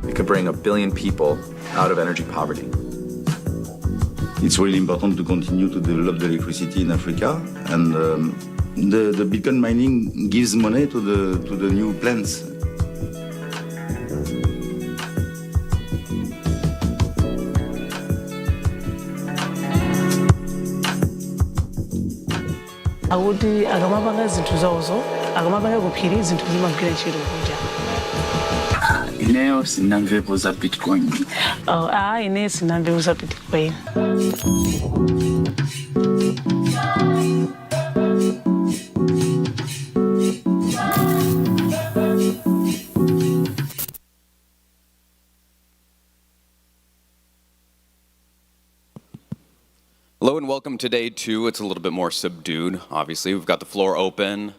It could bring 1 billion people out of energy poverty. It's really important to continue to develop the electricity in Africa, and the Bitcoin mining gives money to the new plants. Akuti akamapanga zinthu zawozo akamapanga kuphiri zinthu zimagwira ntchito kunja. Ineyo sinamvepo za Bitcoin. Ine sinamvepo za Bitcoin. Hello and welcome to day 2. It's a little bit more subdued, obviously. We've got the floor open.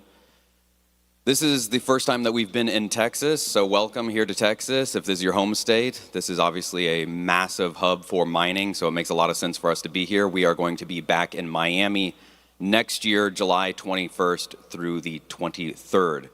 This is the first time that we've been in Texas, so welcome here to Texas. If this is your home state, this is obviously a massive hub for mining, so it makes a lot of sense for us to be here. We are going to be back in Miami next year, July 21st through the 23rd.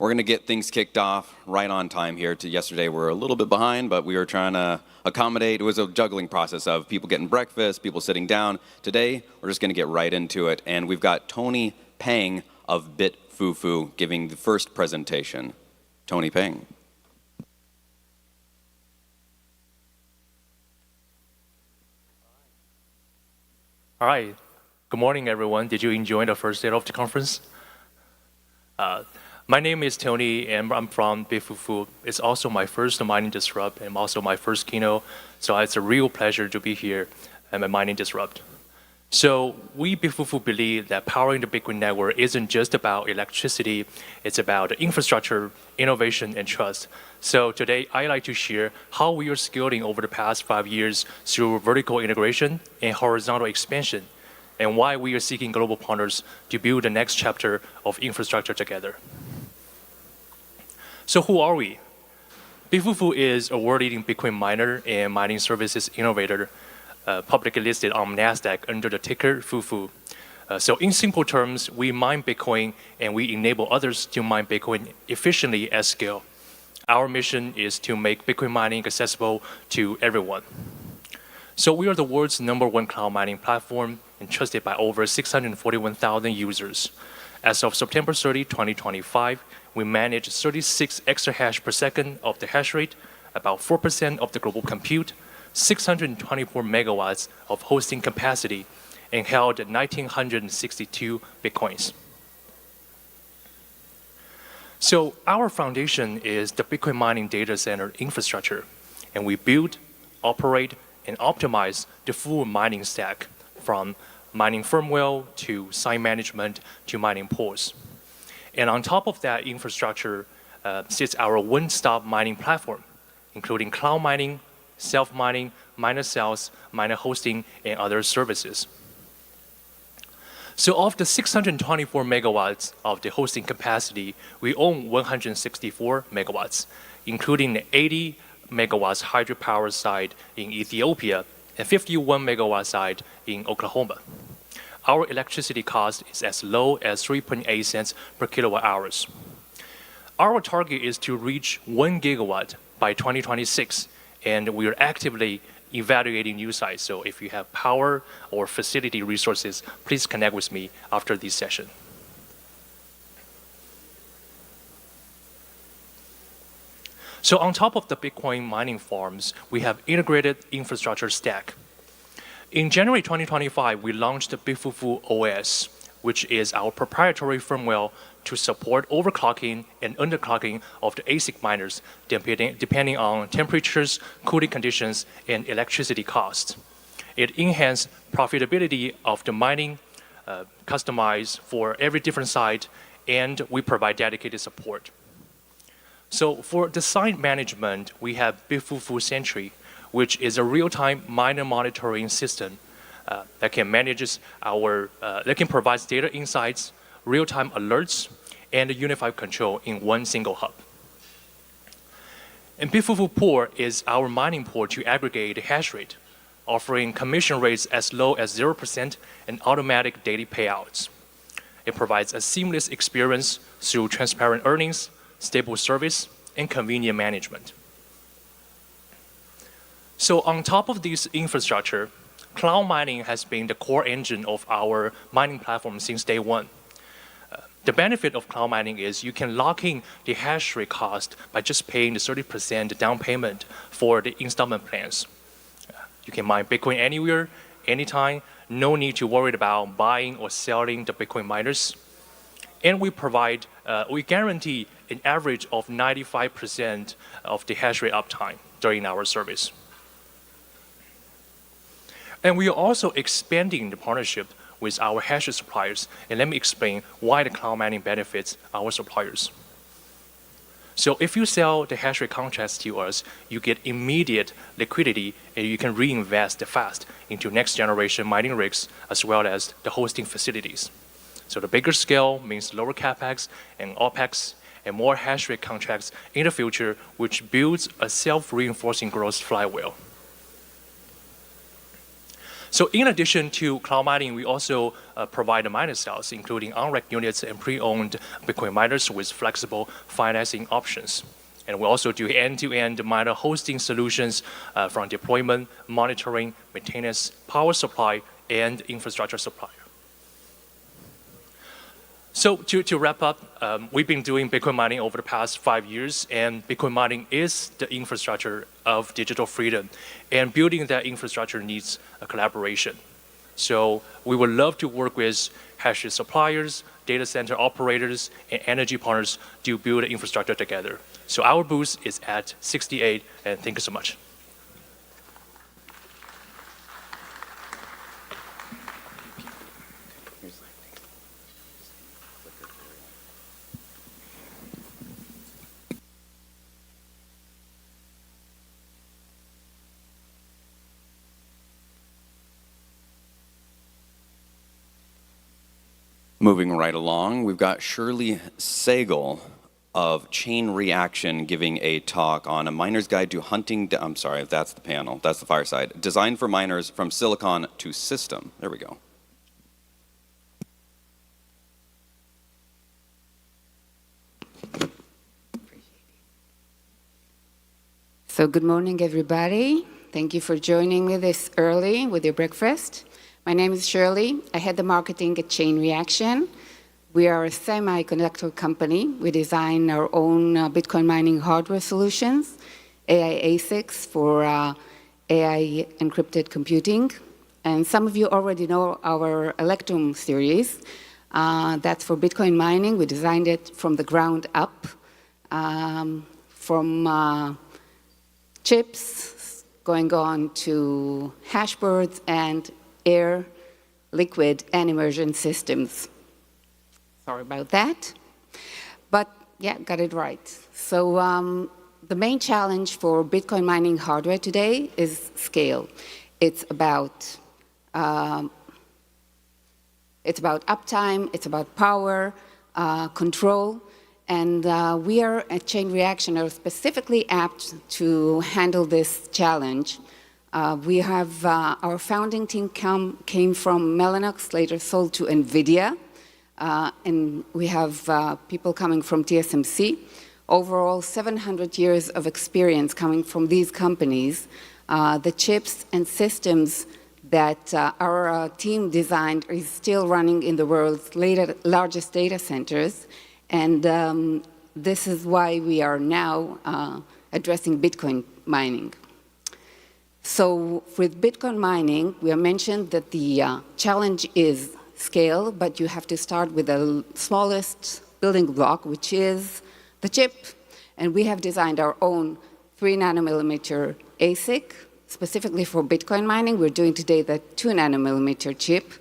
We're going to get things kicked off right on time here. Yesterday, we're a little bit behind, but we were trying to accommodate. It was a juggling process of people getting breakfast, people sitting down. Today, we're just going to get right into it, and we've got Tony Peng of BitFuFu giving the first presentation. Tony Peng. All right. Good morning, everyone. Did you enjoy the first day of the conference? My name is Tony, and I'm from BitFuFu. It's also my first Mining Disrupt and also my first keynote, so it's a real pleasure to be here at Mining Disrupt. So we BitFuFu believe that powering the Bitcoin network isn't just about electricity, it's about infrastructure, innovation, and trust. So today, I'd like to share how we are scaling over the past 5 years through vertical integration and horizontal expansion, and why we are seeking global partners to build the next chapter of infrastructure together. So who are we? BitFuFu is a world-leading Bitcoin miner and mining services innovator, publicly listed on NASDAQ under the ticker FUFU. So in simple terms, we mine Bitcoin and we enable others to mine Bitcoin efficiently at scale. Our mission is to make Bitcoin mining accessible to everyone. So we are the world's #1 cloud mining platform and trusted by over 641,000 users. As of September 30, 2025, we manage 36 exahash per second of the hash rate, about 4% of the global compute, 624 megawatts of hosting capacity, and held 1,962 Bitcoins. So our foundation is the Bitcoin mining data center infrastructure, and we build, operate, and optimize the full mining stack from mining firmware to site management to mining pools. And on top of that infrastructure sits our one-stop mining platform, including cloud mining, self-mining, miner sales, miner hosting, and other services. So of the 624 megawatts of the hosting capacity, we own 164 megawatts, including the 80 megawatts hydropower site in Ethiopia and 51 megawatt site in Oklahoma. Our electricity cost is as low as 3.8 cents per kilowatt hours. Our target is to reach 1 gigawatt by 2026, and we are actively evaluating new sites. So if you have power or facility resources, please connect with me after this session. So on top of the Bitcoin mining farms, we have integrated infrastructure stack. In January 2025, we launched the BitFuFu OS, which is our proprietary firmware to support overclocking and underclocking of the ASIC miners, depending on temperatures, cooling conditions, and electricity costs. It enhances profitability of the mining, customized for every different site, and we provide dedicated support. So for the site management, we have BitFuFu Sentry, which is a real-time miner monitoring system that can provide data insights, real-time alerts, and unified control in one single hub. And BitFuFu Pool is our mining pool to aggregate the hash rate, offering commission rates as low as 0% and automatic daily payouts. It provides a seamless experience through transparent earnings, stable service, and convenient management. So on top of this infrastructure, cloud mining has been the core engine of our mining platform since day one. The benefit of cloud mining is you can lock in the hash rate cost by just paying the 30% down payment for the installment plans. You can mine Bitcoin anywhere, anytime, no need to worry about buying or selling the Bitcoin miners. And we guarantee an average of 95% of the hash rate uptime during our service. And we are also expanding the partnership with our hash suppliers. And let me explain why the cloud mining benefits our suppliers. So if you sell the hash rate contracts to us, you get immediate liquidity and you can reinvest fast into next generation mining rigs as well as the hosting facilities. So the bigger scale means lower capex and opex and more hash rate contracts in the future, which builds a self-reinforcing growth flywheel. So in addition to cloud mining, we also provide the miner cells, including on-rack units and pre-owned Bitcoin miners with flexible financing options. And we also do end-to-end miner hosting solutions from deployment, monitoring, maintenance, power supply, and infrastructure supply. So to wrap up, we've been doing Bitcoin mining over the past 5 years, and Bitcoin mining is the infrastructure of digital freedom. And building that infrastructure needs a collaboration. So we would love to work with hash rate suppliers, data center operators, and energy partners to build the infrastructure together. So our booth is at 68, and thank you so much. Moving right along, we've got Shirley Sagal of Chain Reaction giving a talk on a miner's guide to hunting. I'm sorry, that's the panel, that's the fireside. Designed for miners from silicon to system. There we go. So good morning, everybody. Thank you for joining me this early with your breakfast. My name is Shirley. I head the marketing at Chain Reaction. We are a semiconductor company. We design our own Bitcoin mining hardware solutions, AI ASICs for AI encrypted computing. And some of you already know our Electrum series. That's for Bitcoin mining. We designed it from the ground up, from chips going on to hashboards and air, liquid, and immersion systems. Sorry about that. But yeah, got it right. So the main challenge for Bitcoin mining hardware today is scale. It's about uptime, it's about power, control, and we are at Chain Reaction are specifically apt to handle this challenge. We have our founding team came from Mellanox, later sold to NVIDIA, and we have people coming from TSMC. Overall, 700 years of experience coming from these companies. The chips and systems that our team designed is still running in the world's largest data centers, and this is why we are now addressing Bitcoin mining. So with Bitcoin mining, we have mentioned that the challenge is scale, but you have to start with the smallest building block, which is the chip. And we have designed our own 3 nanometer ASIC, specifically for Bitcoin mining. We're doing today the 2 nanometer chip.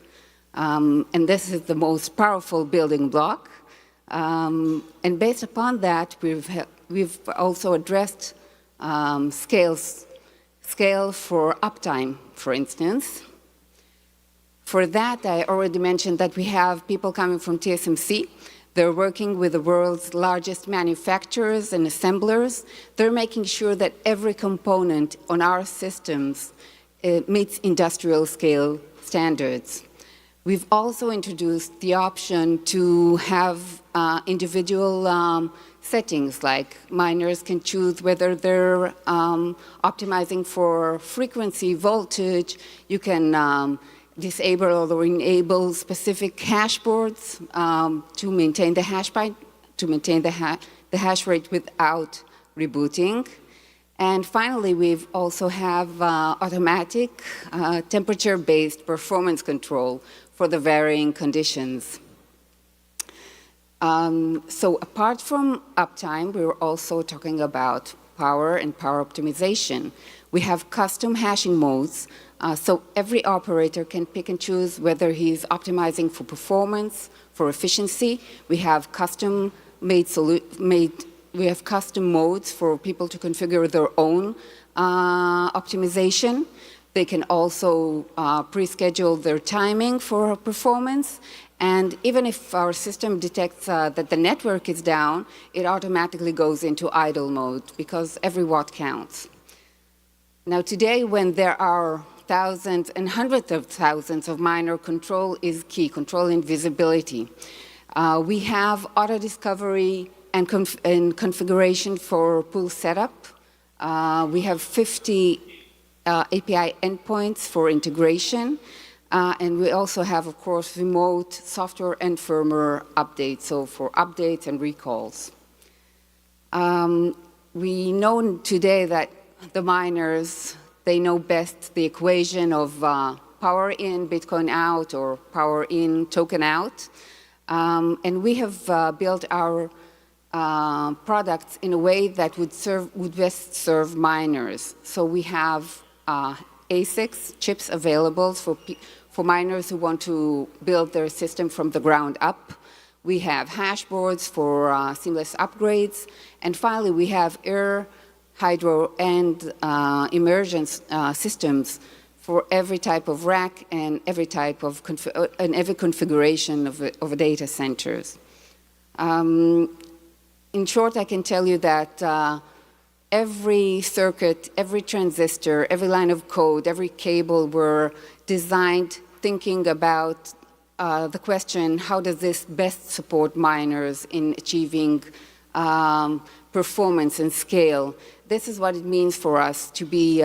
And this is the most powerful building block. And based upon that, we've also addressed scale for uptime, for instance. For that, I already mentioned that we have people coming from TSMC. They're working with the world's largest manufacturers and assemblers. They're making sure that every component on our systems meets industrial scale standards. We've also introduced the option to have individual settings, like miners can choose whether they're optimizing for frequency, voltage. You can disable or enable specific hash boards to maintain the hash rate without rebooting. And finally, we also have automatic temperature-based performance control for the varying conditions. So apart from uptime, we were also talking about power and power optimization. We have custom hashing modes, so every operator can pick and choose whether he's optimizing for performance, for efficiency. We have custom modes for people to configure their own optimization. They can also pre-schedule their timing for performance. And even if our system detects that the network is down, it automatically goes into idle mode because every watt counts. Now today, when there are thousands and hundreds of thousands of miners, control is key, control and visibility. We have auto-discovery and configuration for pool setup. We have 50 API endpoints for integration. And we also have, of course, remote software and firmware updates, so for updates and recalls. We know today that the miners, they know best the equation of power in, Bitcoin out, or power in, token out. And we have built our products in a way that would best serve miners. So we have ASICs, chips available for miners who want to build their system from the ground up. We have hash boards for seamless upgrades. And finally, we have air, hydro, and immersion systems for every type of rack and every type of every configuration of data centers. In short, I can tell you that every circuit, every transistor, every line of code, every cable were designed thinking about the question, how does this best support miners in achieving performance and scale? This is what it means for us to be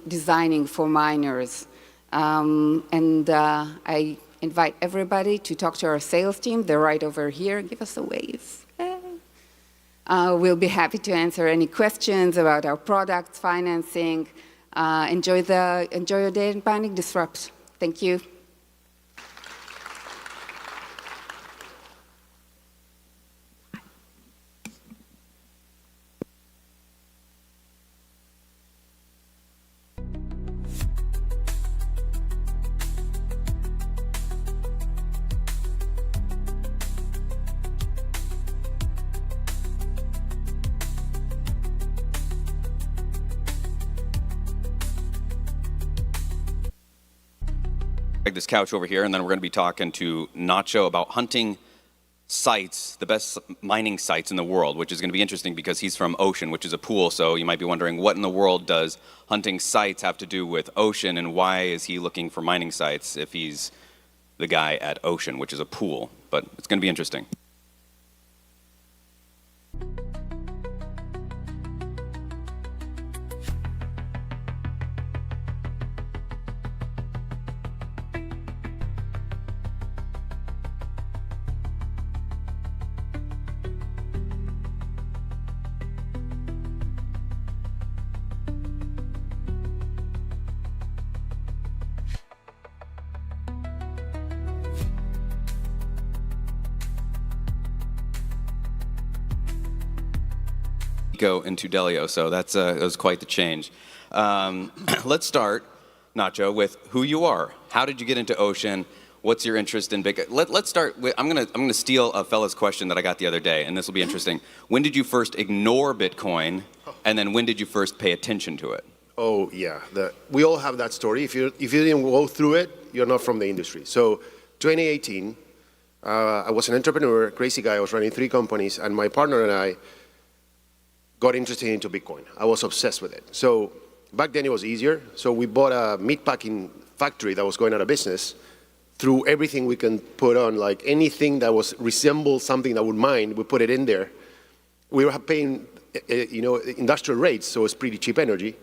designing for miners. I invite everybody to talk to our sales team. They're right over here. Give us a wave. We'll be happy to answer any questions about our products, financing. Enjoy your day in Panic Disrupt. Thank you. This couch over here, and then we're going to be talking to Nacho about hunting sites, the best mining sites in the world, which is going to be interesting because he's from Ocean, which is a pool, so you might be wondering what in the world does hunting sites have to do with Ocean, and why is he looking for mining sites if he's the guy at Ocean, which is a pool, but it's going to be interesting. Go into Delio, so that was quite the change. Let's start, Nacho, with who you are. How did you get into Ocean? What's your interest in Bitcoin? Let's start with, I'm gonna steal a fella's question that I got the other day, and this will be interesting. When did you first ignore Bitcoin, and then when did you first pay attention to it? Oh yeah, we all have that story. If you didn't go through it, you're not from the industry. So 2018, I was an entrepreneur, crazy guy. I was running 3 companies, and my partner and I got interested into Bitcoin. I was obsessed with it. So back then it was easier. So we bought a meatpacking factory that was going out of business, through everything we can put on, like anything that was resembled something that would mine, we put it in there. We were paying, industrial rates, so it's pretty cheap energy,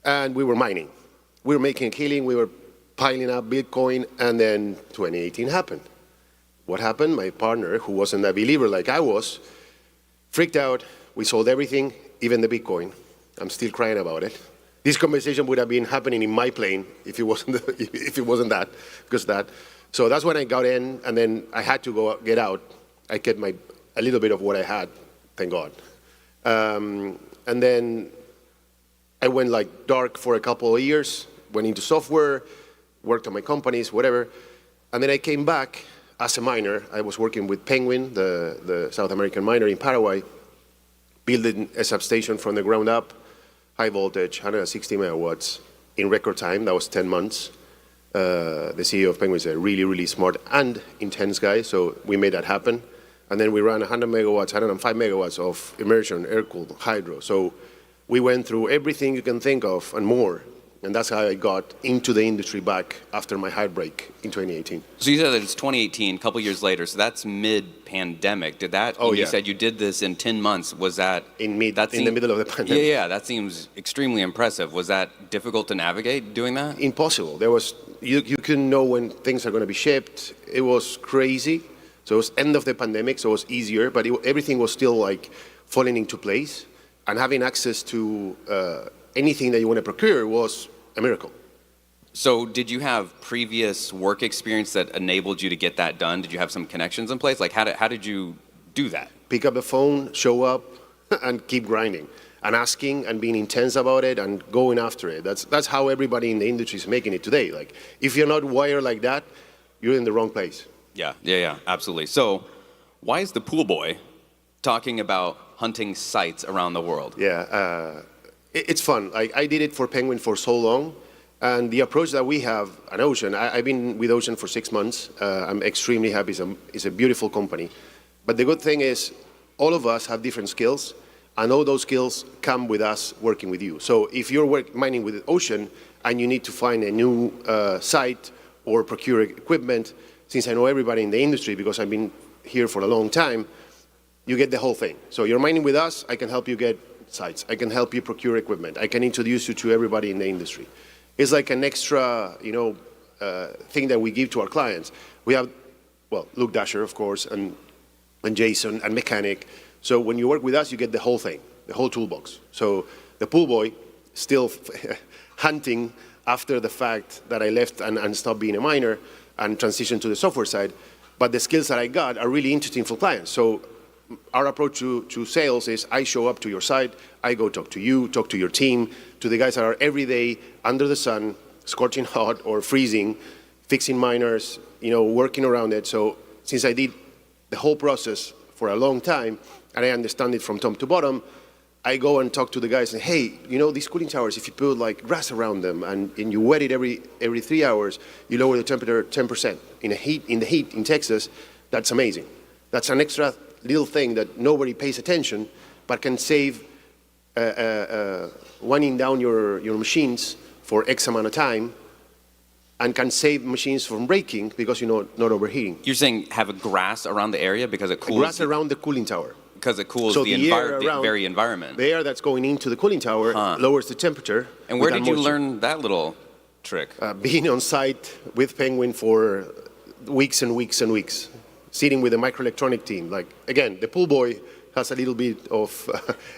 and we were mining. We were making a killing, we were piling up Bitcoin, and then 2018 happened. What happened? My partner, who wasn't a believer like I was, freaked out. We sold everything, even the Bitcoin. I'm still crying about it. This conversation would have been happening in my plane if it wasn't that, because of that. So that's when I got in, and then I had to get out. I kept a little bit of what I had, thank God. And then I went like dark for a couple of years, went into software, worked on my companies, whatever. And then I came back as a miner. I was working with Penguin, the South American miner in Paraguay, building a substation from the ground up, high voltage, 160 megawatts in record time. That was 10 months. The CEO of Penguin is a really, really smart and intense guy, so we made that happen. And then we ran 100 megawatts, 105 megawatts of immersion, air-cooled hydro. So we went through everything you can think of and more. And that's how I got into the industry back after my heartbreak in 2018. So you said that it's 2018, a couple years later, so that's mid-pandemic. Did that, oh, yeah. You said you did this in 10 months, was that? In the middle of the pandemic. Yeah, that seems extremely impressive. Was that difficult to navigate doing that? Impossible. You couldn't know when things are going to be shipped. It was crazy. So it was end of the pandemic, so it was easier, but everything was still like falling into place. And having access to anything that you want to procure was a miracle. So did you have previous work experience that enabled you to get that done? Did you have some connections in place? Like how did you do that? Pick up the phone, show up, and keep grinding, and asking and being intense about it and going after it. That's how everybody in the industry is making it today. Like if you're not wired like that, you're in the wrong place. Yeah, absolutely. So why is the pool boy talking about hunting sites around the world? Yeah, it's fun. I did it for Penguin for so long, and the approach that we have at Ocean, I've been with Ocean for 6 months. I'm extremely happy. It's a beautiful company. But the good thing is all of us have different skills, and all those skills come with us working with you. So if you're mining with Ocean and you need to find a new site or procure equipment, since I know everybody in the industry because I've been here for a long time, you get the whole thing. So you're mining with us, I can help you get sites. I can help you procure equipment. I can introduce you to everybody in the industry. It's like an extra, thing that we give to our clients. We have, Luke Dasher, of course, and Jason, and Mechanic. So when you work with us, you get the whole thing, the whole toolbox. So the pool boy, still hunting after the fact that I left and stopped being a miner and transitioned to the software side, but the skills that I got are really interesting for clients. So our approach to sales is I show up to your site, I go talk to you, talk to your team, to the guys that are every day under the sun, scorching hot or freezing, fixing miners, working around it. So since I did the whole process for a long time, and I understand it from top to bottom, I go and talk to the guys and, hey, these cooling towers, if you put like grass around them and you wet it every 3 hours, you lower the temperature 10%. In the heat in Texas, that's amazing. That's an extra little thing that nobody pays attention, but can save winding down your machines for X amount of time, and can save machines from breaking because you're not overheating. You're saying have a grass around the area because it cools? Grass around the cooling tower. Because it cools so the very environment. The air that's going into the cooling tower lowers the temperature. And where did you learn that little trick? Being on site with Penguin for weeks and weeks and weeks, sitting with the microelectronic team. Like, again, the pool boy has a little bit of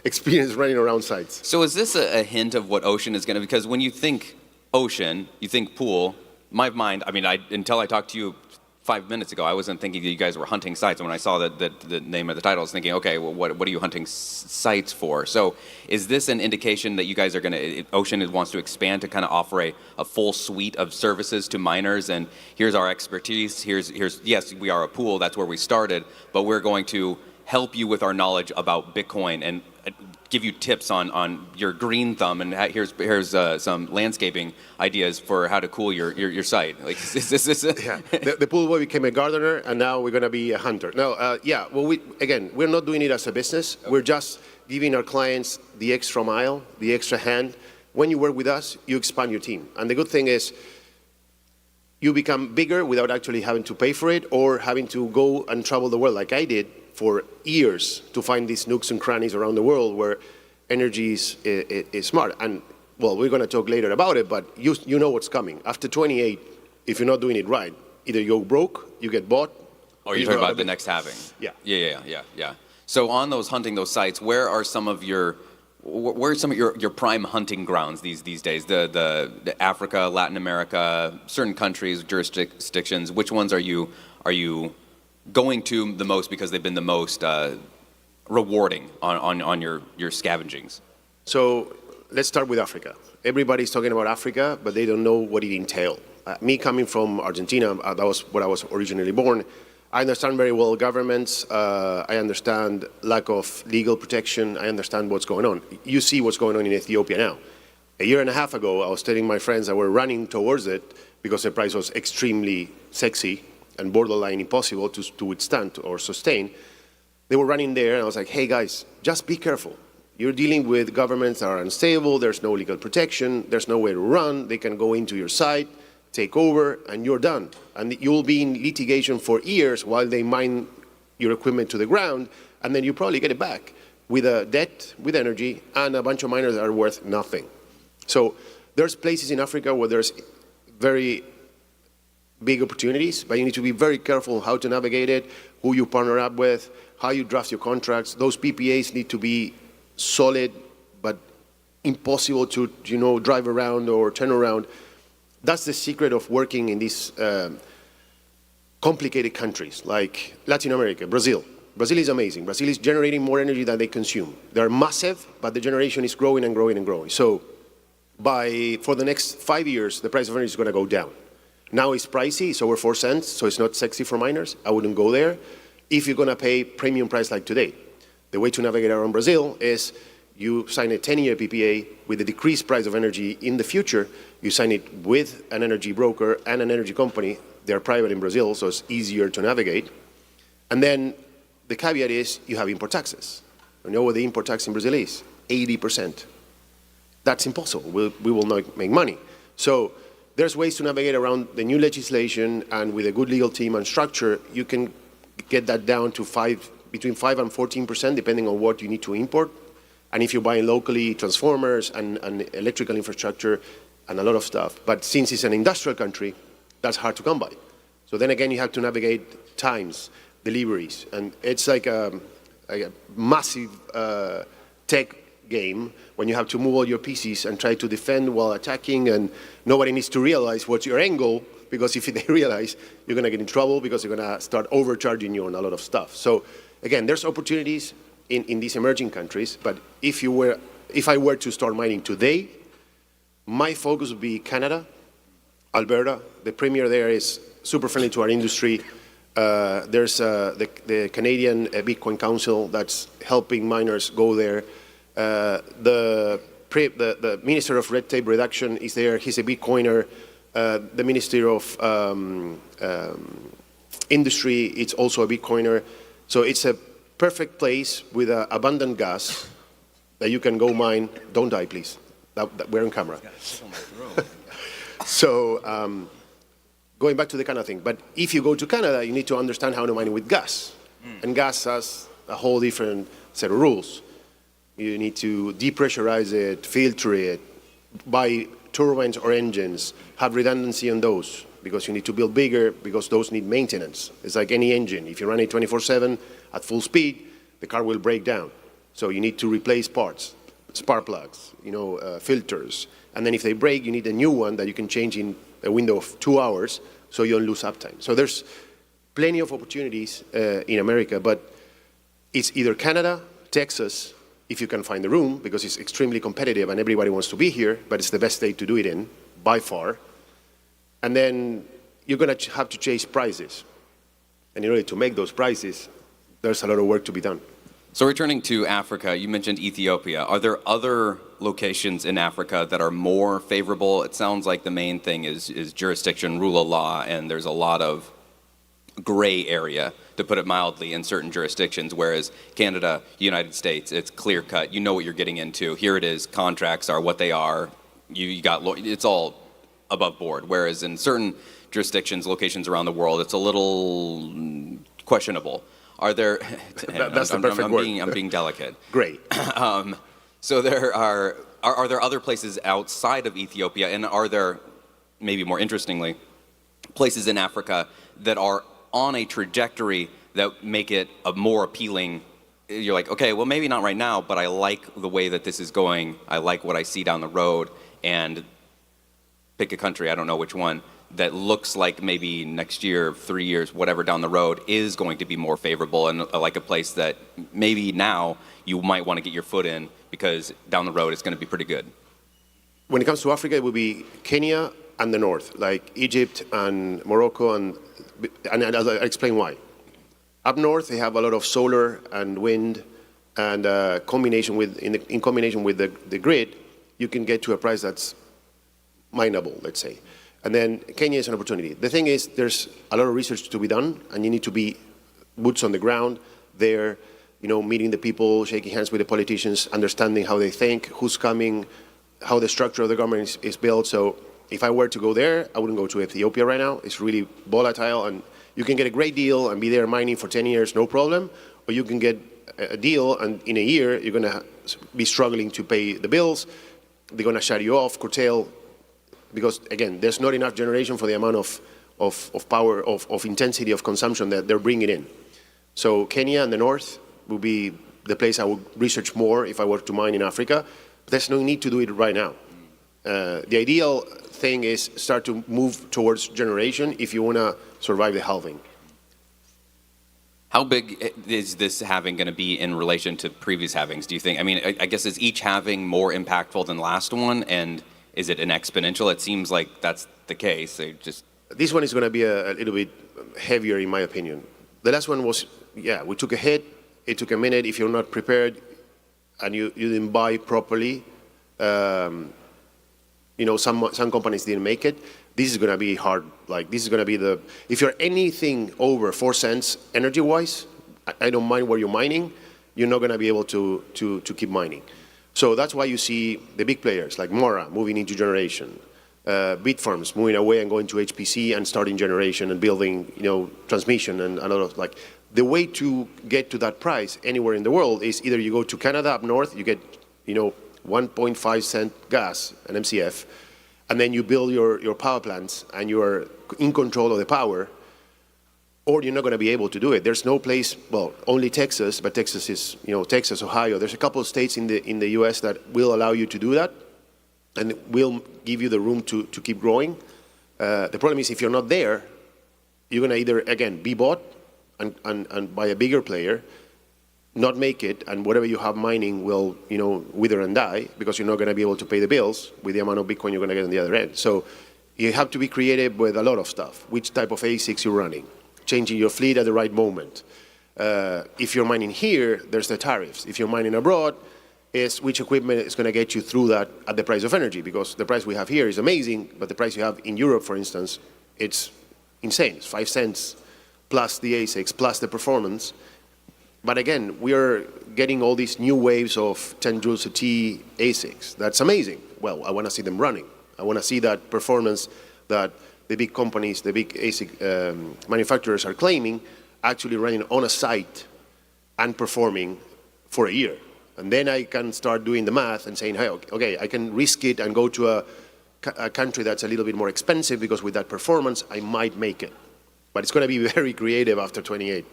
experience running around sites. So is this a hint of what Ocean is going to be? Because when you think Ocean, you think pool. My mind, until I talked to you 5 minutes ago, I wasn't thinking that you guys were hunting sites. And when I saw the name of the title, I was thinking, okay, well, what are you hunting sites for? So is this an indication that you guys are going to, Ocean wants to expand to kind of offer a full suite of services to miners, and here's our expertise, here's yes, we are a pool, that's where we started, but we're going to help you with our knowledge about Bitcoin and give you tips on your green thumb, and here's some landscaping ideas for how to cool your site. Like, is this yeah, the pool boy became a gardener, and now we're going to be a hunter. No, we're not doing it as a business. We're just giving our clients the extra mile, the extra hand. When you work with us, you expand your team. And the good thing is, you become bigger without actually having to pay for it or having to go and travel the world like I did for years to find these nooks and crannies around the world where energy is smart. And, well, we're going to talk later about it, but you know what's coming. After 28, if you're not doing it right, either you go broke, you get bought. Or you're talking about the next halving. Yeah. Yeah. So on those hunting those sites, where are some of your prime hunting grounds these days? The Africa, Latin America, certain countries, jurisdictions. Which ones are you going to the most because they've been the most rewarding on your scavengings? So let's start with Africa. Everybody's talking about Africa, but they don't know what it entails. Me coming from Argentina, that was where I was originally born. I understand very well governments. I understand lack of legal protection. I understand what's going on. You see what's going on in Ethiopia now. A year and a half ago, I was telling my friends that were running towards it because the price was extremely sexy and borderline impossible to withstand or sustain. They were running there, and I was like, hey guys, just be careful. You're dealing with governments that are unstable. There's no legal protection. There's nowhere to run. They can go into your site, take over, and you're done. And you'll be in litigation for years while they mine your equipment to the ground, and then you probably get it back with a debt, with energy, and a bunch of miners that are worth nothing. So there's places in Africa where there's very big opportunities, but you need to be very careful how to navigate it, who you partner up with, how you draft your contracts. Those PPAs need to be solid, but impossible to, drive around or turn around. That's the secret of working in these complicated countries like Latin America, Brazil. Brazil is amazing. Brazil is generating more energy than they consume. They're massive, but the generation is growing and growing and growing. So for the next 5 years, the price of energy is going to go down. Now it's pricey, it's over 4 cents, so it's not sexy for miners. I wouldn't go there if you're going to pay premium price like today. The way to navigate around Brazil is you sign a 10-year PPA with a decreased price of energy in the future. You sign it with an energy broker and an energy company. They're private in Brazil, so it's easier to navigate. And then the caveat is you have import taxes. You know what the import tax in Brazil is? 80%. That's impossible. We will not make money. So there's ways to navigate around the new legislation, and with a good legal team and structure, you can get that down to between 5 and 14%, depending on what you need to import. And if you're buying locally, transformers and electrical infrastructure and a lot of stuff. But since it's an industrial country, that's hard to come by. So then again, you have to navigate times, deliveries. And it's like a massive tech game when you have to move all your pieces and try to defend while attacking, and nobody needs to realize what's your angle, because if they realize, you're going to get in trouble because they're going to start overcharging you on a lot of stuff. So again, there's opportunities in these emerging countries, but if I were to start mining today, my focus would be Canada, Alberta. The premier there is super friendly to our industry. There's the Canadian Bitcoin Council that's helping miners go there. The Minister of Red Tape Reduction is there. He's a Bitcoiner. The Minister of Industry, it's also a Bitcoiner. So it's a perfect place with abundant gas that you can go mine. Don't die, please. We're on camera. So going back to the Canada thing, but if you go to Canada, you need to understand how to mine with gas. And gas has a whole different set of rules. You need to depressurize it, filter it, buy turbines or engines, have redundancy on those, because you need to build bigger, because those need maintenance. It's like any engine. If you run it 24/7 at full speed, the car will break down. So you need to replace parts, spark plugs, filters. And then if they break, you need a new one that you can change in a window of 2 hours, so you don't lose uptime. So there's plenty of opportunities in America, but it's either Canada, Texas, if you can find the room, because it's extremely competitive and everybody wants to be here, but it's the best state to do it in, by far. And then you're going to have to chase prices. And in order to make those prices, there's a lot of work to be done. So returning to Africa, you mentioned Ethiopia. Are there other locations in Africa that are more favorable? It sounds like the main thing is jurisdiction, rule of law, and there's a lot of gray area, to put it mildly, in certain jurisdictions, whereas Canada, United States, it's clear cut. You know what you're getting into. Here it is, contracts are what they are. It's all above board. Whereas in certain jurisdictions, locations around the world, it's a little questionable. Are there? That's the perfect word. I'm being delicate. Great. So there are there other places outside of Ethiopia, and are there, maybe more interestingly, places in Africa that are on a trajectory that make it a more appealing? You're like, okay, well, maybe not right now, but I like the way that this is going. I like what I see down the road, and pick a country, I don't know which one, that looks like maybe next year, 3 years, whatever down the road is going to be more favorable, and like a place that maybe now you might want to get your foot in because down the road it's going to be pretty good. When it comes to Africa, it would be Kenya and the north, like Egypt and Morocco, and I'll explain why. Up north, they have a lot of solar and wind, and in combination with the grid, you can get to a price that's mineable, let's say. And then Kenya is an opportunity. The thing is, there's a lot of research to be done, and you need to be boots on the ground there, meeting the people, shaking hands with the politicians, understanding how they think, who's coming, how the structure of the government is built. So if I were to go there, I wouldn't go to Ethiopia right now. It's really volatile, and you can get a great deal and be there mining for 10 years, no problem. Or you can get a deal, and in a year, you're going to be struggling to pay the bills. They're going to shut you off, curtail, because, again, there's not enough generation for the amount of power, of intensity of consumption that they're bringing in. So Kenya and the north would be the place I would research more if I were to mine in Africa. But there's no need to do it right now. The ideal thing is start to move towards generation if you want to survive the halving. How big is this halving going to be in relation to previous halvings, do you think? I mean, I guess is each halving more impactful than the last one, and is it an exponential? It seems like that's the case. This one is going to be a little bit heavier, in my opinion. The last one was, we took a hit. It took a minute. If you're not prepared and you didn't buy properly, some companies didn't make it. This is going to be hard. Like, this is going to be if you're anything over 4 cents energy-wise, I don't mind where you're mining, you're not going to be able to keep mining. So that's why you see the big players like Mora moving into generation, bit farms moving away and going to HPC and starting generation and building, transmission and a lot of the way to get to that price anywhere in the world is either you go to Canada up north, you get, 1.5 cent gas, an MCF, and then you build your power plants and you're in control of the power, or you're not going to be able to do it. There's no place, only Texas, but Texas is, Texas, Ohio. There's a couple of states in the U.S. that will allow you to do that and will give you the room to keep growing. The problem is if you're not there, you're going to either, again, be bought and by a bigger player, not make it, and whatever you have mining will, wither and die because you're not going to be able to pay the bills with the amount of Bitcoin you're going to get on the other end. So you have to be creative with a lot of stuff. Which type of ASICs you're running, changing your fleet at the right moment. If you're mining here, there's the tariffs. If you're mining abroad, is which equipment is going to get you through that at the price of energy, because the price we have here is amazing, but the price you have in Europe, for instance, it's insane. It's 5 cents plus the ASICs, plus the performance. But again, we are getting all these new waves of 10 joules a T ASICs. That's amazing. Well, I want to see them running. I want to see that performance that the big companies, the big ASIC manufacturers are claiming, actually running on a site and performing for a year. And then I can start doing the math and saying, hey, okay, I can risk it and go to a country that's a little bit more expensive because with that performance, I might make it. But it's going to be very creative after 28.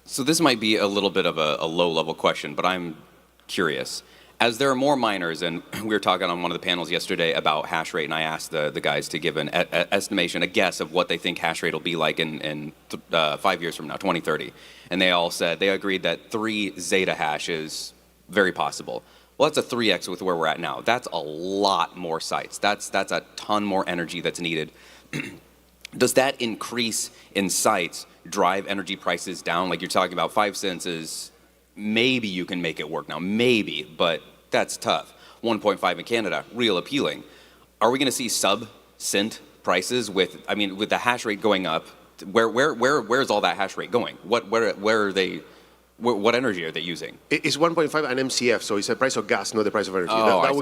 So this might be a little bit of a low-level question, but I'm curious. As there are more miners, and we were talking on one of the panels yesterday about hash rate, and I asked the guys to give an estimation, a guess of what they think hash rate will be like in 5 years from now, 2030. And they all said, they agreed that 3 zettahash is very possible. Well, that's a 3x with where we're at now. That's a lot more sites. That's a ton more energy that's needed. Does that increase in sites drive energy prices down? Like you're talking about 5 cents is, maybe you can make it work now, maybe, but that's tough. 1.5 in Canada, real appealing. Are we going to see sub-cent prices with the hash rate going up? Where's all that hash rate going? Where are they What energy are they using? It's 1.5 an MCF, so it's the price of gas, not the price of energy. Oh, that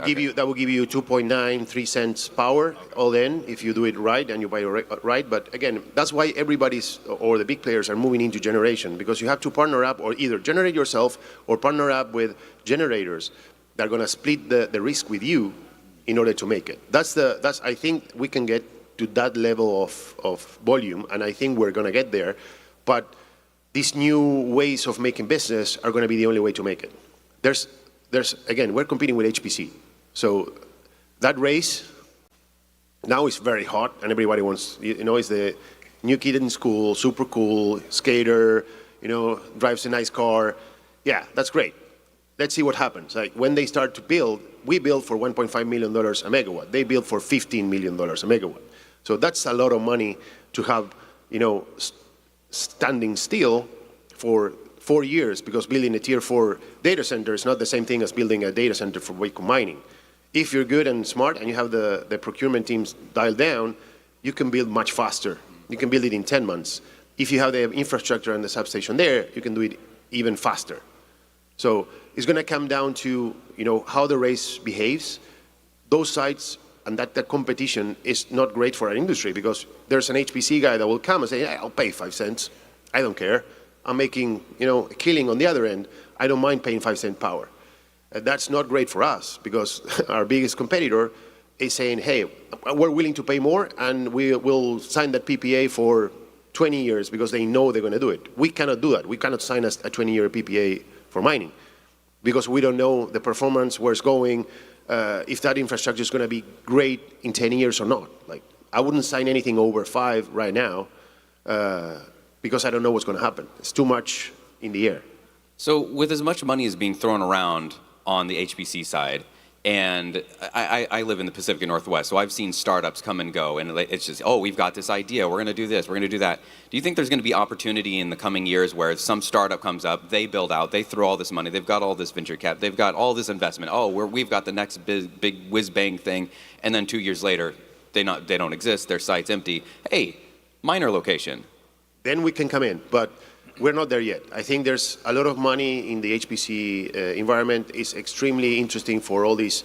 will give you 2.9, 3 cents power all in if you do it right and you buy it right. But again, that's why everybody's or the big players are moving into generation, because you have to partner up or either generate yourself or partner up with generators that are going to split the risk with you in order to make it. That's I think we can get to that level of volume, and I think we're going to get there. But these new ways of making business are going to be the only way to make it. There's again, we're competing with HPC. So that race now is very hot, and everybody wants, is the new kid in school, super cool, skater, drives a nice car. Yeah, that's great. Let's see what happens. Like when they start to build, we build for $1.5 million a megawatt. They build for $15 million a megawatt. So that's a lot of money to have, standing still for 4 years, because building a tier 4 data center is not the same thing as building a data center for Bitcoin mining. If you're good and smart and you have the procurement teams dialed down, you can build much faster. You can build it in 10 months. If you have the infrastructure and the substation there, you can do it even faster. So it's going to come down to how the race behaves. Those sites and that competition is not great for our industry, because there's an HPC guy that will come and say, yeah, I'll pay 5 cents. I don't care. I'm making a killing on the other end. I don't mind paying 5 cent power. That's not great for us, because our biggest competitor is saying, hey, we're willing to pay more and we will sign that PPA for 20 years because they know they're going to do it. We cannot do that. We cannot sign a 20-year PPA for mining because we don't know the performance, where it's going, if that infrastructure is going to be great in 10 years or not. Like, I wouldn't sign anything over 5 right now because I don't know what's going to happen. It's too much in the air. So with as much money as being thrown around on the HPC side, and I live in the Pacific Northwest, so I've seen startups come and go, and it's just, oh, we've got this idea, we're going to do this, we're going to do that. Do you think there's going to be opportunity in the coming years where some startup comes up, they build out, they throw all this money, they've got all this venture cap, they've got all this investment, oh, we've got the next big whiz-bang thing, and then 2 years later, they don't exist, their site's empty. Hey, miner location. Then we can come in, but we're not there yet. I think there's a lot of money in the HPC environment. It's extremely interesting for all these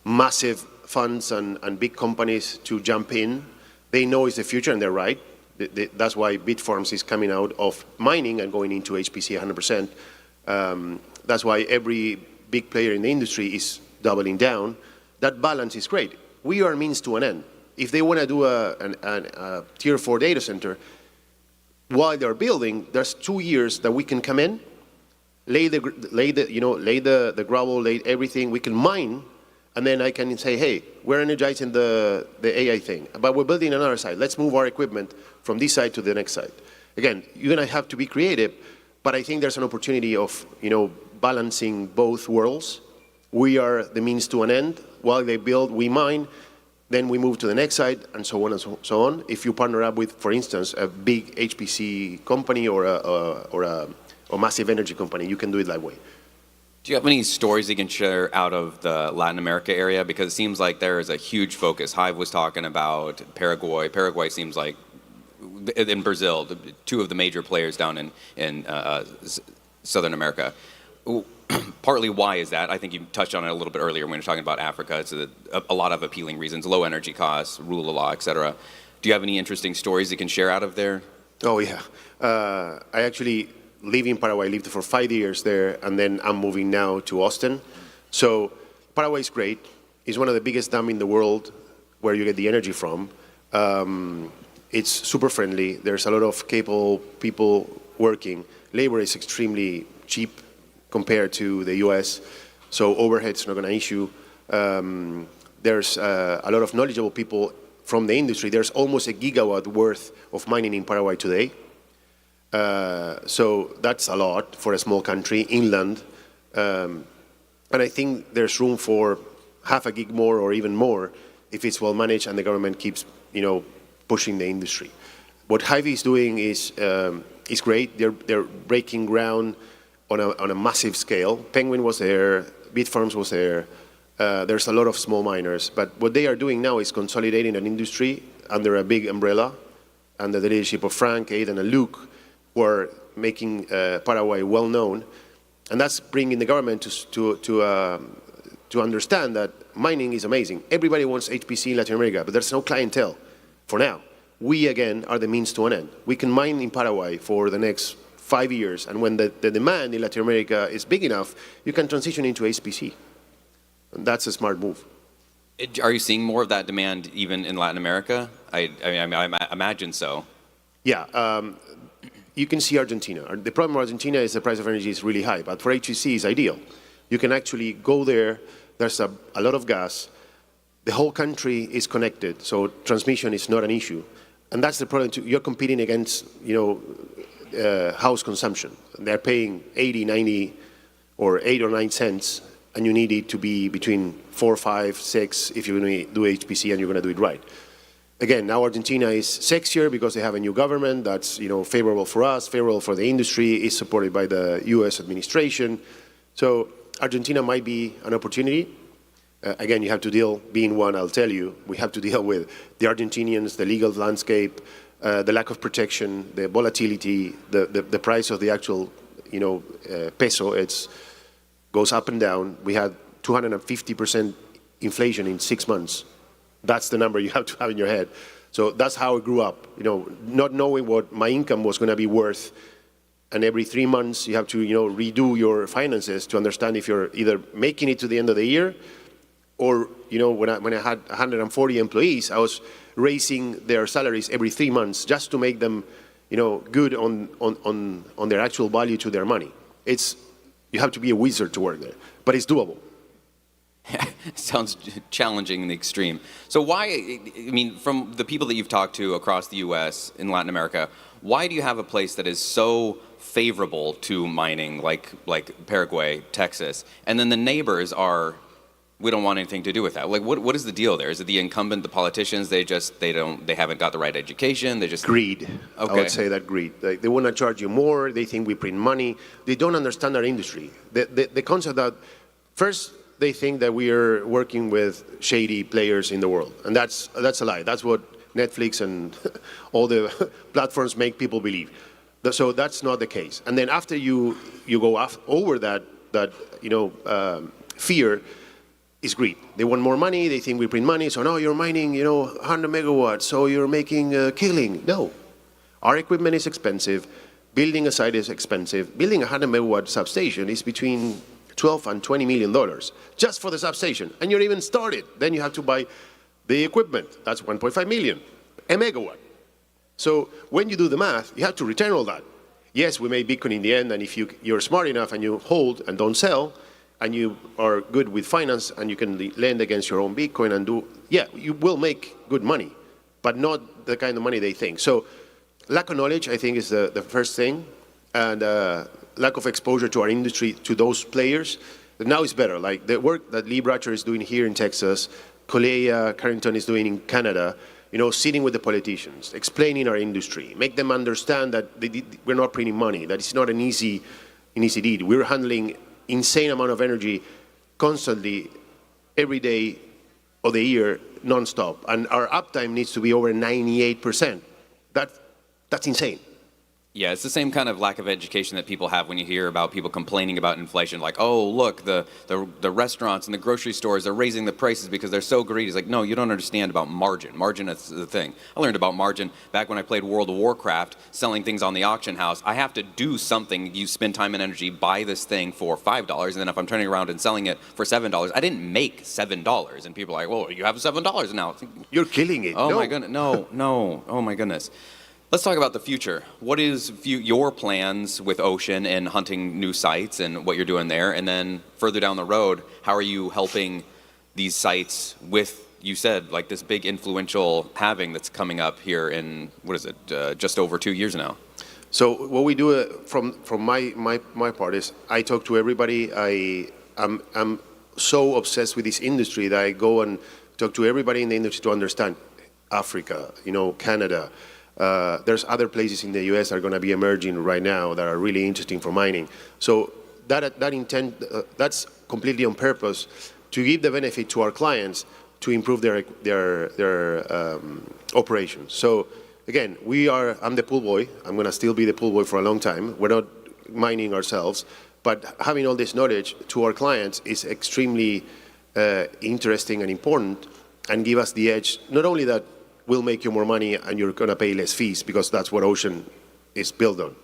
massive funds and big companies to jump in. They know it's the future, and they're right. That's why Bitfarms is coming out of mining and going into HPC 100%. That's why every big player in the industry is doubling down. That balance is great. We are means to an end. If they want to do a tier 4 data center, while they're building, there's 2 years that we can come in, lay the gravel, lay everything. We can mine, and then I can say, hey, we're energizing the AI thing, but we're building another side. Let's move our equipment from this side to the next side. Again, you're gonna have to be creative, but I think there's an opportunity of balancing both worlds. We are the means to an end. While they build, we mine. Then we move to the next side, and so on and so on. If you partner up with, for instance, a big HPC company or a massive energy company, you can do it that way. Do you have any stories you can share out of the Latin America area? Because it seems like there is a huge focus. Hive was talking about Paraguay. Paraguay seems like, in Brazil, 2 of the major players down in Southern America. Partly why is that? I think you touched on it a little bit earlier when we were talking about Africa. It's a lot of appealing reasons, low energy costs, rule of law, et cetera. Do you have any interesting stories you can share out of there? Oh, yeah. I actually live in Paraguay. I lived for 5 years there, and then I'm moving now to Austin. So Paraguay is great. It's one of the biggest dams in the world where you get the energy from. It's super friendly. There's a lot of capable people working. Labor is extremely cheap compared to the US, so overhead's not going to issue. There's a lot of knowledgeable people from the industry. There's almost a gigawatt worth of mining in Paraguay today. So that's a lot for a small country, inland. And I think there's room for half a gig more or even more if it's well managed and the government keeps, pushing the industry. What Hive is doing is great. They're breaking ground on a massive scale. Penguin was there, Bitfarms was there. There's a lot of small miners, but what they are doing now is consolidating an industry under a big umbrella, under the leadership of Frank, Aidan, and Luke, who are making Paraguay well known, and that's bringing the government to understand that mining is amazing. Everybody wants HPC in Latin America, but there's no clientele for now. We, again, are the means to an end. We can mine in Paraguay for the next 5 years, and when the demand in Latin America is big enough, you can transition into HPC. And that's a smart move. Are you seeing more of that demand even in Latin America? I imagine so. Yeah, you can see Argentina. The problem with Argentina is the price of energy is really high, but for HPC it's ideal. You can actually go there, there's a lot of gas, the whole country is connected, so transmission is not an issue. And that's the problem, you're competing against, house consumption. They're paying 80, 90, or 8 or 9 cents, and you need it to be between 4, 5, 6 if you're going to do HPC and you're going to do it right. Again, now Argentina is sexier because they have a new government that's favorable for us, favorable for the industry, is supported by the US administration. So Argentina might be an opportunity. Again, you have to deal, being one, I'll tell you, we have to deal with the Argentinians, the legal landscape, the lack of protection, the volatility, the price of the actual peso, it goes up and down. We had 250% inflation in 6 months. That's the number you have to have in your head. So that's how I grew up, not knowing what my income was going to be worth. And every 3 months you have to redo your finances to understand if you're either making it to the end of the year, or when I had 140 employees, I was raising their salaries every 3 months just to make them good on their actual value to their money. You have to be a wizard to work there, but it's doable. Sounds challenging in the extreme. So why, from the people that you've talked to across the US, in Latin America, why do you have a place that is so favorable to mining, like Paraguay, Texas, and then the neighbors are, we don't want anything to do with that? Like, what is the deal there? Is it the incumbent, the politicians, they haven't got the right education, they just... Greed. Okay. I would say that greed. They want to charge you more, they think we print money. They don't understand our industry. The concept that, first, they think that we are working with shady players in the world. And that's a lie. That's what Netflix and all the platforms make people believe. So that's not the case. And then after you go over that fear, is greed. They want more money, they think we print money, so no, you're mining 100 megawatts, so you're making a killing. No. Our equipment is expensive, building a site is expensive, building a 100 megawatt substation is between $12 and $20 million, just for the substation, and you're even started. Then you have to buy the equipment, that's 1.5 million, a megawatt. So when you do the math, you have to return all that. Yes, we made Bitcoin in the end, and if you're smart enough and you hold and don't sell, and you are good with finance and you can lend against your own Bitcoin and you will make good money, but not the kind of money they think. So lack of knowledge, I think, is the first thing, and lack of exposure to our industry, to those players. But now it's better. Like the work that Lee Bratcher is doing here in Texas, Colea Carrington is doing in Canada, sitting with the politicians, explaining our industry, make them understand that we're not printing money, that it's not an easy deed. We're handling insane amount of energy constantly, every day of the year, non-stop. And our uptime needs to be over 98%. That's insane. Yeah, it's the same kind of lack of education that people have when you hear about people complaining about inflation. Like, oh, look, the restaurants and the grocery stores are raising the prices because they're so greedy. It's like, no, you don't understand about margin. Margin is the thing. I learned about margin back when I played World of Warcraft, selling things on the auction house. I have to do something. You spend time and energy, buy this thing for $5, and then if I'm turning around and selling it for $7, I didn't make $7. And people are like, well, you have $7 now. You're killing it. Oh, no. My goodness. No. Oh, my goodness. Let's talk about the future. What is your plans with Ocean and hunting new sites and what you're doing there? And then further down the road, how are you helping these sites with, you said, like this big influential halving that's coming up here in, just over 2 years now? So what we do from my part is I talk to everybody. I'm so obsessed with this industry that I go and talk to everybody in the industry to understand Africa, Canada. There's other places in the US that are going to be emerging right now that are really interesting for mining. So that intent, that's completely on purpose to give the benefit to our clients to improve their operations. So again, I'm the pool boy. I'm going to still be the pool boy for a long time. We're not mining ourselves, but having all this knowledge to our clients is extremely interesting and important, and give us the edge. Not only that we'll make you more money and you're going to pay less fees, because that's what Ocean is built on.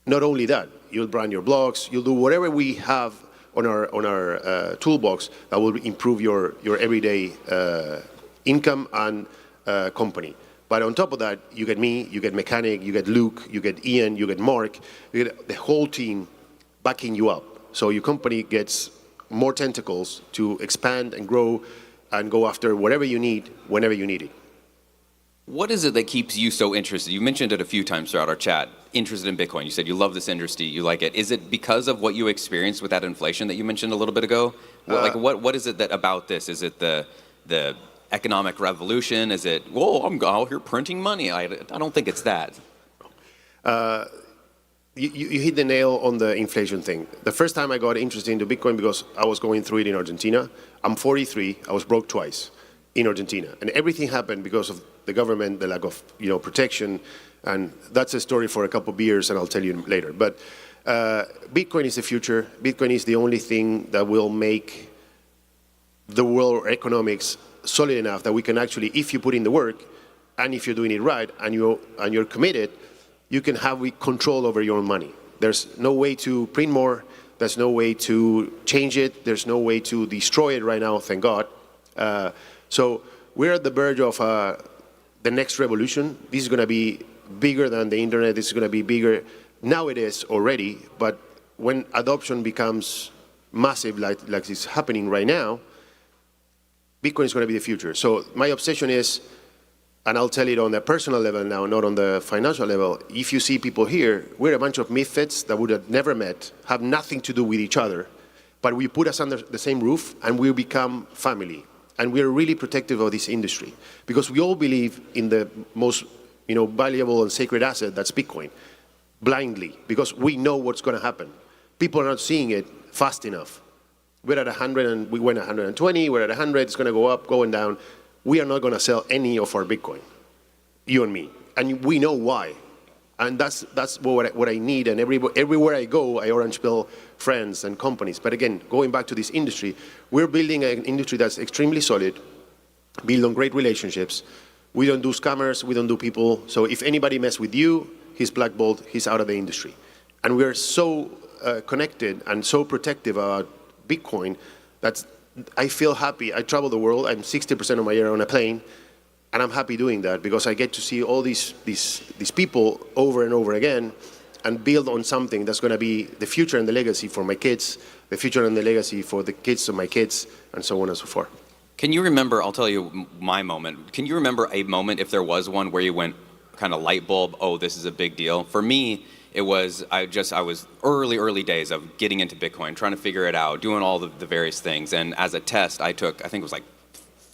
Not only that, you'll brand your blogs, you'll do whatever we have on our toolbox that will improve your everyday income and company. But on top of that, you get me, you get Mechanic, you get Luke, you get Ian, you get Mark, you get the whole team backing you up. So your company gets more tentacles to expand and grow and go after whatever you need, whenever you need it. What is it that keeps you so interested? You mentioned it a few times throughout our chat, interested in Bitcoin. You said you love this industry, you like it. Is it because of what you experienced with that inflation that you mentioned a little bit ago? What is it that about this? Is it the economic revolution? Is it, whoa, I'm out here printing money? I don't think it's that. You hit the nail on the inflation thing. The first time I got interested into Bitcoin, because I was going through it in Argentina. I'm 43, I was broke twice in Argentina. And everything happened because of the government, the lack of protection. And that's a story for a couple of years, and I'll tell you later. But Bitcoin is the future. Bitcoin is the only thing that will make the world economics solid enough that we can actually, if you put in the work, and if you're doing it right, and you're committed, you can have control over your own money. There's no way to print more. There's no way to change it. There's no way to destroy it right now, thank God. So we're at the verge of the next revolution. This is going to be bigger than the internet. This is going to be bigger. Now it is already, but when adoption becomes massive, like it's happening right now, Bitcoin is going to be the future. So my obsession is, and I'll tell it on a personal level now, not on the financial level, if you see people here, we're a bunch of misfits that would have never met, have nothing to do with each other, but we put us under the same roof and we become family. And we're really protective of this industry because we all believe in the most valuable and sacred asset, that's Bitcoin, blindly, because we know what's going to happen. People are not seeing it fast enough. We're at 100 and we went 120, we're at 100, it's going to go up, going down. We are not going to sell any of our Bitcoin, you and me. And we know why. And that's what I need. And everywhere I go, I orange pill friends and companies. But again, going back to this industry, we're building an industry that's extremely solid, built on great relationships. We don't do scammers, we don't do people. So if anybody mess with you, he's blackballed, he's out of the industry. And we're so connected and so protective about Bitcoin that I feel happy. I travel the world. I'm 60% of my year on a plane, and I'm happy doing that because I get to see all these people over and over again and build on something that's going to be the future and the legacy for my kids, the future and the legacy for the kids of my kids, and so on and so forth. Can you remember, I'll tell you my moment, can you remember a moment, if there was one, where you went kind of light bulb, oh, this is a big deal? For me, it was, I was early days of getting into Bitcoin, trying to figure it out, doing all the various things. And as a test, I took, I think it was like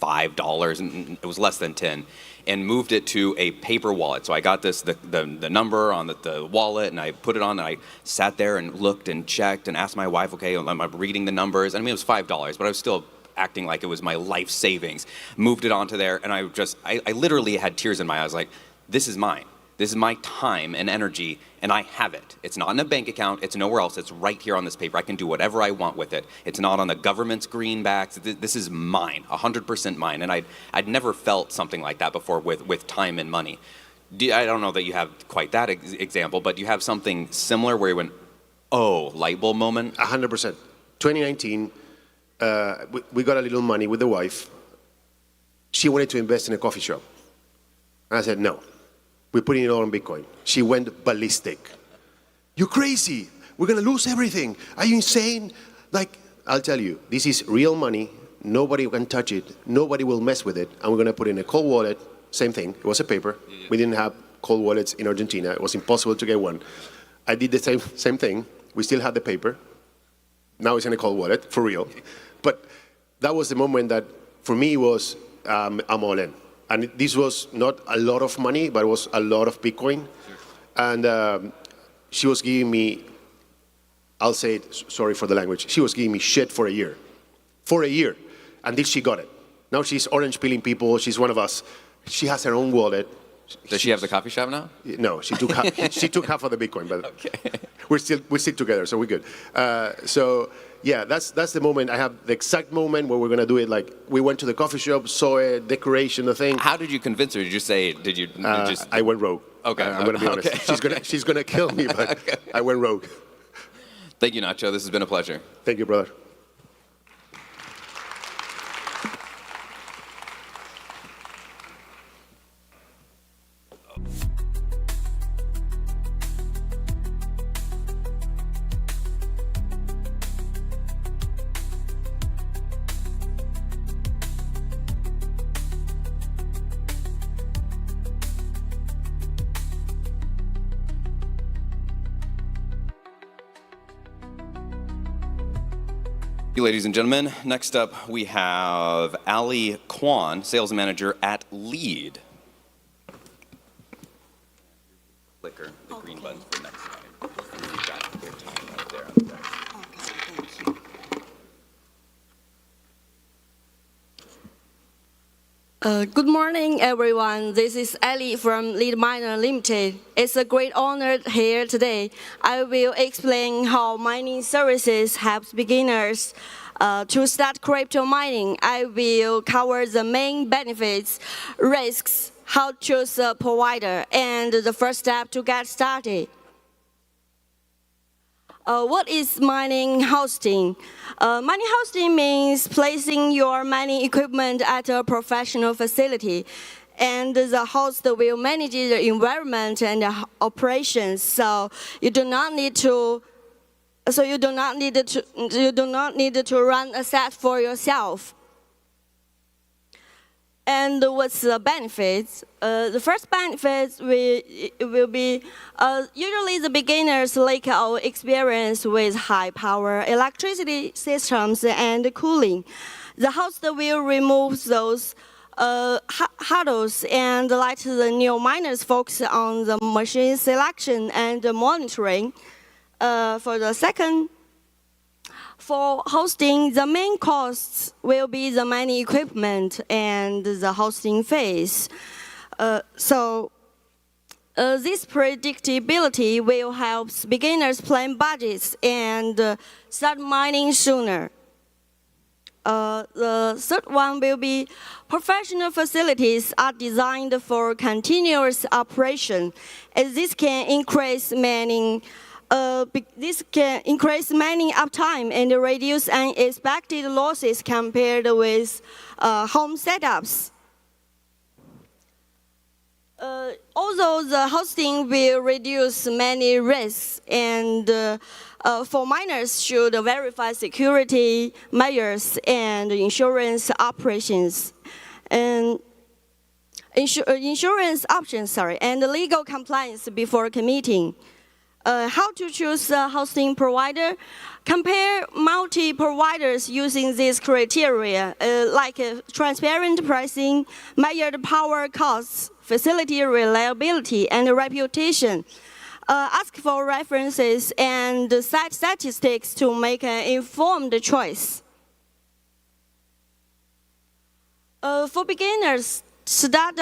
$5, and it was less than 10, and moved it to a paper wallet. So I got the number on the wallet, and I put it on, and I sat there and looked and checked and asked my wife, okay, am I reading the numbers? I mean, it was $5, but I was still acting like it was my life savings. Moved it onto there, and I literally had tears in my eyes, like, this is mine. This is my time and energy, and I have it. It's not in a bank account. It's nowhere else. It's right here on this paper. I can do whatever I want with it. It's not on the government's greenbacks. This is mine, 100% mine. And I'd never felt something like that before with time and money. I don't know that you have quite that example, but do you have something similar where you went, oh, light bulb moment? 100%. 2019, we got a little money with the wife. She wanted to invest in a coffee shop. And I said, no. We're putting it all on Bitcoin. She went ballistic. You're crazy. We're going to lose everything. Are you insane? Like, I'll tell you, this is real money. Nobody can touch it. Nobody will mess with it. And we're going to put it in a cold wallet. Same thing. It was a paper. We didn't have cold wallets in Argentina. It was impossible to get one. I did the same thing. We still had the paper. Now it's in a cold wallet, for real. But that was the moment that, for me, was I'm all in. And this was not a lot of money, but it was a lot of Bitcoin. And she was giving me, I'll say it, sorry for the language, she was giving me shit for a year. For a year, until she got it. Now she's orange pilling people, she's one of us. She has her own wallet. Does she have the coffee shop now? No, she took she took half of the Bitcoin, but Okay. we're still together, so we're good. So yeah, that's the moment. I have the exact moment where we're gonna do it. Like we went to the coffee shop, saw it, decoration, the thing. How did you convince her? Did you say? Did you just? I went rogue. Okay, I'm gonna be honest. okay, She's gonna kill me, but I went rogue. Thank you, Nacho. This has been a pleasure. Thank you, brother. Ladies and gentlemen, next up we have Ali Kwan, sales manager at Lead. Clicker, the green button for next time. And you've got your time right there on the desk. Okay, thank you. Good morning, everyone. This is Ali from Lead Miner Limited. It's a great honor here today. I will explain how mining services helps beginners to start crypto mining. I will cover the main benefits, risks, how to choose a provider, and the first step to get started. What is mining hosting? Mining hosting means placing your mining equipment at a professional facility, and the host will manage the environment and the operations. So you do not need to run a set for yourself. And what's the benefits? The first benefits will be usually the beginners lack of experience with high power electricity systems and cooling. The host will remove those hurdles and let the new miners focus on the machine selection and monitoring. For hosting, the main costs will be the mining equipment and the hosting phase. This predictability will help beginners plan budgets and start mining sooner. The third one will be professional facilities are designed for continuous operation, as this can increase mining uptime and reduce unexpected losses compared with home setups. Although the hosting will reduce many risks, and for miners should verify security measures and insurance operations, and insurance options, and legal compliance before committing. How to choose a hosting provider? Compare multi-providers using these criteria, like transparent pricing, measured power costs, facility reliability, and reputation. Ask for references and cite statistics to make an informed choice. For beginners, start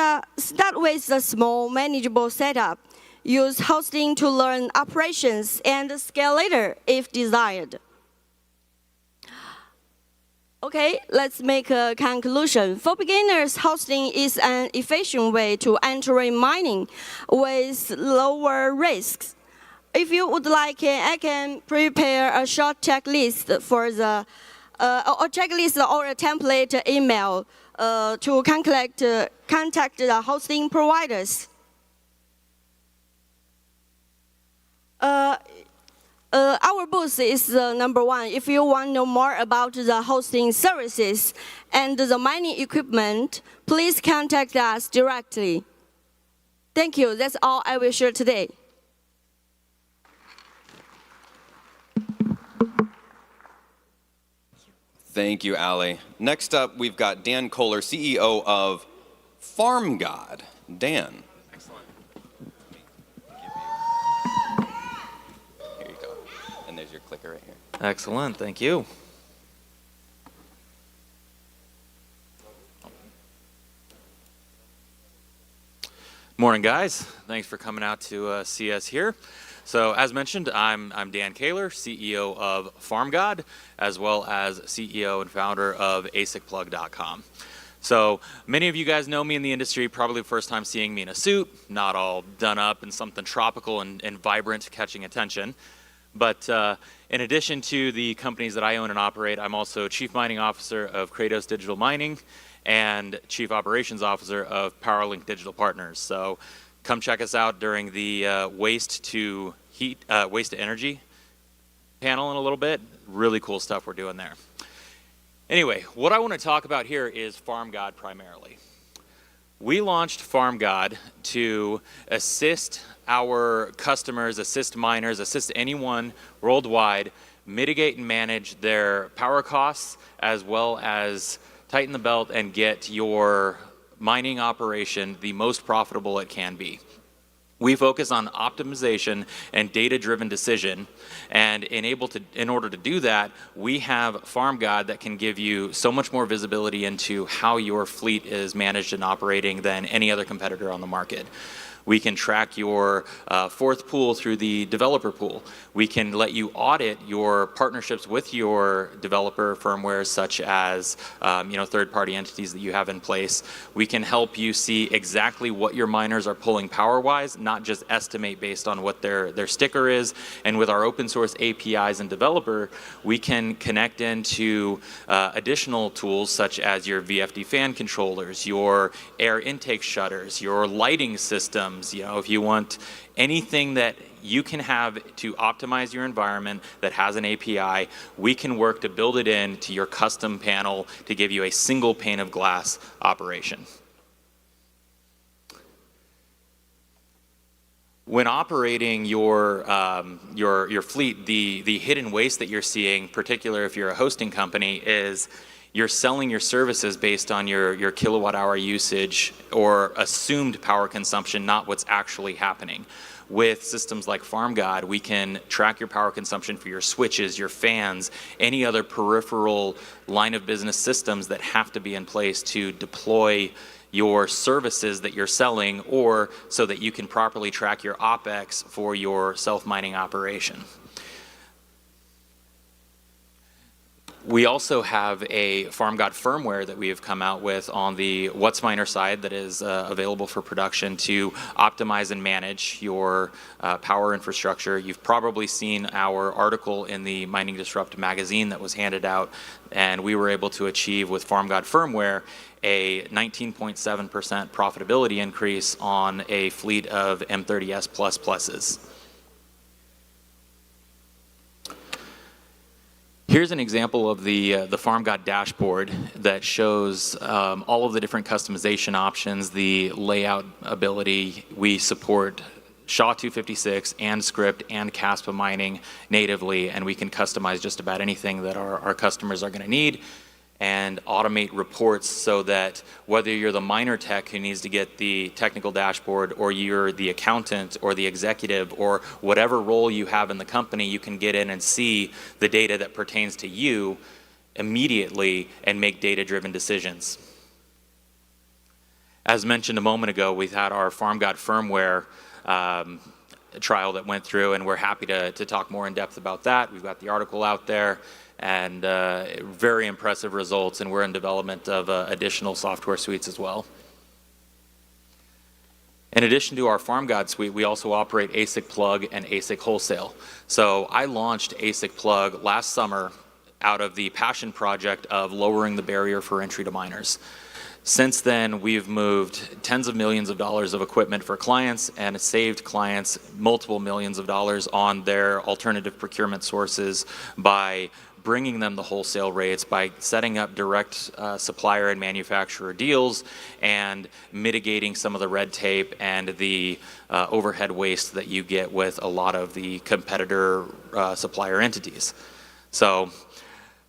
with a small, manageable setup. Use hosting to learn operations and scale later if desired. Okay, let's make a conclusion. For beginners, hosting is an efficient way to enter mining with lower risks. If you would like, I can prepare a short checklist for the a checklist or a template email to contact the hosting providers. Our booth is number 1. If you want to know more about the hosting services and the mining equipment, please contact us directly. Thank you. That's all I will share today. Thank you, Ali. Next up, we've got Dan Kohler, CEO of Farm God. Dan. Excellent. Here you go. And there's your clicker right here. Excellent, thank you. Morning, guys. Thanks for coming out to see us here. So, as mentioned, I'm Dan Kaler, CEO of FarmGod, as well as CEO and founder of ASICplug.com. So, many of you guys know me in the industry, probably the first time seeing me in a suit, not all done up in something tropical and vibrant, catching attention. But in addition to the companies that I own and operate, I'm also Chief Mining Officer of Kratos Digital Mining and Chief Operations Officer of PowerLink Digital Partners. So come check us out during the waste to energy panel in a little bit. Really cool stuff we're doing there. Anyway, what I want to talk about here is FarmGod primarily. We launched FarmGod to assist our customers, assist miners, assist anyone worldwide, mitigate and manage their power costs, as well as tighten the belt and get your mining operation the most profitable it can be. We focus on optimization and data-driven decision, and in order to do that, we have FarmGod that can give you so much more visibility into how your fleet is managed and operating than any other competitor on the market. We can track your fourth pool through the developer pool. We can let you audit your partnerships with your developer firmware, such as third-party entities that you have in place. We can help you see exactly what your miners are pulling power-wise, not just estimate based on what their sticker is. And with our open source APIs and developer, we can connect into additional tools such as your VFD fan controllers, your air intake shutters, your lighting system. If you want anything that you can have to optimize your environment that has an API, we can work to build it into your custom panel to give you a single pane of glass operation. When operating your fleet, the hidden waste that you're seeing, particularly if you're a hosting company, is you're selling your services based on your kilowatt hour usage or assumed power consumption, not what's actually happening. With systems like FarmGod, we can track your power consumption for your switches, your fans, any other peripheral line of business systems that have to be in place to deploy your services that you're selling, or so that you can properly track your OpEx for your self-mining operation. We also have a FarmGod firmware that we have come out with on the WhatsMiner side that is available for production to optimize and manage your power infrastructure. You've probably seen our article in the Mining Disrupt magazine that was handed out, and we were able to achieve with FarmGod firmware a 19.7% profitability increase on a fleet of M30S++. Here's an example of the FarmGod dashboard that shows all of the different customization options, the layout ability. We support SHA-256 and Script and Caspa mining natively, and we can customize just about anything that our customers are going to need, and automate reports so that whether you're the miner tech who needs to get the technical dashboard, or you're the accountant or the executive or whatever role you have in the company, you can get in and see the data that pertains to you immediately and make data-driven decisions. As mentioned a moment ago, we've had our FarmGod firmware trial that went through, and we're happy to talk more in depth about that. We've got the article out there, and very impressive results, and we're in development of additional software suites as well. In addition to our FarmGod suite, we also operate ASIC Plug and ASIC Wholesale. So I launched ASIC Plug last summer out of the passion project of lowering the barrier for entry to miners. Since then, we've moved tens of millions of dollars of equipment for clients and saved clients multiple millions of dollars on their alternative procurement sources by bringing them the wholesale rates, by setting up direct supplier and manufacturer deals, and mitigating some of the red tape and the overhead waste that you get with a lot of the competitor supplier entities. So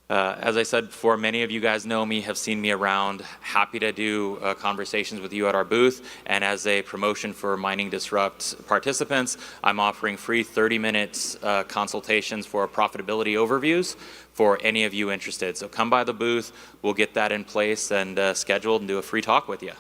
as I said before, many of you guys know me, have seen me around. Happy to do conversations with you at our booth. And as a promotion for Mining Disrupt participants, I'm offering free 30-minute consultations for profitability overviews for any of you interested. So come by the booth, we'll get that in place and scheduled and do a free talk with you.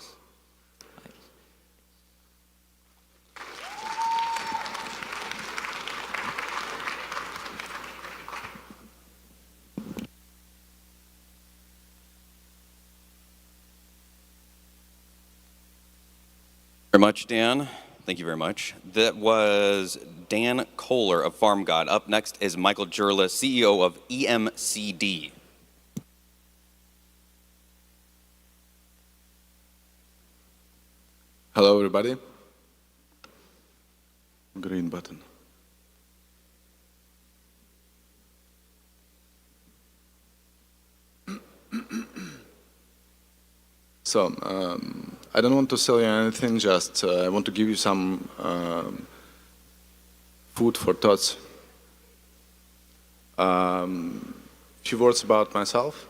much, Dan. Thank you very much. That was Dan Kohler of FarmGod. Up next is Michael Jurla, CEO of EMCD. Hello, everybody. Green button. So, I don't want to sell you anything, just I want to give you some food for thoughts. Few words about myself.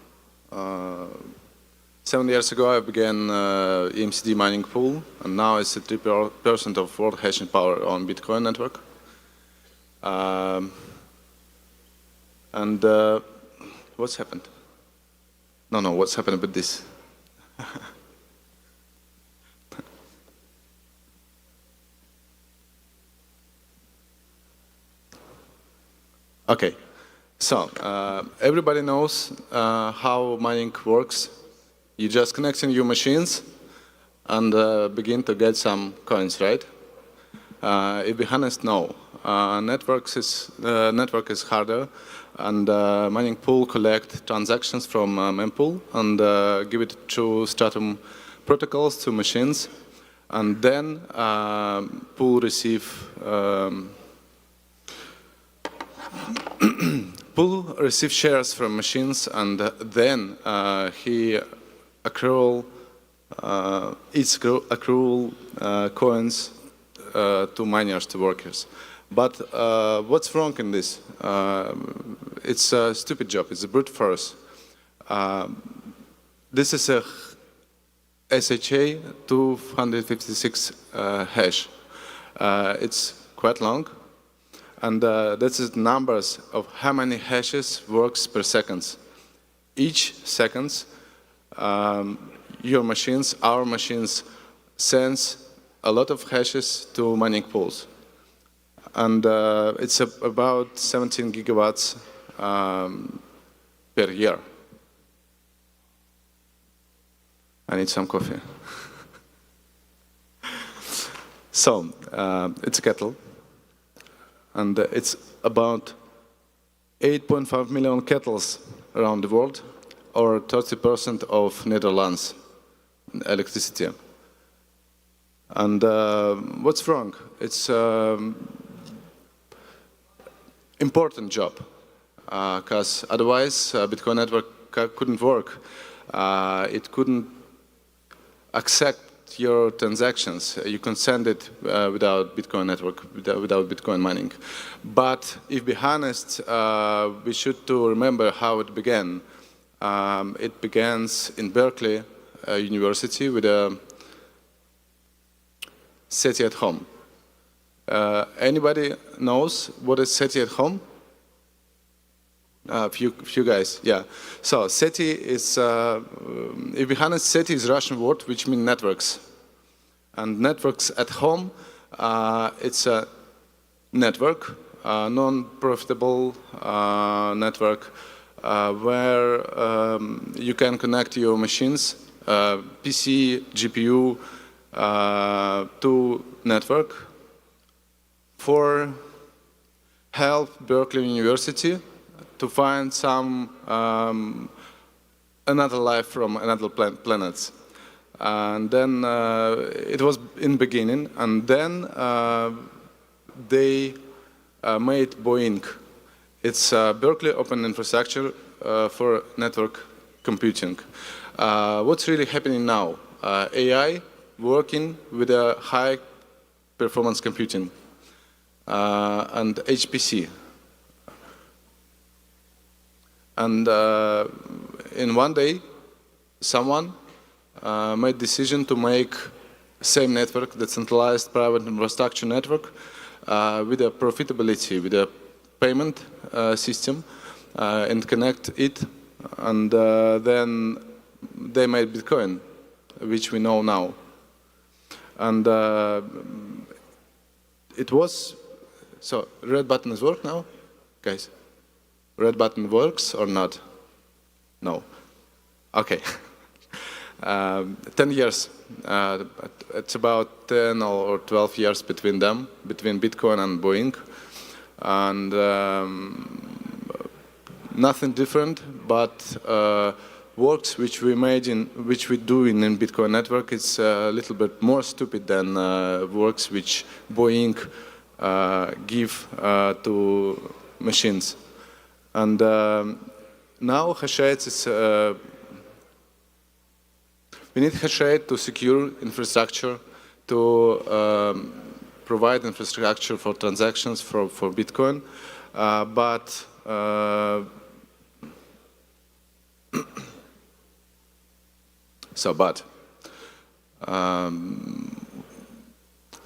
7 years ago I began EMCD mining pool, and now it's at 3% of world hashing power on Bitcoin network. What's happened? No, what's happened with this? Okay, so everybody knows how mining works. You just connect in your machines and begin to get some coins, right? If be honest, no. Network is harder, and mining pool collect transactions from mempool and give it through Stratum protocols to machines, and then pool receive shares from machines, and then he accrual coins to miners, to workers. But what's wrong in this? It's a stupid job. It's a brute force. This is a SHA 256 hash. It's quite long, and this is numbers of how many hashes works per second. Each second, your machines, our machines, sends a lot of hashes to mining pools. And it's about 17 gigawatts per year. I need some coffee. So, it's a kettle, and it's about 8.5 million kettles around the world, or 30% of Netherlands electricity. And what's wrong? It's important job, because otherwise Bitcoin network couldn't work. It couldn't accept your transactions. You can send it without Bitcoin network, without Bitcoin mining. But if be honest, we should to remember how it began. It begins in Berkeley University with a SETI at home. Anybody knows what is SETI at home? Few guys, yeah. So SETI is, if be honest, SETI is a Russian word which means networks. And networks at home, it's a network, non-profitable network, where you can connect your machines, PC, GPU, to network for help Berkeley University to find some another life from another planets. And then it was in beginning, and then they made Boeing. It's Berkeley Open Infrastructure for network computing. What's really happening now? AI working with a high performance computing and HPC. And in one day, someone made decision to make same network, the centralized private infrastructure network, with a profitability, with a payment system, and connect it, and then they made Bitcoin, which we know now. And it was, so red button is work now, guys? Red button works or not? No. Okay. 10 years. It's about 10 or 12 years between them, between Bitcoin and Boeing. And nothing different, but works which we do in Bitcoin network is a little bit more stupid than works which Boeing give to machines. And now hash rate is we need hash rate to secure infrastructure, to provide infrastructure for transactions for Bitcoin, but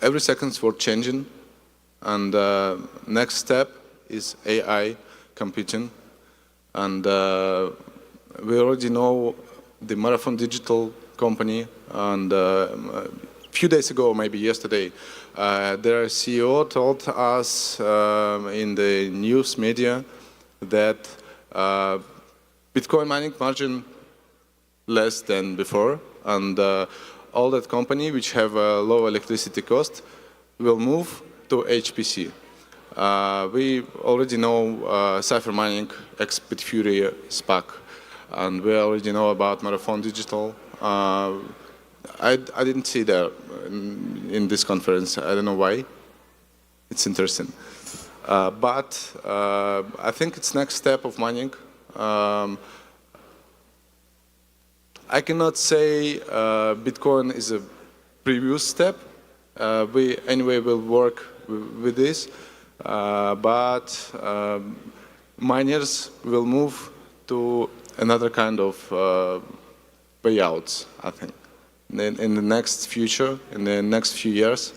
every second's worth changing, and next step is AI computing, and we already know the Marathon Digital company, and a few days ago, maybe yesterday, their CEO told us in the news media that Bitcoin mining margin less than before, and all that company which have a low electricity cost will move to HPC. We already know Cypher Mining, Bitfury, SPAC, and we already know about Marathon Digital. I didn't see that in this conference. I don't know why. It's interesting. But I think it's next step of mining. I cannot say Bitcoin is a previous step. We anyway will work with this, but miners will move to another kind of payouts, I think, in the next future, in the next few years.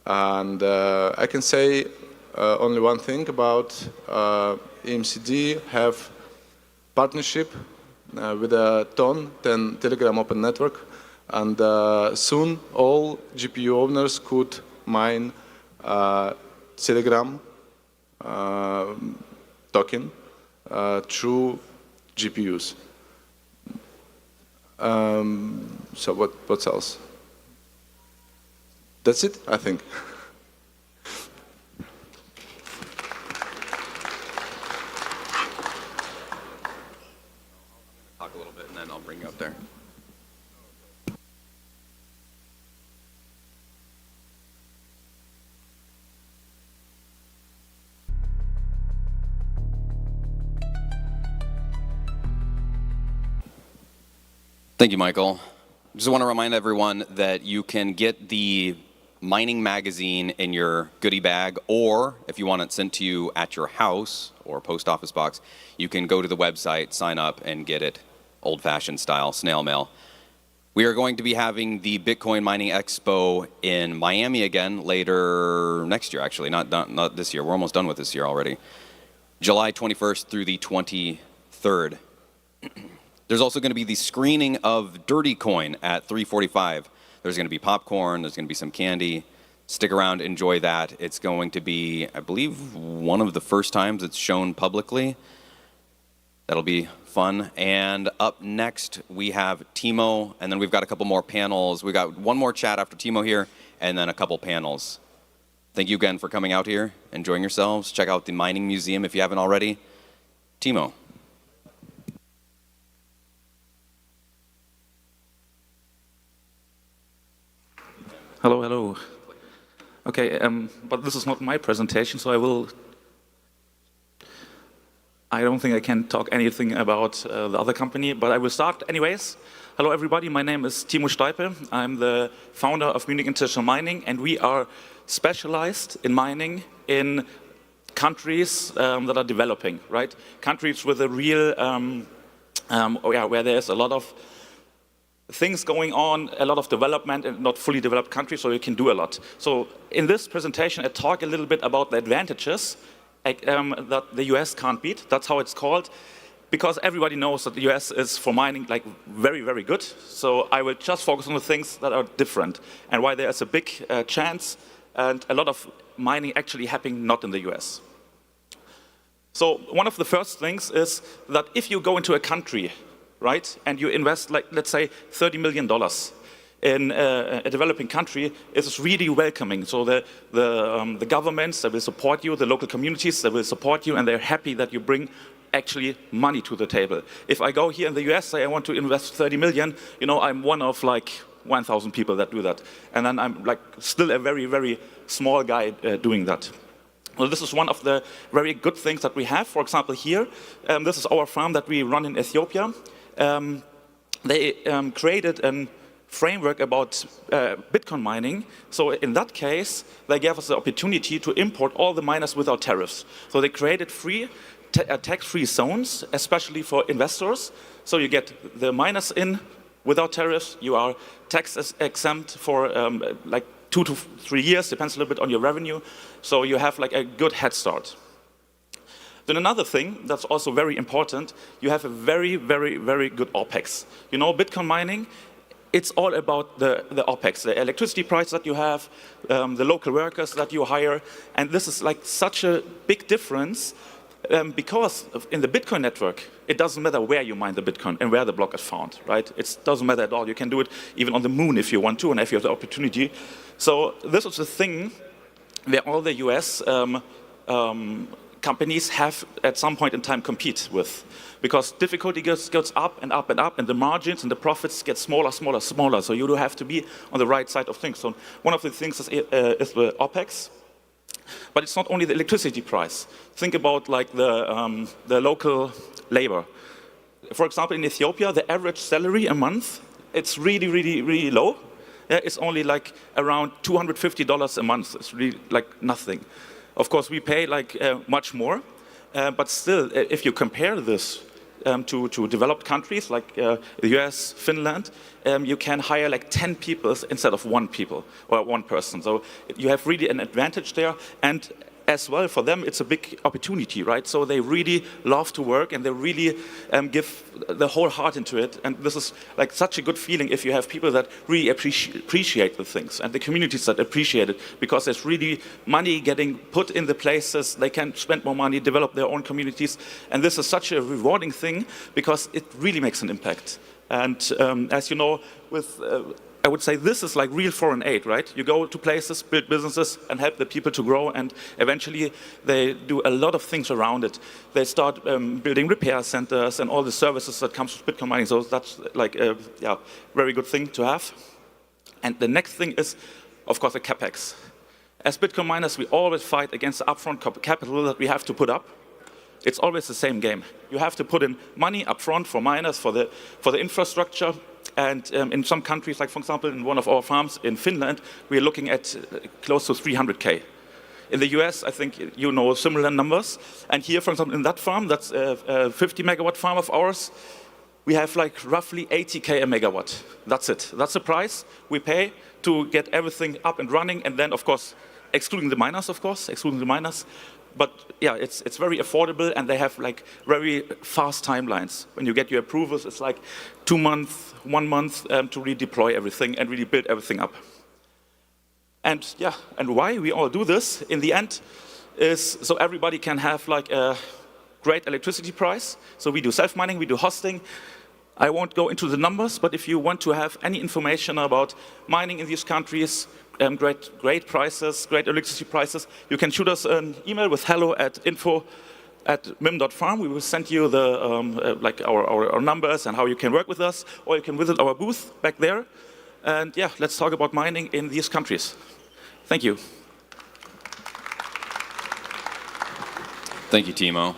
And I can say only one thing about EMCD have partnership with a TON, Telegram Open Network, and soon all GPU owners could mine Telegram token through GPUs. So what else? That's it, I think. Talk a little bit and then I'll bring you up there. Thank you, Michael. Just want to remind everyone that you can get the mining magazine in your goodie bag, or if you want it sent to you at your house or post office box, you can go to the website, sign up, and get it old-fashioned style, snail mail. We are going to be having the Bitcoin Mining Expo in Miami again later next year, actually, not this year. We're almost done with this year already. July 21st through the 23rd. There's also going to be the screening of Dirty Coin at 3:45. There's going to be popcorn, there's going to be some candy. Stick around, enjoy that. It's going to be, I believe, one of the first times it's shown publicly. That'll be fun. And up next, we have Timo, and then we've got a couple more panels. We got one more chat after Timo here, and then a couple panels. Thank you again for coming out here, enjoying yourselves. Check out the Mining Museum if you haven't already. Timo. Hello, hello. Okay, but this is not my presentation, so I don't think I can talk anything about the other company, but I will start anyways. Hello, everybody. My name is Timo Steipe. I'm the founder of Munich International Mining, and we are specialized in mining in countries that are developing, right? Countries with a real, where there's a lot of things going on, a lot of development, and not fully developed countries, so you can do a lot. So in this presentation, I talk a little bit about the advantages that the US can't beat. That's how it's called, because everybody knows that the US is for mining like very, very good. So I will just focus on the things that are different and why there's a big chance and a lot of mining actually happening not in the US. So one of the first things is that if you go into a country, right? And you invest, like, let's say, $30 million in a developing country, it's really welcoming. So the governments, they will support you, the local communities, they will support you, and they're happy that you bring actually money to the table. If I go here in the US, say I want to invest 30 million, you know, I'm one of like 1,000 people that do that. And then I'm like still a very, very small guy doing that. Well, this is one of the very good things that we have. For example, here, this is our farm that we run in Ethiopia. They created a framework about Bitcoin mining. So in that case, they gave us the opportunity to import all the miners without tariffs. So they created tax-free zones, especially for investors. So you get the miners in without tariffs. You are tax exempt for like 2 to 3 years, depends a little bit on your revenue. So you have like a good head start. Then another thing that's also very important, you have a very, very, very good OPEX. You know, Bitcoin mining, it's all about the OPEX, the electricity price that you have, the local workers that you hire. And this is like such a big difference because in the Bitcoin network, it doesn't matter where you mine the Bitcoin and where the block is found, right? It doesn't matter at all. You can do it even on the moon if you want to and if you have the opportunity. So this is the thing where all the US companies have at some point in time compete with. Because difficulty goes up and up and up, and the margins and the profits get smaller, smaller, smaller. So you do have to be on the right side of things. So one of the things is the OPEX. But it's not only the electricity price. Think about like the local labor. For example, in Ethiopia, the average salary a month, it's really, really, really low. Yeah, it's only like around $250 a month. It's really like nothing. Of course, we pay like much more. But still, if you compare this to developed countries like the US, Finland, you can hire like 10 people instead of one person. So you have really an advantage there. And as well, for them, it's a big opportunity, right? So they really love to work and they really give the whole heart into it. And this is like such a good feeling if you have people that really appreciate the things and the communities that appreciate it, because there's really money getting put in the places. They can spend more money, develop their own communities. And this is such a rewarding thing because it really makes an impact. And as you know, with I would say this is like real foreign aid, right? You go to places, build businesses, and help the people to grow, and eventually they do a lot of things around it. They start building repair centers and all the services that comes with Bitcoin mining. So that's like a very good thing to have. And the next thing is, of course, the CapEx. As Bitcoin miners, we always fight against the upfront capital that we have to put up. It's always the same game. You have to put in money upfront for miners, for the infrastructure. And in some countries, like for example, in one of our farms in Finland, we're looking at close to 300K. In the US, I think you know similar numbers. And here, for example, in that farm, that's a 50 megawatt farm of ours, we have like roughly 80K a megawatt. That's it. That's the price we pay to get everything up and running. And then, of course, excluding the miners, But yeah, it's very affordable, and they have like very fast timelines. When you get your approvals, it's like 2 months, 1 month to redeploy everything and really build everything up. And yeah, and why we all do this in the end is so everybody can have like a great electricity price. So we do self-mining, we do hosting. I won't go into the numbers, but if you want to have any information about mining in these countries, great prices, great electricity prices, you can shoot us an email with hello@info@mim.farm. We will send you the like our numbers and how you can work with us, or you can visit our booth back there. And yeah, let's talk about mining in these countries. Thank you. Thank you, Timo.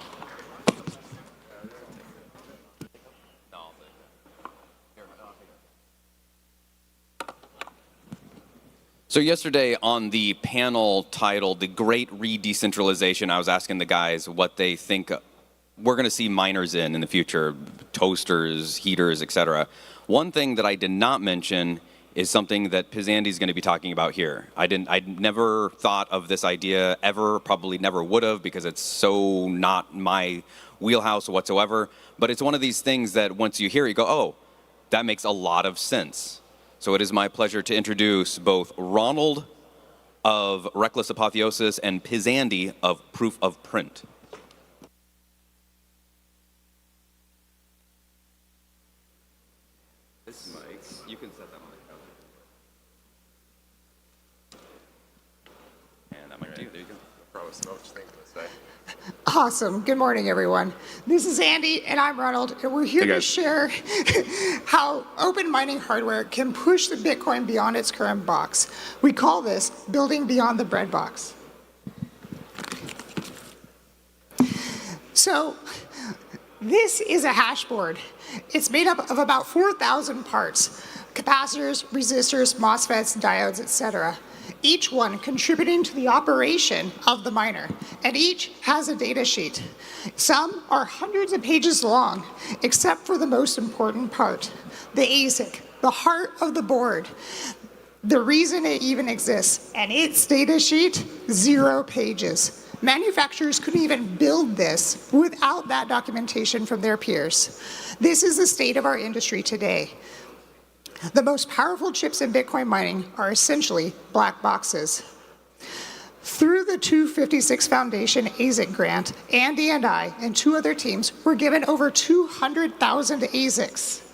So yesterday on the panel titled The Great Re-Decentralization, I was asking the guys what they think we're going to see miners in the future, toasters, heaters, etc. One thing that I did not mention is something that Pizandy is going to be talking about here. I never thought of this idea ever, probably never would have, because it's so not my wheelhouse whatsoever. But it's one of these things that once you hear it, you go, oh, that makes a lot of sense. So it is my pleasure to introduce both Ronald of Reckless Apotheosis and Pizandy of Proof of Print. This mic, you can set that on the couch. And that might do. There you go. Probably slouch thing to say. Awesome. Good morning, everyone. This is Andy, and I'm Ronald, and we're here to share how open mining hardware can push the Bitcoin beyond its current box. We call this building beyond the bread box. So this is a hash board. It's made up of about 4,000 parts: capacitors, resistors, MOSFETs, diodes, etc. Each one contributing to the operation of the miner, and each has a data sheet. Some are hundreds of pages long, except for the most important part, the ASIC, the heart of the board, the reason it even exists, and its data sheet, 0 pages. Manufacturers couldn't even build this without that documentation from their peers. This is the state of our industry today. The most powerful chips in Bitcoin mining are essentially black boxes. Through the 256 Foundation ASIC grant, Andy and I and 2 other teams were given over 200,000 ASICs.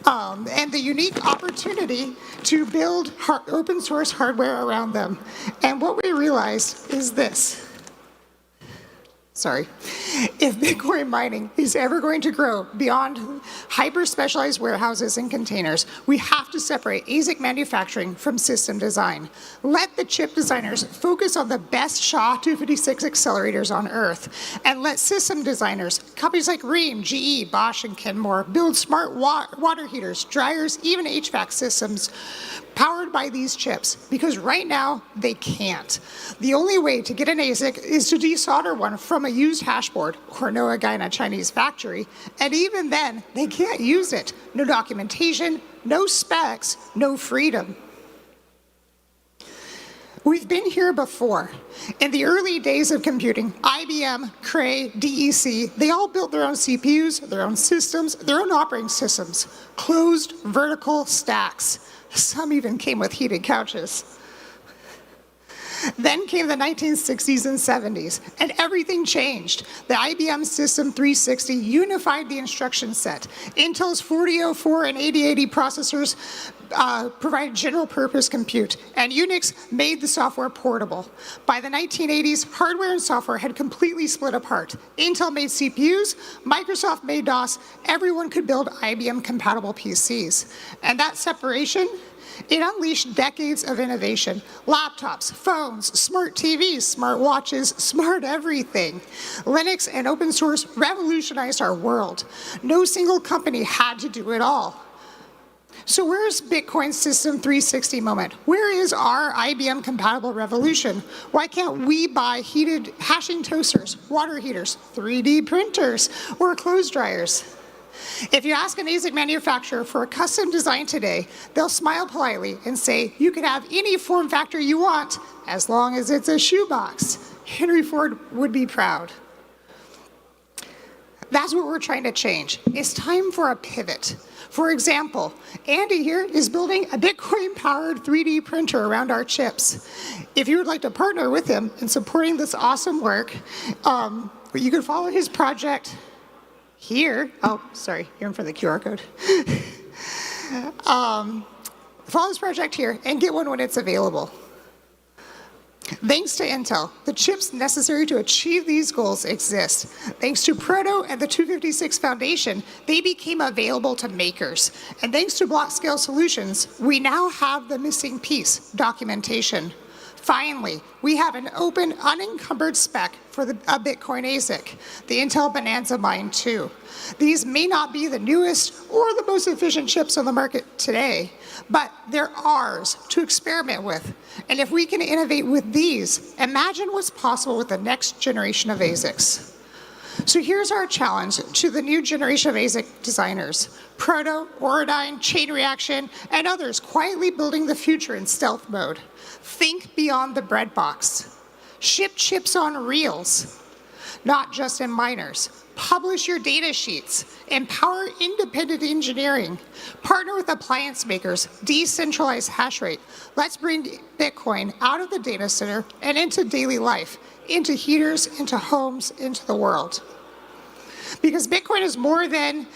And the unique opportunity to build open source hardware around them. And what we realized is this. Sorry. If Bitcoin mining is ever going to grow beyond hyper-specialized warehouses and containers, we have to separate ASIC manufacturing from system design. Let the chip designers focus on the best SHA-256 accelerators on Earth, and let system designers, companies like Rheem, GE, Bosch, and Kenmore, build smart water heaters, dryers, even HVAC systems powered by these chips, because right now they can't. The only way to get an ASIC is to desolder one from a used hash board or know a guy in a Chinese factory, and even then they can't use it. No documentation, no specs, no freedom. We've been here before. In the early days of computing, IBM, Cray, DEC, they all built their own CPUs, their own systems, their own operating systems, closed vertical stacks. Some even came with heated couches. Then came the 1960s and 70s, and everything changed. The IBM System 360 unified the instruction set. Intel's 4004 and 8080 processors provided general purpose compute, and Unix made the software portable. By the 1980s, hardware and software had completely split apart. Intel made CPUs, Microsoft made DOS, everyone could build IBM-compatible PCs. And that separation, it unleashed decades of innovation. Laptops, phones, smart TVs, smart watches, smart everything. Linux and open source revolutionized our world. No single company had to do it all. So where's Bitcoin's System 360 moment? Where is our IBM-compatible revolution? Why can't we buy heated hashing toasters, water heaters, 3D printers, or clothes dryers? If you ask an ASIC manufacturer for a custom design today, they'll smile politely and say, you can have any form factor you want, as long as it's a shoebox. Henry Ford would be proud. That's what we're trying to change. It's time for a pivot. For example, Andy here is building a Bitcoin-powered 3D printer around our chips. If you would like to partner with him in supporting this awesome work, you can follow his project here. Oh, sorry, here for the QR code. Follow this project here and get one when it's available. Thanks to Intel, the chips necessary to achieve these goals exist. Thanks to Proto and the 256 Foundation, they became available to makers. And thanks to Block-Scale Solutions, we now have the missing piece, documentation. Finally, we have an open, unencumbered spec for a Bitcoin ASIC, the Intel Bonanza Mine 2. These may not be the newest or the most efficient chips on the market today, but they're ours to experiment with. And if we can innovate with these, imagine what's possible with the next generation of ASICs. So here's our challenge to the new generation of ASIC designers. Proto, Auradine, Chain Reaction, and others quietly building the future in stealth mode. Think beyond the breadbox. Ship chips on reels, not just in miners. Publish your data sheets. Empower independent engineering. Partner with appliance makers. Decentralize hash rate. Let's bring Bitcoin out of the data center and into daily life, into heaters, into homes, into the world. because Bitcoin is more than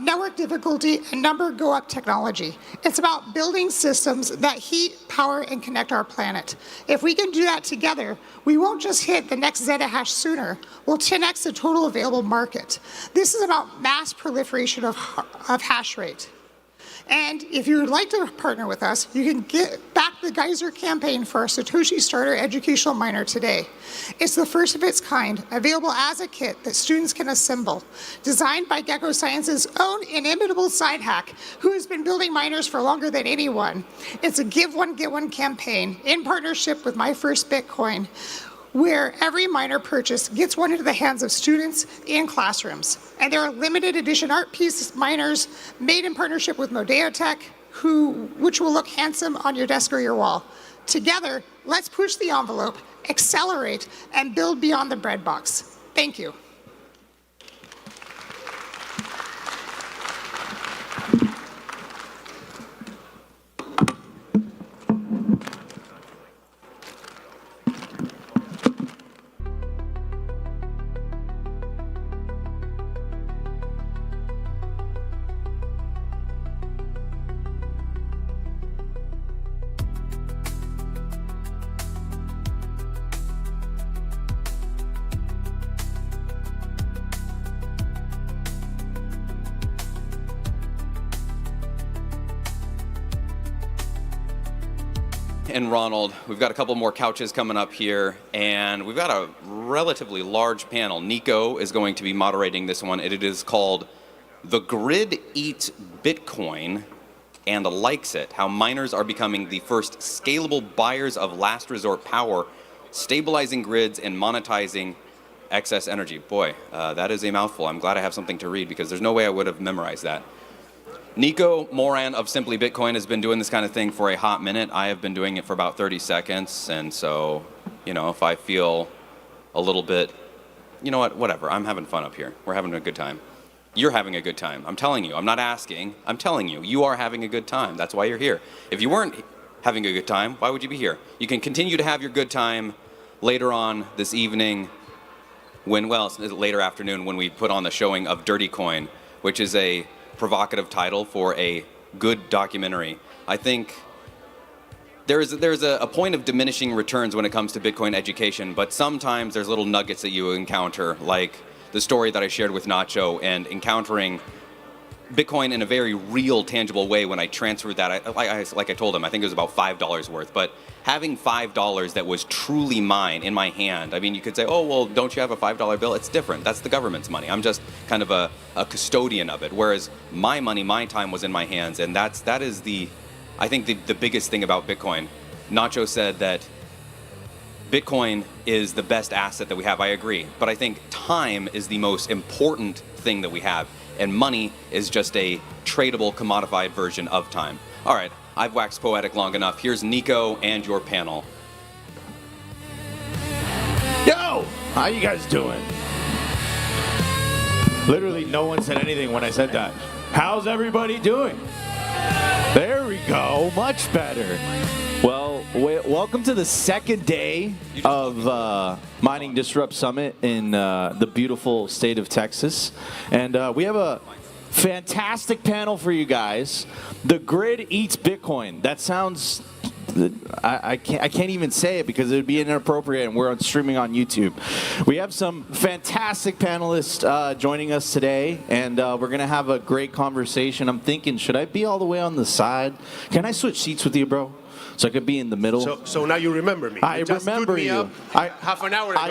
network difficulty and number go up technology. It's about building systems that heat, power, and connect our planet. If we can do that together, we won't just hit the next zettahash sooner, we'll 10x the total available market. This is about mass proliferation of hash rate. And if you would like to partner with us, you can back the Geyser campaign for our Satoshi Starter educational miner today. It's the first of its kind, available as a kit that students can assemble, designed by Gecko Science's own inimitable side hack, who has been building miners for longer than anyone. It's a give one, get one campaign in partnership with My First Bitcoin, where every miner purchase gets one into the hands of students in classrooms. And there are limited edition art piece miners made in partnership with Modeo Tech, which will look handsome on your desk or your wall. Together, let's push the envelope, accelerate, and build beyond the breadbox. Thank you. And Ronald, we've got a couple more couches coming up here, and we've got a relatively large panel. Nico is going to be moderating this one. It is called The Grid Eats Bitcoin and Likes It, How Miners Are Becoming the First Scalable Buyers of Last Resort Power, Stabilizing Grids and Monetizing Excess Energy. Boy, that is a mouthful. I'm glad I have something to read because there's no way I would have memorized that. Nico Moran of Simply Bitcoin has been doing this kind of thing for a hot minute. I have been doing it for about 30 seconds. And so, you know, if I feel a little bit, you know what, whatever. I'm having fun up here. We're having a good time. You're having a good time. I'm telling you. I'm not asking. I'm telling you. You are having a good time. That's why you're here. If you weren't having a good time, why would you be here? You can continue to have your good time later on this evening later afternoon when we put on the showing of Dirty Coin, which is a provocative title for a good documentary. I think there's a point of diminishing returns when it comes to Bitcoin education, but sometimes there's little nuggets that you encounter, like the story that I shared with Nacho and encountering Bitcoin in a very real, tangible way when I transferred that. Like I told him, I think it was about $5 worth, but having $5 that was truly mine in my hand, I mean, you could say, oh, well, don't you have a $5 bill? It's different. That's the government's money. I'm just kind of a custodian of it, whereas my money, my time was in my hands, and that is I think the biggest thing about Bitcoin. Nacho said that Bitcoin is the best asset that we have. I agree, but I think time is the most important thing that we have. And money is just a tradable, commodified version of time. All right, I've waxed poetic long enough. Here's Nico and your panel. Yo, how you guys doing? Literally no one said anything when I said that. How's everybody doing? There we go, much better. Well, welcome to the second day of Mining Disrupt Summit in the beautiful state of Texas. And we have a fantastic panel for you guys. The Grid Eats Bitcoin. That sounds, I can't even say it because it would be inappropriate, and we're streaming on YouTube. We have some fantastic panelists joining us today, and we're going to have a great conversation. I'm thinking, should I be all the way on the side? Can I switch seats with you, bro? So I could be in the middle. So now you remember me. I remember you. Half an hour ago. I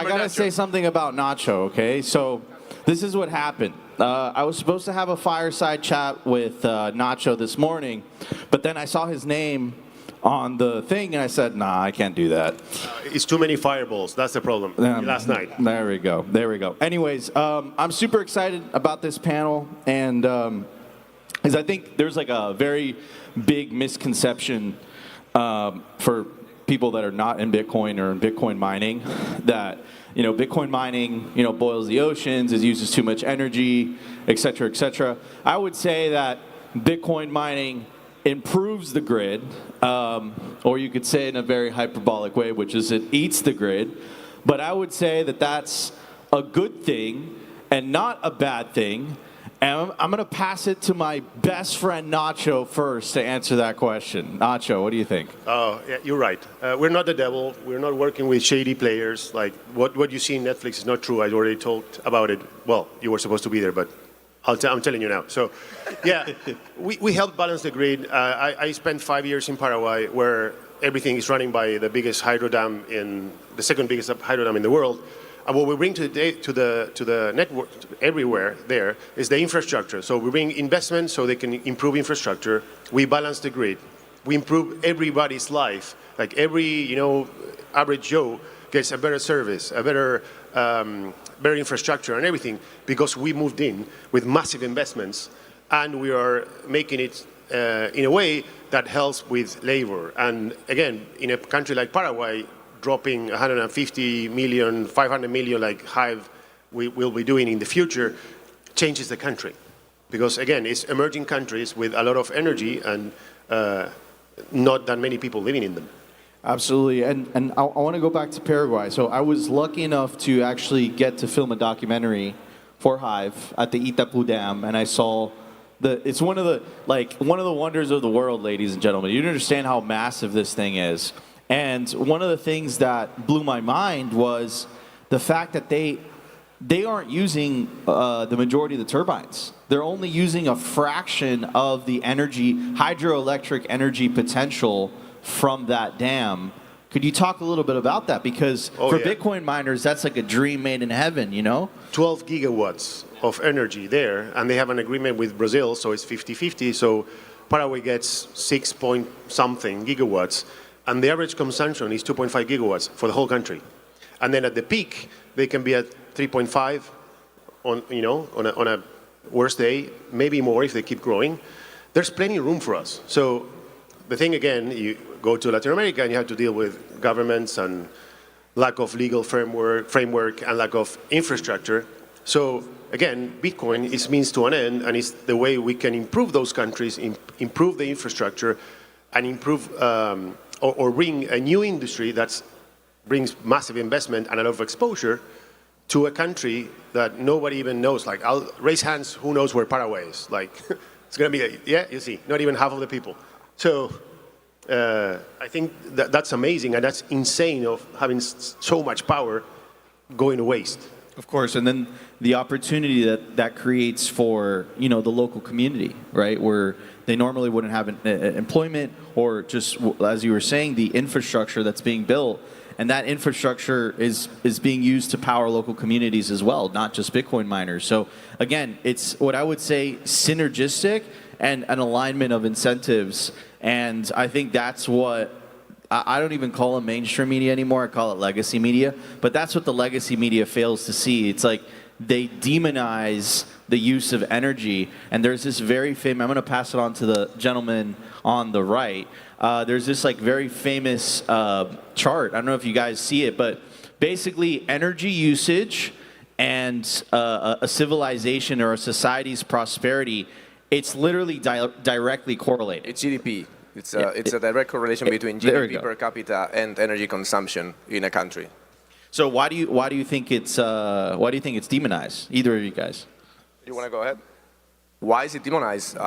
gotta say something about Nacho. Okay, so this is what happened. I was supposed to have a fireside chat with Nacho this morning, but then I saw his name on the thing, and I said, nah, I can't do that. It's too many fireballs. That's the problem. Last night. There we go. There we go. Anyways, I'm super excited about this panel, and because I think there's like a very big misconception for people that are not in Bitcoin or in Bitcoin mining that, you know, Bitcoin mining, you know, boils the oceans, it uses too much energy, et cetera, et cetera. I would say that Bitcoin mining improves the grid, or you could say it in a very hyperbolic way, which is it eats the grid. But I would say that that's a good thing, and not a bad thing. And I'm going to pass it to my best friend Nacho first to answer that question. Nacho, what do you think? Oh, yeah, you're right. We're not the devil. We're not working with shady players. Like what you see in Netflix is not true. I already talked about it. Well, you were supposed to be there, but I'm telling you now. So, yeah, we help balance the grid. I spent 5 years in Paraguay, where everything is running by the biggest hydro dam the second biggest hydro dam in the world. And what we bring to the network everywhere there is the infrastructure. So we bring investment so they can improve infrastructure. We balance the grid. We improve everybody's life. Like every average Joe gets a better service, a better infrastructure and everything, because we moved in with massive investments, and we are making it in a way that helps with labor. And again, in a country like Paraguay, dropping 150 million, 500 million like Hive will be doing in the future, changes the country. Because again, it's emerging countries with a lot of energy and not that many people living in them. Absolutely, and I want to go back to Paraguay. So I was lucky enough to actually get to film a documentary for Hive at the Itapu Dam, and I saw it's one of the wonders of the world, ladies and gentlemen. You don't understand how massive this thing is. And one of the things that blew my mind was the fact that they aren't using the majority of the turbines. They're only using a fraction of the hydroelectric energy potential from that dam. Could you talk a little bit about that? Because for Bitcoin miners, that's like a dream made in heaven, 12 gigawatts of energy there, and they have an agreement with Brazil, so it's 50-50. So Paraguay gets 6 point something gigawatts, and the average consumption is 2.5 gigawatts for the whole country. And then at the peak, they can be at 3.5 on a worst day, maybe more if they keep growing. There's plenty of room for us. So the thing again, you go to Latin America and you have to deal with governments and lack of legal framework and lack of infrastructure. So again, Bitcoin is means to an end, and it's the way we can improve those countries, improve the infrastructure, and improve or bring a new industry that brings massive investment and a lot of exposure to a country that nobody even knows. Like, I'll raise hands, who knows where Paraguay is? Like, it's going to be, you see, not even half of the people. So I think that's amazing, and that's insane of having so much power going to waste. Of course, and then the opportunity that creates for the local community, right, where they normally wouldn't have employment, or just, as you were saying, the infrastructure that's being built, and that infrastructure is being used to power local communities as well, not just Bitcoin miners. So again, it's what I would say synergistic and an alignment of incentives, and I think that's what. I don't even call it mainstream media anymore. I call it legacy media. But that's what the legacy media fails to see. It's like they demonize the use of energy. And there's this very famous, I'm going to pass it on to the gentleman on the right. There's this like very famous chart. I don't know if you guys see it, but basically energy usage and a civilization or a society's prosperity, it's literally directly correlated. It's GDP. It's a direct correlation between GDP per capita and energy consumption in a country. So why do you think it's demonized? Either of you guys. You want to go ahead? Why is it demonized?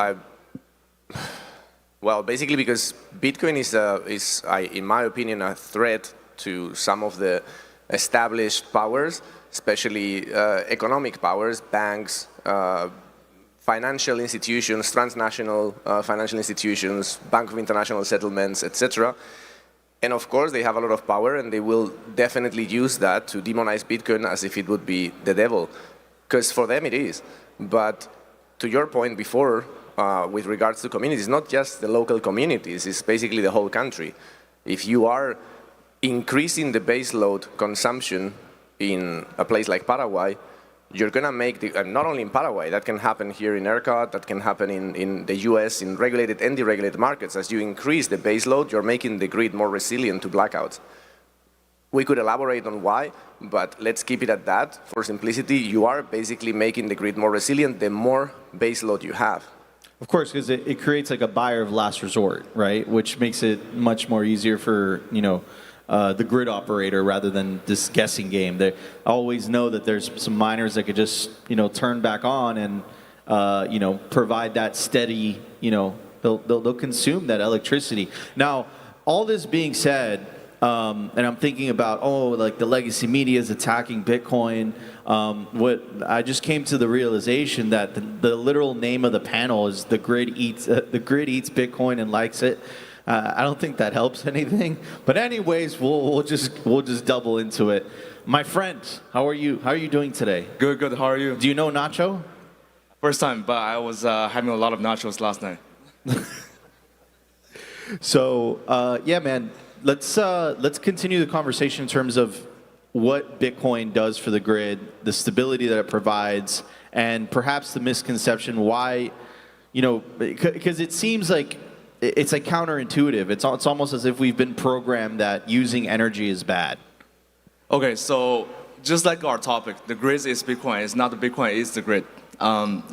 Well, basically because Bitcoin is, in my opinion, a threat to some of the established powers, especially economic powers, banks. Financial institutions, transnational financial institutions, Bank of International Settlements, etc. And of course, they have a lot of power, and they will definitely use that to demonize Bitcoin as if it would be the devil, because for them it is. But to your point before, with regards to communities, not just the local communities, it's basically the whole country. If you are increasing the baseload consumption in a place like Paraguay, you're going to make, not only in Paraguay, that can happen here in ERCOT, that can happen in the US, in regulated and deregulated markets. As you increase the baseload, you're making the grid more resilient to blackouts. We could elaborate on why, but let's keep it at that. For simplicity, you are basically making the grid more resilient the more baseload you have. Of course, because it creates like a buyer of last resort, right? Which makes it much more easier for, the grid operator rather than this guessing game. They always know that there's some miners that could just, turn back on and, provide that steady, they'll consume that electricity. Now, all this being said, and I'm thinking about, like the legacy media is attacking Bitcoin. What I just came to the realization that the literal name of the panel is the grid eats Bitcoin and likes it. I don't think that helps anything. But anyways, we'll just double into it. My friend, how are you? How are you doing today? Good. How are you? Do you know Nacho? First time, but I was having a lot of nachos last night. So yeah, man. Let's continue the conversation in terms of what Bitcoin does for the grid, the stability that it provides, and perhaps the misconception why, because it seems like it's like counterintuitive. It's almost as if we've been programmed that using energy is bad. Okay, so just like our topic, the grid is Bitcoin. It's not the Bitcoin, it's the grid.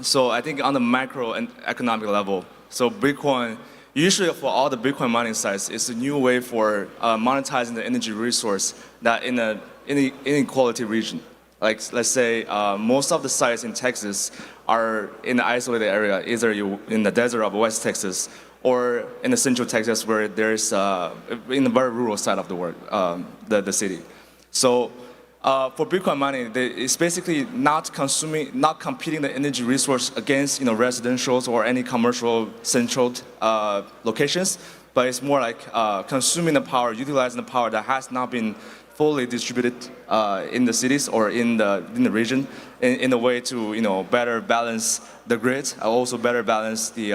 So I think on the macro and economic level, so Bitcoin, usually for all the Bitcoin mining sites, it's a new way for monetizing the energy resource that in an inequality region. Like, let's say most of the sites in Texas are in the isolated area, either in the desert of West Texas or in the central Texas where there's in the very rural side of the world, the city. So for Bitcoin mining, it's basically not competing the energy resource against residentials or any commercial central locations, but it's more like consuming the power, utilizing the power that has not been fully distributed in the cities or in the region in a way to better balance the grid, also better balance the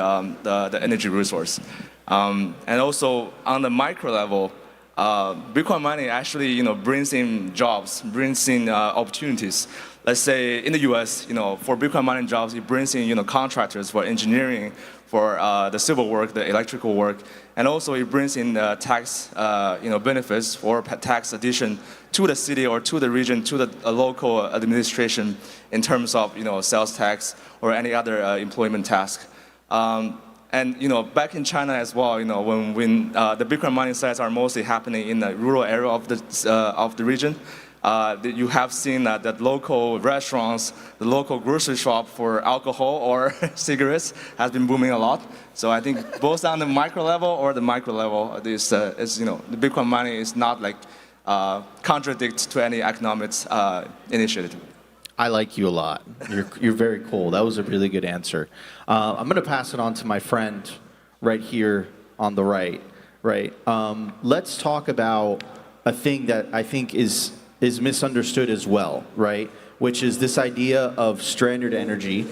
energy resource, and also on the micro level. Bitcoin mining actually, brings in jobs, brings in opportunities. Let's say in the U.S., for Bitcoin mining jobs, it brings in, contractors for engineering, for the civil work, the electrical work, and also it brings in tax, benefits for tax addition to the city or to the region, to the local administration in terms of, sales tax or any other employment task. And back in China as well, when the Bitcoin mining sites are mostly happening in the rural area of the region, you have seen that local restaurants, the local grocery shop for alcohol or cigarettes has been booming a lot. So I think both on the micro level or the micro level, the Bitcoin mining is not like contradict to any economics initiative. I like you a lot. You're very cool. That was a really good answer. I'm going to pass it on to my friend right here on the right. Right. Let's talk about a thing that I think is misunderstood as well, right? Which is this idea of stranded energy.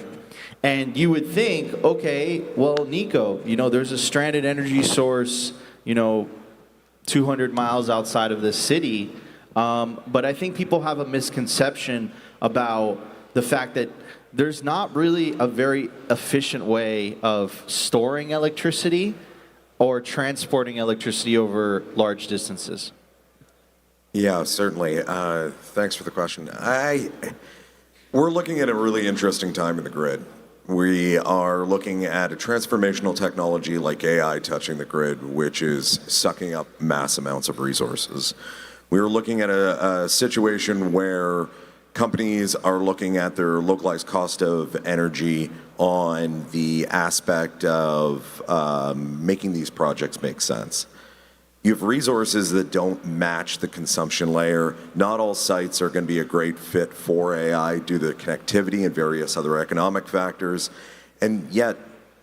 And you would think, okay, well, Nico, there's a stranded energy source, 200 miles outside of this city. But I think people have a misconception about the fact that there's not really a very efficient way of storing electricity or transporting electricity over large distances. Yeah, certainly. Thanks for the question. We're looking at a really interesting time in the grid. We are looking at a transformational technology like AI touching the grid, which is sucking up mass amounts of resources. We're looking at a situation where companies are looking at their localized cost of energy on the aspect of making these projects make sense. You have resources that don't match the consumption layer. Not all sites are going to be a great fit for AI due to connectivity and various other economic factors. And yet,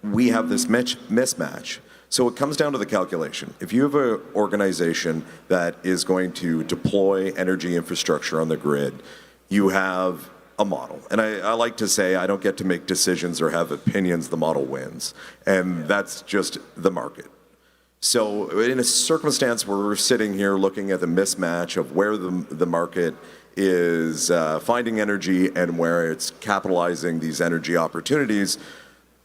we have this mismatch. So it comes down to the calculation. If you have an organization that is going to deploy energy infrastructure on the grid, you have a model. And I like to say I don't get to make decisions or have opinions, the model wins. And that's just the market. So in a circumstance where we're sitting here looking at the mismatch of where the market is finding energy and where it's capitalizing these energy opportunities,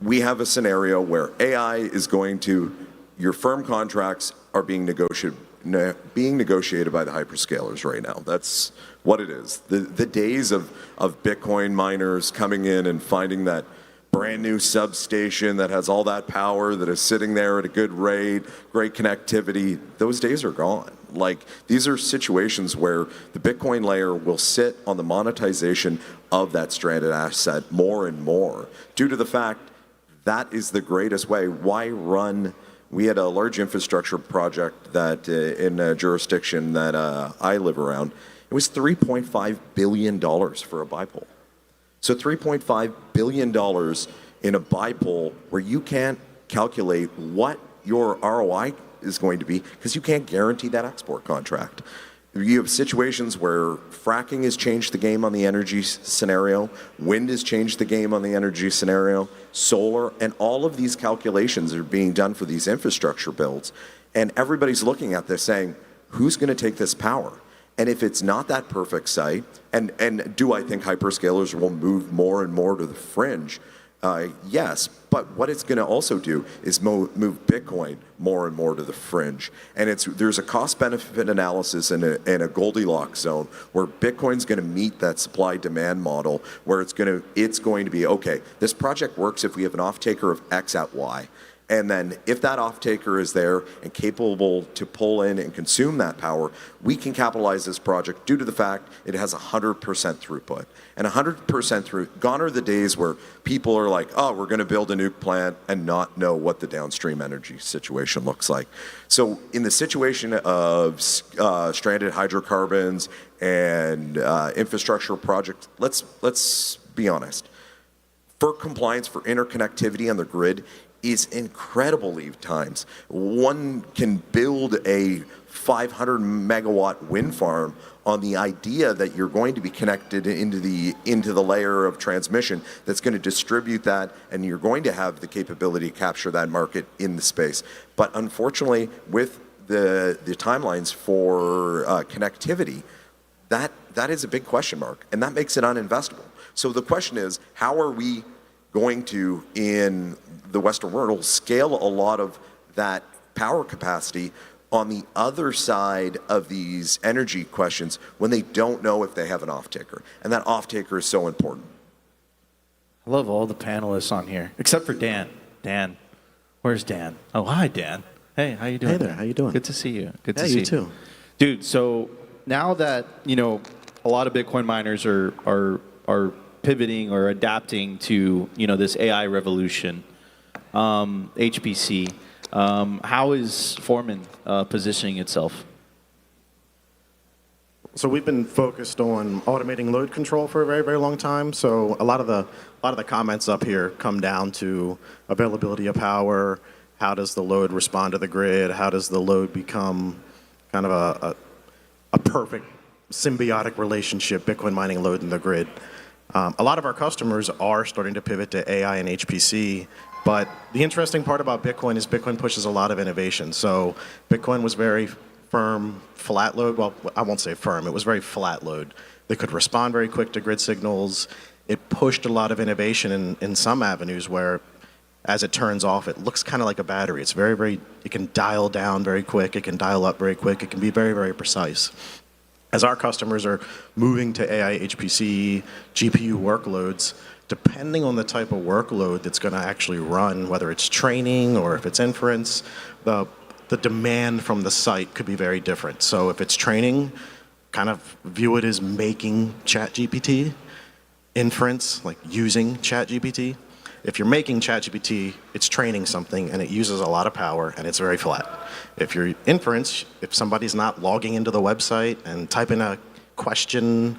we have a scenario where AI is going to, your firm contracts are being negotiated by the hyperscalers right now. That's what it is. The days of Bitcoin miners coming in and finding that brand new substation that has all that power that is sitting there at a good rate, great connectivity, those days are gone. Like, these are situations where the Bitcoin layer will sit on the monetization of that stranded asset more and more due to the fact that is the greatest way. Why run? We had a large infrastructure project that in a jurisdiction that I live around. It was $3.5 billion for a bipole. So $3.5 billion in a bipole where you can't calculate what your ROI is going to be because you can't guarantee that export contract. You have situations where fracking has changed the game on the energy scenario, wind has changed the game on the energy scenario, solar, and all of these calculations are being done for these infrastructure builds. And everybody's looking at this saying, who's going to take this power? And if it's not that perfect site, and do I think hyperscalers will move more and more to the fringe? Yes, but what it's going to also do is move Bitcoin more and more to the fringe. And there's a cost-benefit analysis in a Goldilocks zone where Bitcoin's going to meet that supply-demand model where it's going to be, okay, this project works if we have an off-taker of X at Y. And then if that off-taker is there and capable to pull in and consume that power, we can capitalize this project due to the fact it has 100% throughput. And 100% throughput, gone are the days where people are like, oh, we're going to build a nuke plant and not know what the downstream energy situation looks like. So in the situation of stranded hydrocarbons and infrastructure projects, let's be honest. For compliance, for interconnectivity on the grid, is incredible lead times. One can build a 500 megawatt wind farm on the idea that you're going to be connected into the layer of transmission that's going to distribute that, and you're going to have the capability to capture that market in the space. But unfortunately, with the timelines for connectivity, that is a big question mark, and that makes it uninvestable. So the question is, how are we going to, in the Western world, scale a lot of that power capacity on the other side of these energy questions when they don't know if they have an off-taker? And that off-taker is so important. I love all the panelists on here, except for Dan. Dan, where's Dan? Oh, hi, Dan. Hey, how you doing? Hey there, how you doing? Good to see you. Good to yeah, see you. You too. Dude, so now that, a lot of Bitcoin miners are pivoting or adapting to, this AI revolution, HPC, how is Foreman positioning itself? So we've been focused on automating load control for a very, very long time. So a lot of the comments up here come down to availability of power. How does the load respond to the grid? How does the load become kind of a perfect symbiotic relationship, Bitcoin mining load and the grid? A lot of our customers are starting to pivot to AI and HPC, but the interesting part about Bitcoin is Bitcoin pushes a lot of innovation. So Bitcoin was very firm, flat load. Well, I won't say firm, it was very flat load. They could respond very quick to grid signals. It pushed a lot of innovation in some avenues where, as it turns off, it looks kind of like a battery. It's it can dial down very quick, it can dial up very quick, it can be very, very precise. As our customers are moving to AI, HPC, GPU workloads, depending on the type of workload that's going to actually run, whether it's training or if it's inference, the demand from the site could be very different. So if it's training, kind of view it as making ChatGPT. Inference, like using ChatGPT. If you're making ChatGPT, it's training something and it uses a lot of power and it's very flat. If you're inference, if somebody's not logging into the website and typing a question,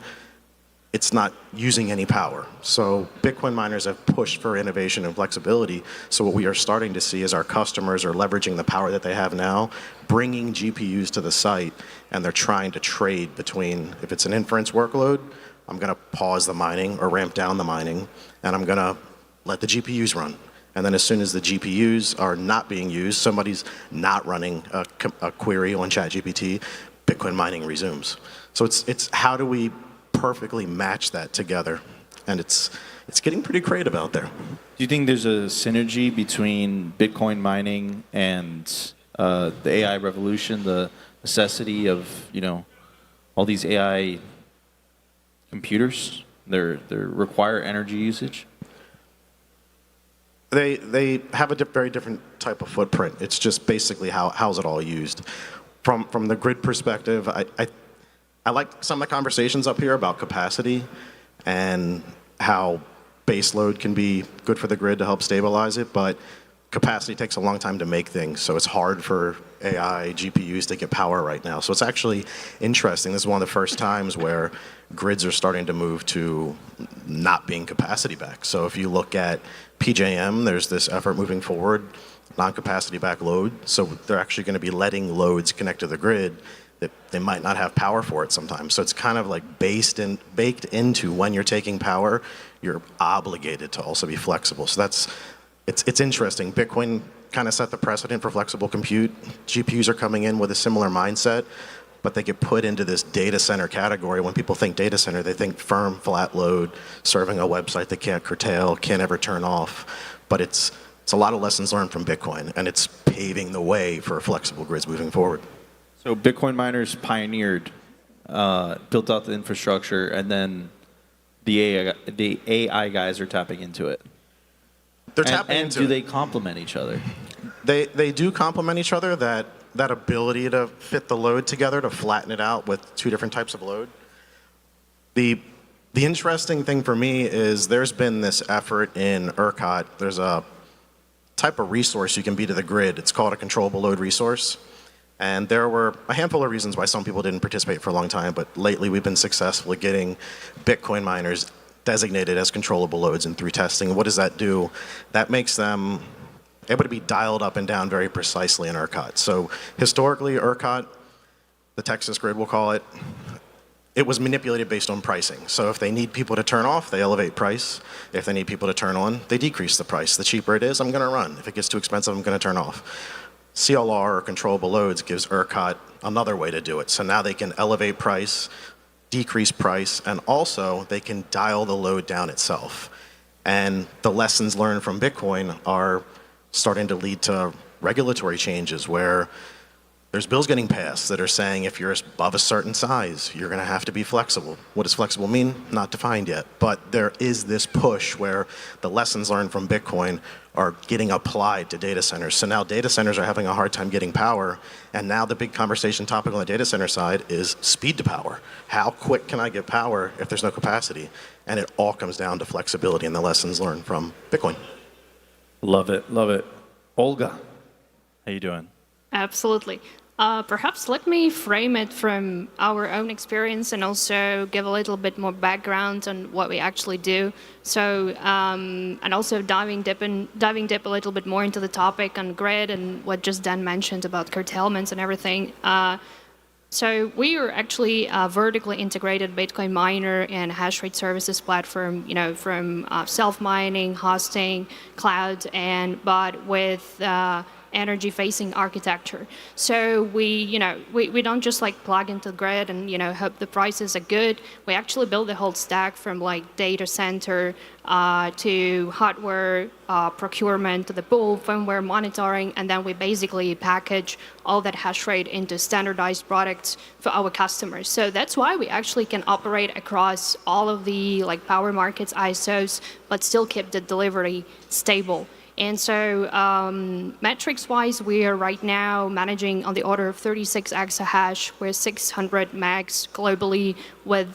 it's not using any power. So Bitcoin miners have pushed for innovation and flexibility. So what we are starting to see is our customers are leveraging the power that they have now, bringing GPUs to the site, and they're trying to trade between, if it's an inference workload, I'm going to pause the mining or ramp down the mining, and I'm going to let the GPUs run. And then as soon as the GPUs are not being used, somebody's not running a query on ChatGPT, Bitcoin mining resumes. So it's how do we perfectly match that together? And it's getting pretty creative out there. Do you think there's a synergy between Bitcoin mining and the AI revolution, the necessity of, all these AI computers? They require energy usage? They have a very different type of footprint. It's just basically how's it all used. from the grid perspective, I like some of the conversations up here about capacity and how base load can be good for the grid to help stabilize it, but capacity takes a long time to make things, so it's hard for AI GPUs to get power right now. So it's actually interesting. This is one of the first times where grids are starting to move to not being capacity backed. So if you look at PJM, there's this effort moving forward, non-capacity backed load. So they're actually going to be letting loads connect to the grid that they might not have power for it sometimes. So it's kind of like baked into when you're taking power, you're obligated to also be flexible. So it's interesting. Bitcoin kind of set the precedent for flexible compute. GPUs are coming in with a similar mindset, but they get put into this data center category. When people think data center, they think firm, flat load, serving a website that can't curtail, can't ever turn off. But it's a lot of lessons learned from Bitcoin, and it's paving the way for flexible grids moving forward. So Bitcoin miners pioneered, built out the infrastructure, and then the AI guys are tapping into it. They're tapping into it. And do they complement each other? They do complement each other, that ability to fit the load together, to flatten it out with two different types of load. The interesting thing for me is there's been this effort in ERCOT. There's a type of resource you can be to the grid. It's called a controllable load resource. And there were a handful of reasons why some people didn't participate for a long time, but lately we've been successful at getting Bitcoin miners designated as controllable loads and through testing. What does that do? That makes them able to be dialed up and down very precisely in ERCOT. So historically, ERCOT, the Texas grid we'll call it, it was manipulated based on pricing. So if they need people to turn off, they elevate price. If they need people to turn on, they decrease the price. The cheaper it is, I'm going to run. If it gets too expensive, I'm going to turn off. CLR, or controllable loads, gives ERCOT another way to do it. So now they can elevate price, decrease price, and also they can dial the load down itself. And the lessons learned from Bitcoin are starting to lead to regulatory changes where there's bills getting passed that are saying if you're above a certain size, you're going to have to be flexible. What does flexible mean? Not defined yet. But there is this push where the lessons learned from Bitcoin are getting applied to data centers. So now data centers are having a hard time getting power. And now the big conversation topic on the data center side is speed to power. How quick can I get power if there's no capacity? And it all comes down to flexibility and the lessons learned from Bitcoin. Love it, love it. Olga, how you doing? Absolutely. Perhaps let me frame it from our own experience and also give a little bit more background on what we actually do. So, and also diving deep a little bit more into the topic on grid and what just Dan mentioned about curtailments and everything. So we are actually a vertically integrated Bitcoin miner and hash rate services platform, from self-mining, hosting, cloud, but with energy-facing architecture. So we don't just plug into the grid and hope the prices are good. We actually build the whole stack from data center to hardware procurement to the pool, firmware monitoring, and then we basically package all that hash rate into standardized products for our customers. So that's why we actually can operate across all of the power markets, ISOs, but still keep the delivery stable. And so metrics-wise, we are right now managing on the order of 36 exahash. We're 600 megs globally with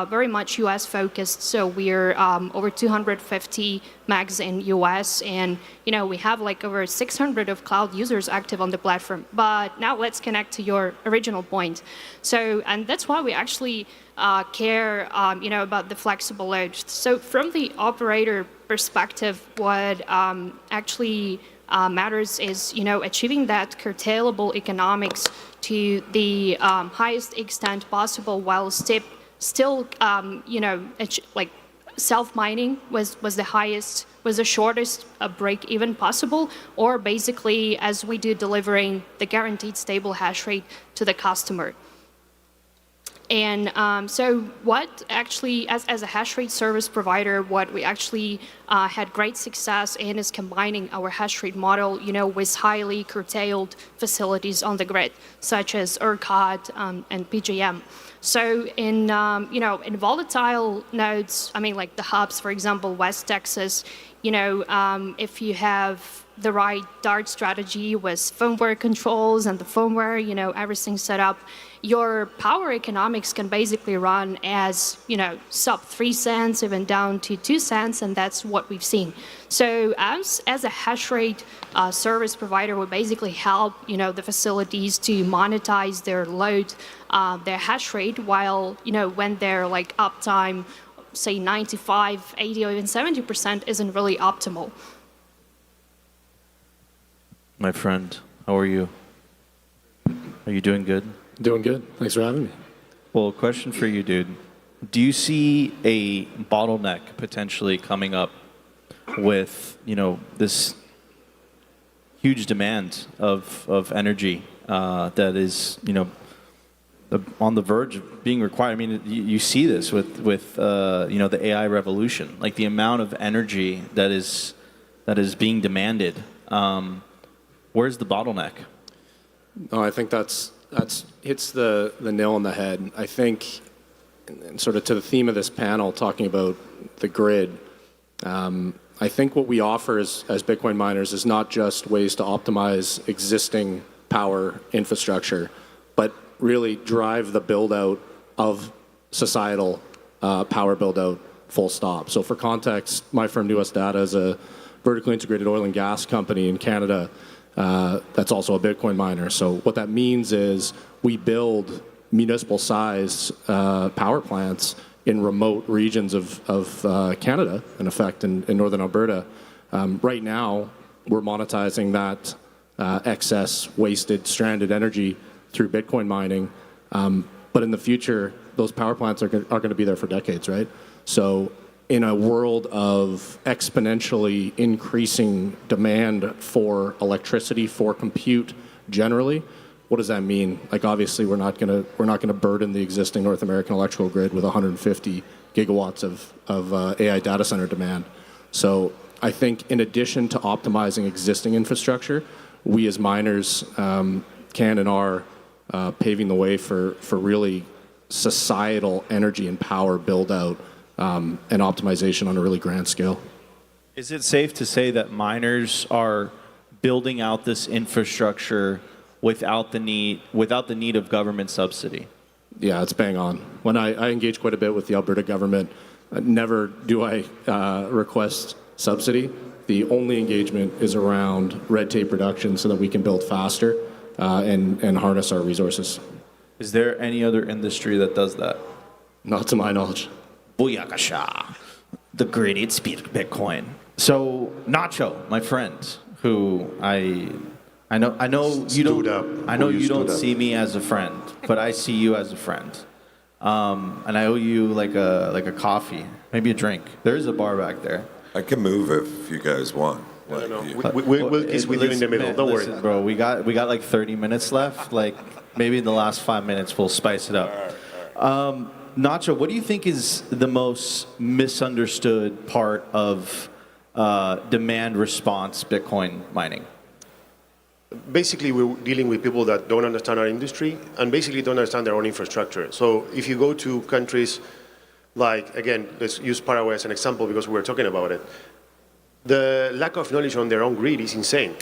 very much US focused. So we're over 250 megs in US. And, we have over 600 of cloud users active on the platform. But now let's connect to your original point. So, and that's why we actually care, about the flexible load. So from the operator perspective, what actually matters is, achieving that curtailable economics to the highest extent possible while still, self-mining was the shortest break even possible, or basically as we do delivering the guaranteed stable hash rate to the customer. And so what actually, as a hash rate service provider, what we actually had great success in is combining our hash rate model, with highly curtailed facilities on the grid, such as ERCOT and PJM. So in volatile nodes, the hubs, for example, West Texas, if you have the right dart strategy with firmware controls and the firmware, everything set up, your power economics can basically run as, sub 3 cents, even down to 2 cents, and that's what we've seen. So as a hash rate service provider, we basically help, the facilities to monetize their load, their hash rate, while, when their like uptime, say 95, 80, or even 70% isn't really optimal. My friend, how are you? Are you doing good? Doing good. Thanks for having me. Well, question for you, dude. Do you see a bottleneck potentially coming up with, this huge demand of energy that is, on the verge of being required? I mean, you see this with the AI revolution, like the amount of energy that is being demanded. Where's the bottleneck? No, I think that's hits the nail on the head. I think, and sort of to the theme of this panel, talking about the grid, I think what we offer as Bitcoin miners is not just ways to optimize existing power infrastructure, but really drive the build-out of societal power build-out full stop. So for context, my firm, US Data, is a vertically integrated oil and gas company in Canada that's also a Bitcoin miner. So what that means is we build municipal-sized power plants in remote regions of Canada, in effect, in northern Alberta. Right now, we're monetizing that excess, wasted, stranded energy through Bitcoin mining. But in the future, those power plants are going to be there for decades, right? So in a world of exponentially increasing demand for electricity, for compute generally, what does that mean? Like, obviously, we're not going to burden the existing North American electrical grid with 150 gigawatts of AI data center demand. So I think in addition to optimizing existing infrastructure, we as miners can and are paving the way for really societal energy and power build-out and optimization on a really grand scale. Is it safe to say that miners are building out this infrastructure without the need of government subsidy? Yeah, it's bang on. When I engage quite a bit with the Alberta government, never do I request subsidy. The only engagement is around red tape reduction so that we can build faster and harness our resources. Is there any other industry that does that? Not to my knowledge. Booyakasha. The grid eats Bitcoin. So Nacho, my friend, who I know you don't see me as a friend, but I see you as a friend. And I owe you like a coffee, maybe a drink. There is a bar back there. I can move if you guys want. We'll kiss with you in the middle. Don't worry, bro. We got like 30 minutes left. Like maybe in the last 5 minutes we'll spice it up. Nacho, what do you think is the most misunderstood part of demand response Bitcoin mining? Basically, we're dealing with people that don't understand our industry and basically don't understand their own infrastructure. So if you go to countries like, again, let's use Paraguay as an example because we were talking about it, the lack of knowledge on their own grid is insane.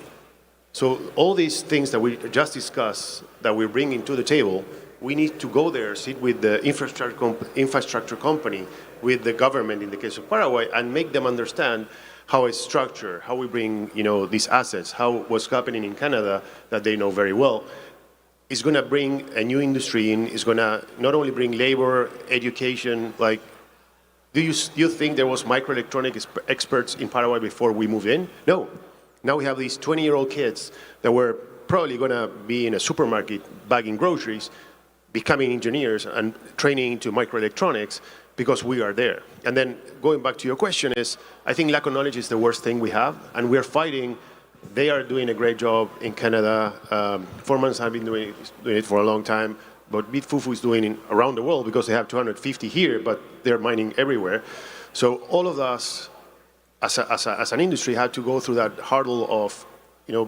So all these things that we just discussed that we're bringing to the table, we need to go there, sit with the infrastructure company, with the government in the case of Paraguay, and make them understand how it's structured, how we bring these assets, how what's happening in Canada that they know very well, is going to bring a new industry in, is going to not only bring labor, education, like, do you think there was microelectronic experts in Paraguay before we moved in? No. Now we have these 20-year-old kids that were probably going to be in a supermarket bagging groceries, becoming engineers and training into microelectronics because we are there. And then going back to your question is, I think lack of knowledge is the worst thing we have, and we're fighting. They are doing a great job in Canada. Formans have been doing it for a long time, but BitFuFu is doing it around the world because they have 250 here, but they're mining everywhere. So all of us, as an industry, had to go through that hurdle of,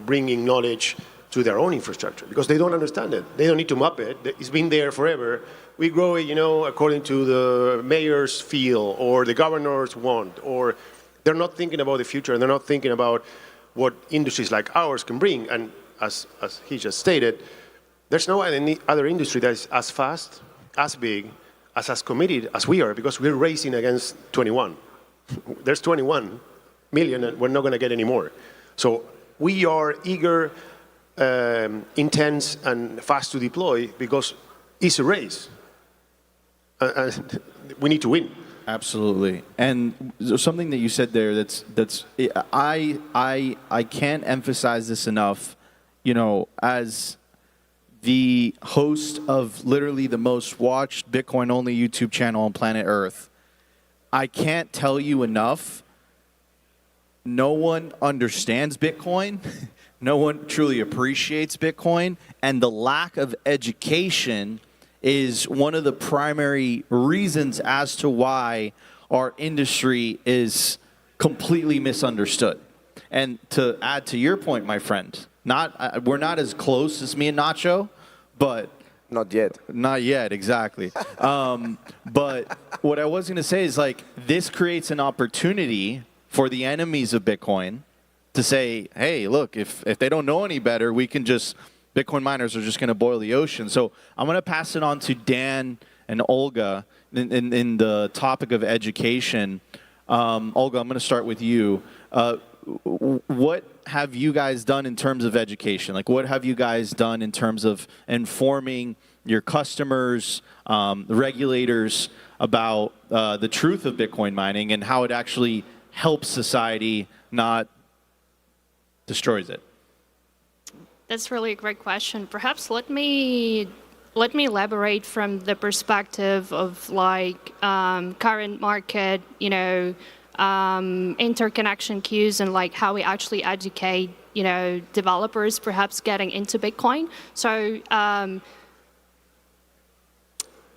bringing knowledge to their own infrastructure because they don't understand it. They don't need to map it. It's been there forever. We grow it, according to the mayor's feel or the governor's want, or they're not thinking about the future and they're not thinking about what industries like ours can bring. And as he just stated, there's no any other industry that is as fast, as big, as committed as we are, because we're racing against 21. There's 21 million, and we're not going to get any more. So we are eager, intense, and fast to deploy because it's a race. And we need to win. Absolutely. And something that you said there that's I can't emphasize this enough, you know, as the host of literally the most watched Bitcoin only YouTube channel on planet Earth, I can't tell you enough. No one understands Bitcoin. No one truly appreciates Bitcoin, and the lack of education is one of the primary reasons as to why our industry is completely misunderstood. And to add to your point, my friend, we're not as close as me and Nacho, but not yet. Not yet, exactly. But what I was going to say is, like, this creates an opportunity for the enemies of Bitcoin to say, hey, look, if they don't know any better, we can just, Bitcoin miners are just going to boil the ocean. So I'm going to pass it on to Dan and Olga in the topic of education. Olga, I'm going to start with you. What have you guys done in terms of education? Like, what have you guys done in terms of informing your customers, the regulators about the truth of Bitcoin mining and how it actually helps society, not destroys it? That's really a great question. Perhaps let me elaborate from the perspective of like current market, you know, interconnection queues and like how we actually educate, you know, developers perhaps getting into Bitcoin. So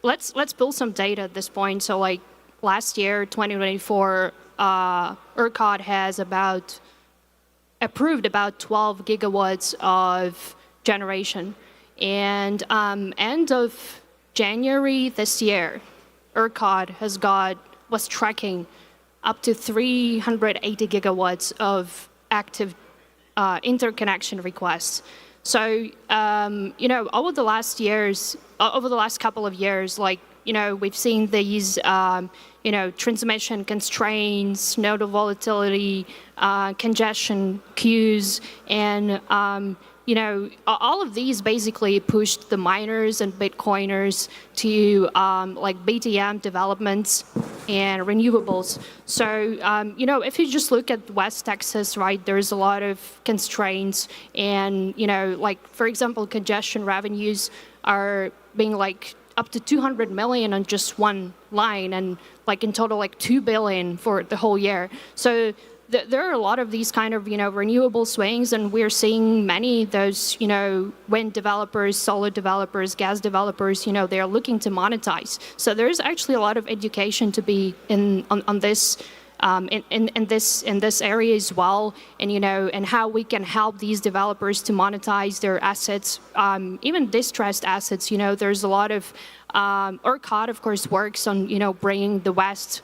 let's build some data at this point. So like last year, 2024, ERCOT has approved about 12 gigawatts of generation. And end of January this year, ERCOT was tracking up to 380 gigawatts of active interconnection requests. So, you know, over the last couple of years, like, you know, we've seen these, you know, transmission constraints, node volatility, congestion queues, and, you know, all of these basically pushed the miners and Bitcoiners to like BTM developments and renewables. So, you know, if you just look at West Texas, right, there's a lot of constraints, and, you know, like, for example, congestion revenues are being like up to 200 million on just one line, and like in total like 2 billion for the whole year. So there are a lot of these kind of, you know, renewable swings, and we're seeing many of those, you know, wind developers, solar developers, gas developers, you know, they're looking to monetize. So there's actually a lot of education to be on this. In this area as well, and, you know, and how we can help these developers to monetize their assets, even distressed assets. You know, there's a lot of ERCOT, of course, works on, you know, bringing the West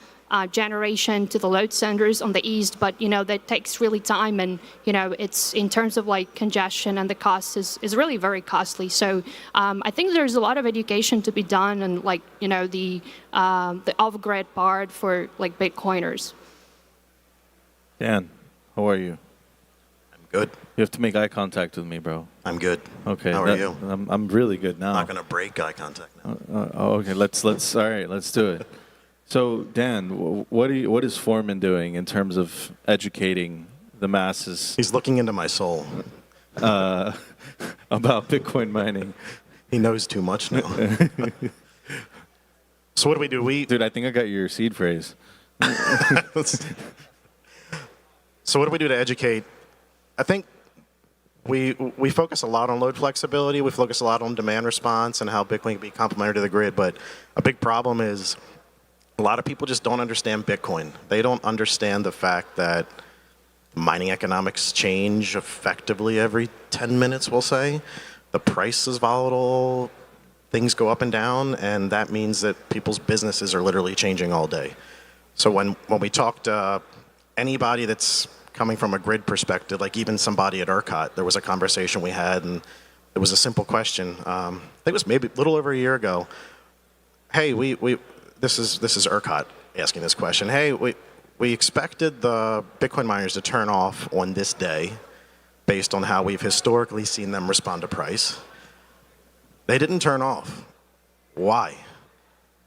generation to the load centers on the East, but, you know, that takes really time, and, you know, it's in terms of like congestion, and the cost is really very costly. So I think there's a lot of education to be done, and, like, you know, the off-grid part for like Bitcoiners. Dan, how are you? I'm good. You have to make eye contact with me, bro. I'm good. Okay. How are you? I'm really good now. I'm not gonna break eye contact now. Okay. Let's. All right. Let's do it. So, Dan, what is Foreman doing in terms of educating the masses? He's looking into my soul. About Bitcoin mining. He knows too much now. So what do we do? Dude, I think I got your seed phrase. So what do we do to educate? I think we focus a lot on load flexibility. We focus a lot on demand response and how Bitcoin can be complementary to the grid. But a big problem is a lot of people just don't understand Bitcoin. They don't understand the fact that mining economics change effectively every 10 minutes, we'll say. The price is volatile. Things go up and down, and that means that people's businesses are literally changing all day. So when we talk to anybody that's coming from a grid perspective, like even somebody at ERCOT, there was a conversation we had, and it was a simple question. I think it was maybe a little over a year ago. Hey, this is ERCOT asking this question. Hey, we expected the Bitcoin miners to turn off on this day based on how we've historically seen them respond to price. They didn't turn off. Why?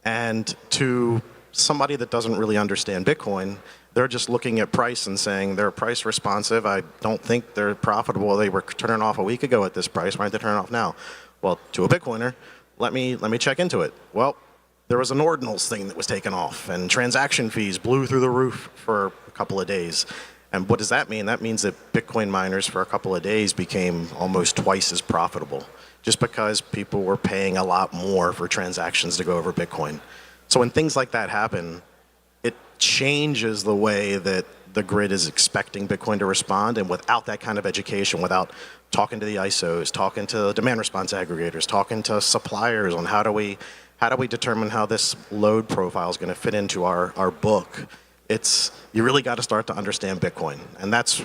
And to somebody that doesn't really understand Bitcoin, they're just looking at price and saying they're price responsive. I don't think they're profitable. They were turning off a week ago at this price. Why aren't they turning off now? Well, to a Bitcoiner, let me check into it. Well, there was an ordinals thing that was taken off, and transaction fees blew through the roof for a couple of days. And what does that mean? That means that Bitcoin miners for a couple of days became almost twice as profitable, just because people were paying a lot more for transactions to go over Bitcoin. So when things like that happen, it changes the way that the grid is expecting Bitcoin to respond. And without that kind of education, without talking to the ISOs, talking to demand response aggregators, talking to suppliers on how do we determine how this load profile is going to fit into our book, you really got to start to understand Bitcoin. And that's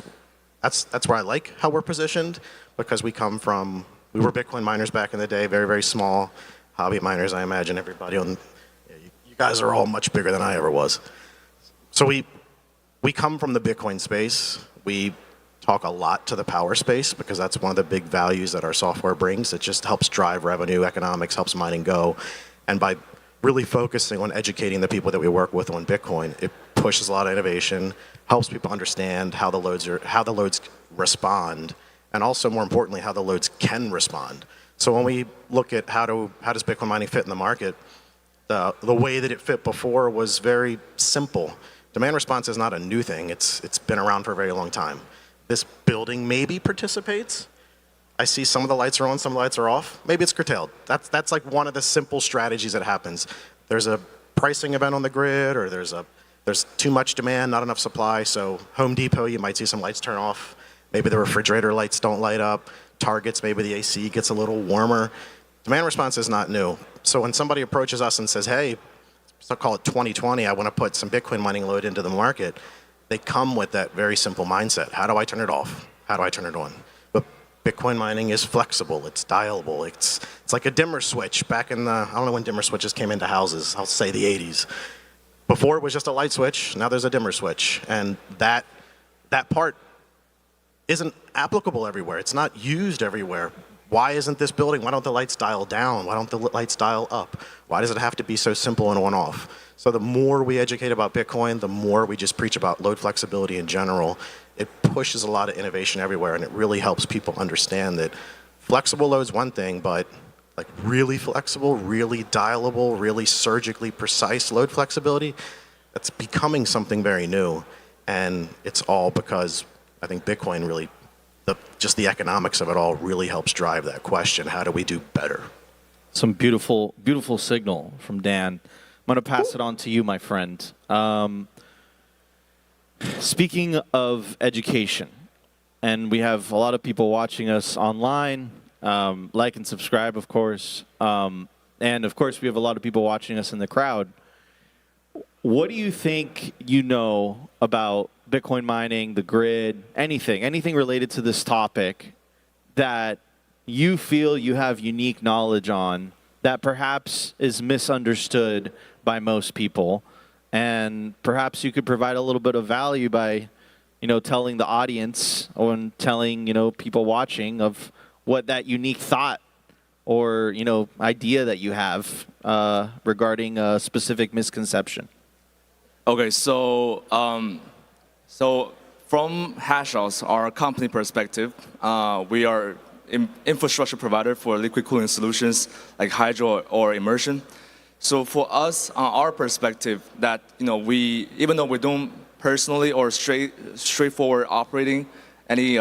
where I like how we're positioned, because we were Bitcoin miners back in the day, very, very small hobby miners. I imagine everybody you guys are all much bigger than I ever was. So we come from the Bitcoin space. We talk a lot to the power space because that's one of the big values that our software brings. It just helps drive revenue, economics, helps mining go. And by really focusing on educating the people that we work with on Bitcoin, it pushes a lot of innovation, helps people understand how the loads respond, and also more importantly, how the loads can respond. So when we look at how does Bitcoin mining fit in the market, the way that it fit before was very simple. Demand response is not a new thing. It's been around for a very long time. This building maybe participates. I see some of the lights are on, some of the lights are off. Maybe it's curtailed. That's like one of the simple strategies that happens. There's a pricing event on the grid, or there's too much demand, not enough supply. So Home Depot, you might see some lights turn off. Maybe the refrigerator lights don't light up. Targets, maybe the AC gets a little warmer. Demand response is not new. So when somebody approaches us and says, hey, so call it 2020, I want to put some Bitcoin mining load into the market, they come with that very simple mindset. How do I turn it off? How do I turn it on? But Bitcoin mining is flexible. It's dialable. It's like a dimmer switch back in I don't know when dimmer switches came into houses. I'll say the 80s. Before it was just a light switch. Now there's a dimmer switch. And that part isn't applicable everywhere. It's not used everywhere. Why isn't this building? Why don't the lights dial down? Why don't the lights dial up? Why does it have to be so simple and on-off? So the more we educate about Bitcoin, the more we just preach about load flexibility in general. It pushes a lot of innovation everywhere, and it really helps people understand that flexible load's one thing, but like really flexible, really dialable, really surgically precise load flexibility, that's becoming something very new. And it's all because I think Bitcoin really, just the economics of it all really helps drive that question. How do we do better? Some beautiful, beautiful signal from Dan. I'm going to pass it on to you, my friend. Speaking of education, and we have a lot of people watching us online, like and subscribe, of course. And of course, we have a lot of people watching us in the crowd. What do you think you know about Bitcoin mining, the grid, anything related to this topic that you feel you have unique knowledge on that perhaps is misunderstood by most people, and perhaps you could provide a little bit of value by, telling the audience or telling, people watching of what that unique thought or, idea that you have regarding a specific misconception? Okay, so from HashHouse, our company perspective, we are infrastructure provider for liquid cooling solutions like hydro or immersion. So for us, on our perspective, that we, even though we don't personally or straightforward operating any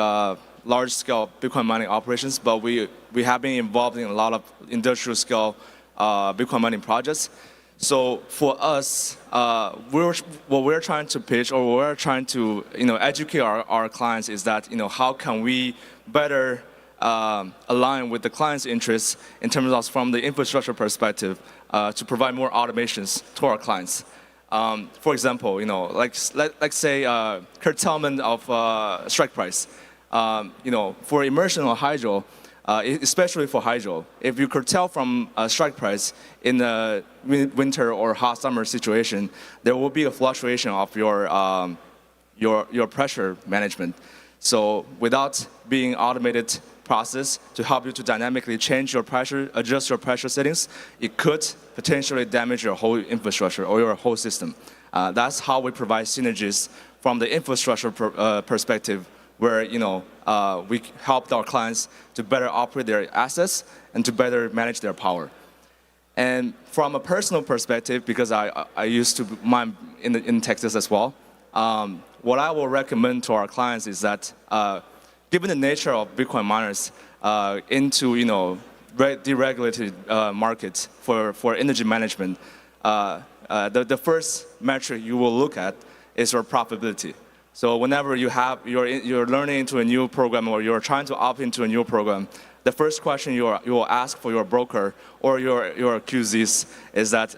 large-scale Bitcoin mining operations, but we have been involved in a lot of industrial-scale Bitcoin mining projects. So for us, what we're trying to pitch, or what we're trying to educate our clients is that how can we better align with the client's interests in terms of from the infrastructure perspective to provide more automations to our clients. For example, like say curtailment of strike price. For immersion or hydro, especially for hydro, if you curtail from strike price in a winter or hot summer situation, there will be a fluctuation of your pressure management. So without being automated process to help you to dynamically change your pressure, adjust your pressure settings, it could potentially damage your whole infrastructure or your whole system. That's how we provide synergies from the infrastructure perspective, where we helped our clients to better operate their assets and to better manage their power. And from a personal perspective, because I used to mine in Texas as well, what I will recommend to our clients is that, given the nature of Bitcoin miners into deregulated markets for energy management, the first metric you will look at is your profitability. So whenever you're learning into a new program or you're trying to opt into a new program, the first question you will ask for your broker or your QZs is that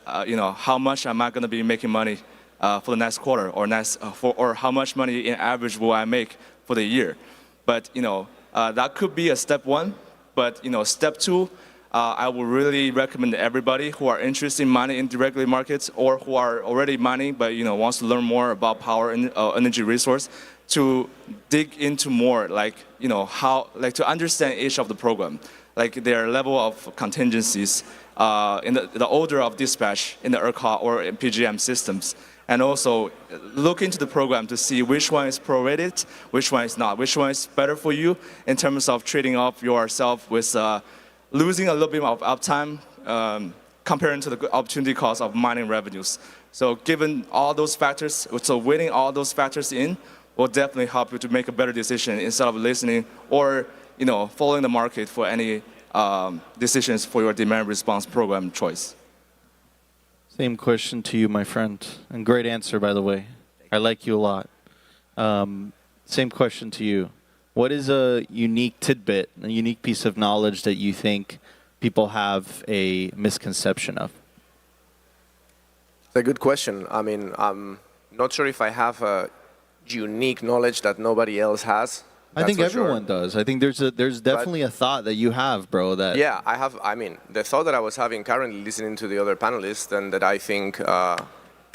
how much am I going to be making money for the next quarter, or how much money in average will I make for the year? But that could be a step one. But step two, I would really recommend everybody who are interested in mining in deregulated markets or who are already mining but wants to learn more about power and energy resource, to dig into more, to understand each of the program, like their level of contingencies, in the order of dispatch in the ERCOT or in PGM systems. And also look into the program to see which one is prorated, which one is not, which one is better for you in terms of trading off yourself with losing a little bit of uptime comparing to the opportunity cost of mining revenues. So given all those factors, so weighing all those factors in will definitely help you to make a better decision instead of listening or following the market for any decisions for your demand response program choice. Same question to you, my friend. And great answer, by the way. I like you a lot. Same question to you. What is a unique tidbit, a unique piece of knowledge that you think people have a misconception of? It's a good question. I mean, I'm not sure if I have a unique knowledge that nobody else has. I think everyone does. I think there's definitely a thought that you have, bro. That yeah, I have. I mean, the thought that I was having currently listening to the other panelists, and that I think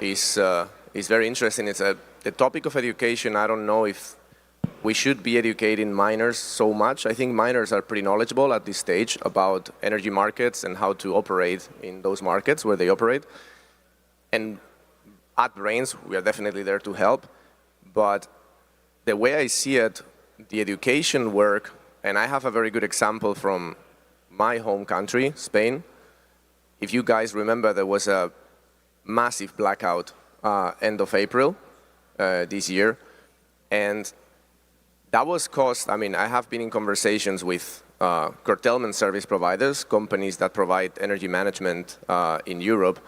is very interesting. It's the topic of education. I don't know if we should be educating miners so much. I think miners are pretty knowledgeable at this stage about energy markets and how to operate in those markets where they operate. And at Brains, we are definitely there to help. But the way I see it, the education work, and I have a very good example from my home country, Spain. If you guys remember, there was a massive blackout end of April this year. And that was caused, I mean, I have been in conversations with curtailment service providers, companies that provide energy management in Europe,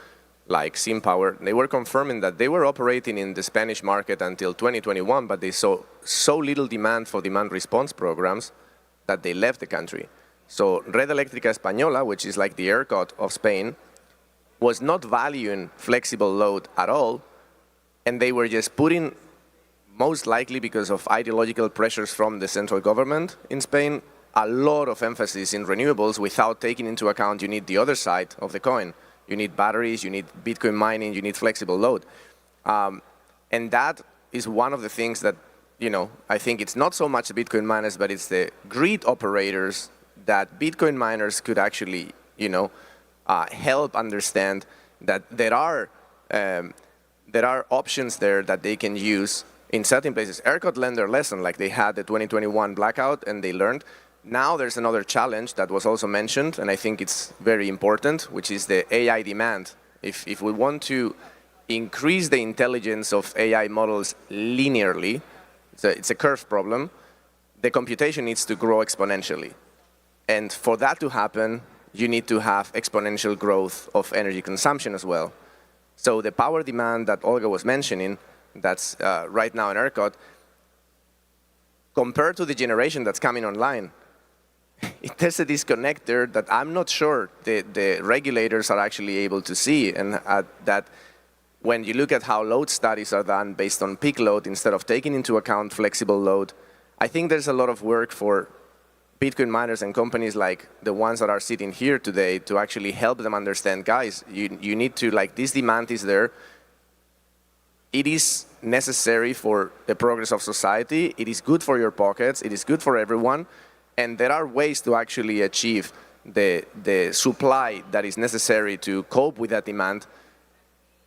like SimPower. They were confirming that they were operating in the Spanish market until 2021, but they saw so little demand for demand response programs that they left the country. So Red Eléctrica Española, which is like the ERCOT of Spain, was not valuing flexible load at all, and they were just putting, most likely because of ideological pressures from the central government in Spain, a lot of emphasis in renewables without taking into account you need the other side of the coin. You need batteries, you need Bitcoin mining, you need flexible load. And that is one of the things that, I think it's not so much the Bitcoin miners, but it's the grid operators that Bitcoin miners could actually, help understand that there are options there that they can use in certain places. ERCOT learned their lesson, like they had the 2021 blackout and they learned. Now there's another challenge that was also mentioned, and I think it's very important, which is the AI demand. If we want to increase the intelligence of AI models linearly, it's a curve problem, the computation needs to grow exponentially. And for that to happen, you need to have exponential growth of energy consumption as well. So the power demand that Olga was mentioning, that's right now in ERCOT, compared to the generation that's coming online, there's a disconnect there that I'm not sure the regulators are actually able to see, and that when you look at how load studies are done based on peak load instead of taking into account flexible load, I think there's a lot of work for Bitcoin miners and companies like the ones that are sitting here today to actually help them understand, guys, you need to, like, this demand is there. It is necessary for the progress of society. It is good for your pockets. It is good for everyone. And there are ways to actually achieve the supply that is necessary to cope with that demand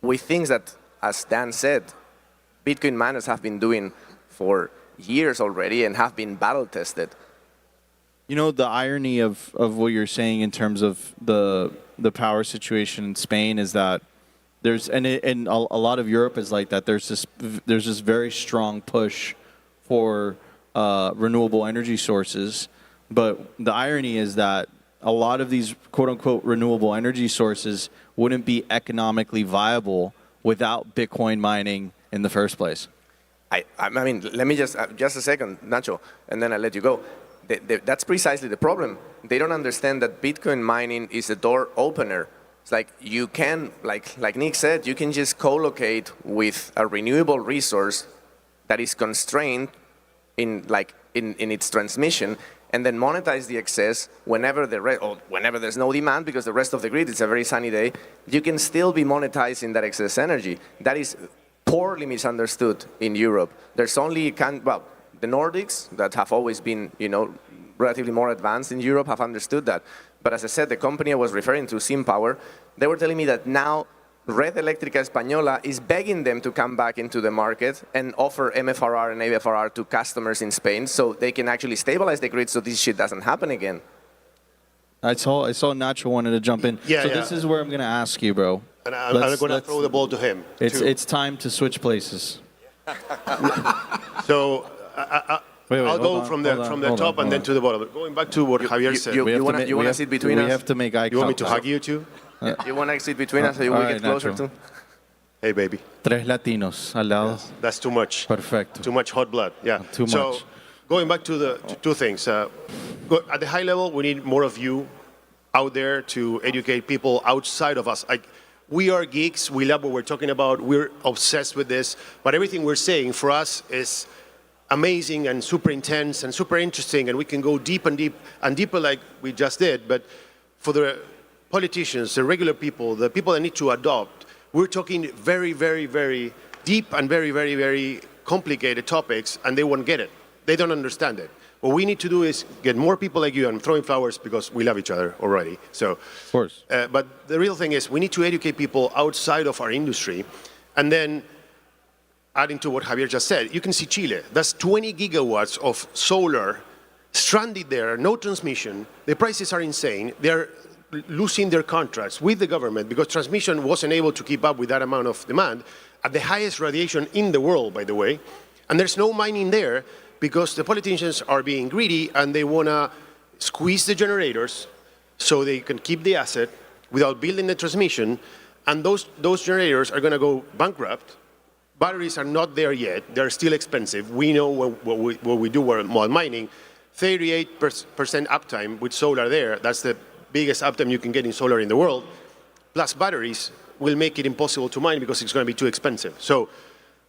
with things that, as Dan said, Bitcoin miners have been doing for years already and have been battle tested. You know, the irony of what you're saying in terms of the power situation in Spain is that there's and a lot of Europe is like that. There's this very strong push for renewable energy sources, but the irony is that a lot of these quote unquote renewable energy sources wouldn't be economically viable without Bitcoin mining in the first place. I mean, let me just a second, Nacho, and then I'll let you go. That's precisely the problem. They don't understand that Bitcoin mining is a door opener. It's like you can, like Nick said, you can just co-locate with a renewable resource that is constrained in its transmission, and then monetize the excess whenever whenever there's no demand, because the rest of the grid, it's a very sunny day, you can still be monetizing that excess energy. That is poorly misunderstood in Europe. There's only, the Nordics that have always been, relatively more advanced in Europe have understood that. But as I said, the company I was referring to, SimPower, they were telling me that now Red Eléctrica Española is begging them to come back into the market and offer MFRR and AFRR to customers in Spain so they can actually stabilize the grid so this shit doesn't happen again. I saw Nacho wanted to jump in. Yeah, This is where I'm going to ask you, bro. And I'm going to throw the ball to him. It's time to switch places. So I'll go from the top and then to the bottom. Going back to what Javier said. You want to sit between us? We have to make eye contact. You want me to hug you too? You want to sit between us so you will get closer to? Hey, baby. Tres latinos al lado. Yes, that's too much. Perfecto. Too much hot blood. Yeah. Too much. So going back to the two things. At the high level, we need more of you out there to educate people outside of us. We are geeks. We love what we're talking about. We're obsessed with this. But everything we're saying for us is amazing and super intense and super interesting. And we can go deep and deeper like we just did. But for the politicians, the regular people, the people that need to adopt, we're talking very, very, very deep and very, very, very complicated topics, and they won't get it. They don't understand it. What we need to do is get more people like you. I'm throwing flowers because we love each other already. So, of course. But the real thing is we need to educate people outside of our industry. And then adding to what Javier just said, you can see Chile. That's 20 gigawatts of solar stranded there, no transmission. The prices are insane. They're losing their contracts with the government because transmission wasn't able to keep up with that amount of demand at the highest radiation in the world, by the way. And there's no mining there because the politicians are being greedy and they want to squeeze the generators so they can keep the asset without building the transmission. And those generators are going to go bankrupt. Batteries are not there yet. They're still expensive. We know what we do while mining. 38% uptime with solar there. That's the biggest uptime you can get in solar in the world, plus batteries will make it impossible to mine because it's going to be too expensive. So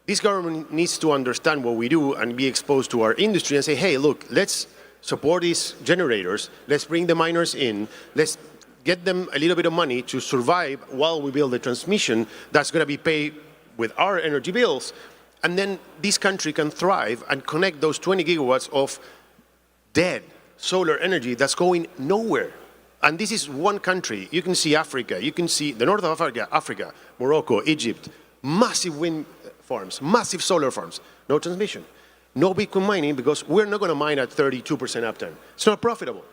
this government needs to understand what we do and be exposed to our industry and say, hey, look, let's support these generators. Let's bring the miners in. Let's get them a little bit of money to survive while we build the transmission that's going to be paid with our energy bills. And then this country can thrive and connect those 20 gigawatts of dead solar energy that's going nowhere. And this is one country. You can see Africa. You can see the north of Africa, Morocco, Egypt, massive wind farms, massive solar farms, no transmission, no Bitcoin mining because we're not going to mine at 32% uptime. It's not profitable.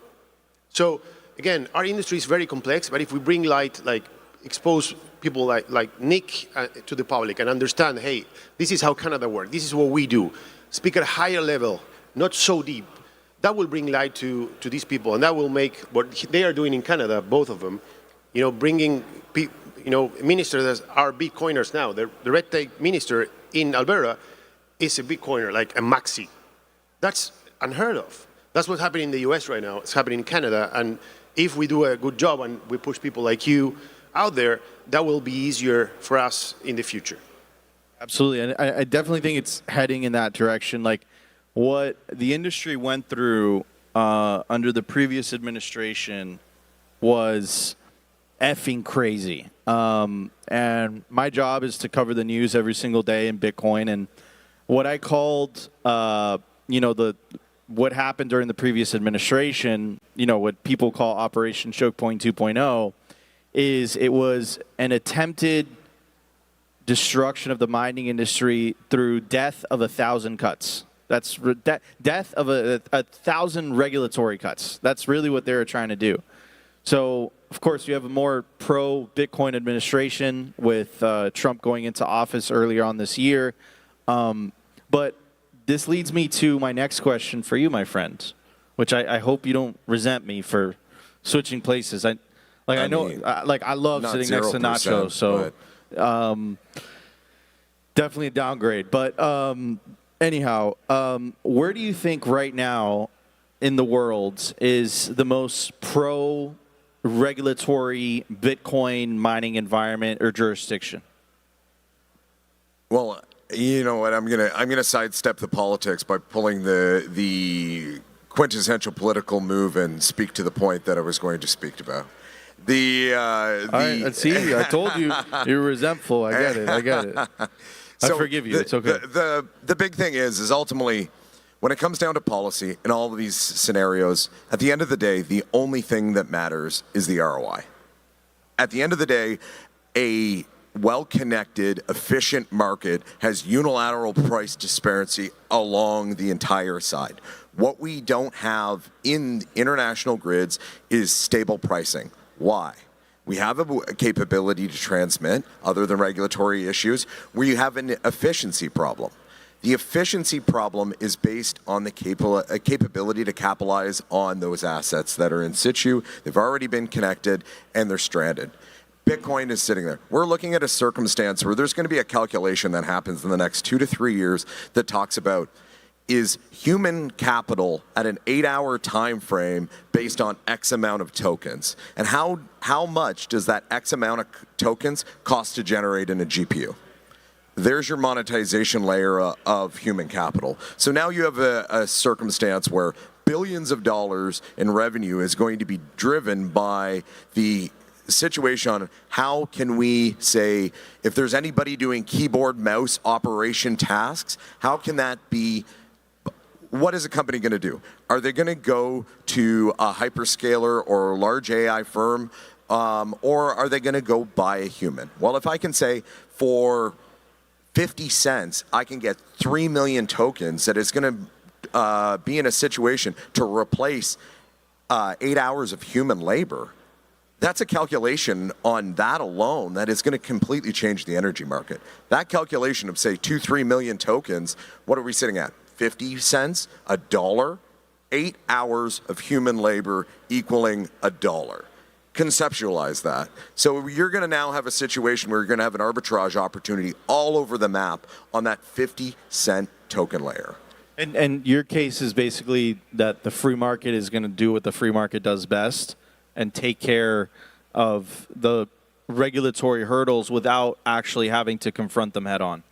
So again, our industry is very complex, but if we bring light, like expose people like Nick to the public and understand, hey, this is how Canada works. This is what we do. Speak at a higher level, not so deep. That will bring light to these people, and that will make what they are doing in Canada, both of them, bringing, ministers that are Bitcoiners now. The red tape minister in Alberta is a Bitcoiner, like a maxi. That's unheard of. That's what's happening in the US right now. It's happening in Canada, and if we do a good job and we push people like you out there, that will be easier for us in the future. Absolutely, and I definitely think it's heading in that direction. Like what the industry went through under the previous administration was effing crazy. And my job is to cover the news every single day in Bitcoin. And what I called, what happened during the previous administration, what people call Operation Choke Point 2.0, is it was an attempted destruction of the mining industry through death of 1,000 cuts. That's death of a 1,000 regulatory cuts. That's really what they were trying to do. So, of course, you have a more pro-Bitcoin administration with Trump going into office earlier on this year. But this leads me to my next question for you, my friend, which I hope you don't resent me for switching places. I love sitting next to Nacho, so definitely a downgrade. But anyhow, where do you think right now in the world is the most pro-regulatory Bitcoin mining environment or jurisdiction? Well, you know what? I'm gonna sidestep the politics by pulling the quintessential political move and speak to the point that I was going to speak about. All right, see, I told you you're resentful. I get it. I forgive you. It's okay. The big thing is ultimately, when it comes down to policy in all of these scenarios, at the end of the day, the only thing that matters is the ROI. At the end of the day, a well-connected, efficient market has unilateral price transparency along the entire side. What we don't have in international grids is stable pricing. Why? We have a capability to transmit, other than regulatory issues, where you have an efficiency problem. The efficiency problem is based on the capability to capitalize on those assets that are in situ. They've already been connected, and they're stranded. Bitcoin is sitting there. We're looking at a circumstance where there's going to be a calculation that happens in the next 2 to 3 years that talks about, is human capital at an 8-hour time frame based on X amount of tokens? And how much does that X amount of tokens cost to generate in a GPU? There's your monetization layer of human capital. So now you have a circumstance where billions of dollars in revenue is going to be driven by the situation on how can we say, if there's anybody doing keyboard mouse operation tasks, how can that be? What is a company going to do? Are they going to go to a hyperscaler or a large AI firm, or are they going to go buy a human? Well, if I can say for 50 cents, I can get 3 million tokens that is going to be in a situation to replace 8 hours of human labor, that's a calculation on that alone that is going to completely change the energy market. That calculation of, say, 2-3 million tokens, what are we sitting at? 50 cents, $1, 8 hours of human labor equaling $1. Conceptualize that. So you're going to now have a situation where you're going to have an arbitrage opportunity all over the map on that 50-cent token layer. And your case is basically that the free market is going to do what the free market does best and take care of the regulatory hurdles without actually having to confront them head on.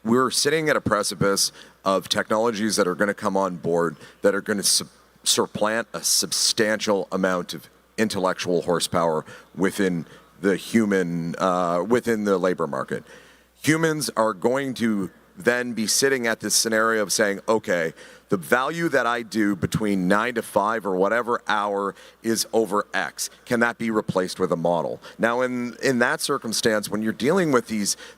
We're sitting at a precipice of technologies that are going to come on board that are going to supplant a substantial amount of intellectual horsepower within the labor market. Humans are going to then be sitting at this scenario of saying, okay, the value that I do between 9 to 5 or whatever hour is over X. Can that be replaced with a model? Now, in that circumstance, when you're dealing with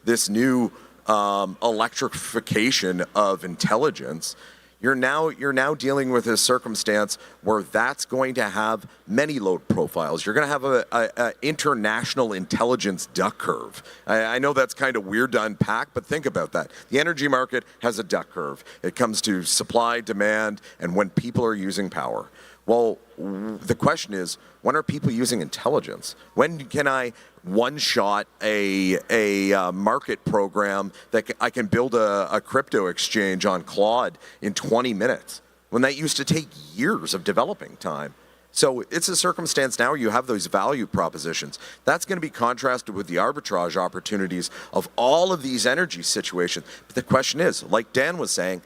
this new electrification of intelligence, you're now dealing with a circumstance where that's going to have many load profiles. You're going to have a international intelligence duck curve. I know that's kind of weird to unpack, but think about that. The energy market has a duck curve. It comes to supply, demand, and when people are using power. Well, the question is, when are people using intelligence? When can I one-shot a market program that I can build a crypto exchange on Claude in 20 minutes, when that used to take years of developing time? So it's a circumstance now you have those value propositions. That's going to be contrasted with the arbitrage opportunities of all of these energy situations. But the question is, like Dan was saying,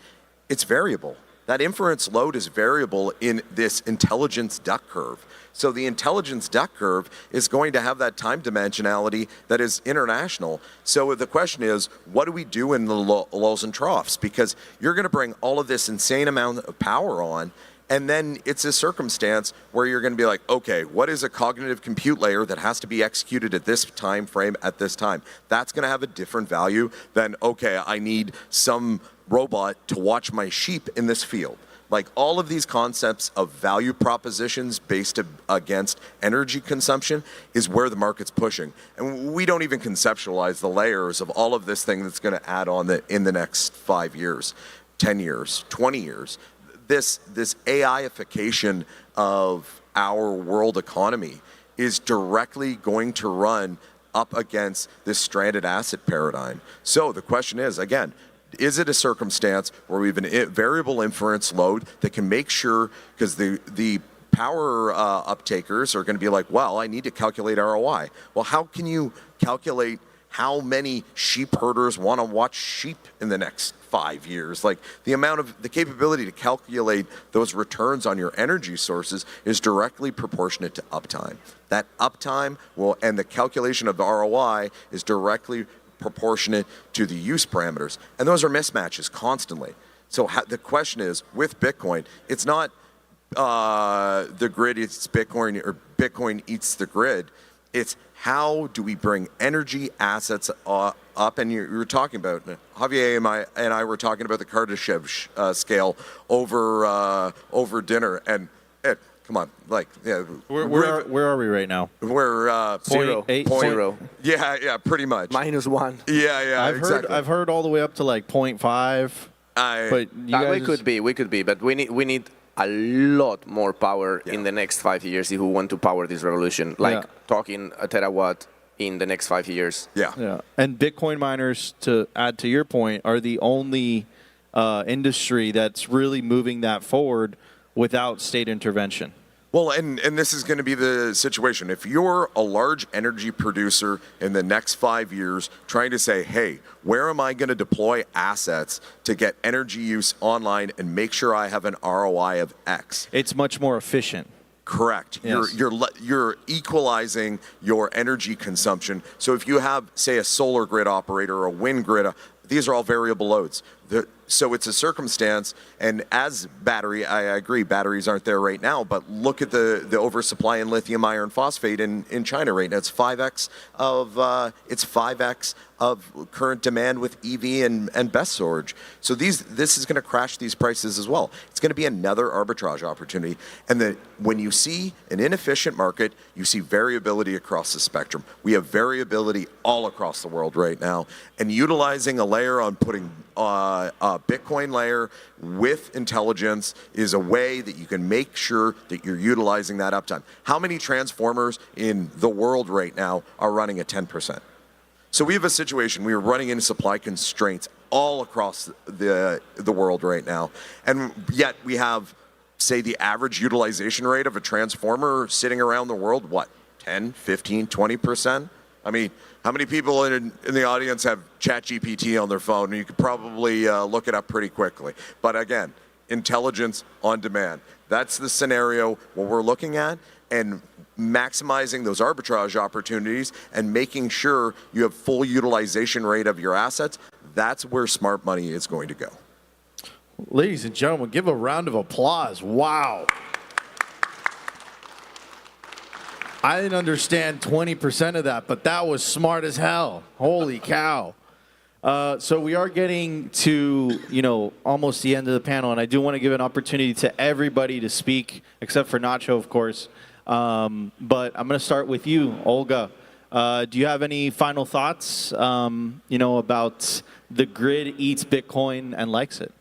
it's variable. That inference load is variable in this intelligence duck curve. So the intelligence duck curve is going to have that time dimensionality that is international. So the question is, what do we do in the lulls and troughs? Because you're going to bring all of this insane amount of power on, and then it's a circumstance where you're going to be like, okay, what is a cognitive compute layer that has to be executed at this time frame at this time? That's going to have a different value than, okay, I need some robot to watch my sheep in this field. Like all of these concepts of value propositions based against energy consumption is where the market's pushing. And we don't even conceptualize the layers of all of this thing that's going to add on in the next 5 years, 10 years, 20 years. This AIification of our world economy is directly going to run up against this stranded asset paradigm. So the question is, again, is it a circumstance where we have a variable inference load that can make sure, because the power uptakers are going to be like, well, I need to calculate ROI. Well, how can you calculate how many sheep herders want to watch sheep in the next 5 years? Like the capability to calculate those returns on your energy sources is directly proportionate to uptime. That uptime and the calculation of the ROI is directly proportionate to the use parameters. And those are mismatches constantly. So the question is, with Bitcoin, it's not the grid eats Bitcoin or Bitcoin eats the grid. It's how do we bring energy assets up? And you were talking about, Javier and I were talking about the Kardashev scale over dinner. And come on, like, yeah. Where are we right now? We're 0.0. Yeah, pretty much. -1. Yeah, exactly. I've heard all the way up to like 0.5. But we could be, but we need a lot more power in the next 5 years if we want to power this revolution. Like talking a terawatt in the next 5 years. Yeah. And Bitcoin miners, to add to your point, are the only industry that's really moving that forward without state intervention. Well, and this is going to be the situation. If you're a large energy producer in the next 5 years trying to say, hey, where am I going to deploy assets to get energy use online and make sure I have an ROI of X? It's much more efficient. Correct. Yes. You're equalizing your energy consumption. So if you have, say, a solar grid operator or a wind grid, these are all variable loads. So it's a circumstance, and as battery, I agree, batteries aren't there right now, but look at the oversupply in lithium iron phosphate in China right now. It's 5x of current demand with EV and BESS storage. So this is going to crash these prices as well. It's going to be another arbitrage opportunity. And when you see an inefficient market, you see variability across the spectrum. We have variability all across the world right now, and utilizing a layer on putting a Bitcoin layer with intelligence is a way that you can make sure that you're utilizing that uptime. How many transformers in the world right now are running at 10%? So we have a situation, we are running into supply constraints all across the world right now. And yet we have, say, the average utilization rate of a transformer sitting around the world, what, 10, 15, 20%? I mean, how many people in the audience have ChatGPT on their phone? You could probably look it up pretty quickly. But again, intelligence on demand. That's the scenario what we're looking at, and maximizing those arbitrage opportunities and making sure you have full utilization rate of your assets. That's where smart money is going to go. Ladies and gentlemen, give a round of applause. Wow. I didn't understand 20% of that, but that was smart as hell. Holy cow. So we are getting to, almost the end of the panel, and I do want to give an opportunity to everybody to speak, except for Nacho, of course. But I'm going to start with you, Olga. Do you have any final thoughts, about the grid eats Bitcoin and likes it?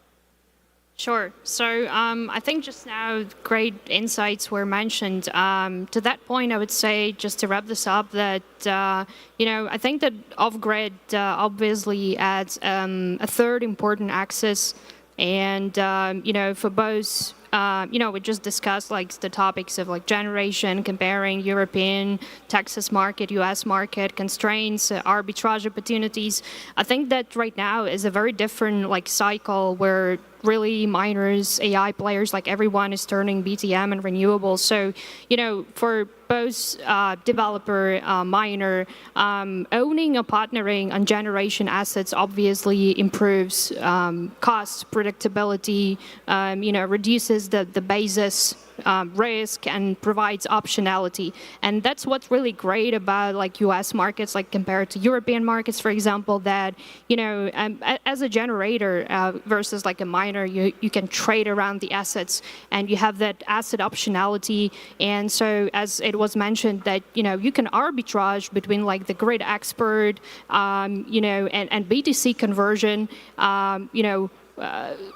Sure. So I think just now great insights were mentioned. To that point, I would say, just to wrap this up, that, I think that off-grid obviously adds a third important axis. And, for both we just discussed like the topics of like generation, comparing European, Texas market, US market, constraints, arbitrage opportunities. I think that right now is a very different like cycle where really miners, AI players, like everyone is turning BTM and renewables. So, for both developer, miner, owning or partnering on generation assets obviously improves cost, predictability, reduces the basis risk and provides optionality. And that's what's really great about like US markets, like compared to European markets, for example, that, as a generator versus like a miner, you can trade around the assets and you have that asset optionality. And so as it was mentioned that, you can arbitrage between like the grid expert, and BTC conversion,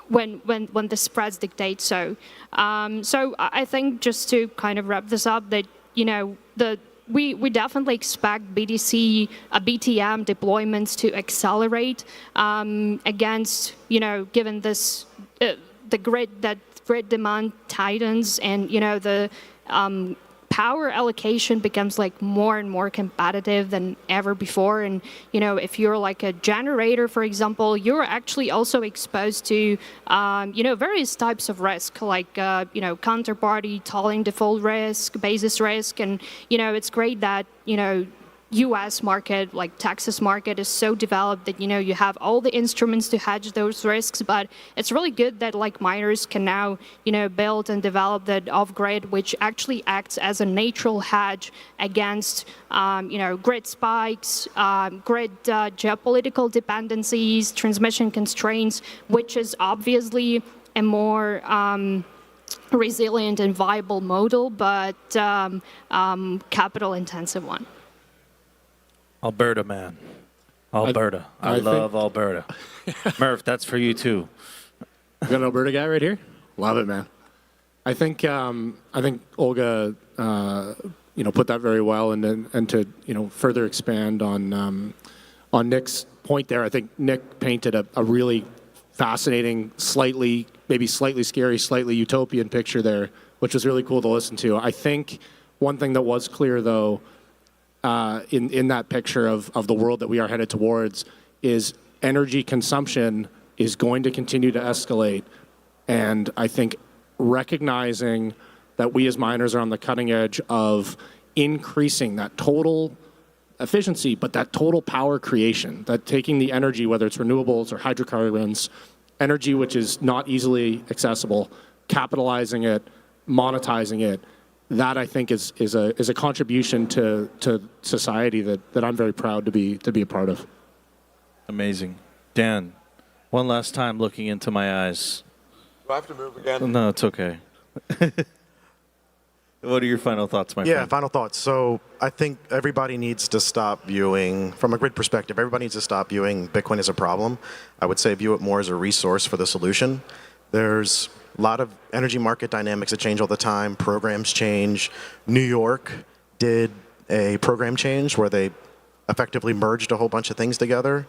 when the spreads dictate so. So I think just to kind of wrap this up, that we definitely expect BTM deployments to accelerate against given this the grid demand tightens and the power allocation becomes like more and more competitive than ever before. And, if you're like a generator, for example, you're actually also exposed to, various types of risk, like, counterparty, tolling default risk, basis risk. And, it's great that, US market, like Texas market, is so developed that, you have all the instruments to hedge those risks. But it's really good that like miners can now, build and develop that off-grid, which actually acts as a natural hedge against, grid spikes, grid geopolitical dependencies, transmission constraints, which is obviously a more resilient and viable model, but capital-intensive one. Alberta, man. Alberta. I love Alberta. Murph, that's for you too. We got an Alberta guy right here. Love it, man. I think Olga, put that very well, and to further expand on Nick's point there. I think Nick painted a really fascinating, maybe slightly scary, slightly utopian picture there, which was really cool to listen to. I think one thing that was clear though, in that picture of the world that we are headed towards, is energy consumption is going to continue to escalate. And I think recognizing that we as miners are on the cutting edge of increasing that total efficiency, but that total power creation, that taking the energy, whether it's renewables or hydrocarbons, energy which is not easily accessible, capitalizing it, monetizing it, that I think is a contribution to society that I'm very proud to be a part of. Amazing. Dan, one last time looking into my eyes. Do I have to move again? No, it's okay. What are your final thoughts, my friend? Yeah, final thoughts. So I think everybody needs to stop viewing, from a grid perspective, everybody needs to stop viewing Bitcoin as a problem. I would say view it more as a resource for the solution. There's a lot of energy market dynamics that change all the time. Programs change. New York did a program change where they effectively merged a whole bunch of things together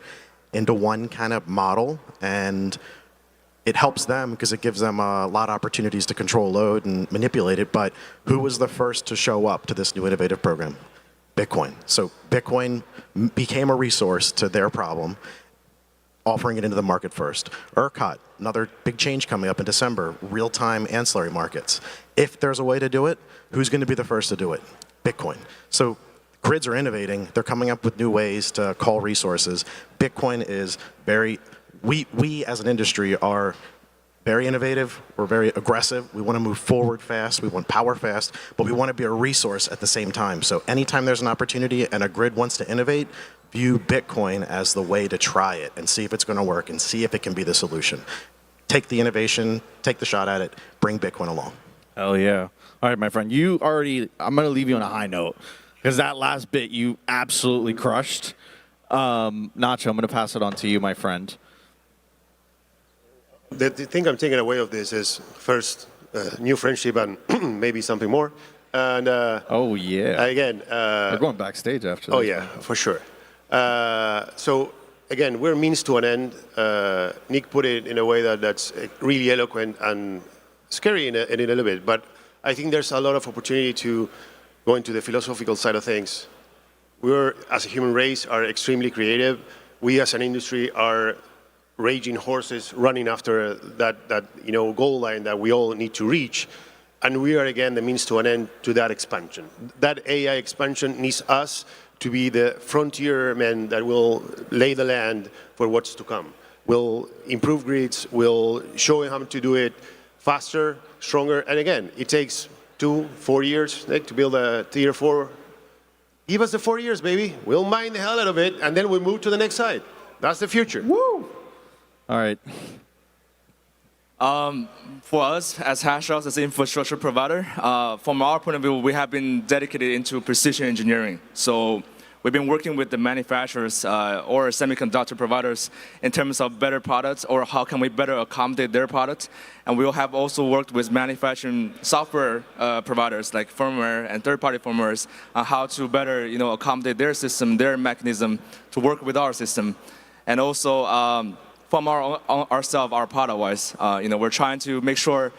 into one kind of model. And it helps them because it gives them a lot of opportunities to control load and manipulate it. But who was the first to show up to this new innovative program? Bitcoin. So Bitcoin became a resource to their problem, offering it into the market first. ERCOT, another big change coming up in December, real-time ancillary markets. If there's a way to do it, who's going to be the first to do it? Bitcoin. So grids are innovating. They're coming up with new ways to call resources. Bitcoin is we as an industry are very innovative. We're very aggressive. We want to move forward fast. We want power fast, but we want to be a resource at the same time. So anytime there's an opportunity and a grid wants to innovate, view Bitcoin as the way to try it and see if it's going to work and see if it can be the solution. Take the innovation, take the shot at it, bring Bitcoin along. Hell yeah. All right, my friend, I'm going to leave you on a high note because that last bit you absolutely crushed. Nacho, I'm going to pass it on to you, my friend. The thing I'm taking away of this is first, new friendship and maybe something more. And oh yeah. Again, we're going backstage after this. Oh yeah, for sure. So again, we're means to an end. Nick put it in a way that's really eloquent and scary in a little bit, but I think there's a lot of opportunity to go into the philosophical side of things. We're, as a human race, are extremely creative. We, as an industry, are raging horses running after that goal line that we all need to reach. And we are, again, the means to an end to that expansion. That AI expansion needs us to be the frontier men that will lay the land for what's to come. We'll improve grids, we'll show them how to do it faster, stronger, and again, it takes 2-4 years, Nick, to build a tier 4. Give us the 4 years, baby. We'll mine the hell out of it, and then we'll move to the next side. That's the future. Woo! All right. For us, as HashHouse, as an infrastructure provider, from our point of view, we have been dedicated into precision engineering. So we've been working with the manufacturers or semiconductor providers in terms of better products or how can we better accommodate their products. And we'll have also worked with manufacturing software providers like firmware and third-party firmwares on how to better accommodate their system, their mechanism to work with our system. And also from ourselves, our product-wise, we're trying to make sure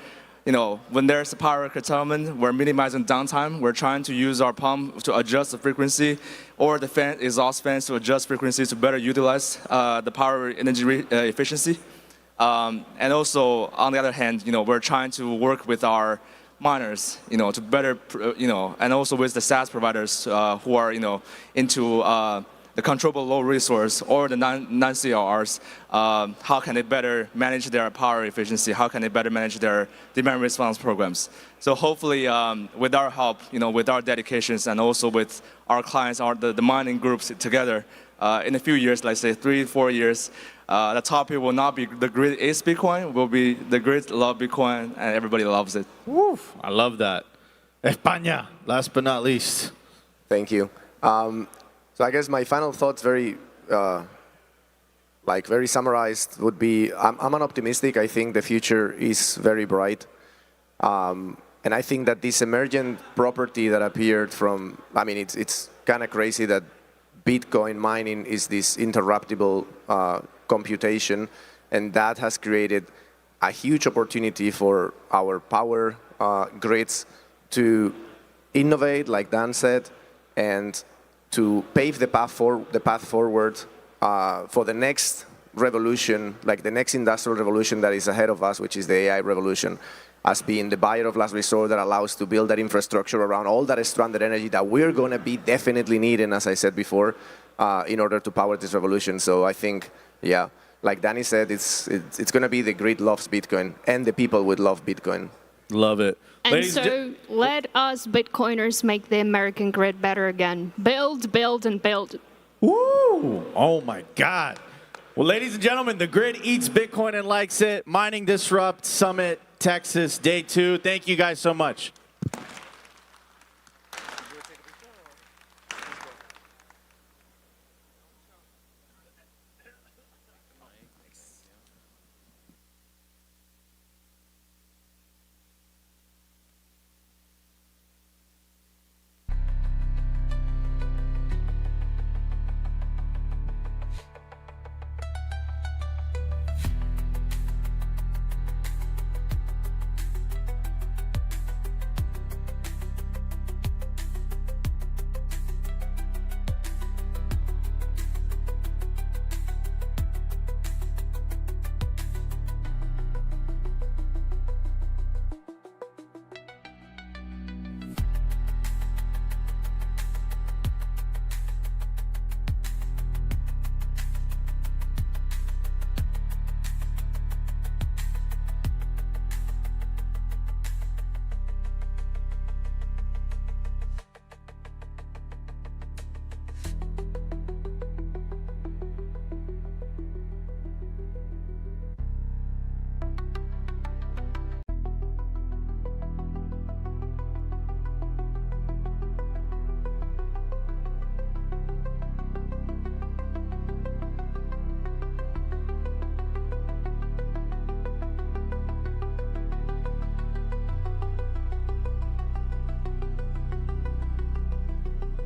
when there's a power curtailment, we're minimizing downtime. We're trying to use our pump to adjust the frequency or the fan, exhaust fans to adjust frequency to better utilize the power energy efficiency. And also, on the other hand, we're trying to work with our miners, to better, and also with the SaaS providers who are, into the controllable low resource or the non-CLRs, how can they better manage their power efficiency? How can they better manage their demand response programs? So hopefully, with our help, with our dedications, and also with our clients, the mining groups together, in a few years, let's say 3-4 years, the topic will not be the grid is Bitcoin, will be the grid love Bitcoin, and everybody loves it. Woo! I love that. España, last but not least. Thank you. So I guess my final thoughts, very summarized, would be I'm an optimistic. I think the future is very bright, and I think that this emergent property that appeared from, it's kind of crazy that Bitcoin mining is this interruptible computation, and that has created a huge opportunity for our power grids to innovate, like Dan said, and to pave the path forward for the next revolution, like the next industrial revolution that is ahead of us, which is the AI revolution, as being the buyer of last resort that allows to build that infrastructure around all that stranded energy that we're going to be definitely needing, as I said before, in order to power this revolution. So I think, yeah, like Danny said, it's going to be the grid loves Bitcoin, and the people would love Bitcoin. Love it. And so let us Bitcoiners make the American grid better again. Build, build, and build. Woo! Oh my God. Well, ladies and gentlemen, the grid eats Bitcoin and likes it. Mining Disrupt Summit, Texas, Day 2. Thank you guys so much.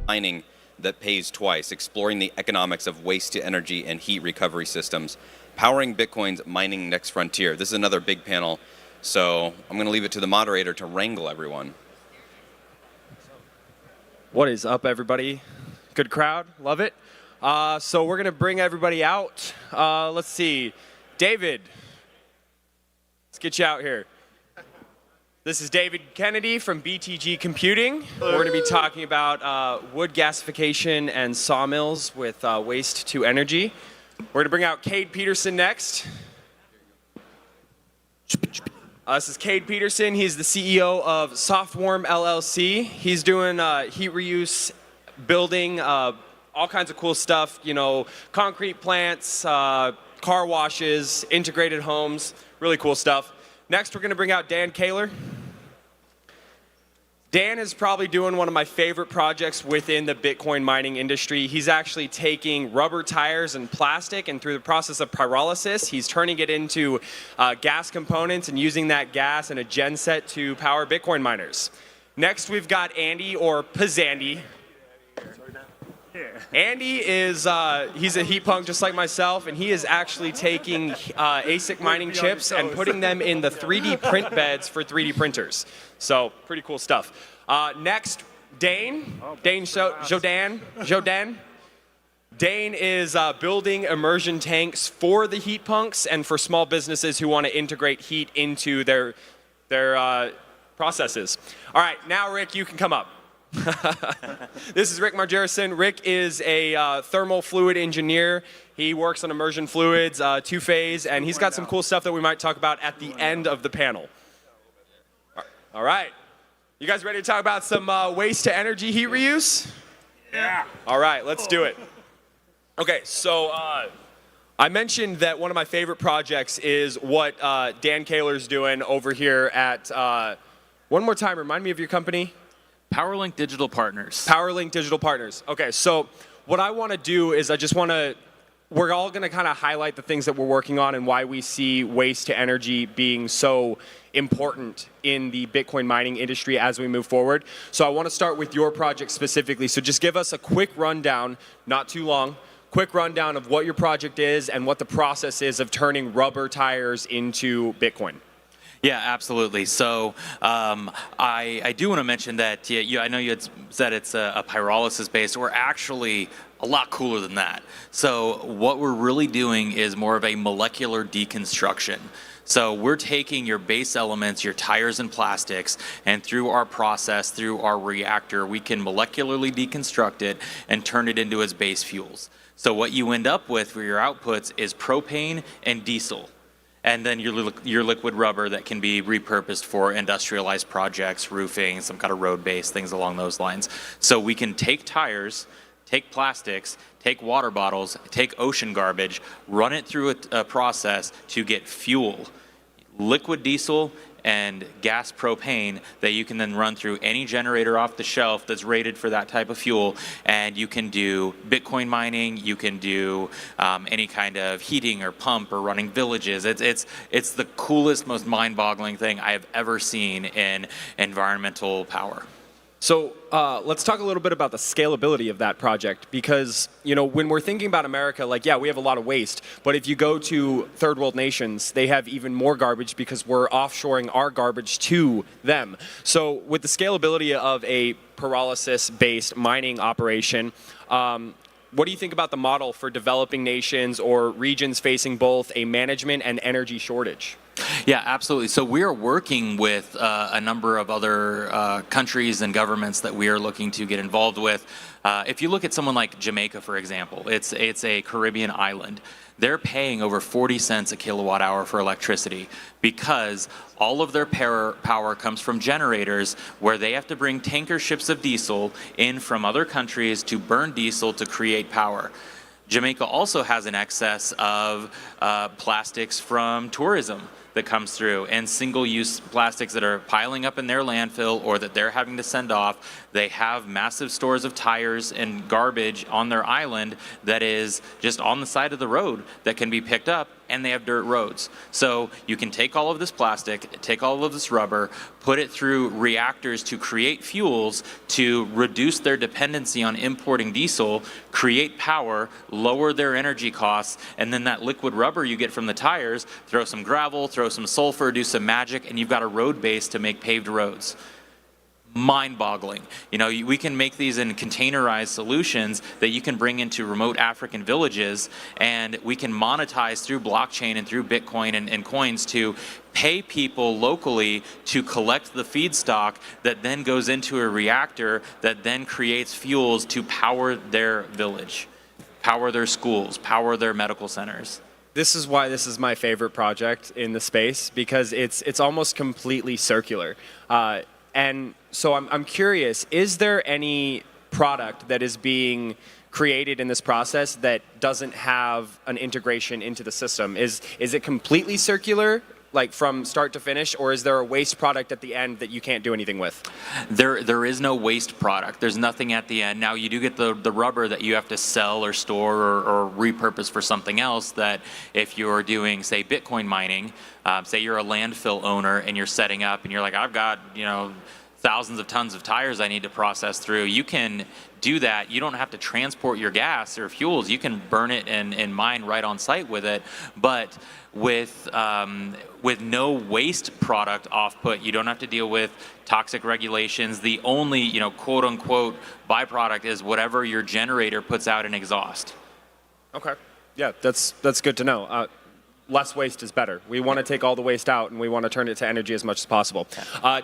Mining that pays twice, exploring the economics of waste to energy and heat recovery systems, powering Bitcoin's mining next frontier. This is another big panel So I'm going to leave it to the moderator to wrangle everyone. What is up, everybody? Good crowd, love it. So we're gonna bring everybody out. Let's see, David, let's get you out here. This is David Kennedy from BTG Computing. We're gonna be talking about wood gasification and sawmills with waste to energy. We're gonna bring out Cade Peterson next. This is Cade Peterson. He's the CEO of Softwarm LLC. He's doing heat reuse, building, all kinds of cool stuff, you know, concrete plants, car washes, integrated homes, really cool stuff. Next, we're going to bring out Dan Kaler. Dan is probably doing one of my favorite projects within the Bitcoin mining industry. He's actually taking rubber tires and plastic, and through the process of pyrolysis, he's turning it into gas components and using that gas in a genset to power Bitcoin miners. Next, we've got Andy, or Pazandy. Andy is, he's a heat punk just like myself, and he is actually taking ASIC mining chips and putting them in the 3D print beds for 3D printers. So, pretty cool stuff. Next, Dane. Dane Jodan. Dane is building immersion tanks for the heat punks and for small businesses who want to integrate heat into their processes. All right, now Rick, you can come up. This is Rick Margerison. Rick is a thermal fluid engineer. He works on immersion fluids, two-phase, and he's got some cool stuff that we might talk about at the end of the panel. All right. You guys ready to talk about some waste to energy heat reuse? Yeah. All right, let's do it. Okay, so I mentioned that one of my favorite projects is what Dan Kaler's doing over here at, one more time, remind me of your company. PowerLink Digital Partners. PowerLink Digital Partners. Okay, so what I want to do is we're all going to kind of highlight the things that we're working on and why we see waste to energy being so important in the Bitcoin mining industry as we move forward. So I want to start with your project specifically. So just give us a quick rundown, not too long, quick rundown of what your project is and what the process is of turning rubber tires into Bitcoin. Yeah, absolutely. So I do want to mention that I know you had said it's a pyrolysis based. We're actually a lot cooler than that. So what we're really doing is more of a molecular deconstruction. So we're taking your base elements, your tires and plastics, and through our process, through our reactor, we can molecularly deconstruct it and turn it into its base fuels. So what you end up with for your outputs is propane and diesel. And then your liquid rubber that can be repurposed for industrialized projects, roofing, some kind of road base, things along those lines. So we can take tires, take plastics, take water bottles, take ocean garbage, run it through a process to get fuel, liquid diesel and gas propane that you can then run through any generator off the shelf that's rated for that type of fuel, and you can do Bitcoin mining, you can do any kind of heating or pump or running villages. It's the coolest, most mind-boggling thing I have ever seen in environmental power. So let's talk a little bit about the scalability of that project, because when we're thinking about America, we have a lot of waste, but if you go to third world nations, they have even more garbage because we're offshoring our garbage to them. So with the scalability of a pyrolysis-based mining operation, what do you think about the model for developing nations or regions facing both a management and energy shortage? Yeah, absolutely. So we are working with a number of other countries and governments that we are looking to get involved with. If you look at someone like Jamaica, for example, it's a Caribbean island. They're paying over 40 cents a kilowatt hour for electricity because all of their power comes from generators where they have to bring tanker ships of diesel in from other countries to burn diesel to create power. Jamaica also has an excess of plastics from tourism that comes through, and single-use plastics that are piling up in their landfill or that they're having to send off. They have massive stores of tires and garbage on their island that is just on the side of the road that can be picked up and they have dirt roads. So you can take all of this plastic, take all of this rubber, put it through reactors to create fuels to reduce their dependency on importing diesel, create power, lower their energy costs, and then that liquid rubber you get from the tires, throw some gravel, throw some sulfur, do some magic, and you've got a road base to make paved roads. Mind-boggling. You know, we can make these in containerized solutions that you can bring into remote African villages, and we can monetize through blockchain and through Bitcoin and coins to pay people locally to collect the feedstock that then goes into a reactor that then creates fuels to power their village, power their schools, power their medical centers. This is why this is my favorite project in the space, because it's almost completely circular. And so I'm curious, is there any product that is being created in this process that doesn't have an integration into the system? Is it completely circular, like from start to finish, or is there a waste product at the end that you can't do anything with? There is no waste product. There's nothing at the end. Now you do get the rubber that you have to sell or store or repurpose for something else, that if you're doing, say, Bitcoin mining, say you're a landfill owner and you're setting up and you're like, I've got, you know, thousands of tons of tires I need to process through. You can do that. You don't have to transport your gas or fuels. You can burn it and mine right on site with it. But with no waste product offput, you don't have to deal with toxic regulations. The only, you know, quote unquote byproduct is whatever your generator puts out in exhaust. Okay. Yeah, that's good to know. Less waste is better. We want to take all the waste out, and we want to turn it to energy as much as possible.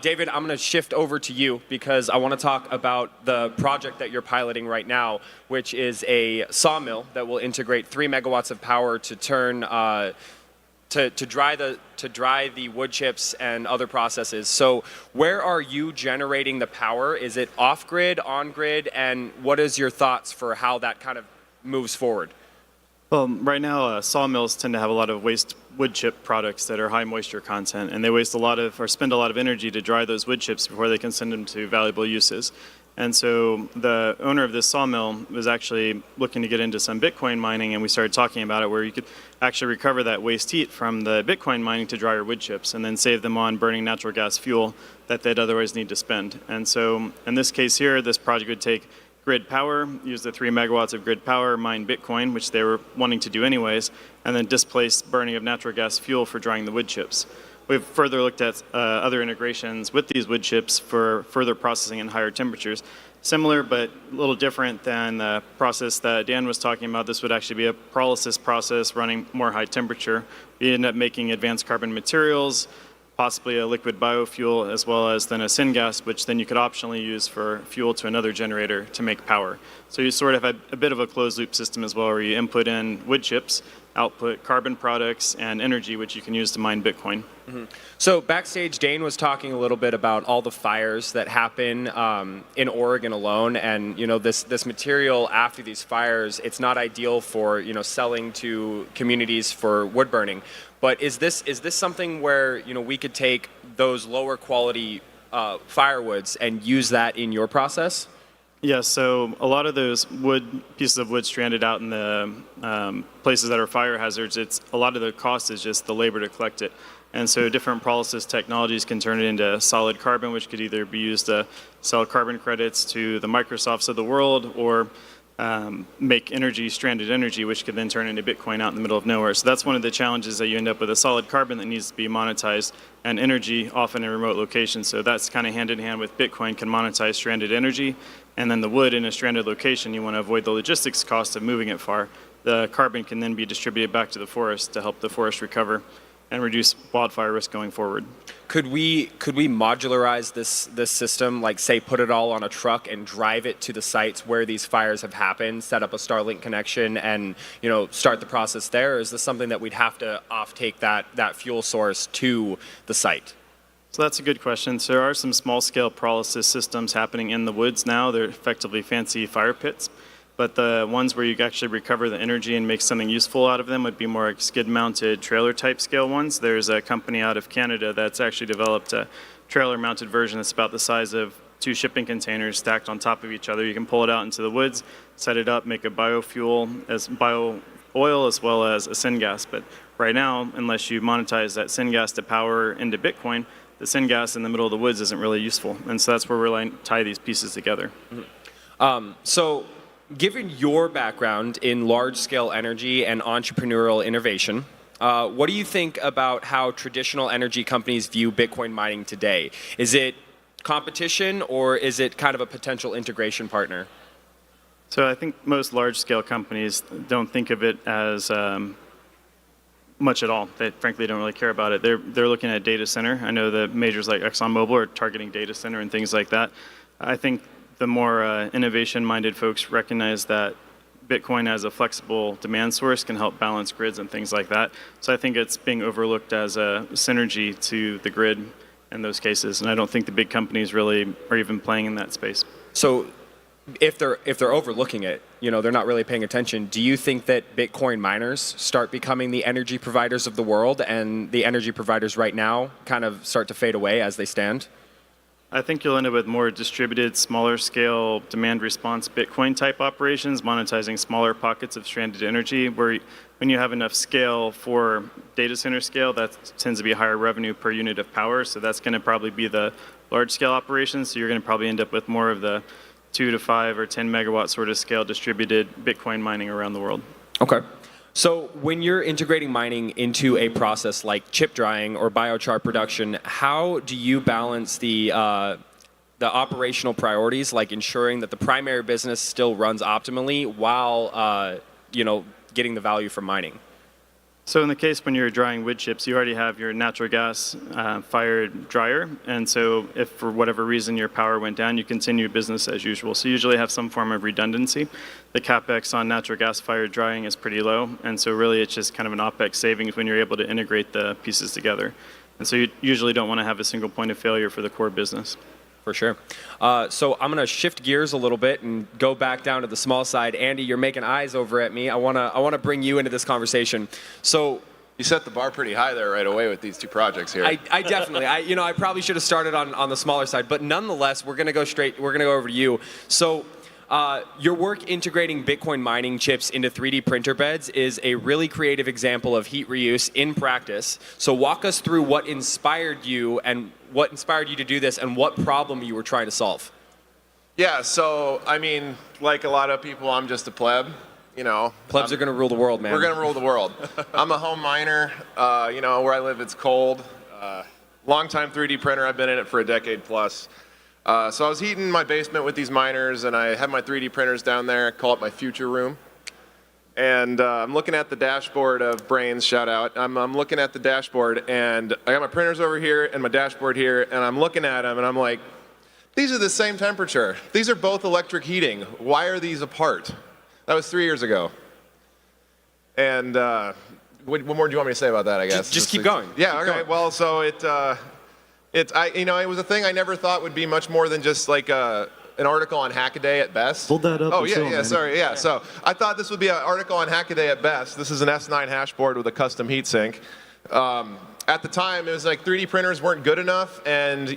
David, I'm going to shift over to you because I want to talk about the project that you're piloting right now, which is a sawmill that will integrate 3 megawatts of power to turn to dry the wood chips and other processes. So where are you generating the power? Is it off-grid, on-grid, and what is your thoughts for how that kind of moves forward? Well, right now, sawmills tend to have a lot of waste wood chip products that are high moisture content, and they waste a lot of, or spend a lot of energy to dry those wood chips before they can send them to valuable uses. And so the owner of this sawmill was actually looking to get into some Bitcoin mining, and we started talking about it where you could actually recover that waste heat from the Bitcoin mining to dry your wood chips and then save them on burning natural gas fuel that they'd otherwise need to spend. And so in this case here, this project would take grid power, use the 3 megawatts of grid power, mine Bitcoin, which they were wanting to do anyways, and then displace burning of natural gas fuel for drying the wood chips. We've further looked at other integrations with these wood chips for further processing in higher temperatures. Similar, but a little different than the process that Dan was talking about. This would actually be a pyrolysis process running more high temperature. We end up making advanced carbon materials, possibly a liquid biofuel, as well as then a syngas, which then you could optionally use for fuel to another generator to make power. So you sort of have a bit of a closed loop system as well, where you input in wood chips, output carbon products, and energy, which you can use to mine Bitcoin. Mm-hmm. So backstage, Dane was talking a little bit about all the fires that happen in Oregon alone, and you know this material after these fires, it's not ideal for selling to communities for wood burning. But is this something where we could take those lower quality firewoods and use that in your process? Yeah, so a lot of those pieces of wood stranded out in the places that are fire hazards, a lot of the cost is just the labor to collect it. And so different pyrolysis technologies can turn it into solid carbon, which could either be used to sell carbon credits to the Microsofts of the world, or make energy, stranded energy, which could then turn into Bitcoin out in the middle of nowhere. So that's one of the challenges, that you end up with a solid carbon that needs to be monetized, and energy often in remote locations. So that's kind of hand in hand with Bitcoin can monetize stranded energy. And then the wood in a stranded location, you want to avoid the logistics cost of moving it far. The carbon can then be distributed back to the forest to help the forest recover and reduce wildfire risk going forward. Could we modularize this system, like say put it all on a truck and drive it to the sites where these fires have happened, set up a Starlink connection, and start the process there? Or is this something that we'd have to off-take that fuel source to the site? So that's a good question. So there are some small-scale pyrolysis systems happening in the woods now. They're effectively fancy fire pits. But the ones where you actually recover the energy and make something useful out of them would be more like skid-mounted trailer-type scale ones. There's a company out of Canada that's actually developed a trailer-mounted version that's about the size of 2 shipping containers stacked on top of each other. You can pull it out into the woods, set it up, make a biofuel as bio-oil as well as a syngas. But right now, unless you monetize that syngas to power into Bitcoin, the syngas in the middle of the woods isn't really useful. And so that's where we're like tie these pieces together. So given your background in large-scale energy and entrepreneurial innovation, what do you think about how traditional energy companies view Bitcoin mining today? Is it competition, or is it kind of a potential integration partner? So I think most large-scale companies don't think of it as much at all. They frankly don't really care about it. They're looking at data center. I know the majors like ExxonMobil are targeting data center and things like that. I think the more innovation-minded folks recognize that Bitcoin as a flexible demand source can help balance grids and things like that. So I think it's being overlooked as a synergy to the grid in those cases. And I don't think the big companies really are even playing in that space. So if they're overlooking it, they're not really paying attention. Do you think that Bitcoin miners start becoming the energy providers of the world, and the energy providers right now kind of start to fade away as they stand? I think you'll end up with more distributed, smaller scale demand response Bitcoin type operations, monetizing smaller pockets of stranded energy, where when you have enough scale for data center scale, that tends to be a higher revenue per unit of power. So that's going to probably be the large scale operations. So you're going to probably end up with more of the 2 to 5 or 10 megawatt sort of scale distributed Bitcoin mining around the world. Okay. So when you're integrating mining into a process like chip drying or biochar production, how do you balance the operational priorities, like ensuring that the primary business still runs optimally while getting the value from mining? So in the case when you're drying wood chips, you already have your natural gas fired dryer. And so if for whatever reason your power went down, you continue business as usual. So you usually have some form of redundancy. The CapEx on natural gas fired drying is pretty low. And so really it's just kind of an OpEx savings when you're able to integrate the pieces together. And so you usually don't want to have a single point of failure for the core business. For sure. So I'm going to shift gears a little bit and go back down to the small side. Andy, you're making eyes over at me. I want to bring you into this conversation. So you set the bar pretty high there right away with these two projects here. I definitely. I probably should have started on the smaller side, but nonetheless, we're going to go over to you. So your work integrating Bitcoin mining chips into 3D printer beds is a really creative example of heat reuse in practice. So walk us through what inspired you to do this and what problem you were trying to solve. Yeah, so, like a lot of people, I'm just a pleb, Plebs are going to rule the world, man. We're going to rule the world. I'm a home miner. Where I live, it's cold. Long-time 3D printer. I've been in it for a decade plus. So I was heating my basement with these miners, and I have my 3D printers down there. I call it my future room. And I'm looking at the dashboard of Brains, shout out. I'm looking at the dashboard, and I got my printers over here and my dashboard here, and I'm looking at them, and I'm like, these are the same temperature. These are both electric heating. Why are these apart? That was 3 years ago. And what more do you want me to say about that, I guess? Just keep going. Yeah, okay. Well, so it was a thing I never thought would be much more than just like an article on Hackaday at best. Hold that up. Oh, yeah, sorry. Yeah, so I thought this would be an article on Hackaday at best. This is an S9 hash board with a custom heatsink. At the time, it was like 3D printers weren't good enough, and,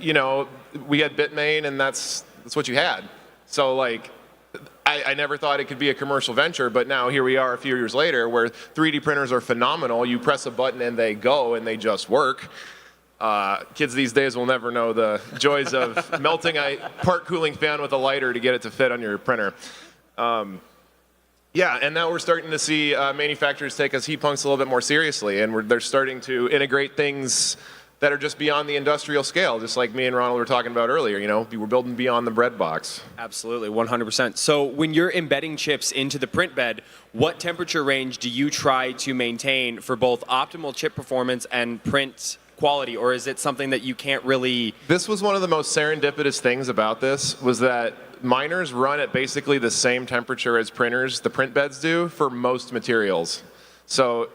we had Bitmain, and that's what you had. So, like, I never thought it could be a commercial venture, but now here we are a few years later where 3D printers are phenomenal. You press a button and they go, and they just work. Kids these days will never know the joys of melting a part cooling fan with a lighter to get it to fit on your printer. Yeah, and now we're starting to see manufacturers take us heat punks a little bit more seriously, and they're starting to integrate things that are just beyond the industrial scale, just like me and Ronald were talking about earlier. We're building beyond the bread box. Absolutely, 100%. So when you're embedding chips into the print bed, what temperature range do you try to maintain for both optimal chip performance and print quality, or is it something that you can't really... This was one of the most serendipitous things about this, was that miners run at basically the same temperature as printers, the print beds do, for most materials. So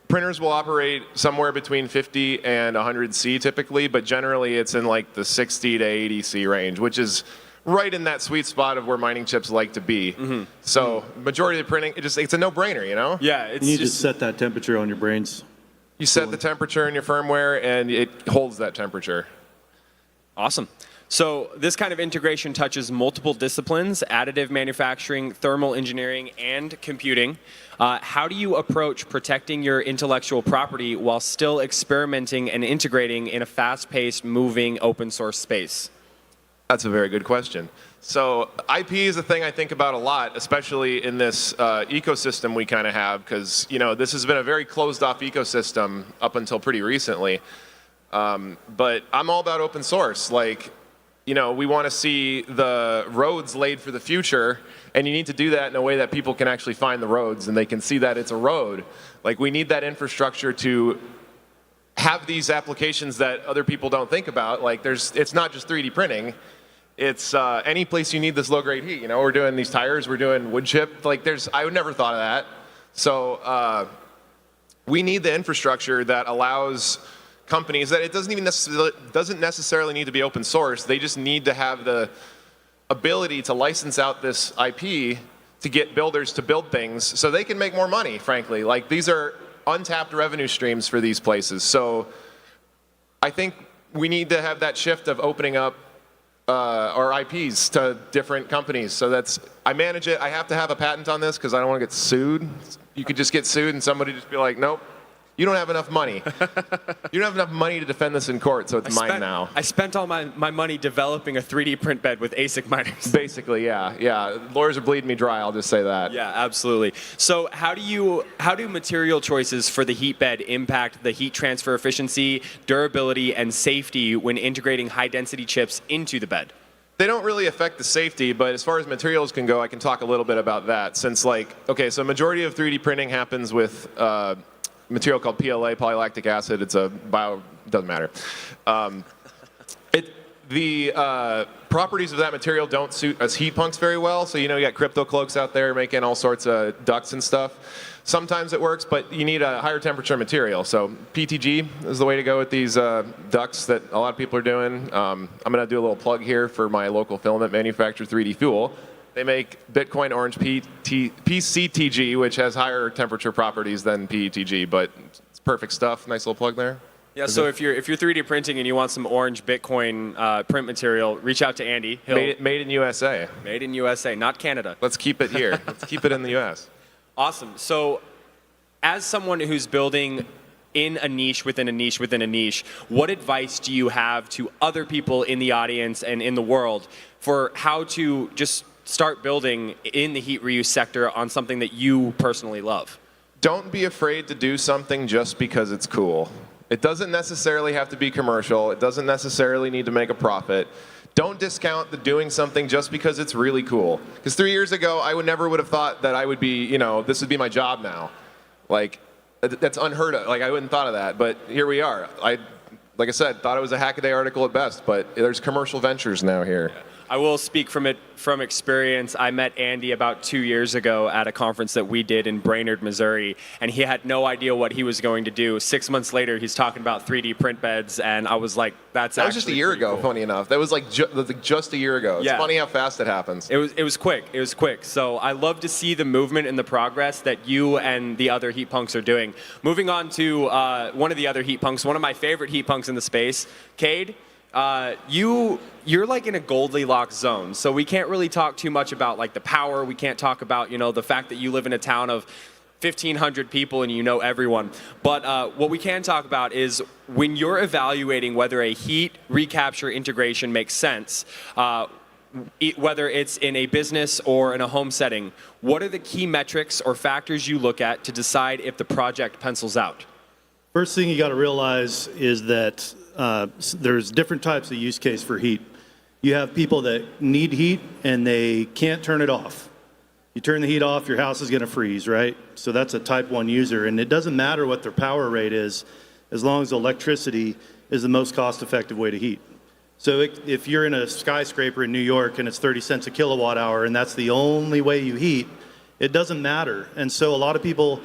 printers will operate somewhere between 50 and 100 C typically, but generally it's in like the 60 to 80 C range, which is right in that sweet spot of where mining chips like to be. Mm-hmm. So majority of the printing, it's a no-brainer, Yeah, you need to set that temperature on your brains. You set the temperature in your firmware, and it holds that temperature. Awesome. So this kind of integration touches multiple disciplines: additive manufacturing, thermal engineering, and computing. How do you approach protecting your intellectual property while still experimenting and integrating in a fast-paced, moving, open-source space? That's a very good question. So IP is a thing I think about a lot, especially in this ecosystem we kind of have, because this has been a very closed-off ecosystem up until pretty recently. But I'm all about open source. We want to see the roads laid for the future, and you need to do that in a way that people can actually find the roads and they can see that it's a road. We need that infrastructure to have these applications that other people don't think about. It's not just 3D printing. It's any place you need this low-grade heat. We're doing these tires, we're doing wood chip. I would never thought of that. So we need the infrastructure that allows companies that it doesn't necessarily need to be open source. They just need to have the ability to license out this IP to get builders to build things so they can make more money, frankly. These are untapped revenue streams for these places. So I think we need to have that shift of opening up our IPs to different companies. So I manage it. I have to have a patent on this because I don't want to get sued. You could just get sued and somebody just be like, nope, you don't have enough money. You don't have enough money to defend this in court, so it's mine now. I spent all my money developing a 3D print bed with ASIC miners. Basically, yeah. Lawyers are bleeding me dry, I'll just say that. Yeah, absolutely. So how do material choices for the heat bed impact the heat transfer efficiency, durability, and safety when integrating high-density chips into the bed? They don't really affect the safety, but as far as materials can go, I can talk a little bit about that. Since so majority of 3D printing happens with material called PLA, polylactic acid. It's doesn't matter. The properties of that material don't suit us heat punks very well. So you got crypto cloaks out there making all sorts of ducts and stuff. Sometimes it works, but you need a higher temperature material. So PTG is the way to go with these ducts that a lot of people are doing. I'm going to do a little plug here for my local filament manufacturer, 3D Fuel. They make Bitcoin Orange PCTG, which has higher temperature properties than PETG, but it's perfect stuff. Nice little plug there. Yeah, so if you're 3D printing and you want some orange Bitcoin print material, reach out to Andy. Made in USA. Made in USA, not Canada. Let's keep it here. Let's keep it in the US. Awesome. So as someone who's building in a niche within a niche within a niche, what advice do you have to other people in the audience and in the world for how to just start building in the heat reuse sector on something that you personally love? Don't be afraid to do something just because it's cool. It doesn't necessarily have to be commercial. It doesn't necessarily need to make a profit. Don't discount the doing something just because it's really cool. Because 3 years ago, I never would have thought that I would be, this would be my job now. That's unheard of. I wouldn't thought of that, but here we are. Like I said, thought it was a Hackaday article at best, but there's commercial ventures now here. I will speak from experience. I met Andy about 2 years ago at a conference that we did in Brainerd, Missouri, and he had no idea what he was going to do. 6 months later, he's talking about 3D print beds, and I was like, that was just a year ago, cool. Funny enough. That was just a year ago. It's funny how fast it happens. It was quick. It was quick. So I love to see the movement and the progress that you and the other heat punks are doing. Moving on to one of the other heat punks, one of my favorite heat punks in the space, Cade. You're in a Goldilocks zone, so we can't really talk too much about the power. We can't talk about the fact that you live in a town of 1,500 people and you know everyone. But what we can talk about is when you're evaluating whether a heat recapture integration makes sense, whether it's in a business or in a home setting, what are the key metrics or factors you look at to decide if the project pencils out? First thing you got to realize is that there's different types of use case for heat. You have people that need heat and they can't turn it off. You turn the heat off, your house is going to freeze, right? So that's a type 1 user, and it doesn't matter what their power rate is as long as electricity is the most cost-effective way to heat. So if you're in a skyscraper in New York and it's 30 cents a kilowatt hour and that's the only way you heat, it doesn't matter. And so a lot of people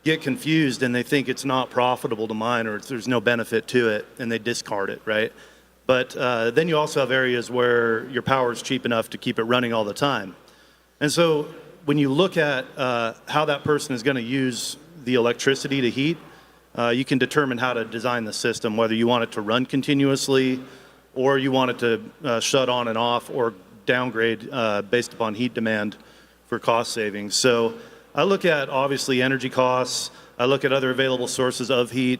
get confused and they think it's not profitable to mine or there's no benefit to it and they discard it, right? But then you also have areas where your power is cheap enough to keep it running all the time. And so when you look at how that person is going to use the electricity to heat, you can determine how to design the system, whether you want it to run continuously or you want it to shut on and off or downgrade based upon heat demand for cost savings. So I look at obviously energy costs. I look at other available sources of heat.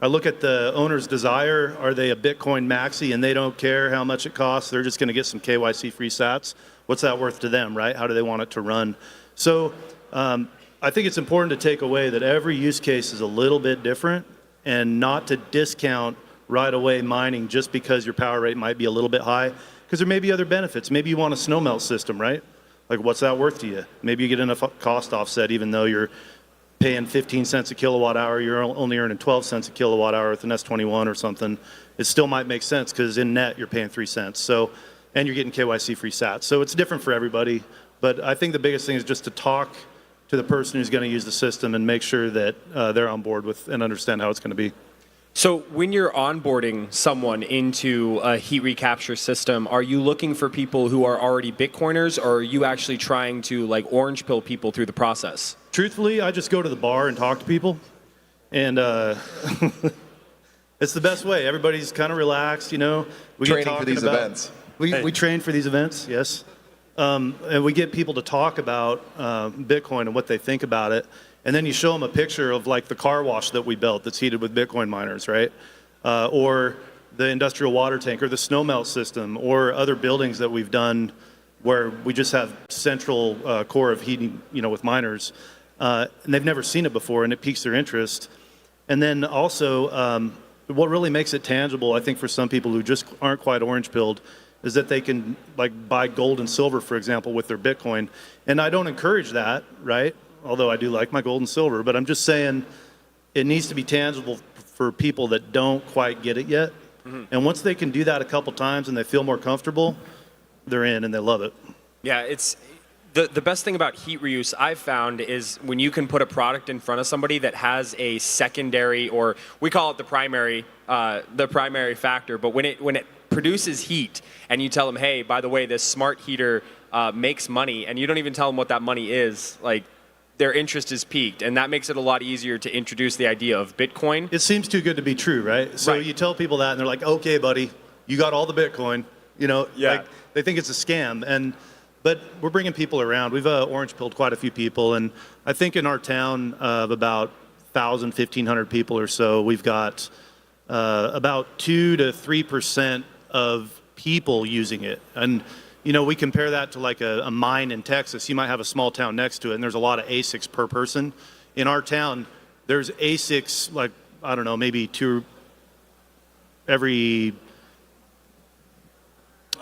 I look at the owner's desire. Are they a Bitcoin maxi and they don't care how much it costs? They're just going to get some KYC free sats. What's that worth to them, right? How do they want it to run? So I think it's important to take away that every use case is a little bit different and not to discount right away mining just because your power rate might be a little bit high, because there may be other benefits. Maybe you want a snow melt system, right? Like, what's that worth to you? Maybe you get enough cost offset, even though you're paying 15 cents a kilowatt hour, you're only earning 12 cents a kilowatt hour with an S21 or something. It still might make sense because in net you're paying 3 cents. So, and you're getting KYC free sats. So it's different for everybody. But I think the biggest thing is just to talk to the person who's going to use the system and make sure that they're on board with and understand how it's going to be. So when you're onboarding someone into a heat recapture system, are you looking for people who are already Bitcoiners, or are you actually trying to like orange pill people through the process? Truthfully, I just go to the bar and talk to people, and it's the best way. Everybody's kind of relaxed, you know. We get Training for these events. We train for these events, yes. And we get people to talk about Bitcoin and what they think about it. And then you show them a picture of like the car wash that we built that's heated with Bitcoin miners, right? Or the industrial water tank, or the snow melt system, or other buildings that we've done where we just have central core of heating, you know, with miners. And they've never seen it before, and it piques their interest. And then also, what really makes it tangible, I think, for some people who just aren't quite orange-pilled, is that they can like buy gold and silver, for example, with their Bitcoin. And I don't encourage that, right? Although I do like my gold and silver, but I'm just saying it needs to be tangible for people that don't quite get it yet. Mm-hmm. And once they can do that a couple times and they feel more comfortable, they're in and they love it. Yeah, it's the best thing about heat reuse I've found is when you can put a product in front of somebody that has a secondary, or we call it the primary factor, but when it produces heat and you tell them, hey, by the way, this smart heater makes money, and you don't even tell them what that money is, like, their interest is piqued, and that makes it a lot easier to introduce the idea of Bitcoin. It seems too good to be true, right? So you tell people that, and they're like, okay, buddy, you got all the Bitcoin. You know, like, they think it's a scam. But we're bringing people around. We've orange-pilled quite a few people, and I think in our town of about 1,000, 1,500 people or so, we've got about 2 to 3% of people using it. And you know, we compare that to like a mine in Texas. You might have a small town next to it, and there's a lot of ASICs per person. In our town, there's ASICs, like, I don't know, maybe two every,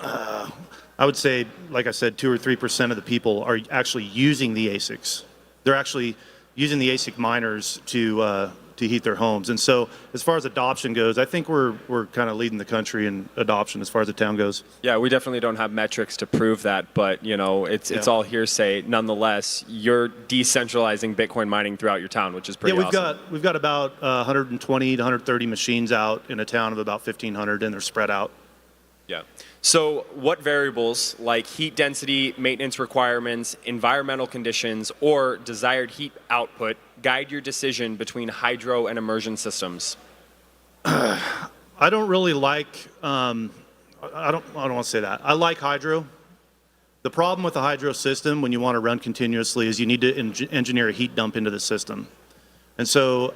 I would say, like I said, 2 or 3% of the people are actually using the ASICs. They're actually using the ASIC miners to heat their homes. And so as far as adoption goes, I think we're kind of leading the country in adoption as far as the town goes. Yeah, we definitely don't have metrics to prove that, but you know, it's all hearsay. Nonetheless, you're decentralizing Bitcoin mining throughout your town, which is pretty awesome. We've got about 120 to 130 machines out in a town of about 1,500, and they're spread out. Yeah. So what variables like heat density, maintenance requirements, environmental conditions, or desired heat output guide your decision between hydro and immersion systems? I don't really like, I don't want to say that. I like hydro. The problem with the hydro system when you want to run continuously is you need to engineer a heat dump into the system. And so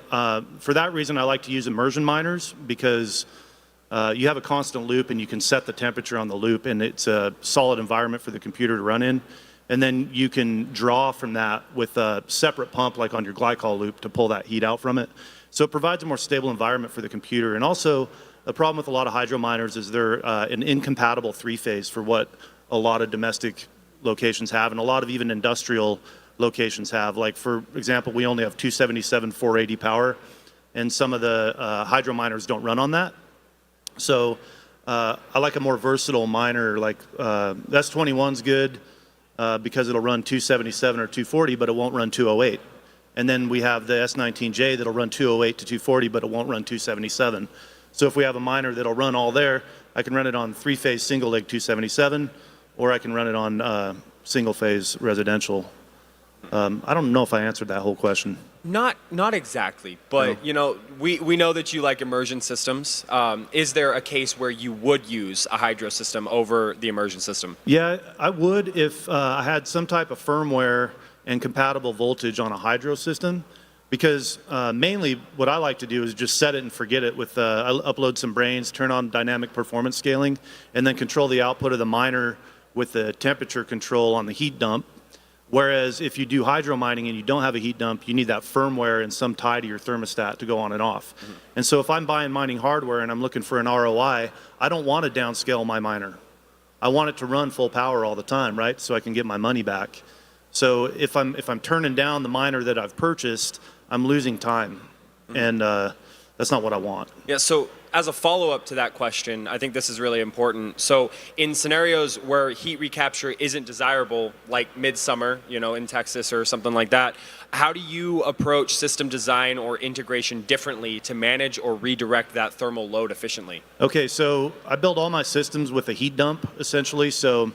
for that reason, I like to use immersion miners, because you have a constant loop and you can set the temperature on the loop, and it's a solid environment for the computer to run in. And then you can draw from that with a separate pump like on your glycol loop to pull that heat out from it. So it provides a more stable environment for the computer. And also, the problem with a lot of hydro miners is they're an incompatible three-phase for what a lot of domestic locations have, and a lot of even industrial locations have. Like, for example, we only have 277 480 power, and some of the hydro miners don't run on that. So I like a more versatile miner, like the S21's good because it'll run 277 or 240, but it won't run 208. And then we have the S19J that'll run 208 to 240, but it won't run 277. So if we have a miner that'll run all there, I can run it on three-phase single-leg 277, or I can run it on single-phase residential. I don't know if I answered that whole question. Not exactly, but you know, we know that you like immersion systems. Is there a case where you would use a hydro system over the immersion system? Yeah, I would if I had some type of firmware and compatible voltage on a hydro system, because mainly what I like to do is just set it and forget it with, I upload some brains, turn on dynamic performance scaling, and then control the output of the miner with the temperature control on the heat dump. Whereas if you do hydro mining and you don't have a heat dump, you need that firmware and some tie to your thermostat to go on and off. And so if I'm buying mining hardware and I'm looking for an ROI, I don't want to downscale my miner. I want it to run full power all the time, right? So I can get my money back. So if I'm turning down the miner that I've purchased, I'm losing time. And that's not what I want. Yeah, so as a follow-up to that question, I think this is really important. So in scenarios where heat recapture isn't desirable, like midsummer, you know, in Texas or something like that, how do you approach system design or integration differently to manage or redirect that thermal load efficiently? Okay, so I build all my systems with a heat dump, essentially. So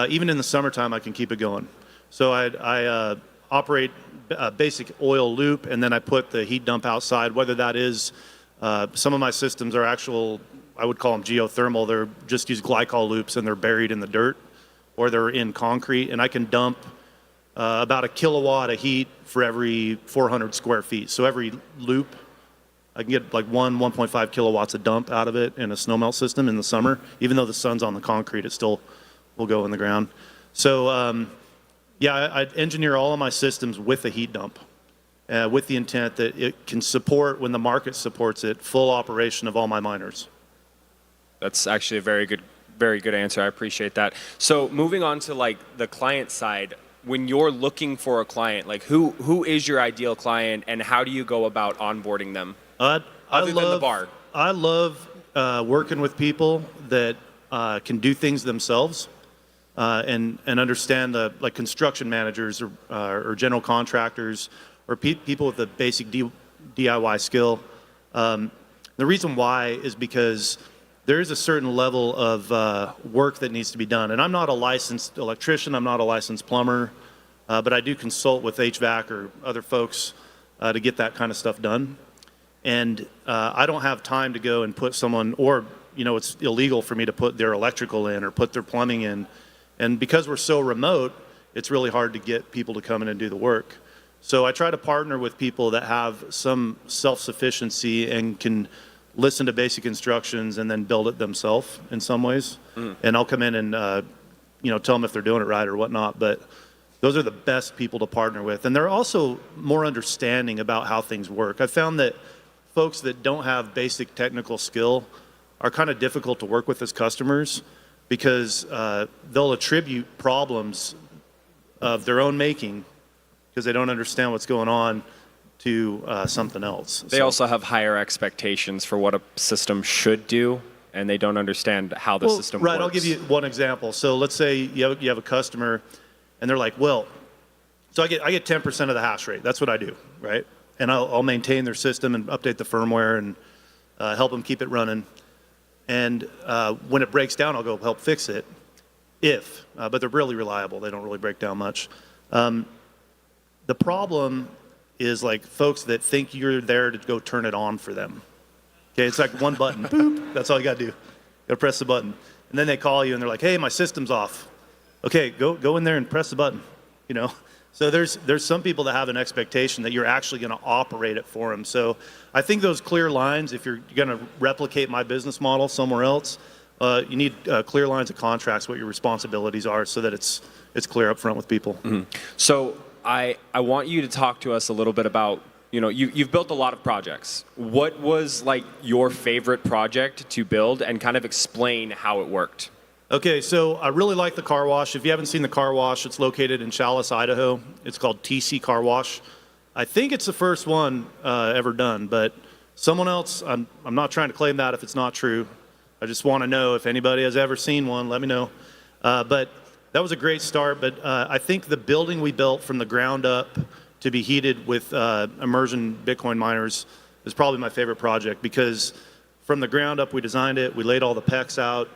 even in the summertime, I can keep it going. So I operate a basic oil loop, and then I put the heat dump outside, whether that is some of my systems are actual, I would call them geothermal. They're just use glycol loops and they're buried in the dirt, or they're in concrete, and I can dump about a kilowatt of heat for every 400 square feet. So every loop, I can get like 1.5 kilowatts of dump out of it in a snowmelt system in the summer. Even though the sun's on the concrete, it still will go in the ground. So yeah, I engineer all of my systems with a heat dump. With the intent that it can support, when the market supports it, full operation of all my miners. That's actually a very good answer. I appreciate that. So moving on to like the client side, when you're looking for a client, like who is your ideal client and how do you go about onboarding them? Other than the bar. I love working with people that can do things themselves and understand like construction managers or general contractors, or people with a basic DIY skill. The reason why is because there is a certain level of work that needs to be done. And I'm not a licensed electrician, I'm not a licensed plumber, but I do consult with HVAC or other folks to get that kind of stuff done. And I don't have time to go and put someone, or you know, it's illegal for me to put their electrical in or put their plumbing in. And because we're so remote, it's really hard to get people to come in and do the work. So I try to partner with people that have some self-sufficiency and can listen to basic instructions and then build it themselves in some ways. And I'll come in and you know, tell them if they're doing it right or whatnot. But those are the best people to partner with. And they're also more understanding about how things work. I found that folks that don't have basic technical skill are kind of difficult to work with as customers, because they'll attribute problems of their own making, because they don't understand what's going on, to something else. They also have higher expectations for what a system should do, and they don't understand how the system works. Right, I'll give you one example. So let's say you have a customer, and they're like, well, so I get 10% of the hash rate. That's what I do, right? And I'll maintain their system and update the firmware and help them keep it running. And when it breaks down, I'll go help fix it, but they're really reliable. They don't really break down much. The problem is like folks that think you're there to go turn it on for them. Okay, it's like one button, boop, that's all you gotta do. You gotta press the button. And then they call you and they're like, hey, my system's off. Okay, go in there and press the button, you know? So there's some people that have an expectation that you're actually gonna operate it for them. So I think those clear lines, if you're gonna replicate my business model somewhere else, you need clear lines of contracts, what your responsibilities are, so that it's clear up front with people. So I want you to talk to us a little bit about, you know, you've built a lot of projects. What was like your favorite project to build, and kind of explain how it worked? Okay, so I really like the car wash. If you haven't seen the car wash, it's located in Chalice, Idaho. It's called TC Car Wash. I think it's the first one ever done, but someone else, I'm not trying to claim that if it's not true. I just want to know if anybody has ever seen one, let me know. But that was a great start, but I think the building we built from the ground up to be heated with immersion Bitcoin miners is probably my favorite project, because from the ground up we designed it, we laid all the PECs out,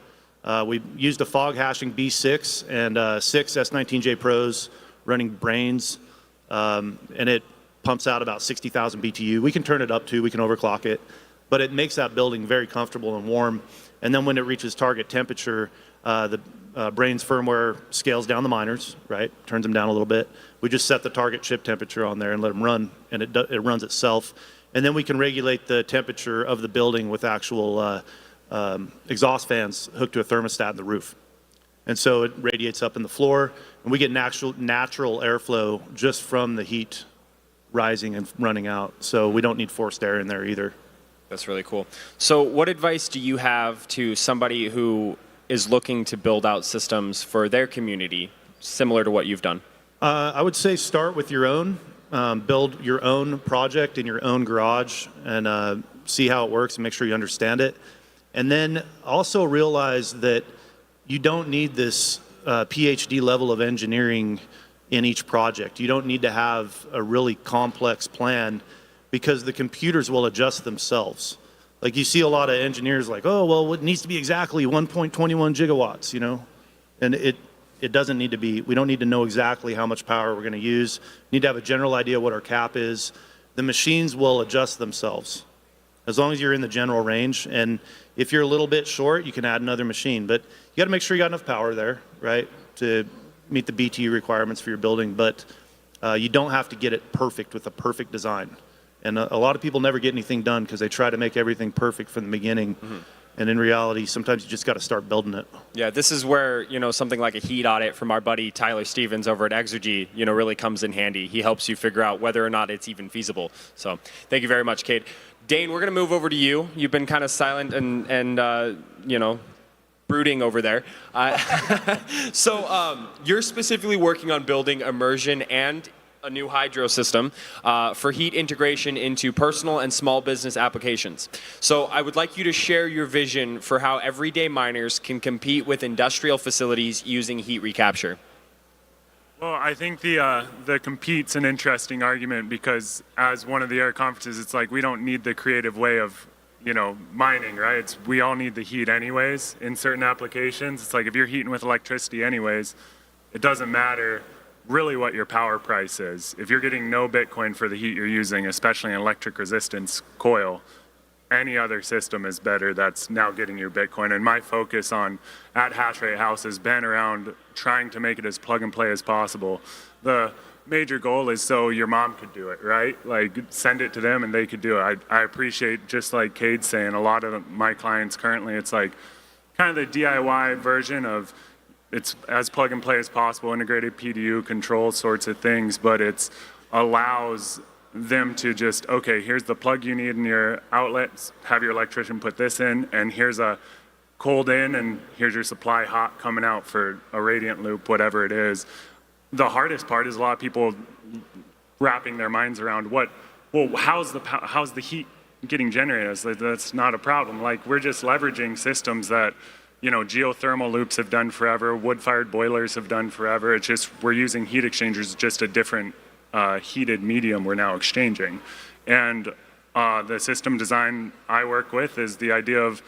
we used a fog hashing B6 and 6 S19J Pros running brains, and it pumps out about 60,000 BTU. We can turn it up to, we can overclock it, but it makes that building very comfortable and warm. And then when it reaches target temperature, the brain's firmware scales down the miners, right? Turns them down a little bit. We just set the target chip temperature on there and let them run, and it runs itself. And then we can regulate the temperature of the building with actual exhaust fans hooked to a thermostat in the roof. And so it radiates up in the floor, and we get natural airflow just from the heat rising and running out. So we don't need forced air in there either. That's really cool. So what advice do you have to somebody who is looking to build out systems for their community, similar to what you've done? I would say start with your own. Build your own project in your own garage and see how it works and make sure you understand it. And then also realize that you don't need this PhD level of engineering in each project. You don't need to have a really complex plan because the computers will adjust themselves. Like you see a lot of engineers like, oh, well, it needs to be exactly 1.21 gigawatts, you know? And it doesn't need to be, we don't need to know exactly how much power we're gonna use. We need to have a general idea what our cap is. The machines will adjust themselves as long as you're in the general range. And if you're a little bit short, you can add another machine. But you gotta make sure you got enough power there, right, to meet the BTU requirements for your building. But you don't have to get it perfect with a perfect design. And a lot of people never get anything done because they try to make everything perfect from the beginning. Mm-hmm. And in reality, sometimes you just got to start building it. Yeah, this is where, you know, something like a heat audit from our buddy Tyler Stevens over at Exergy, you know, really comes in handy. He helps you figure out whether or not it's even feasible. So thank you very much, Kate. Dane, we're going to move over to you. You've been kind of silent and you know, brooding over there. So you're specifically working on building immersion and a new hydro system for heat integration into personal and small business applications. So I would like you to share your vision for how everyday miners can compete with industrial facilities using heat recapture. Well, I think the compete's an interesting argument because as one of the air conferences, it's like we don't need the creative way of, you know, mining, right? We all need the heat anyways in certain applications. It's like if you're heating with electricity anyways, it doesn't matter really what your power price is. If you're getting no Bitcoin for the heat you're using, especially an electric resistance coil, any other system is better that's now getting you Bitcoin. And my focus at Hash Rate House has been around trying to make it as plug and play as possible. The major goal is so your mom could do it, right? Like send it to them and they could do it. I appreciate, just like Cade's saying, a lot of my clients currently, it's like kind of the DIY version of it's as plug and play as possible, integrated PDU control sorts of things, but it allows them to just, okay, here's the plug you need in your outlets, have your electrician put this in, and here's a cold in, and here's your supply hot coming out for a radiant loop, whatever it is. The hardest part is a lot of people wrapping their minds around how's the heat getting generated? That's not a problem. Like we're just leveraging systems that, you know, geothermal loops have done forever, wood-fired boilers have done forever. It's just we're using heat exchangers, just a different heated medium we're now exchanging. And the system design I work with is the idea of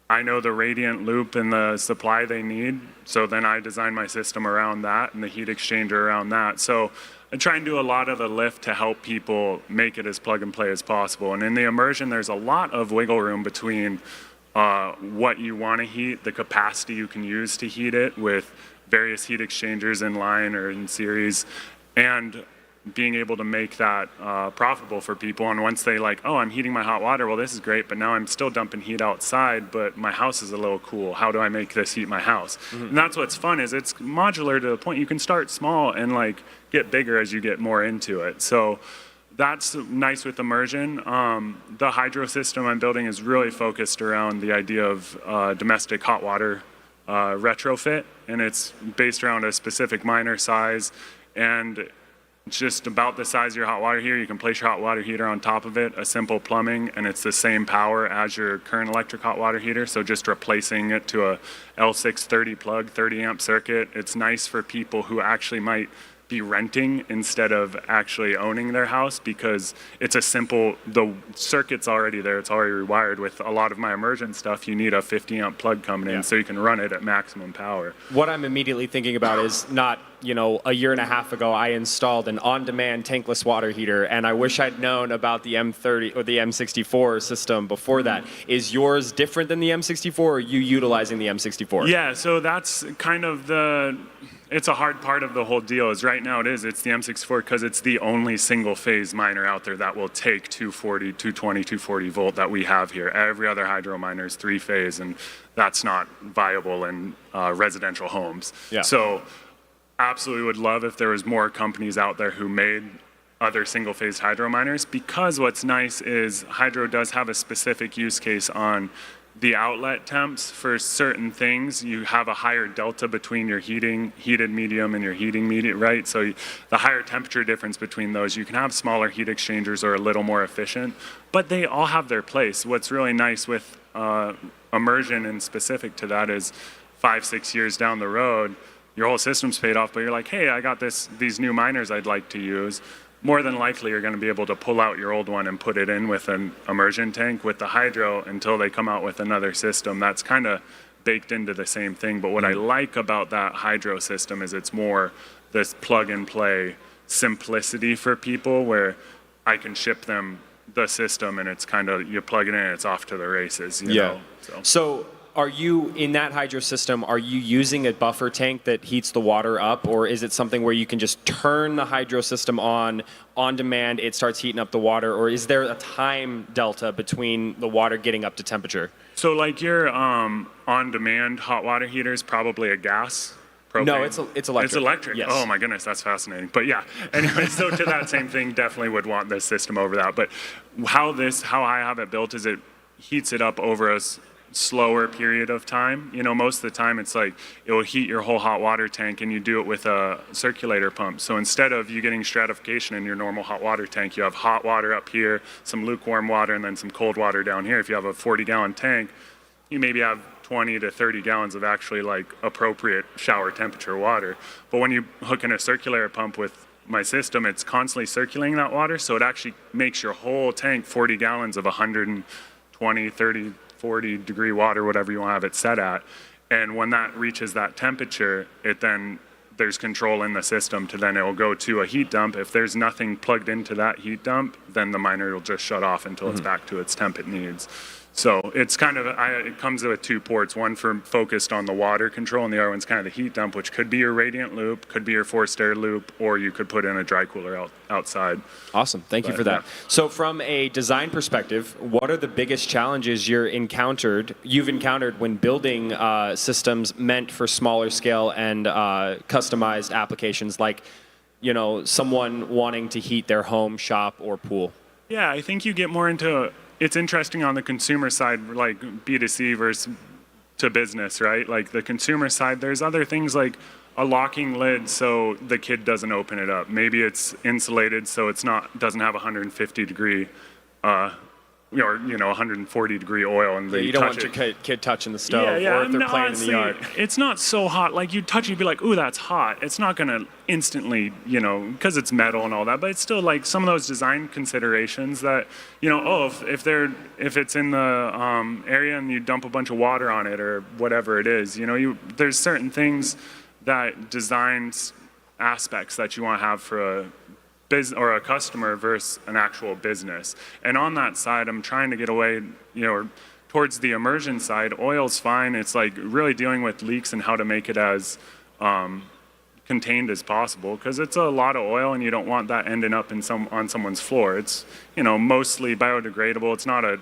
I know the radiant loop and the supply they need, so then I design my system around that and the heat exchanger around that. So I try and do a lot of the lift to help people make it as plug and play as possible. And in the immersion, there's a lot of wiggle room between what you want to heat, the capacity you can use to heat it with various heat exchangers in line or in series, and being able to make that profitable for people. And once they like, oh, I'm heating my hot water, well, this is great, but now I'm still dumping heat outside, but my house is a little cool. How do I make this heat my house? Mm-hmm. And that's what's fun, is it's modular to the point you can start small and like get bigger as you get more into it. So that's nice with immersion. The hydro system I'm building is really focused around the idea of domestic hot water retrofit, and it's based around a specific miner size, and it's just about the size of your hot water heater. You can place your hot water heater on top of it, a simple plumbing, and it's the same power as your current electric hot water heater, so just replacing it to a L630 plug, 30 amp circuit. It's nice for people who actually might be renting instead of actually owning their house, because it's a simple, the circuit's already there, it's already rewired. With a lot of my immersion stuff, you need a 50 amp plug coming in so you can run it at maximum power. What I'm immediately thinking about is not, a year and a half ago, I installed an on-demand tankless water heater, and I wish I'd known about the M30 or the M64 system before that. Is yours different than the M64, or are you utilizing the M64? Yeah, so that's kind of it's a hard part of the whole deal. Is right now it's the M64 because it's the only single phase miner out there that will take 240, 220, 240 volt that we have here. Every other hydro miner is 3-phase, and that's not viable in residential homes. Yeah. So absolutely would love if there was more companies out there who made other single phase hydro miners, because what's nice is hydro does have a specific use case on the outlet temps. For certain things, you have a higher delta between your heated medium and your heating medium, right? So the higher temperature difference between those, you can have smaller heat exchangers or a little more efficient, but they all have their place. What's really nice with immersion and specific to that is 5-6 years down the road, your whole system's paid off, but you're like, hey, I got these new miners I'd like to use. More than likely, you're going to be able to pull out your old one and put it in with an immersion tank. With the hydro, until they come out with another system, that's kind of baked into the same thing. But what I like about that hydro system is it's more this plug-and-play simplicity for people, where I can ship them the system and it's kind of, you plug it in and it's off to the races. You know? So are you, in that hydro system, are you using a buffer tank that heats the water up, or is it something where you can just turn the hydro system on demand, it starts heating up the water, or is there a time delta between the water getting up to temperature? So like your on-demand hot water heater is probably a gas? Propane? No, it's electric. It's electric? Yes. Oh my goodness, that's fascinating. But yeah, anyway, so to that same thing, definitely would want this system over that. But how I have it built is it heats it up over a slower period of time. Most of the time it's like it will heat your whole hot water tank, and you do it with a circulator pump. So instead of you getting stratification in your normal hot water tank, you have hot water up here, some lukewarm water, and then some cold water down here. If you have a 40-gallon tank, you maybe have 20 to 30 gallons of actually like appropriate shower temperature water. But when you hook in a circulator pump with my system, it's constantly circulating that water, so it actually makes your whole tank 40 gallons of 120, 30, 40 degree water, whatever you want to have it set at. And when that reaches that temperature, there's control in the system to then it will go to a heat dump. If there's nothing plugged into that heat dump, then the miner will just shut off until it's back to its temp it needs. So it's kind of, it comes with 2 ports, one focused on the water control, and the other one's kind of the heat dump, which could be your radiant loop, could be your forced air loop, or you could put in a dry cooler outside. Awesome, thank you for that. Yeah. So from a design perspective, what are the biggest challenges you've encountered when building systems meant for smaller scale and customized applications, like someone wanting to heat their home, shop, or pool? Yeah, I think you get more into, it's interesting on the consumer side, like B2C versus to business, right? Like the consumer side, there's other things like a locking lid so the kid doesn't open it up. Maybe it's insulated so doesn't have 150 degree or 140 degree oil, and you don't want your kid touching the stove, or if they're playing honestly, in the yard. It's not so hot. Like you touch it, you'd be like, ooh, that's hot. It's not gonna instantly, because it's metal and all that, but it's still like some of those design considerations that, if it's in the area and you dump a bunch of water on it or whatever it is, there's certain things that design aspects that you want to have for a or a customer versus an actual business. And on that side, I'm trying to get away, towards the immersion side. Oil's fine. It's like really dealing with leaks and how to make it as contained as possible, because it's a lot of oil and you don't want that ending up on someone's floor. It's mostly biodegradable. It's not a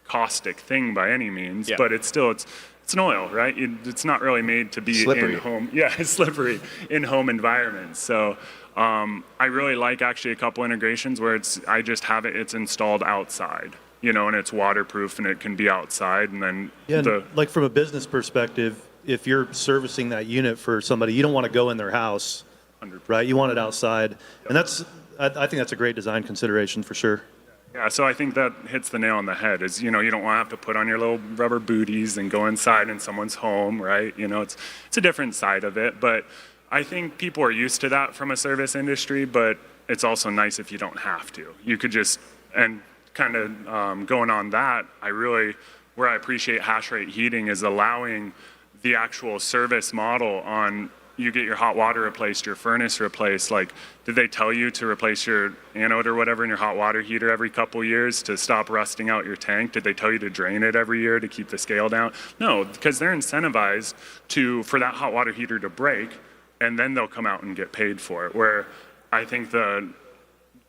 caustic thing by any means, but it's an oil, right? It's not really made to be slippery. In home. Yeah, it's slippery in home environments. So I really like actually a couple integrations where I just have it's installed outside, and it's waterproof and it can be outside. And then like from a business perspective, if you're servicing that unit for somebody, you don't want to go in their house, 100%. Right? You want it outside, and I think that's a great design consideration for sure. Yeah, so I think that hits the nail on the head. Is you don't want to have to put on your little rubber booties and go inside in someone's home, right? It's a different side of it, but I think people are used to that from a service industry, but it's also nice if you don't have to. You could just, and kind of going on that, where I appreciate hash rate heating is allowing the actual service model on, you get your hot water replaced, your furnace replaced, like, did they tell you to replace your anode or whatever in your hot water heater every couple years to stop rusting out your tank? Did they tell you to drain it every year to keep the scale down? No, because they're incentivized for that hot water heater to break, and then they'll come out and get paid for it. Where I think the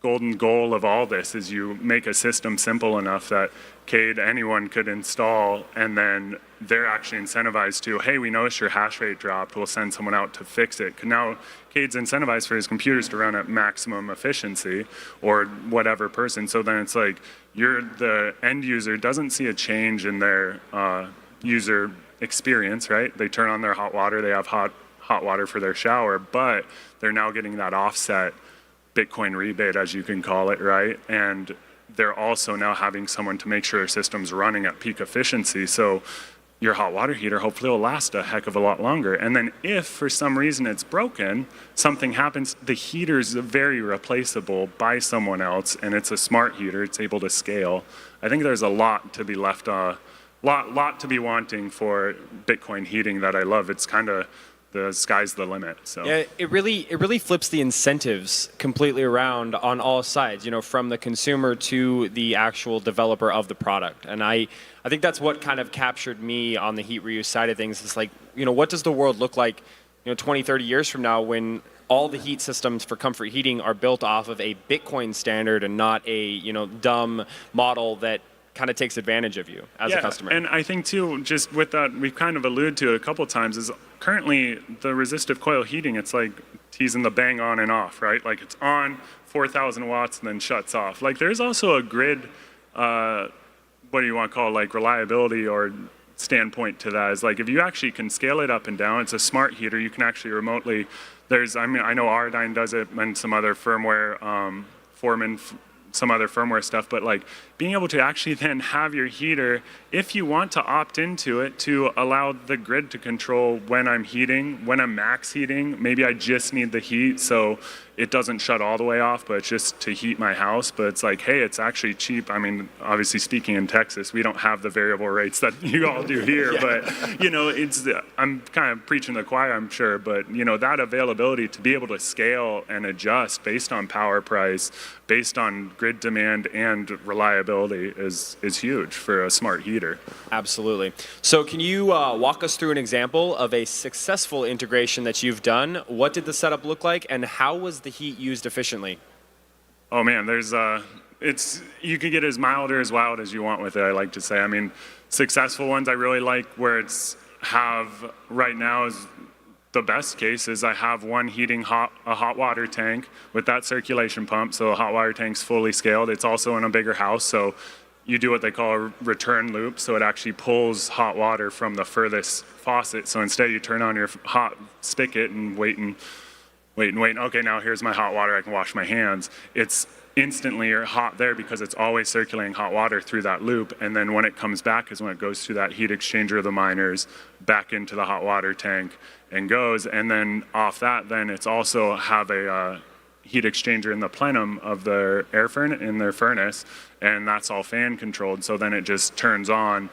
golden goal of all this is you make a system simple enough that anyone could install, and then they're actually incentivized to, hey, we noticed your hash rate dropped, we'll send someone out to fix it. Now, Cade's incentivized for his computers to run at maximum efficiency, or whatever person, so then it's like, the end user doesn't see a change in their user experience, right? They turn on their hot water, they have hot water for their shower, but they're now getting that offset Bitcoin rebate, as you can call it, right? And they're also now having someone to make sure their system's running at peak efficiency. So your hot water heater hopefully will last a heck of a lot longer. And then if for some reason it's broken, something happens, the heater's very replaceable by someone else, and it's a smart heater, it's able to scale. I think there's a lot to be left, lot to be wanting for Bitcoin heating that I love. It's kind of, the sky's the limit. So yeah, it really flips the incentives completely around on all sides, from the consumer to the actual developer of the product. And I think that's what kind of captured me on the heat reuse side of things. It's like, what does the world look like, 20, 30 years from now when all the heat systems for comfort heating are built off of a Bitcoin standard and not a, dumb model that kind of takes advantage of you as a customer. And I think too, just with that, we've kind of alluded to it a couple of times, is currently the resistive coil heating, it's like teasing the bang on and off, right? Like it's on 4,000 watts and then shuts off. Like there's also a grid, what do you want to call it, like reliability or standpoint to that, is like if you actually can scale it up and down, it's a smart heater, you can actually remotely, I know Ardyne does it and some other firmware, some other firmware stuff, but like being able to actually then have your heater, if you want to opt into it, to allow the grid to control when I'm heating, when I'm max heating, maybe I just need the heat so it doesn't shut all the way off, but it's just to heat my house. But it's like, hey, it's actually cheap. I mean, obviously speaking in Texas, we don't have the variable rates that you all do here, but I'm kind of preaching the choir, I'm sure, but that availability to be able to scale and adjust based on power price, based on grid demand and reliability is huge for a smart heater. Absolutely. So can you walk us through an example of a successful integration that you've done? What did the setup look like, and how was the heat used efficiently? Oh man, you can get as mild or as wild as you want with it, I like to say. I mean, successful ones I really like where right now is the best case is I have one heating a hot water tank with that circulation pump, so the hot water tank's fully scaled. It's also in a bigger house, so you do what they call a return loop, so it actually pulls hot water from the furthest faucet. So instead you turn on your hot spigot and wait. Okay, now here's my hot water, I can wash my hands. It's instantly hot there because it's always circulating hot water through that loop, and then when it comes back is when it goes through that heat exchanger of the miners back into the hot water tank and goes, and then off that, then it's also have a heat exchanger in the plenum of their in their furnace, and that's all fan controlled, so then it just turns on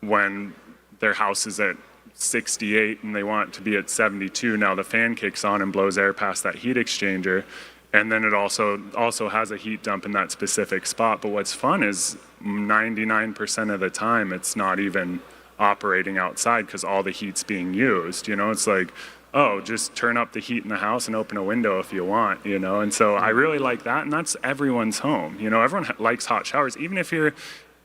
when their house is at 68 and they want it to be at 72. Now the fan kicks on and blows air past that heat exchanger, and then it also has a heat dump in that specific spot. But what's fun is 99% of the time it's not even operating outside because all the heat's being used. It's like, oh, just turn up the heat in the house and open a window if you want, and so I really like that, and that's everyone's home. Everyone likes hot showers, even if you're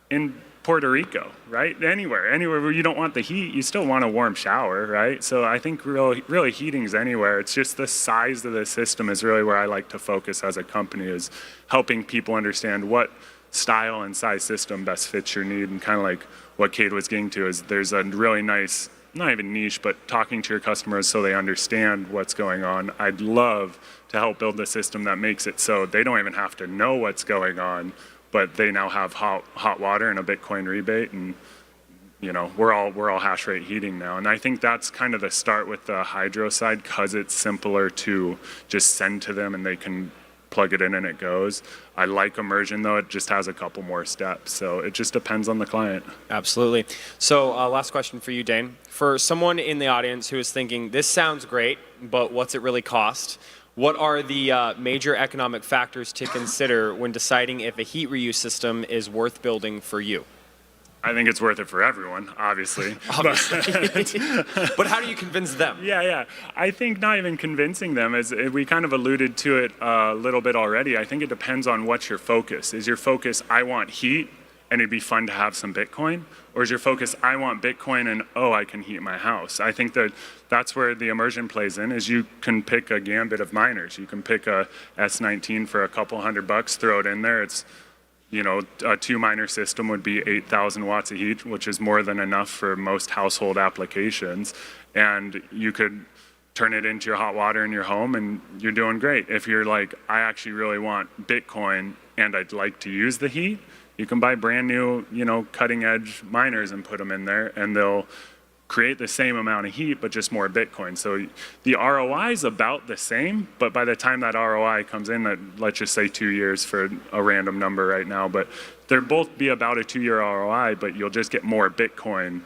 in Puerto Rico, right? Anywhere where you don't want the heat, you still want a warm shower, right? So I think really heating's anywhere. It's just the size of the system is really where I like to focus as a company, is helping people understand what style and size system best fits your need, and kind of like what Cade was getting to is there's a really nice, not even niche, but talking to your customers so they understand what's going on. I'd love to help build a system that makes it so they don't even have to know what's going on, but they now have hot water and a Bitcoin rebate, and we're all hash rate heating now. And I think that's kind of the start with the hydro side, because it's simpler to just send to them and they can plug it in and it goes. I like immersion though, it just has a couple more steps. So it just depends on the client. Absolutely. So last question for you, Dane. For someone in the audience who is thinking, this sounds great, but what's it really cost? What are the major economic factors to consider when deciding if a heat reuse system is worth building for you? I think it's worth it for everyone, obviously. But how do you convince them? Yeah. I think not even convincing them, as we kind of alluded to it a little bit already. I think it depends on what's your focus. Is your focus, I want heat and it'd be fun to have some Bitcoin? Or is your focus, I want Bitcoin and I can heat my house? I think that's where the immersion plays in, is you can pick a gambit of miners. You can pick a S19 for a couple $100, throw it in there. It's a 2-miner system would be 8,000 watts of heat, which is more than enough for most household applications. And you could turn it into your hot water in your home and you're doing great. If you're like, I actually really want Bitcoin and I'd like to use the heat, you can buy brand new, cutting edge miners and put them in there and they'll create the same amount of heat, but just more Bitcoin. So the ROI is about the same, but by the time that ROI comes in, let's just say 2 years for a random number right now, but they'll both be about a 2-year ROI, but you'll just get more Bitcoin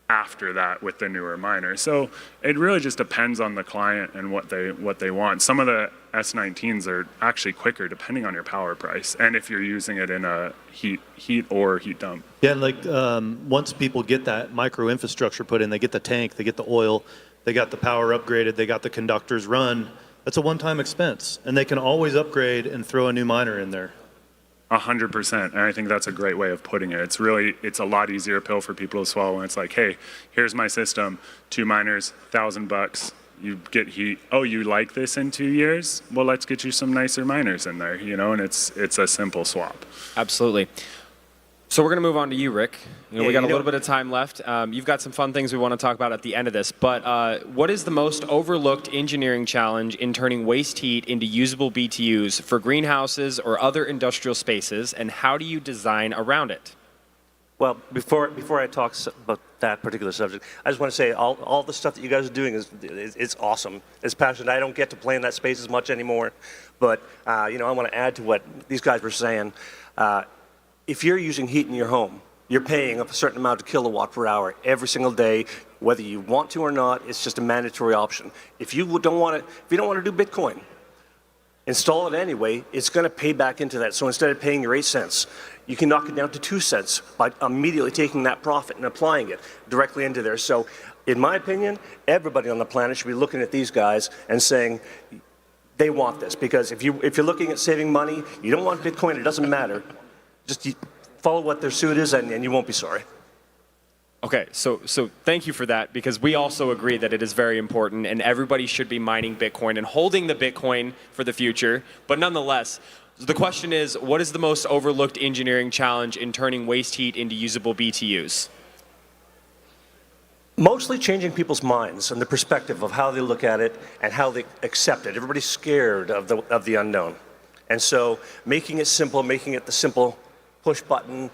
after that with the newer miners. So it really just depends on the client and what they want. Some of the S19s are actually quicker depending on your power price and if you're using it in a heat or heat dump. Yeah, and once people get that micro infrastructure put in, they get the tank, they get the oil, they got the power upgraded, they got the conductors run, that's a one-time expense. And they can always upgrade and throw a new miner in there. 100%, and I think that's a great way of putting it. It's a lot easier pill for people to swallow when it's like, hey, here's my system, 2 miners, $1,000, you get heat. Oh, you like this in 2 years? Well, let's get you some nicer miners in there, and it's a simple swap. Absolutely. So we're going to move on to you, Rick. We got a little bit of time left. You've got some fun things we want to talk about at the end of this, but what is the most overlooked engineering challenge in turning waste heat into usable BTUs for greenhouses or other industrial spaces, and how do you design around it? Well, before I talk about that particular subject, I just want to say all the stuff that you guys are doing is awesome. It's passionate. I don't get to play in that space as much anymore, but I want to add to what these guys were saying. If you're using heat in your home, you're paying a certain amount of kilowatt per hour every single day, whether you want to or not. It's just a mandatory option. If you don't want to do Bitcoin, install it anyway. It's going to pay back into that. So instead of paying your 8 cents, you can knock it down to 2 cents by immediately taking that profit and applying it directly into there. So, in my opinion, everybody on the planet should be looking at these guys and saying, they want this. Because if you're looking at saving money, you don't want Bitcoin, it doesn't matter. Just follow what their suit is and you won't be sorry. Okay, so thank you for that, because we also agree that it is very important and everybody should be mining Bitcoin and holding the Bitcoin for the future. But nonetheless, the question is, what is the most overlooked engineering challenge in turning waste heat into usable BTUs? Mostly changing people's minds and the perspective of how they look at it and how they accept it. Everybody's scared of the unknown. And so making it simple, making it the simple push button,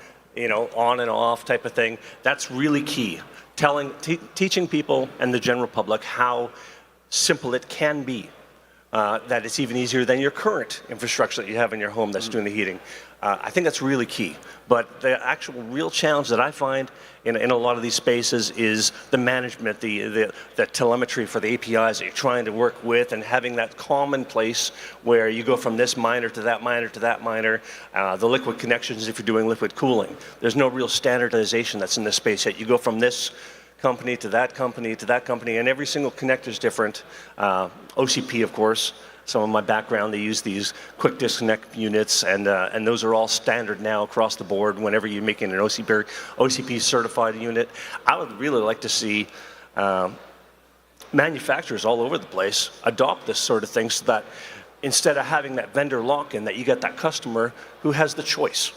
on and off type of thing, that's really key. Teaching people and the general public how simple it can be. That it's even easier than your current infrastructure that you have in your home that's doing the heating. I think that's really key. But the actual real challenge that I find in a lot of these spaces is the management, the telemetry for the APIs that you're trying to work with, and having that common place where you go from this miner to that miner to that miner, the liquid connections if you're doing liquid cooling. There's no real standardization that's in this space yet. You go from this company to that company to that company, and every single connector is different. OCP, of course. Some of my background, they use these quick disconnect units, and those are all standard now across the board whenever you're making an OCP certified unit. I would really like to see manufacturers all over the place adopt this sort of thing, so that instead of having that vendor lock-in, that you get that customer who has the choice.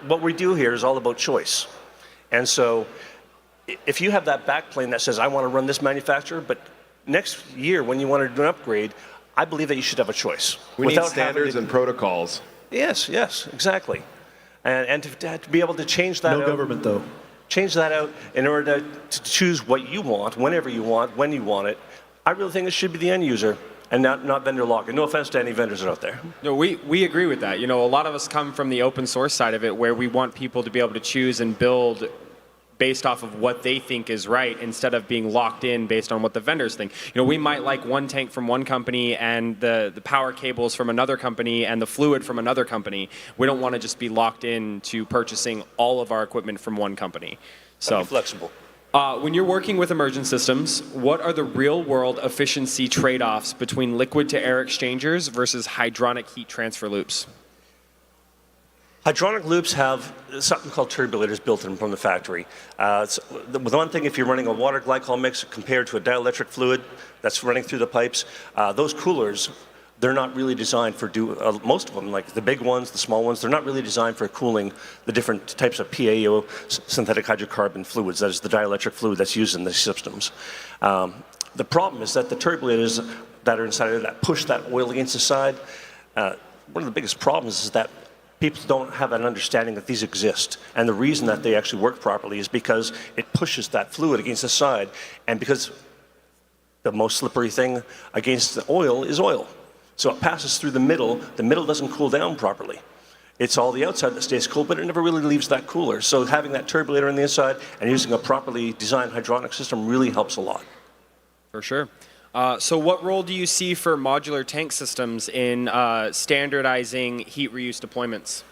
What we do here is all about choice. And so if you have that backplane that says, I want to run this manufacturer, but next year when you want to do an upgrade, I believe that you should have a choice. We need standards and protocols. Yes, exactly. And to be able to change that. No government, though. change that out in order to choose what you want, whenever you want, when you want it. I really think it should be the end user and not vendor lock. And no offense to any vendors out there. No, we agree with that. You know, a lot of us come from the open source side of it, where we want people to be able to choose and build based off of what they think is right, instead of being locked in based on what the vendors think. You know, we might like one tank from one company and the power cables from another company and the fluid from another company. We don't want to just be locked in to purchasing all of our equipment from one company. So be flexible. When you're working with immersion systems, what are the real-world efficiency trade-offs between liquid-to-air exchangers versus hydronic heat transfer loops? Hydronic loops have something called turbulators built in from the factory. The one thing, if you're running a water glycol mix compared to a dielectric fluid that's running through the pipes, those coolers, they're not really designed for most of them, like the big ones, the small ones, they're not really designed for cooling the different types of PAO, synthetic hydrocarbon fluids. That is the dielectric fluid that's used in these systems. The problem is that the turbulators that are inside of that push that oil against the side, one of the biggest problems is that people don't have an understanding that these exist. And the reason that they actually work properly is because it pushes that fluid against the side. And because the most slippery thing against the oil is oil. So it passes through the middle doesn't cool down properly. It's all the outside that stays cool, but it never really leaves that cooler. So having that turbulator on the inside and using a properly designed hydronic system really helps a lot. For sure. So what role do you see for modular tank systems in standardizing heat reuse deployments?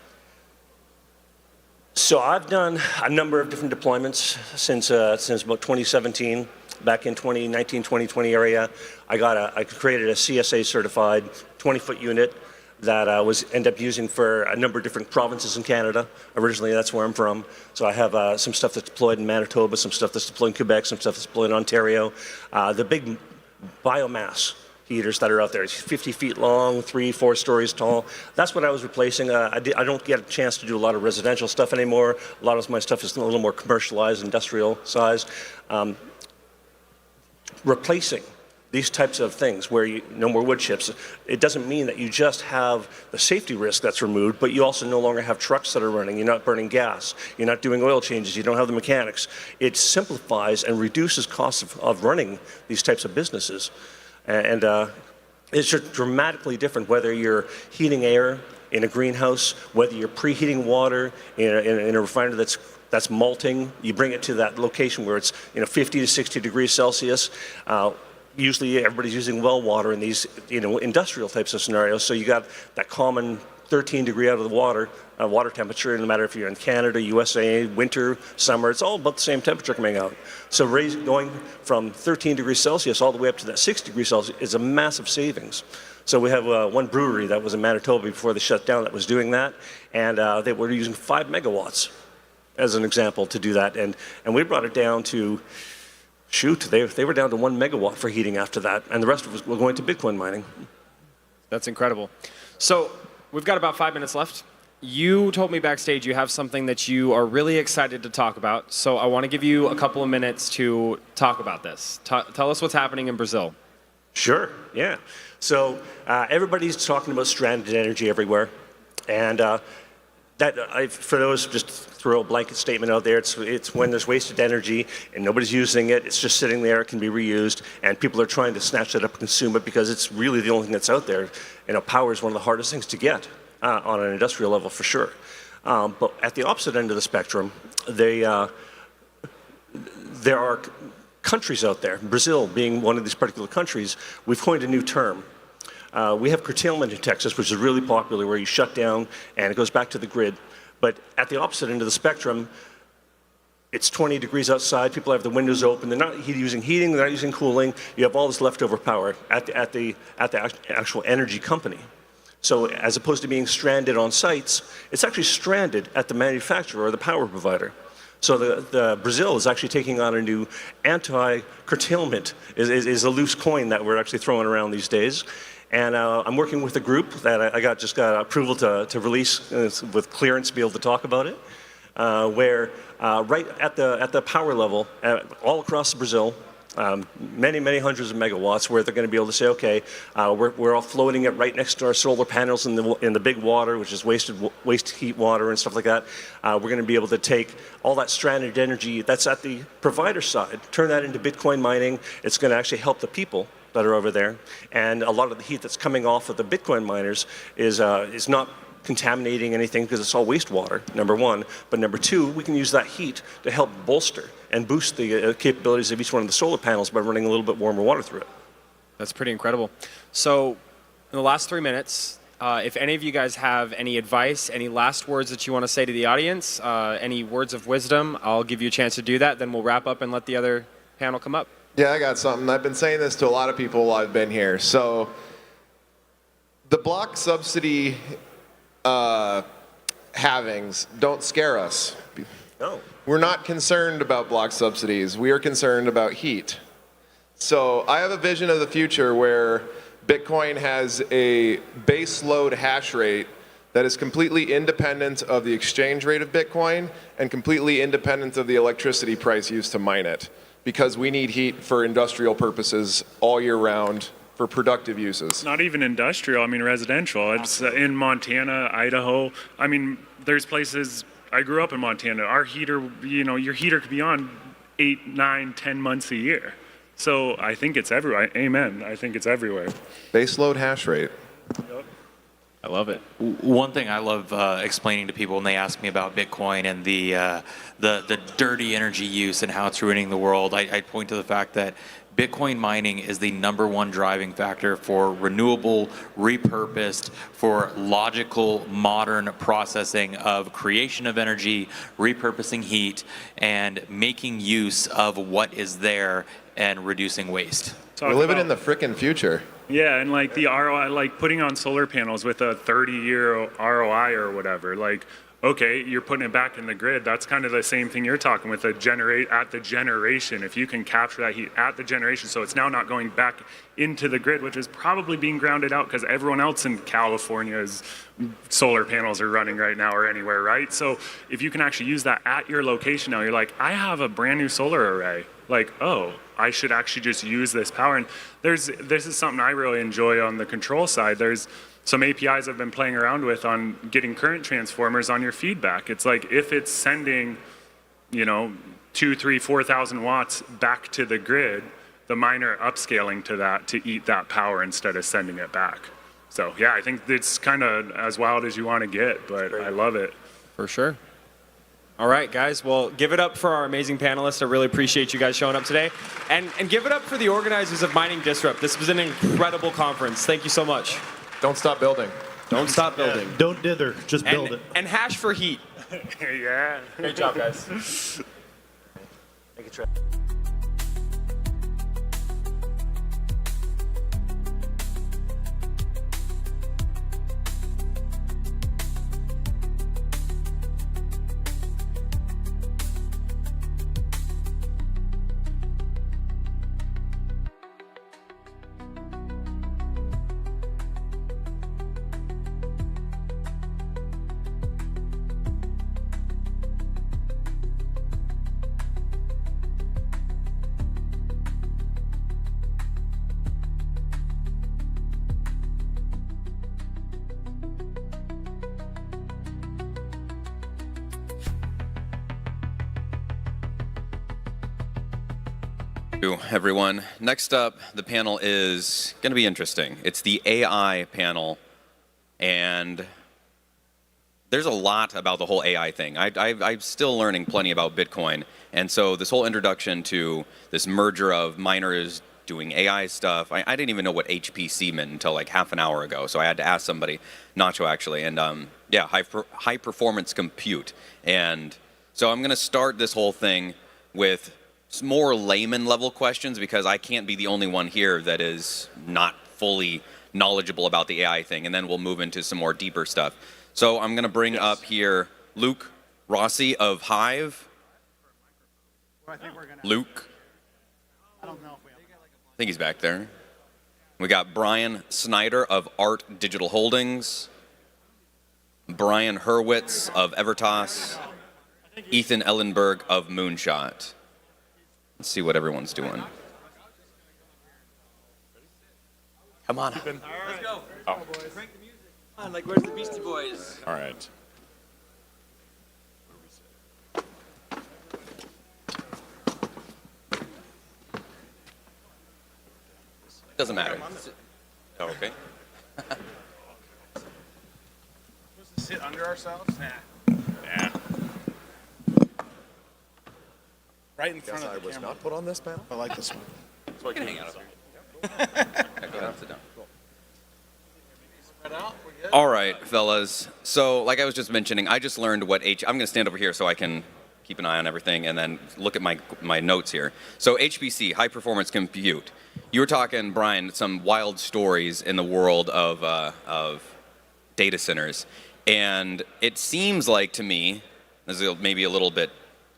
So I've done a number of different deployments since about 2017. Back in 2019, 2020 area, I created a CSA certified 20-foot unit that ended up using for a number of different provinces in Canada. Originally, that's where I'm from. So I have some stuff that's deployed in Manitoba, some stuff that's deployed in Quebec, some stuff that's deployed in Ontario. The big biomass heaters that are out there, it's 50 feet long, 3-4 stories tall. That's what I was replacing. I don't get a chance to do a lot of residential stuff anymore. A lot of my stuff is a little more commercialized, industrial sized. Replacing these types of things where no more wood chips, it doesn't mean that you just have the safety risk that's removed, but you also no longer have trucks that are running. You're not burning gas. You're not doing oil changes. You don't have the mechanics. It simplifies and reduces costs of running these types of businesses. And it's just dramatically different whether you're heating air in a greenhouse, whether you're preheating water in a refinery that's malting. You bring it to that location where it's 50 to 60 degrees Celsius. Usually everybody's using well water in these industrial types of scenarios. So you got that common 13 degree out of the water temperature, no matter if you're in Canada, USA, winter, summer, it's all about the same temperature coming out. So going from 13 degrees Celsius all the way up to that 6 degrees Celsius is a massive savings. So we have one brewery that was in Manitoba before they shut down that was doing that, and they were using 5 megawatts as an example to do that. And we brought it down to, they were down to 1 megawatt for heating after that, and the rest of us were going to Bitcoin mining. That's incredible. So we've got about 5 minutes left. You told me backstage you have something that you are really excited to talk about, so I want to give you a couple of minutes to talk about this. Tell us what's happening in Brazil. Sure, yeah. So everybody's talking about stranded energy everywhere, and for those, just throw a blanket statement out there, it's when there's wasted energy and nobody's using it, it's just sitting there, it can be reused, and people are trying to snatch it up and consume it because it's really the only thing that's out there. Power is one of the hardest things to get on an industrial level for sure. But at the opposite end of the spectrum, there are countries out there, Brazil being one of these particular countries, we've coined a new term. We have curtailment in Texas, which is really popular, where you shut down and it goes back to the grid. But at the opposite end of the spectrum, it's 20 degrees outside, people have the windows open, they're not using heating, they're not using cooling, you have all this leftover power at the actual energy company. So as opposed to being stranded on sites, it's actually stranded at the manufacturer or the power provider. So the Brazil is actually taking on a new anti-curtailment, is a loose coin that we're actually throwing around these days. And I'm working with a group that I just got approval to release with clearance to be able to talk about it, where right at the power level, all across Brazil, many hundreds of megawatts, where they're going to be able to say, okay, we're all floating it right next to our solar panels in the big water, which is waste heat water and stuff like that. We're going to be able to take all that stranded energy that's at the provider side, turn that into Bitcoin mining. It's going to actually help the people that are over there. And a lot of the heat that's coming off of the Bitcoin miners is not contaminating anything because it's all wastewater, number one. But number two, we can use that heat to help bolster and boost the capabilities of each one of the solar panels by running a little bit warmer water through it. That's pretty incredible. So in the last 3 minutes, if any of you guys have any advice, any last words that you want to say to the audience, any words of wisdom, I'll give you a chance to do that. Then we'll wrap up and let the other panel come up. Yeah, I got something. I've been saying this to a lot of people while I've been here. So the block subsidy halvings don't scare us. No. We're not concerned about block subsidies. We are concerned about heat. So I have a vision of the future where Bitcoin has a base load hash rate that is completely independent of the exchange rate of Bitcoin and completely independent of the electricity price used to mine it, because we need heat for industrial purposes all year round for productive uses. Not even industrial, I mean residential. It's in Montana, Idaho. I mean, there's places, I grew up in Montana. Our heater, your heater could be on 8, 9, 10 months a year. So I think it's everywhere. Amen. I think it's everywhere. Base load hash rate. Yep. I love it. One thing I love explaining to people when they ask me about Bitcoin and the dirty energy use and how it's ruining the world, I point to the fact that Bitcoin mining is the #1 driving factor for renewable, repurposed, for logical, modern processing of creation of energy, repurposing heat, and making use of what is there and reducing waste. We're living in the frickin' future. Yeah, and like the ROI, like putting on solar panels with a 30-year ROI or whatever, like, okay, you're putting it back in the grid. That's kind of the same thing you're talking with at the generation. If you can capture that heat at the generation, so it's now not going back into the grid, which is probably being grounded out because everyone else in California's solar panels are running right now or anywhere, right? So if you can actually use that at your location now, you're like, I have a brand new solar array. Like, oh, I should actually just use this power. And this is something I really enjoy on the control side. There's some APIs I've been playing around with on getting current transformers on your feedback. It's like if it's sending, 2, 3, 4,000 watts back to the grid, the miner upscaling to that to eat that power instead of sending it back. So yeah, I think it's kind of as wild as you want to get, but I love it. For sure. All right, guys. Well, give it up for our amazing panelists. I really appreciate you guys showing up today. And give it up for the organizers of Mining Disrupt. This was an incredible conference. Thank you so much. Don't stop building. Don't stop building. Don't dither, just build it. And hash for heat. Yeah. Great job, guys. Thank you, Trey. Everyone. Next up, the panel is going to be interesting. It's the AI panel, and there's a lot about the whole AI thing. I'm still learning plenty about Bitcoin, and so this whole introduction to this merger of miners doing AI stuff, I didn't even know what HPC meant until like half an hour ago, so I had to ask somebody, Nacho actually, and yeah, high performance compute. And so I'm going to start this whole thing with more layman level questions because I can't be the only one here that is not fully knowledgeable about the AI thing, and then we'll move into some more deeper stuff. So I'm going to bring up here Luke Rossi of Hive. Luke. I think he's back there. We got Brian Snyder of Art Digital Holdings, Brian Hurwitz of Evertas, Ethan Ellenberg of Moonshot. Let's see what everyone's doing. Come on. Let's go. Oh. Crank the music. Come on, like where's the Beastie Boys? All right. Doesn't matter. Oh, okay. Supposed to sit under ourselves? Nah. Right in front of the I was camera. not put on this panel. I like this one. So I can hang out up here. Yeah, go down, sit down. All right, fellas. So, like I was just mentioning, I just learned what I'm going to stand over here so I can keep an eye on everything and then look at my notes here. So, HPC, high performance compute. You were talking, Brian, some wild stories in the world of data centers, and it seems like to me, this is maybe a little bit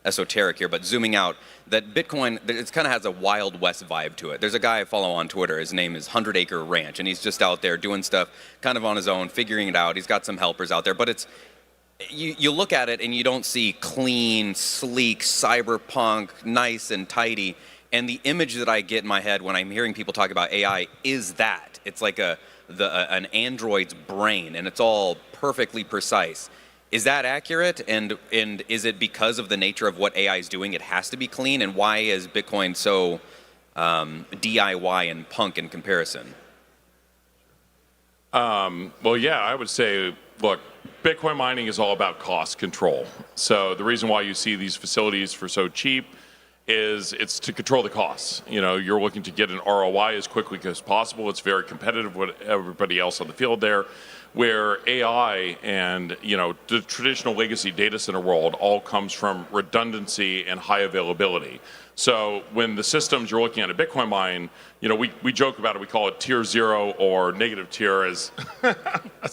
esoteric here, but zooming out, that Bitcoin, it kind of has a Wild West vibe to it. There's a guy I follow on Twitter, his name is 100 Acre Ranch, and he's just out there doing stuff kind of on his own, figuring it out. He's got some helpers out there, but it's, you look at it and you don't see clean, sleek, cyberpunk, nice and tidy, and the image that I get in my head when I'm hearing people talk about AI is that. It's like an android's brain, and it's all perfectly precise. Is that accurate? And is it because of the nature of what AI is doing, it has to be clean? And why is Bitcoin so DIY and punk in comparison? Well, yeah, I would say, look, Bitcoin mining is all about cost control. So the reason why you see these facilities for so cheap is it's to control the costs. You know, you're looking to get an ROI as quickly as possible. It's very competitive with everybody else on the field there. Where AI and, you know, the traditional legacy data center world all comes from redundancy and high availability. So when the systems you're looking at a Bitcoin mine, you know, we joke about it, we call it tier 0 or negative tier, as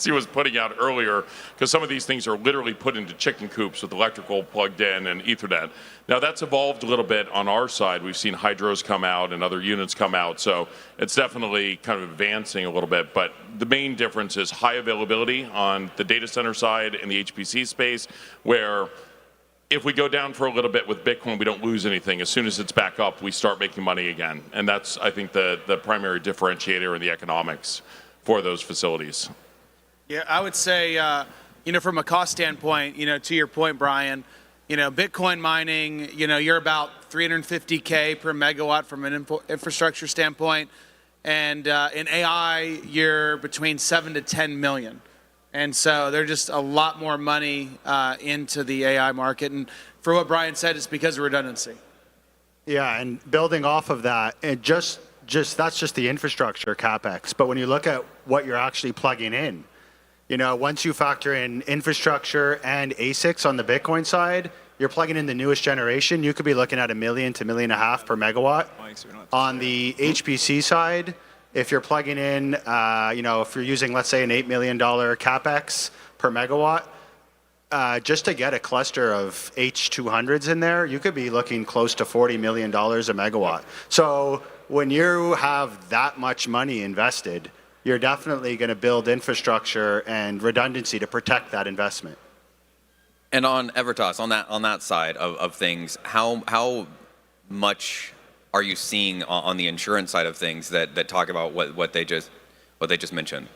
he was putting out earlier, because some of these things are literally put into chicken coops with electrical plugged in and Ethernet. Now that's evolved a little bit on our side. We've seen hydros come out and other units come out, so it's definitely kind of advancing a little bit, but the main difference is high availability on the data center side and the HPC space, where if we go down for a little bit with Bitcoin, we don't lose anything. As soon as it's back up, we start making money again. And that's, I think, the primary differentiator in the economics for those facilities. Yeah, I would say, you know, from a cost standpoint, you know, to your point, Brian, you know, Bitcoin mining, you know, you're about $350K per megawatt from an infrastructure standpoint. And in AI, you're between 7 to 10 million. And so there's just a lot more money into the AI market. And for what Brian said, it's because of redundancy. Yeah, and building off of that, and just that's just the infrastructure CapEx. But when you look at what you're actually plugging in, you know, once you factor in infrastructure and ASICs on the Bitcoin side, you're plugging in the newest generation. You could be looking at $1 million to $1.5 million per megawatt. On the HPC side, if you're plugging in, you know, if you're using, let's say, an $8 million CapEx per megawatt, just to get a cluster of H200s in there, you could be looking close to $40 million a megawatt. So when you have that much money invested, you're definitely going to build infrastructure and redundancy to protect that investment. And on Evertas, on that side of things, how much are you seeing on the insurance side of things that talk about what they just mentioned?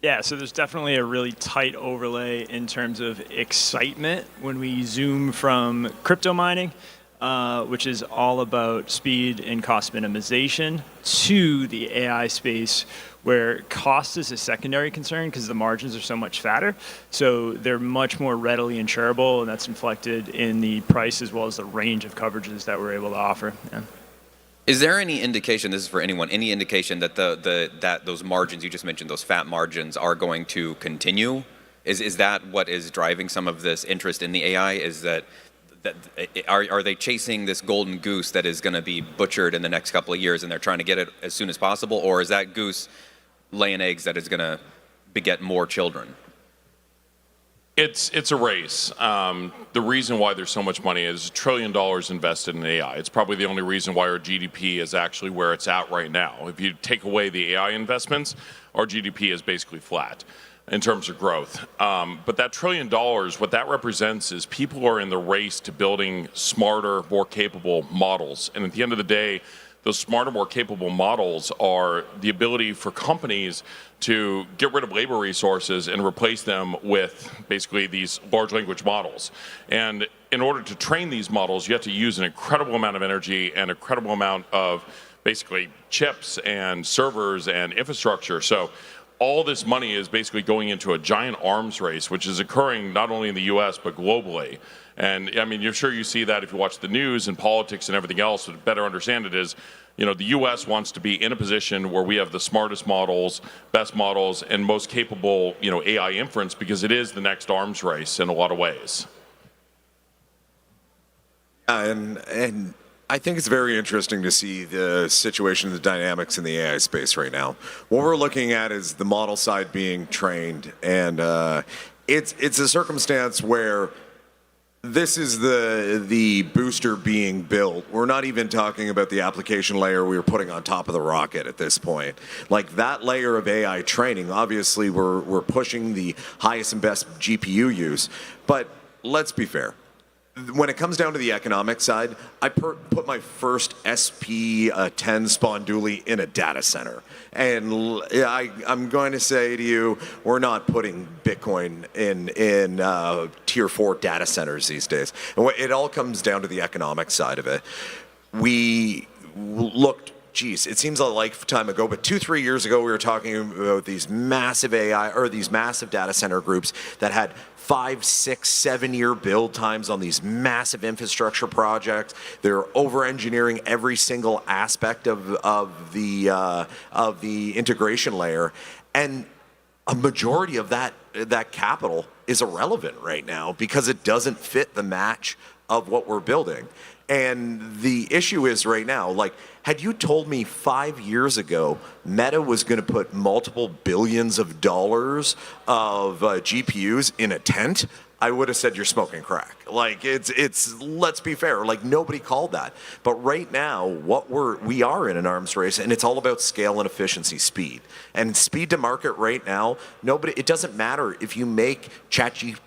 Yeah, so there's definitely a really tight overlay in terms of excitement when we zoom from crypto mining, which is all about speed and cost minimization, to the AI space, where cost is a secondary concern because the margins are so much fatter. So they're much more readily insurable, and that's reflected in the price as well as the range of coverages that we're able to offer. Yeah. Is there any indication, this is for anyone, any indication that that those margins you just mentioned, those fat margins, are going to continue? Is that what is driving some of this interest in the AI? Is that are they chasing this golden goose that is going to be butchered in the next couple of years, and they're trying to get it as soon as possible, or is that goose laying eggs that is going to beget more children? It's a race. The reason why there's so much money is $1 trillion invested in AI. It's probably the only reason why our GDP is actually where it's at right now. If you take away the AI investments, our GDP is basically flat in terms of growth. But that $1 trillion, what that represents is people are in the race to building smarter, more capable models. And at the end of the day, those smarter, more capable models are the ability for companies to get rid of labor resources and replace them with basically these large language models. And in order to train these models, you have to use an incredible amount of energy and an incredible amount of basically chips and servers and infrastructure. So all this money is basically going into a giant arms race, which is occurring not only in the US, but globally. And I mean, you're sure you see that if you watch the news and politics and everything else. To better understand it is, you know, the US wants to be in a position where we have the smartest models, best models, and most capable, you know, AI inference, because it is the next arms race in a lot of ways. And I think it's very interesting to see the situation, the dynamics in the AI space right now. What we're looking at is the model side being trained, and it's a circumstance where this is the booster being built. We're not even talking about the application layer we were putting on top of the rocket at this point. Like that layer of AI training, obviously we're pushing the highest and best GPU use, but let's be fair. When it comes down to the economic side, I put my first SP10 spawn dually in a data center. And I'm going to say to you, we're not putting Bitcoin in tier 4 data centers these days. And it all comes down to the economic side of it. We looked, geez, it seems a lifetime ago, but 2-3 years ago, we were talking about these massive AI or these massive data center groups that had 5, 6, 7 year build times on these massive infrastructure projects. They're over-engineering every single aspect of the integration layer, and a majority of that capital is irrelevant right now because it doesn't fit the match of what we're building. And the issue is right now, like, had you told me 5 years ago Meta was going to put multiple billions of dollars of GPUs in a tent, I would have said you're smoking crack. Like, it's let's be fair, like nobody called that. But right now, we are in an arms race, and it's all about scale and efficiency, speed. And speed to market right now, it doesn't matter if you make ChatGPT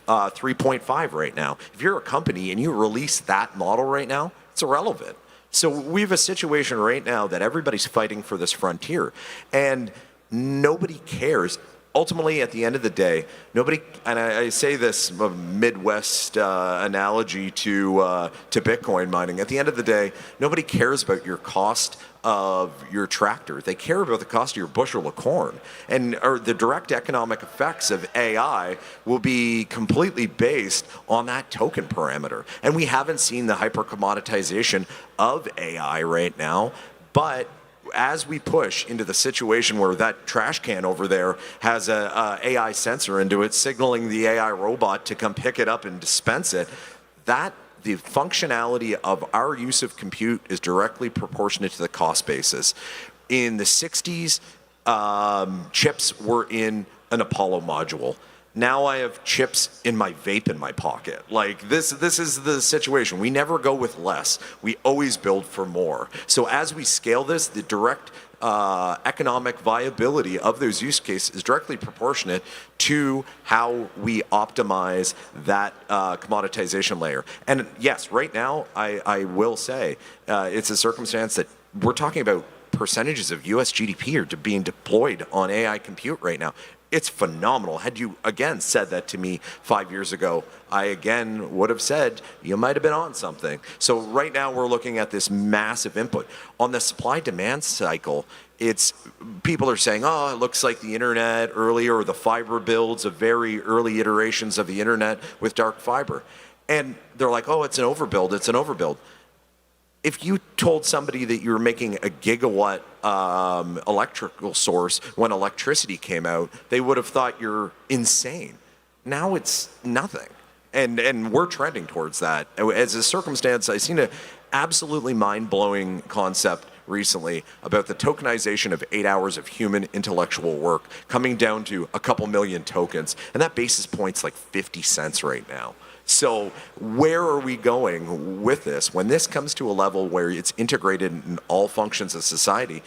3.5 right now. If you're a company and you release that model right now, it's irrelevant. So we have a situation right now that everybody's fighting for this frontier, and nobody cares. Ultimately, at the end of the day, nobody, and I say this Midwest analogy to Bitcoin mining. At the end of the day, nobody cares about your cost of your tractor. They care about the cost of your bushel of corn. And the direct economic effects of AI will be completely based on that token parameter. And we haven't seen the hyper-commoditization of AI right now, but as we push into the situation where that trash can over there has a AI sensor into it, signaling the AI robot to come pick it up and dispense it, the functionality of our use of compute is directly proportionate to the cost basis. In the 60s, chips were in an Apollo module. Now I have chips in my vape in my pocket. Like, this is the situation. We never go with less. We always build for more. So as we scale this, the direct economic viability of those use cases is directly proportionate to how we optimize that commoditization layer. And yes, right now, I will say it's a circumstance that we're talking about percentages of US GDP are being deployed on AI compute right now. It's phenomenal. Had you, again, said that to me 5 years ago, I, again, would have said you might have been on something. So right now we're looking at this massive input. On the supply-demand cycle, people are saying, oh, it looks like the internet earlier, or the fiber builds of very early iterations of the internet with dark fiber. And they're like, oh, it's an overbuild, it's an overbuild. If you told somebody that you were making a gigawatt electrical source when electricity came out, they would have thought you're insane. Now it's nothing. And we're trending towards that. As a circumstance, I've seen an absolutely mind-blowing concept recently about the tokenization of 8 hours of human intellectual work coming down to a couple million tokens. And that basis point's like 50 cents right now. So where are we going with this? When this comes to a level where it's integrated in all functions of society,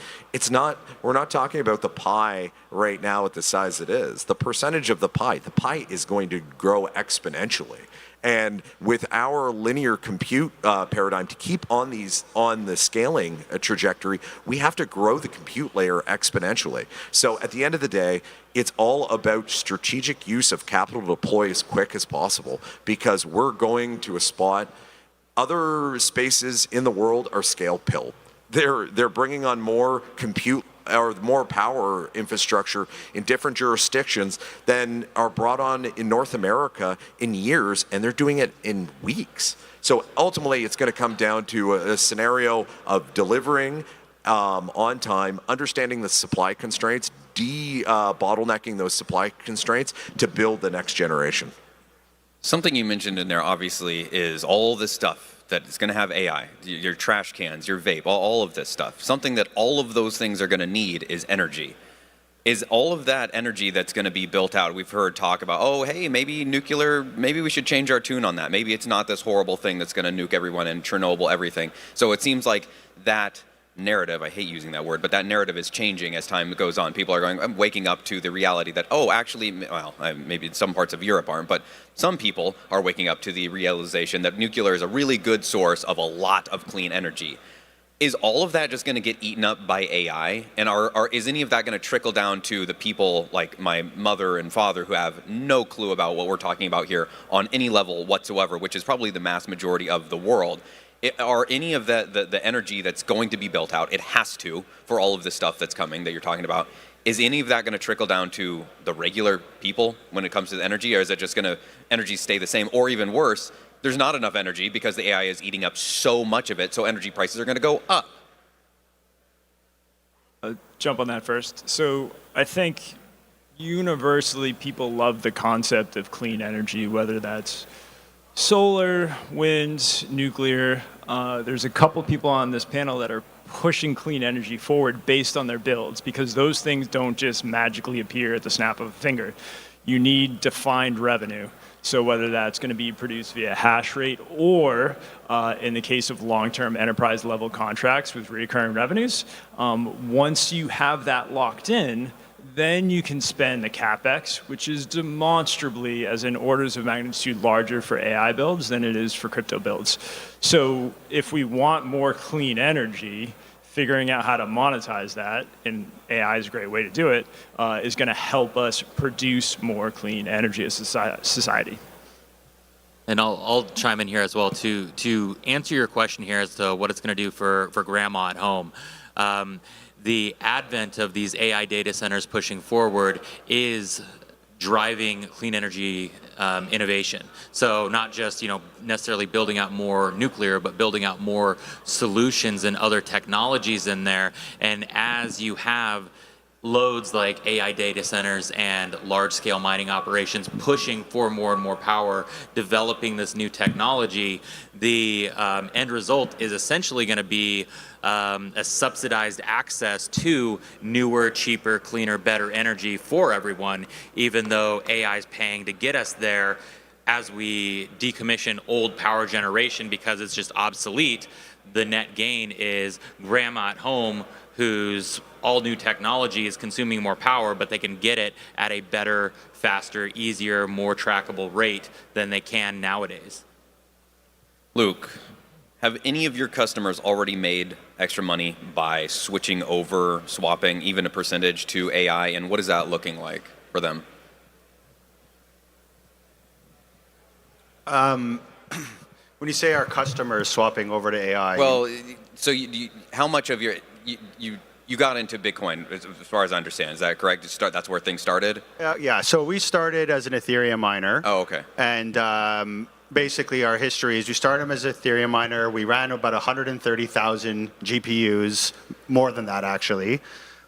we're not talking about the pie right now at the size it is. The percentage of the pie is going to grow exponentially. And with our linear compute paradigm, to keep on the scaling trajectory, we have to grow the compute layer exponentially. So at the end of the day, it's all about strategic use of capital to deploy as quick as possible, because we're going to a spot. Other spaces in the world are scale pill. They're bringing on more compute or more power infrastructure in different jurisdictions than are brought on in North America in years, and they're doing it in weeks. So ultimately, it's going to come down to a scenario of delivering on time, understanding the supply constraints, bottlenecking those supply constraints to build the next generation. Something you mentioned in there, obviously, is all this stuff that is going to have AI, your trash cans, your vape, all of this stuff. Something that all of those things are going to need is energy. Is all of that energy that's going to be built out, we've heard talk about, oh, hey, maybe nuclear, maybe we should change our tune on that. Maybe it's not this horrible thing that's going to nuke everyone and Chernobyl everything. So it seems like that narrative, I hate using that word, but that narrative is changing as time goes on. People are I'm waking up to the reality that, oh, actually, well, maybe some parts of Europe aren't, but some people are waking up to the realization that nuclear is a really good source of a lot of clean energy. Is all of that just going to get eaten up by AI? And is any of that going to trickle down to the people like my mother and father who have no clue about what we're talking about here on any level whatsoever, which is probably the mass majority of the world? Are any of the energy that's going to be built out, it has to, for all of this stuff that's coming that you're talking about, is any of that going to trickle down to the regular people when it comes to the energy, or is it just going to energy stay the same? Or even worse, there's not enough energy because the AI is eating up so much of it, so energy prices are going to go up? I'll jump on that first. So I think universally people love the concept of clean energy, whether that's solar, wind, nuclear. There's a couple people on this panel that are pushing clean energy forward based on their builds, because those things don't just magically appear at the snap of a finger. You need defined revenue. So whether that's going to be produced via hash rate or in the case of long-term enterprise level contracts with recurring revenues, once you have that locked in, then you can spend the CapEx, which is demonstrably as in orders of magnitude larger for AI builds than it is for crypto builds. So if we want more clean energy, figuring out how to monetize that, and AI is a great way to do it, is going to help us produce more clean energy as a society. And I'll chime in here as well to answer your question here as to what it's going to do for grandma at home. The advent of these AI data centers pushing forward is driving clean energy innovation. So not just necessarily building out more nuclear, but building out more solutions and other technologies in there. And as you have loads like AI data centers and large-scale mining operations pushing for more and more power, developing this new technology, the end result is essentially going to be a subsidized access to newer, cheaper, cleaner, better energy for everyone, even though AI is paying to get us there as we decommission old power generation because it's just obsolete. The net gain is grandma at home whose all new technology is consuming more power, but they can get it at a better, faster, easier, more trackable rate than they can nowadays. Luke, have any of your customers already made extra money by switching over, swapping even a percentage to AI, and what is that looking like for them? When you say our customers swapping over to AI, well, so how much of your you got into Bitcoin, as far as I understand, is that correct? That's where things started? Yeah, so we started as an Ethereum miner. Oh, okay. And basically our history is we started as an Ethereum miner. We ran about 130,000 GPUs, more than that actually.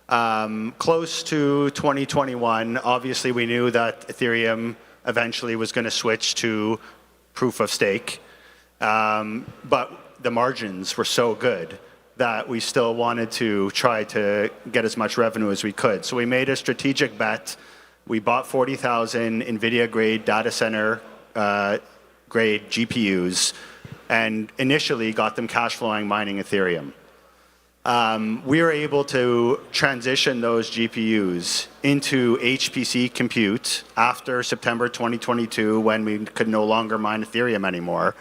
Close to 2021, obviously we knew that Ethereum eventually was going to switch to proof of stake. But the margins were so good that we still wanted to try to get as much revenue as we could. So we made a strategic bet. We bought 40,000 NVIDIA grade data center grade GPUs and initially got them cash flowing mining Ethereum. we were able to transition those GPUs into HPC compute after September 2022 when we could no longer mine Ethereum anymore.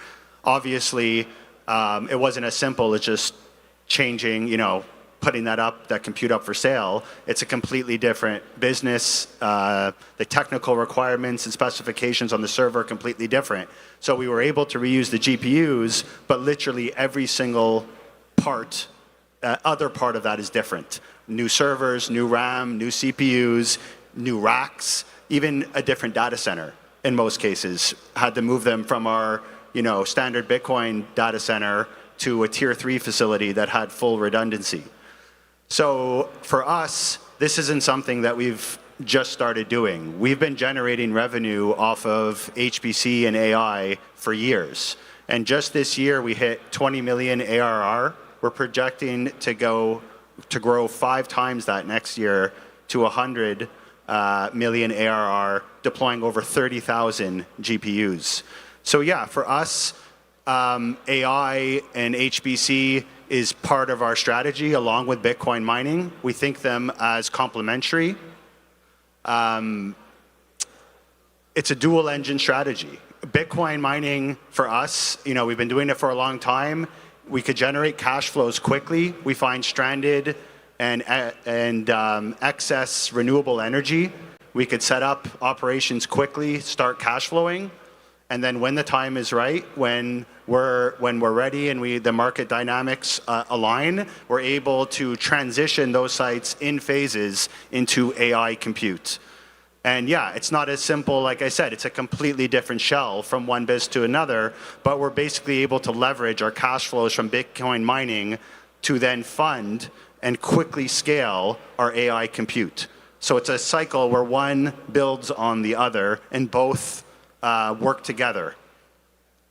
Obviously, it wasn't as simple as just changing, putting that compute up for sale. It's a completely different business. The technical requirements and specifications on the server are completely different. So we were able to reuse the GPUs, but literally every single other part of that is different. New servers, new RAM, new CPUs, new racks, even a different data center in most cases. Had to move them from our standard Bitcoin data center to a tier 3 facility that had full redundancy. So for us, this isn't something that we've just started doing. We've been generating revenue off of HPC and AI for years. And just this year, we hit 20 million ARR. We're projecting to grow 5 times that next year to 100 million ARR, deploying over 30,000 GPUs. So yeah, for us, AI and HPC is part of our strategy along with Bitcoin mining. We think them as complementary. It's a dual engine strategy. Bitcoin mining for us, we've been doing it for a long time. We could generate cash flows quickly. We find stranded and excess renewable energy. We could set up operations quickly, start cash flowing, and then when the time is right, when we're ready and the market dynamics align, we're able to transition those sites in phases into AI compute. And yeah, it's not as simple, like I said, it's a completely different shell from one biz to another, but we're basically able to leverage our cash flows from Bitcoin mining to then fund and quickly scale our AI compute. So it's a cycle where one builds on the other and both work together.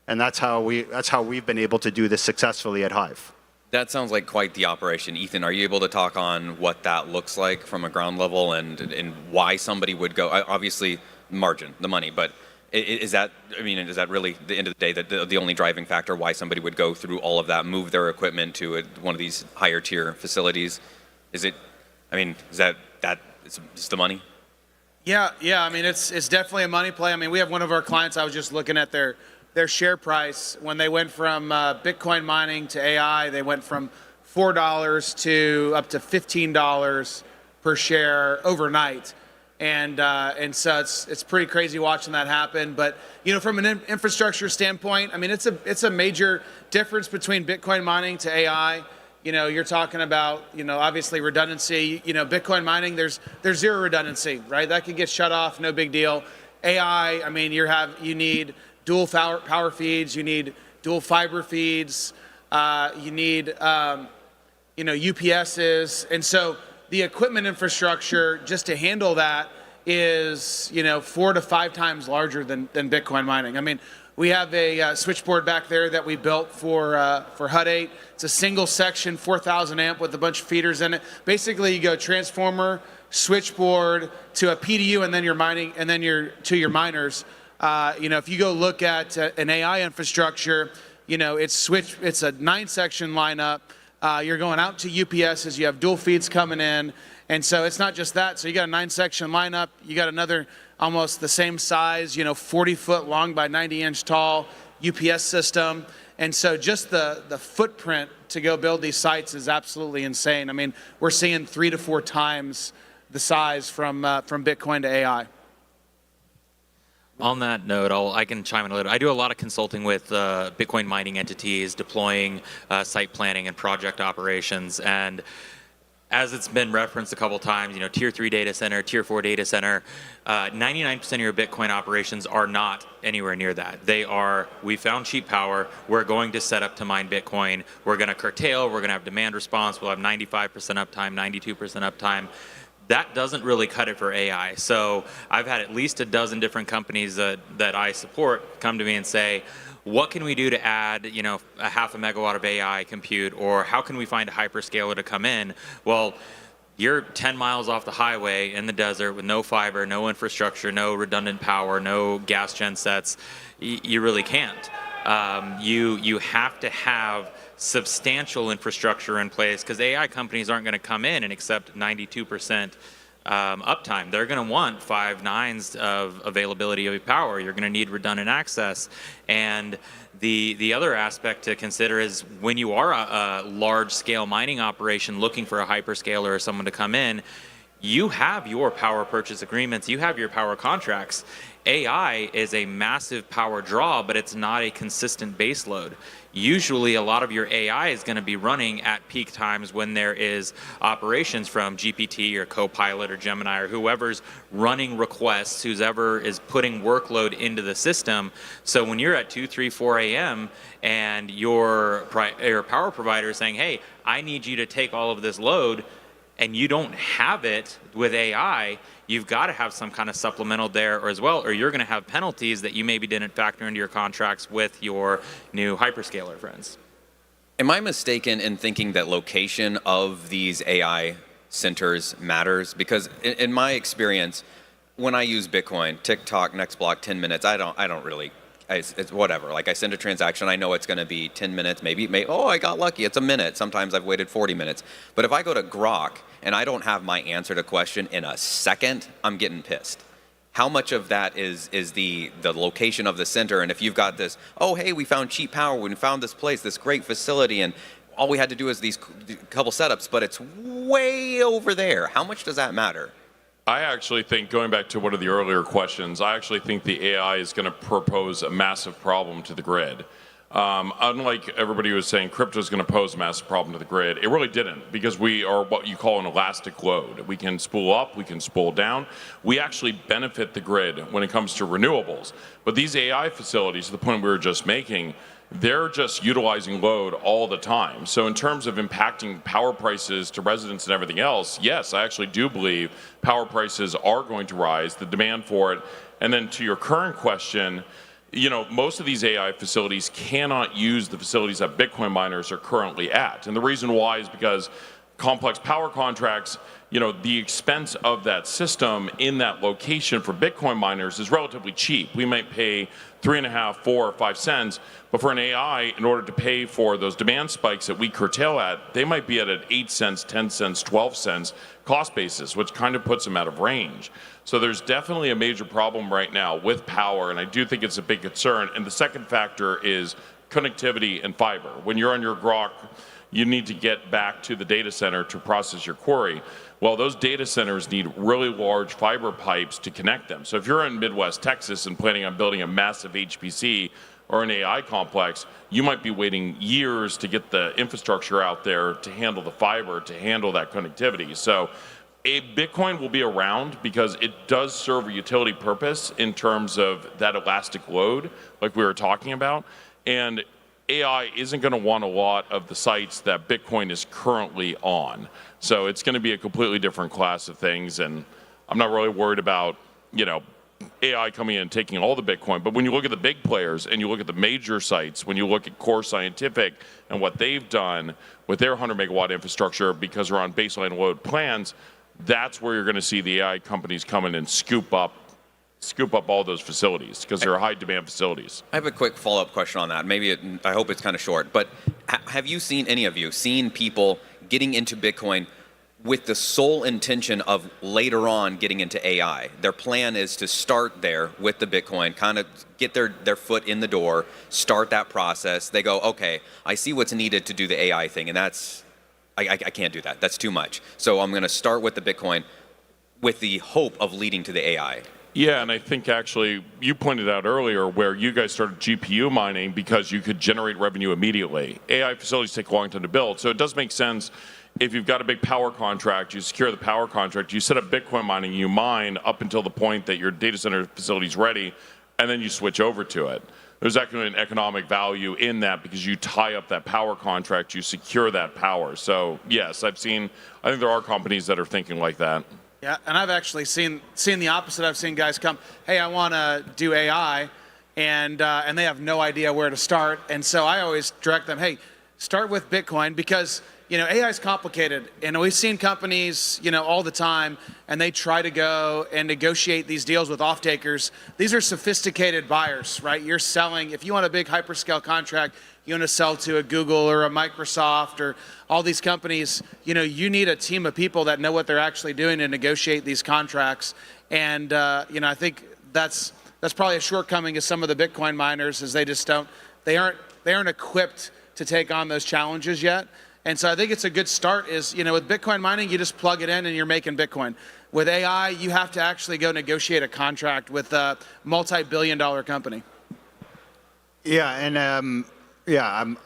And that's how we've been able to do this successfully at Hive. That sounds like quite the operation. Ethan, are you able to talk on what that looks like from a ground level and why somebody would go? Obviously, margin, the money, but is that really the end of the day the only driving factor why somebody would go through all of that, move their equipment to one of these higher tier facilities? Is that it's the money? Yeah. It's definitely a money play. We have one of our clients. I was just looking at their share price when they went from Bitcoin mining to AI. They went from $4 to up to $15 per share overnight, and so it's pretty crazy watching that happen. But from an infrastructure standpoint, it's a major difference between Bitcoin mining to AI. You're talking about, obviously redundancy. Bitcoin mining, there's zero redundancy, right? That could get shut off, no big deal. AI, you need dual power feeds, you need dual fiber feeds, you need, UPSs. And so the equipment infrastructure just to handle that is, 4 to 5 times larger than Bitcoin mining. We have a switchboard back there that we built for HUD 8. It's a single section, 4,000 amp with a bunch of feeders in it. Basically, you go transformer, switchboard to a PDU, and then your mining, and then to your miners. If you go look at an AI infrastructure, it's a 9-section lineup. You're going out to UPSs. You have dual feeds coming in, and so it's not just that. So you got a 9-section lineup. You got another almost the same size, 40-foot long by 90-inch tall UPS system. And so just the footprint to go build these sites is absolutely insane. We're seeing 3 to 4 times the size from Bitcoin to AI. On that note, I can chime in a little. I do a lot of consulting with Bitcoin mining entities, deploying site planning and project operations. And as it's been referenced a couple times, tier 3 data center, tier 4 data center, 99% of your Bitcoin operations are not anywhere near that. We found cheap power, we're going to set up to mine Bitcoin, we're going to curtail, we're going to have demand response, we'll have 95% uptime, 92% uptime. That doesn't really cut it for AI. So I've had at least a dozen different companies that I support come to me and say, what can we do to add, a 0.5 megawatt of AI compute, or how can we find a hyperscaler to come in? Well, you're 10 miles off the highway in the desert with no fiber, no infrastructure, no redundant power, no gas gen sets. You really can't. You have to have substantial infrastructure in place, because AI companies aren't going to come in and accept 92% uptime. They're going to want 5 nines of availability of power. You're going to need redundant access. And the other aspect to consider is when you are a large-scale mining operation looking for a hyperscaler or someone to come in, you have your power purchase agreements, you have your power contracts. AI is a massive power draw, but it's not a consistent base load. Usually a lot of your AI is going to be running at peak times when there is operations from GPT or Copilot or Gemini or whoever's running requests, whoever is putting workload into the system. So when you're at 2, 3, 4 a.m. and your power provider is saying, hey, I need you to take all of this load, and you don't have it with AI, you've got to have some kind of supplemental there or as well, or you're going to have penalties that you maybe didn't factor into your contracts with your new hyperscaler friends. Am I mistaken in thinking that location of these AI centers matters? Because in my experience, when I use Bitcoin, TikTok, next block, 10 minutes, I don't really, it's whatever. Like I send a transaction, I know it's going to be 10 minutes, maybe, oh, I got lucky, it's a minute. Sometimes I've waited 40 minutes. But if I go to Grok and I don't have my answer to question in a second, I'm getting pissed. How much of that is the location of the center? And if you've got this, oh, hey, we found cheap power, we found this place, this great facility, and all we had to do is these couple setups, but it's way over there. How much does that matter? I actually think, going back to one of the earlier questions, I actually think the AI is going to propose a massive problem to the grid. Unlike everybody who was saying crypto is going to pose a massive problem to the grid, it really didn't, because we are what you call an elastic load. We can spool up, we can spool down. We actually benefit the grid when it comes to renewables. But these AI facilities, to the point we were just making, they're just utilizing load all the time. So in terms of impacting power prices to residents and everything else, yes, I actually do believe power prices are going to rise, the demand for it. And then to your current question, you know, most of these AI facilities cannot use the facilities that Bitcoin miners are currently at. And the reason why is because complex power contracts, you know, the expense of that system in that location for Bitcoin miners is relatively cheap. We might pay 3.5, 4, or 5 cents, but for an AI, in order to pay for those demand spikes that we curtail at, they might be at an 8 cents, 10 cents, 12 cents cost basis, which kind of puts them out of range. So there's definitely a major problem right now with power, and I do think it's a big concern. And the second factor is connectivity and fiber. When you're on your Grok, you need to get back to the data center to process your query. Well, those data centers need really large fiber pipes to connect them. So if you're in Midwest Texas and planning on building a massive HPC or an AI complex, you might be waiting years to get the infrastructure out there to handle the fiber, to handle that connectivity. So Bitcoin will be around because it does serve a utility purpose in terms of that elastic load, like we were talking about. And AI isn't going to want a lot of the sites that Bitcoin is currently on. So it's going to be a completely different class of things. And I'm not really worried about, you know, AI coming in and taking all the Bitcoin. But when you look at the big players and you look at the major sites, when you look at Core Scientific and what they've done with their 100 megawatt infrastructure because they're on baseline load plans, that's where you're going to see the AI companies come in and scoop up all those facilities because they're high demand facilities. I have a quick follow-up question on that. I hope it's kind of short, but have you seen, any of you, seen people getting into Bitcoin with the sole intention of later on getting into AI? Their plan is to start there with the Bitcoin, kind of get their foot in the door, start that process. They go, okay, I see what's needed to do the AI thing, and I can't do that. That's too much. So I'm going to start with the Bitcoin with the hope of leading to the AI. Yeah, and I think actually you pointed out earlier where you guys started GPU mining because you could generate revenue immediately. AI facilities take a long time to build, so it does make sense if you've got a big power contract, you secure the power contract, you set up Bitcoin mining, you mine up until the point that your data center facility is ready, and then you switch over to it. There's actually an economic value in that because you tie up that power contract, you secure that power. So yes, I think there are companies that are thinking like that. Yeah, and I've actually seen the opposite. I've seen guys come, hey, I want to do AI, and they have no idea where to start. And so I always direct them, hey, start with Bitcoin because, AI is complicated. And we've seen companies, all the time, and they try to go and negotiate these deals with off-takers. These are sophisticated buyers, right? You're selling, if you want a big hyperscale contract, you want to sell to a Google or a Microsoft or all these companies, you need a team of people that know what they're actually doing to negotiate these contracts. And, I think that's probably a shortcoming of some of the Bitcoin miners is they aren't equipped to take on those challenges yet. And so I think it's a good start is, with Bitcoin mining, you just plug it in and you're making Bitcoin. With AI, you have to actually go negotiate a contract with a multi-billion-dollar company. Yeah, and I'm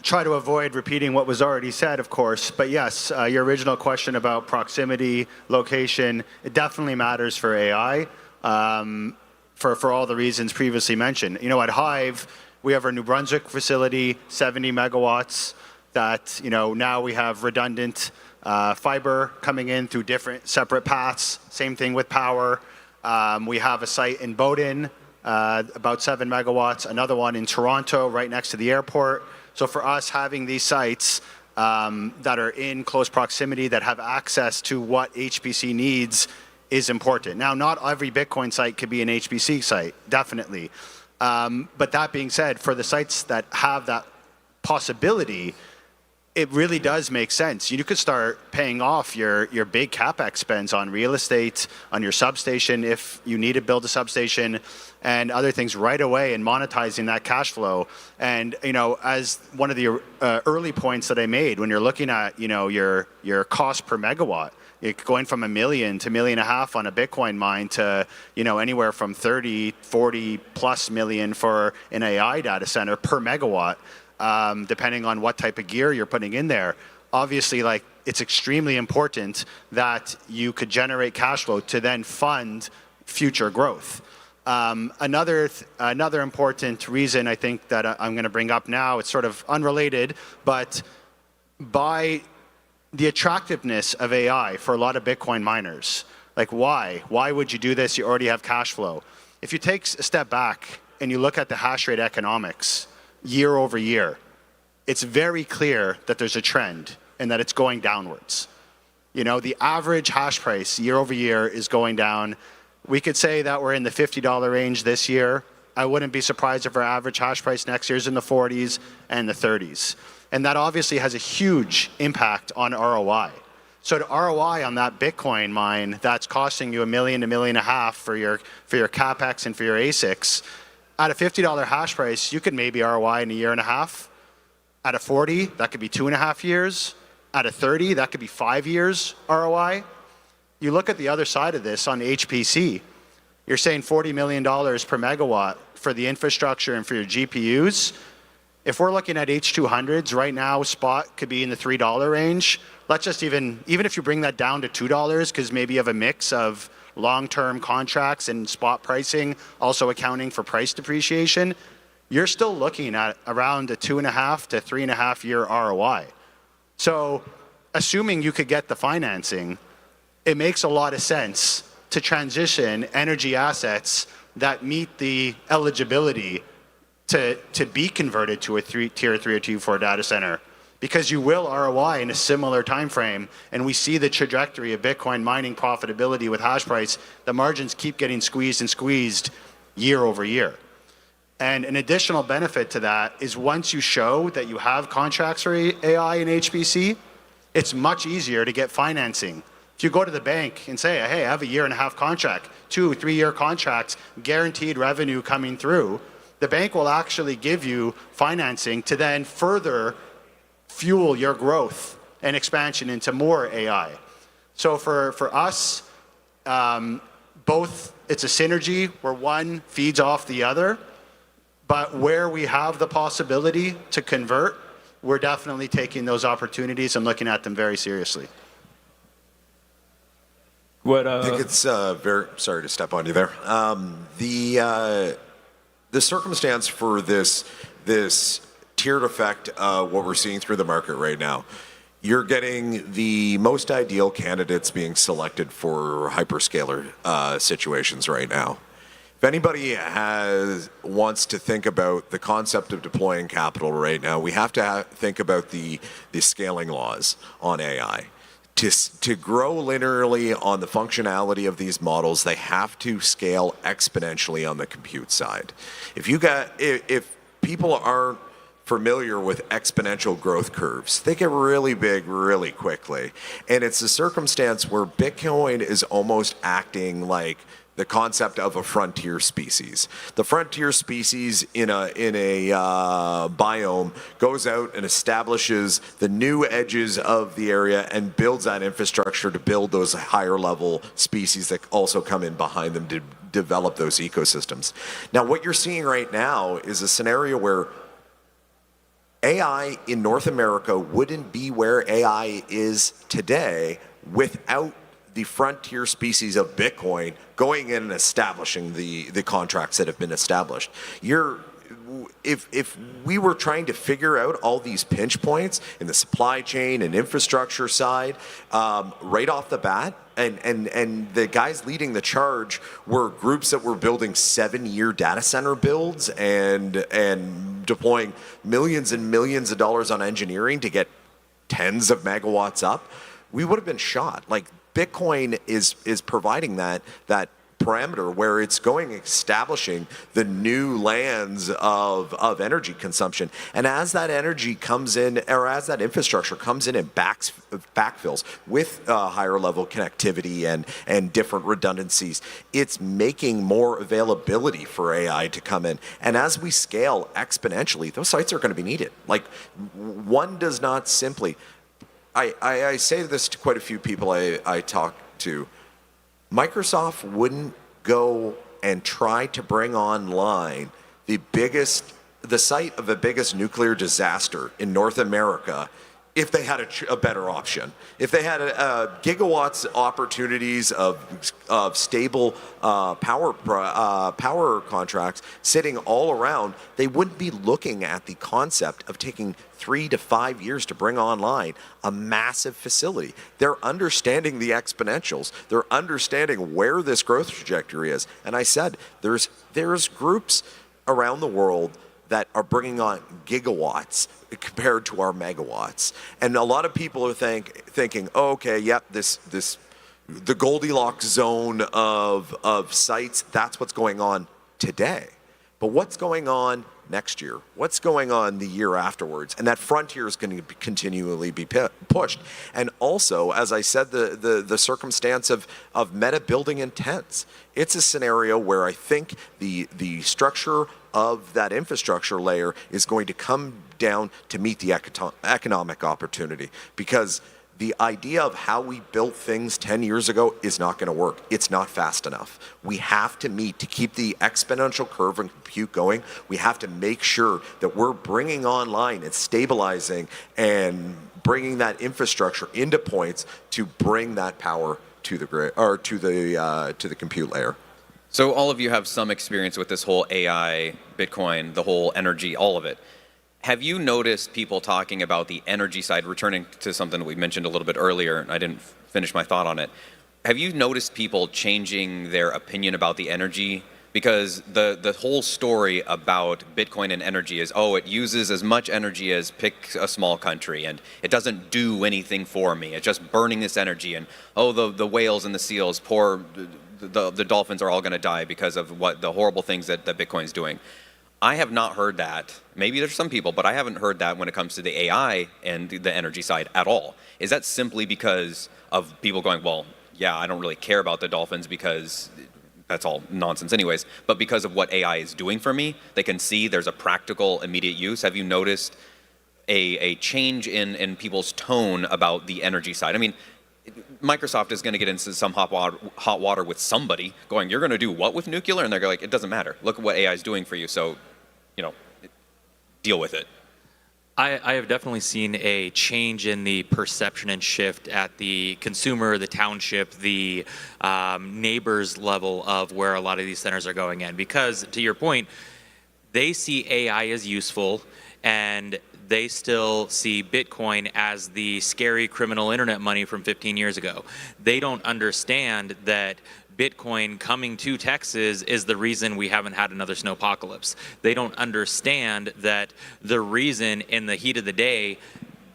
try to avoid repeating what was already said, of course. But yes, your original question about proximity, location, it definitely matters for AI for all the reasons previously mentioned. At Hive, we have our New Brunswick facility, 70 megawatts. That now we have redundant fiber coming in through different separate paths. Same thing with power. We have a site in Bowden, about 7 megawatts. Another one in Toronto, right next to the airport. So for us, having these sites that are in close proximity, that have access to what HPC needs, is important. Now, not every Bitcoin site could be an HPC site, definitely. But that being said, for the sites that have that possibility, it really does make sense. You could start paying off your big CapEx spends on real estate, on your substation if you need to build a substation, and other things right away and monetizing that cash flow. And, as one of the early points that I made, when you're looking at, your cost per megawatt, you're going from $1 million to $1.5 million on a Bitcoin mine to, anywhere from 30, 40 plus million for an AI data center per megawatt. Depending on what type of gear you're putting in there. Obviously, it's extremely important that you could generate cash flow to then fund future growth. Another important reason I think that I'm going to bring up now, it's sort of unrelated, but by the attractiveness of AI for a lot of Bitcoin miners, why? Why would you do this? You already have cash flow. If you take a step back and you look at the hash rate economics, year over year, it's very clear that there's a trend and that it's going downwards. The average hash price year over year is going down. We could say that we're in the $50 range this year. I wouldn't be surprised if our average hash price next year is in the 40s and the 30s. And that obviously has a huge impact on ROI. So the ROI on that Bitcoin mine that's costing you $1 million to $1.5 million for your CapEx and for your ASICs, at a $50 hash price, you could maybe ROI in a year and a half. At a 40, that could be 2.5 years. At a 30, that could be 5 years ROI. You look at the other side of this on HPC, you're saying $40 million per megawatt for the infrastructure and for your GPUs. If we're looking at H200s right now, spot could be in the $3 range. Let's just even if you bring that down to $2, because maybe you have a mix of long-term contracts and spot pricing, also accounting for price depreciation, you're still looking at around a 2.5 to 3.5 year ROI. So assuming you could get the financing, it makes a lot of sense to transition energy assets that meet the eligibility to be converted to a tier 3 or tier 4 data center, because you will ROI in a similar time frame. And we see the trajectory of Bitcoin mining profitability with hash price. The margins keep getting squeezed and squeezed year over year. And an additional benefit to that is once you show that you have contracts for AI and HPC, it's much easier to get financing. If you go to the bank and say, hey, I have a 1.5 year contract, 2 3 year contracts, guaranteed revenue coming through, the bank will actually give you financing to then further fuel your growth and expansion into more AI. So for us, both, it's a synergy where one feeds off the other, but where we have the possibility to convert, we're definitely taking those opportunities and looking at them very seriously. I think it's very, sorry to step on you there. The circumstance for this tiered effect, what we're seeing through the market right now, you're getting the most ideal candidates being selected for hyperscaler situations right now. If anybody wants to think about the concept of deploying capital right now, we have to think about the scaling laws on AI. To grow linearly on the functionality of these models, they have to scale exponentially on the compute side. If people aren't familiar with exponential growth curves, they get really big really quickly. And it's a circumstance where Bitcoin is almost acting like the concept of a frontier species. The frontier species in a biome goes out and establishes the new edges of the area and builds that infrastructure to build those higher level species that also come in behind them to develop those ecosystems. Now, what you're seeing right now is a scenario where AI in North America wouldn't be where AI is today without the frontier species of Bitcoin going in and establishing the contracts that have been established. If we were trying to figure out all these pinch points in the supply chain and infrastructure side right off the bat, and the guys leading the charge were groups that were building 7-year data center builds and deploying millions and millions of dollars on engineering to get tens of megawatts up, we would have been shot. Like, Bitcoin is providing that parameter where it's going establishing the new lands of energy consumption. And as that energy comes in, or as that infrastructure comes in and backfills with higher level connectivity and different redundancies, it's making more availability for AI to come in. And as we scale exponentially, those sites are going to be needed. Like, one does not simply... I say this to quite a few people I talk to. Microsoft wouldn't go and try to bring online the site of the biggest nuclear disaster in North America if they had a better option. If they had gigawatts opportunities of stable power contracts sitting all around, they wouldn't be looking at the concept of taking 3 to 5 years to bring online a massive facility. They're understanding the exponentials. They're understanding where this growth trajectory is. And I said, there's groups around the world that are bringing on gigawatts compared to our megawatts. And a lot of people are thinking, oh, okay, yep, the Goldilocks zone of sites, that's what's going on today. But what's going on next year? What's going on the year afterwards? And that frontier is going to continually be pushed. And also, as I said, the circumstance of meta building intents. It's a scenario where I think the structure of that infrastructure layer is going to come down to meet the economic opportunity, because the idea of how we built things 10 years ago is not going to work. It's not fast enough. We have to keep the exponential curve and compute going. We have to make sure that we're bringing online and stabilizing and bringing that infrastructure into points to bring that power to the grid, or to the compute layer. So all of you have some experience with this whole AI, Bitcoin, the whole energy, all of it. Have you noticed people talking about the energy side, returning to something that we mentioned a little bit earlier, and I didn't finish my thought on it. Have you noticed people changing their opinion about the energy? Because the whole story about Bitcoin and energy is, oh, it uses as much energy as pick a small country, and it doesn't do anything for me. It's just burning this energy, and oh, the whales and the seals, the dolphins are all going to die because of the horrible things that Bitcoin's doing. I have not heard that. Maybe there's some people, but I haven't heard that when it comes to the AI and the energy side at all. Is that simply because of people going, well, yeah, I don't really care about the dolphins because that's all nonsense anyways, but because of what AI is doing for me, they can see there's a practical, immediate use? Have you noticed a change in people's tone about the energy side? I mean, Microsoft is going to get into some hot water with somebody going, you're going to do what with nuclear? And they're like, it doesn't matter. Look at what AI is doing for you. So, deal with it. I have definitely seen a change in the perception and shift at the consumer, the township, the neighbors level of where a lot of these centers are going in. Because, to your point, they see AI as useful, and they still see Bitcoin as the scary criminal internet money from 15 years ago. They don't understand that Bitcoin coming to Texas is the reason we haven't had another snowpocalypse. They don't understand that the reason in the heat of the day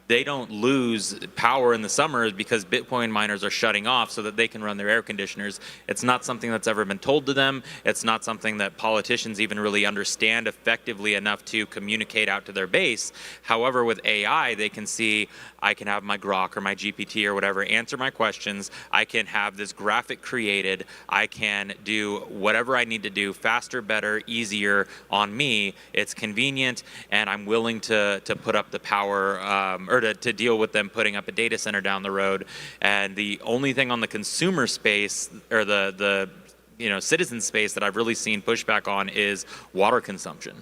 they don't lose power in the summer is because Bitcoin miners are shutting off so that they can run their air conditioners. It's not something that's ever been told to them. It's not something that politicians even really understand effectively enough to communicate out to their base. However, with AI, they can see, I can have my Grok or my GPT or whatever answer my questions. I can have this graphic created. I can do whatever I need to do faster, better, easier on me. It's convenient, and I'm willing to put up the power or to deal with them putting up a data center down the road. And the only thing on the consumer space or the citizen space that I've really seen pushback on is water consumption.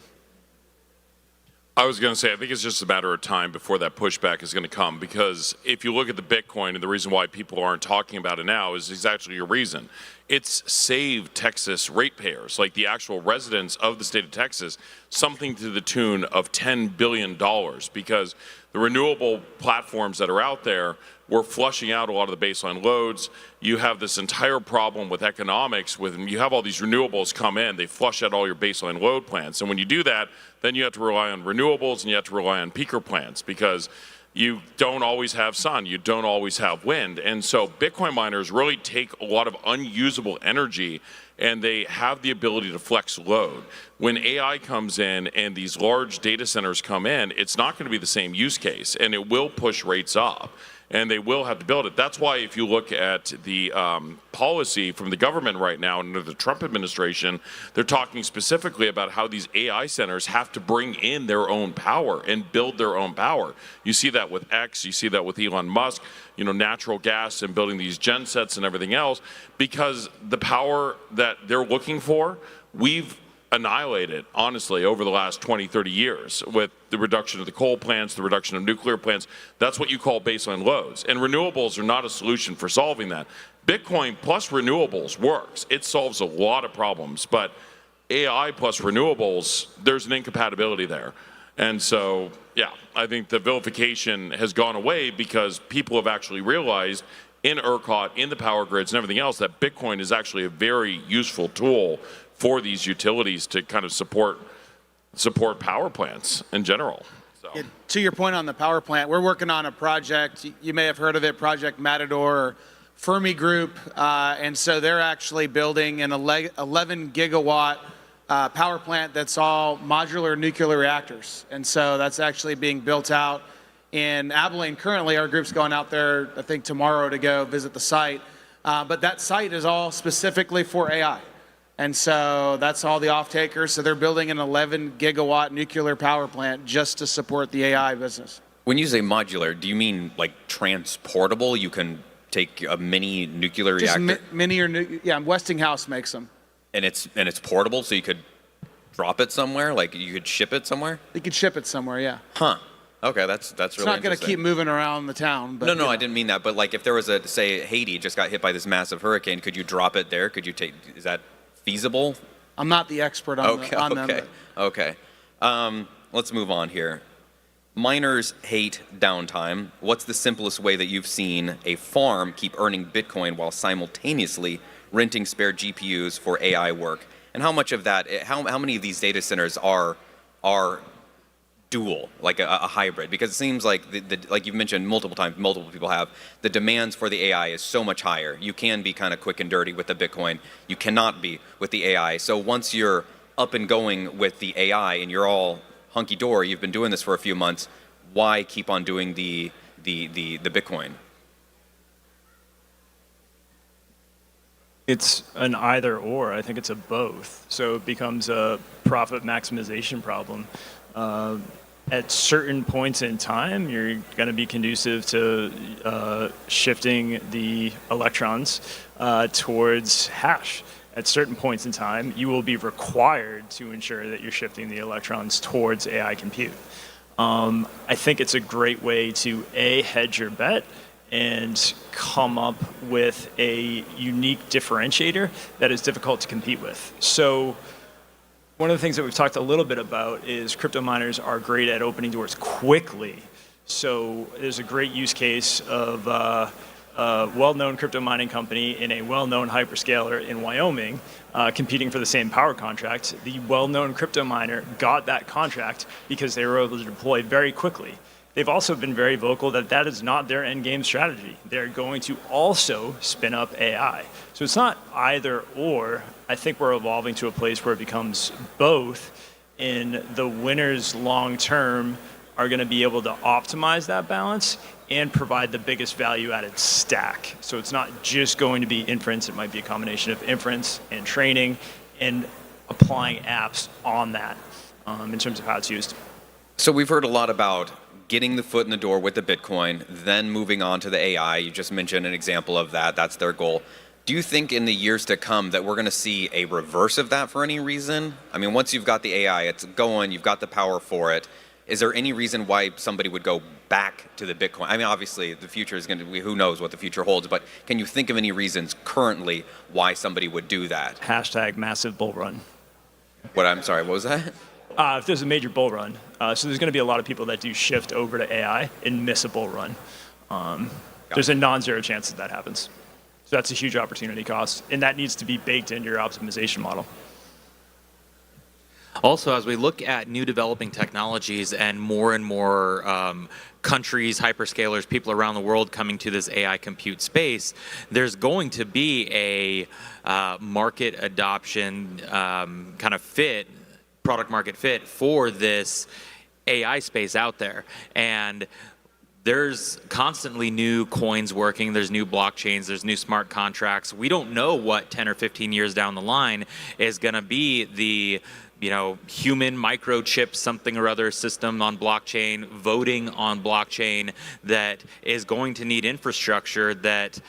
I was going to say, I think it's just a matter of time before that pushback is going to come, because if you look at the Bitcoin, and the reason why people aren't talking about it now is exactly your reason. It's saved Texas ratepayers, like the actual residents of the state of Texas, something to the tune of $10 billion, because the renewable platforms that are out there were flushing out a lot of the baseline loads. You have this entire problem with economics. When you have all these renewables come in, they flush out all your baseline load plants. And when you do that, then you have to rely on renewables and you have to rely on peaker plants, because you don't always have sun, you don't always have wind. And so Bitcoin miners really take a lot of unusable energy and they have the ability to flex load. When AI comes in and these large data centers come in, it's not going to be the same use case, and it will push rates up, and they will have to build it. That's why if you look at the policy from the government right now under the Trump administration, they're talking specifically about how these AI centers have to bring in their own power and build their own power. You see that with X, you see that with Elon Musk, natural gas and building these gen sets and everything else, because the power that they're looking for, we've annihilated, honestly, over the last 20, 30 years with the reduction of the coal plants, the reduction of nuclear plants. That's what you call baseline loads. And renewables are not a solution for solving that. Bitcoin plus renewables works. It solves a lot of problems, but AI plus renewables, there's an incompatibility there. And so, yeah, I think the vilification has gone away because people have actually realized in ERCOT, in the power grids and everything else, that Bitcoin is actually a very useful tool for these utilities to kind of support power plants in general. So. Yeah, to your point on the power plant, we're working on a project. You may have heard of it, Project Matador or Fermi Group. And so they're actually building an 11 gigawatt power plant that's all modular nuclear reactors. And so that's actually being built out in Abilene. Currently, our group's going out there, I think, tomorrow to go visit the site. But that site is all specifically for AI. And so that's all the off-takers. So they're building an 11 gigawatt nuclear power plant just to support the AI business. When you say modular, do you mean like transportable? You can take a mini nuclear reactor? Just mini or yeah, Westinghouse makes them. And it's portable, so you could drop it somewhere? Like you could ship it somewhere? You could ship it somewhere, yeah. Huh. Okay, that's really It's not going to keep moving around the town. But, no, I didn't mean that. But like if there was say Haiti just got hit by this massive hurricane, could you drop it there? Could you is that feasible? I'm not the expert on, them. Okay. Let's move on here. Miners hate downtime. What's the simplest way that you've seen a farm keep earning Bitcoin while simultaneously renting spare GPUs for AI work? And how much of that, how many of these data centers are dual, like a hybrid? Because it seems like, like you've mentioned multiple times, multiple people have, the demands for the AI is so much higher. You can be kind of quick and dirty with the Bitcoin. You cannot be with the AI. So once you're up and going with the AI and you're all hunky-dory, you've been doing this for a few months, why keep on doing the Bitcoin? It's an either or. I think it's a both. So it becomes a profit maximization problem. At certain points in time, you're going to be conducive to shifting the electrons towards hash. At certain points in time, you will be required to ensure that you're shifting the electrons towards AI compute. I think it's a great way to hedge your bet and come up with a unique differentiator that is difficult to compete with. So one of the things that we've talked a little bit about is crypto miners are great at opening doors quickly. So there's a great use case of a well-known crypto mining company in a well-known hyperscaler in Wyoming competing for the same power contract. The well-known crypto miner got that contract because they were able to deploy very quickly. They've also been very vocal that that is not their end game strategy. They're going to also spin up AI. So it's not either or. I think we're evolving to a place where it becomes both, and the winners long term are going to be able to optimize that balance and provide the biggest value added stack. So it's not just going to be inference, it might be a combination of inference and training and applying apps on that in terms of how it's used. So we've heard a lot about getting the foot in the door with the Bitcoin, then moving on to the AI. You just mentioned an example of that. That's their goal. Do you think in the years to come that we're going to see a reverse of that for any reason? I mean, once you've got the AI, it's going, you've got the power for it. Is there any reason why somebody would go back to the Bitcoin? I mean, obviously, the future is going to be, who knows what the future holds, but can you think of any reasons currently why somebody would do that? Hashtag massive bull run. I'm sorry, what was that? If there's a major bull run, so there's going to be a lot of people that do shift over to AI and miss a bull run. There's a non-zero chance that happens. So that's a huge opportunity cost, and that needs to be baked into your optimization model. Also, as we look at new developing technologies and more countries, hyperscalers, people around the world coming to this AI compute space, there's going to be a market adoption kind of fit, product market fit for this AI space out there. And there's constantly new coins working, there's new blockchains, there's new smart contracts. We don't know what 10 or 15 years down the line is going to be the human microchip something or other system on blockchain, voting on blockchain that is going to need infrastructure that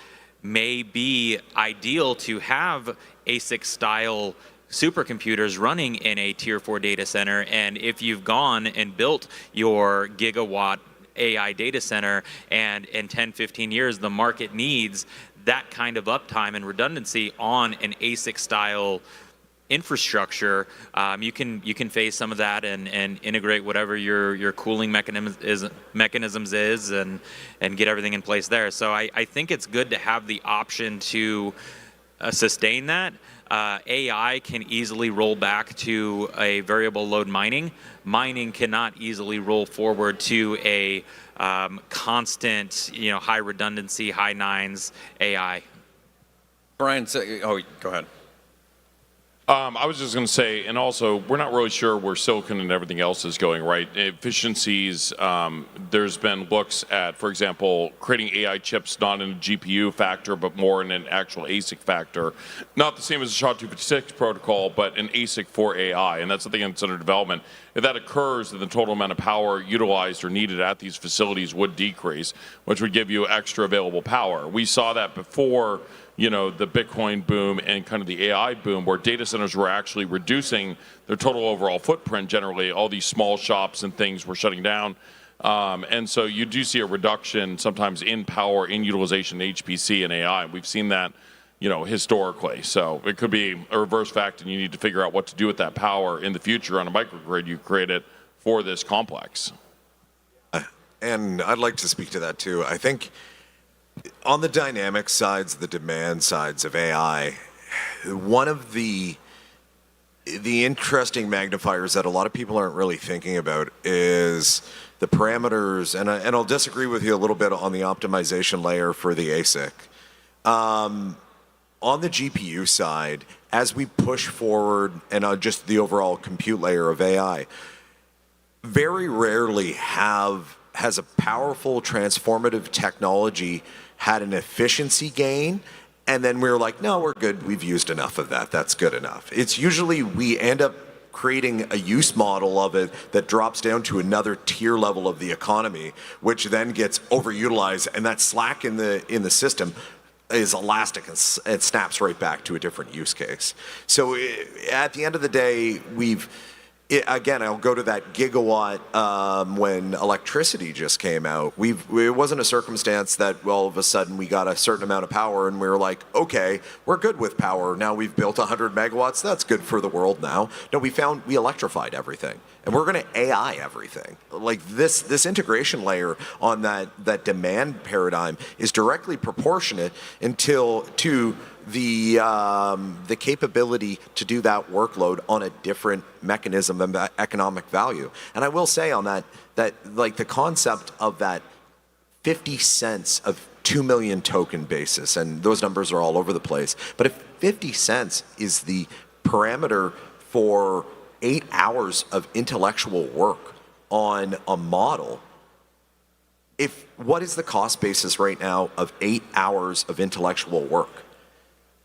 may be ideal to have ASIC style supercomputers running in a tier 4 data center. And if you've gone and built your gigawatt AI data center and in 10, 15 years, the market needs that kind of uptime and redundancy on an ASIC style infrastructure, you can phase some of that and integrate whatever your cooling mechanisms is and get everything in place there. So I think it's good to have the option to sustain that. AI can easily roll back to a variable load mining. Mining cannot easily roll forward to a constant, high redundancy, high nines AI. Brian, go ahead. I was just going to say, and also, we're not really sure where silicon and everything else is going, right? Efficiencies, there's been looks at, for example, creating AI chips not in a GPU factor, but more in an actual ASIC factor. Not the same as the SHA-256 protocol, but an ASIC for AI, and that's something that's under development. If that occurs, then the total amount of power utilized or needed at these facilities would decrease, which would give you extra available power. We saw that before the Bitcoin boom and kind of the AI boom, where data centers were actually reducing their total overall footprint. Generally, all these small shops and things were shutting down. And so you do see a reduction sometimes in power, in utilization, HPC and AI. We've seen that, historically. So it could be a reverse fact, and you need to figure out what to do with that power in the future on a microgrid you created for this complex. And I'd like to speak to that too. I think on the dynamic sides, the demand sides of AI, one of the interesting magnifiers that a lot of people aren't really thinking about is the parameters, and I'll disagree with you a little bit on the optimization layer for the ASIC. On the GPU side, as we push forward and on just the overall compute layer of AI, very rarely has a powerful transformative technology had an efficiency gain, and then we're like, no, we're good, we've used enough of that, that's good enough. It's usually we end up creating a use model of it that drops down to another tier level of the economy, which then gets overutilized, and that slack in the system is elastic and it snaps right back to a different use case. So at the end of the day, again, I'll go to that gigawatt when electricity just came out. It wasn't a circumstance that all of a sudden we got a certain amount of power and we were like, okay, we're good with power. Now we've built 100 megawatts. That's good for the world now. No, we electrified everything. And we're going to AI everything. Like this integration layer on that demand paradigm is directly proportionate to the capability to do that workload on a different mechanism of economic value. And I will say on that like the concept of that 50 cents of 2 million token basis, and those numbers are all over the place, but if 50 cents is the parameter for 8 hours of intellectual work on a model, what is the cost basis right now of 8 hours of intellectual work?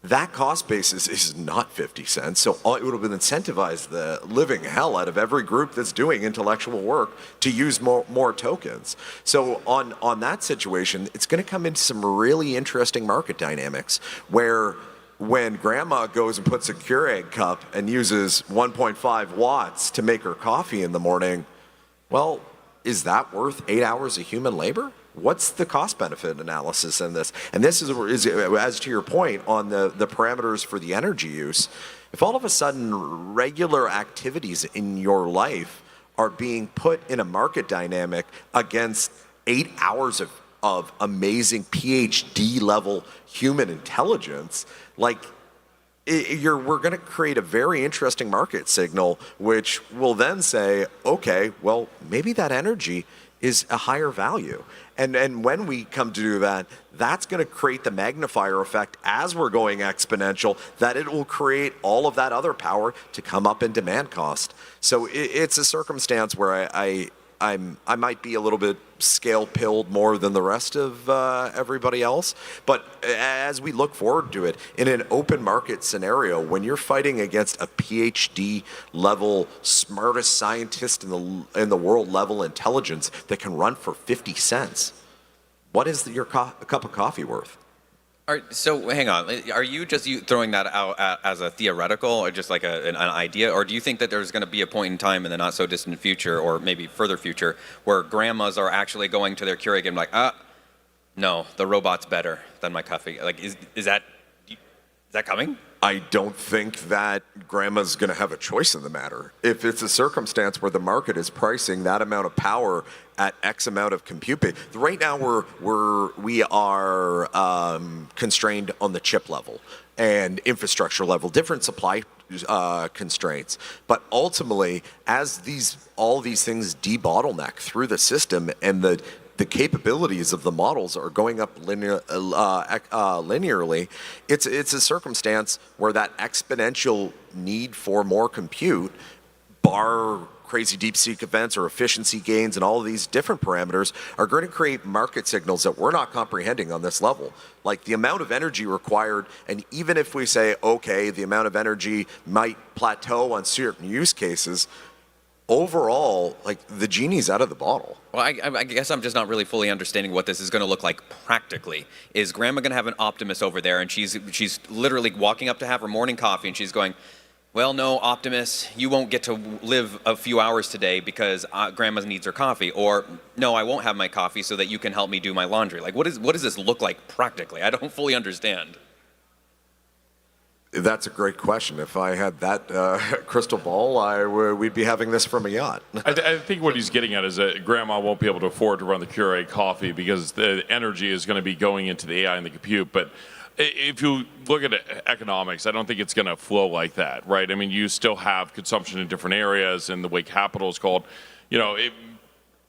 That cost basis is not 50 cents, so it would have been incentivized the living hell out of every group that's doing intellectual work to use more tokens. So on that situation, it's going to come into some really interesting market dynamics where when grandma goes and puts a Keurig cup and uses 1.5 watts to make her coffee in the morning, well, is that worth 8 hours of human labor? What's the cost benefit analysis in this? And this is as to your point on the parameters for the energy use. If all of a sudden regular activities in your life are being put in a market dynamic against 8 hours of amazing PhD level human intelligence, like we're going to create a very interesting market signal, which will then say, okay, well, maybe that energy is a higher value. And when we come to do that, that's going to create the magnifier effect as we're going exponential, that it will create all of that other power to come up in demand cost. So it's a circumstance where I might be a little bit scale-pilled more than the rest of everybody else. But as we look forward to it, in an open market scenario, when you're fighting against a PhD level, smartest scientist in the world level intelligence that can run for 50 cents, what is your cup of coffee worth? So hang on, are you just throwing that out as a theoretical or just like an idea, or do you think that there's going to be a point in time in the not so distant future or maybe further future where grandmas are actually going to their Keurig and like, no, the robot's better than my coffee? Like, is that coming? I don't think that grandma's going to have a choice in the matter. If it's a circumstance where the market is pricing that amount of power at X amount of compute, right now we are constrained on the chip level and infrastructure level, different supply constraints. But ultimately, as all these things debottleneck through the system and the capabilities of the models are going up linearly, it's a circumstance where that exponential need for more compute, bar crazy DeepSeek events or efficiency gains and all of these different parameters, are going to create market signals that we're not comprehending on this level. Like the amount of energy required, and even if we say, okay, the amount of energy might plateau on certain use cases, overall, like the genie's out of the bottle. Well, I guess I'm just not really fully understanding what this is going to look like practically. Is grandma going to have an Optimus over there and she's literally walking up to have her morning coffee and she's going, well, no, Optimus, you won't get to live a few hours today because grandma needs her coffee. Or, no, I won't have my coffee so that you can help me do my laundry. Like, what does this look like practically? I don't fully understand. That's a great question. If I had that crystal ball, we'd be having this from a yacht. I think what he's getting at is that grandma won't be able to afford to run the Keurig coffee because the energy is going to be going into the AI and the compute. But if you look at economics, I don't think it's going to flow like that, right? I mean, you still have consumption in different areas and the way capital is called. You know,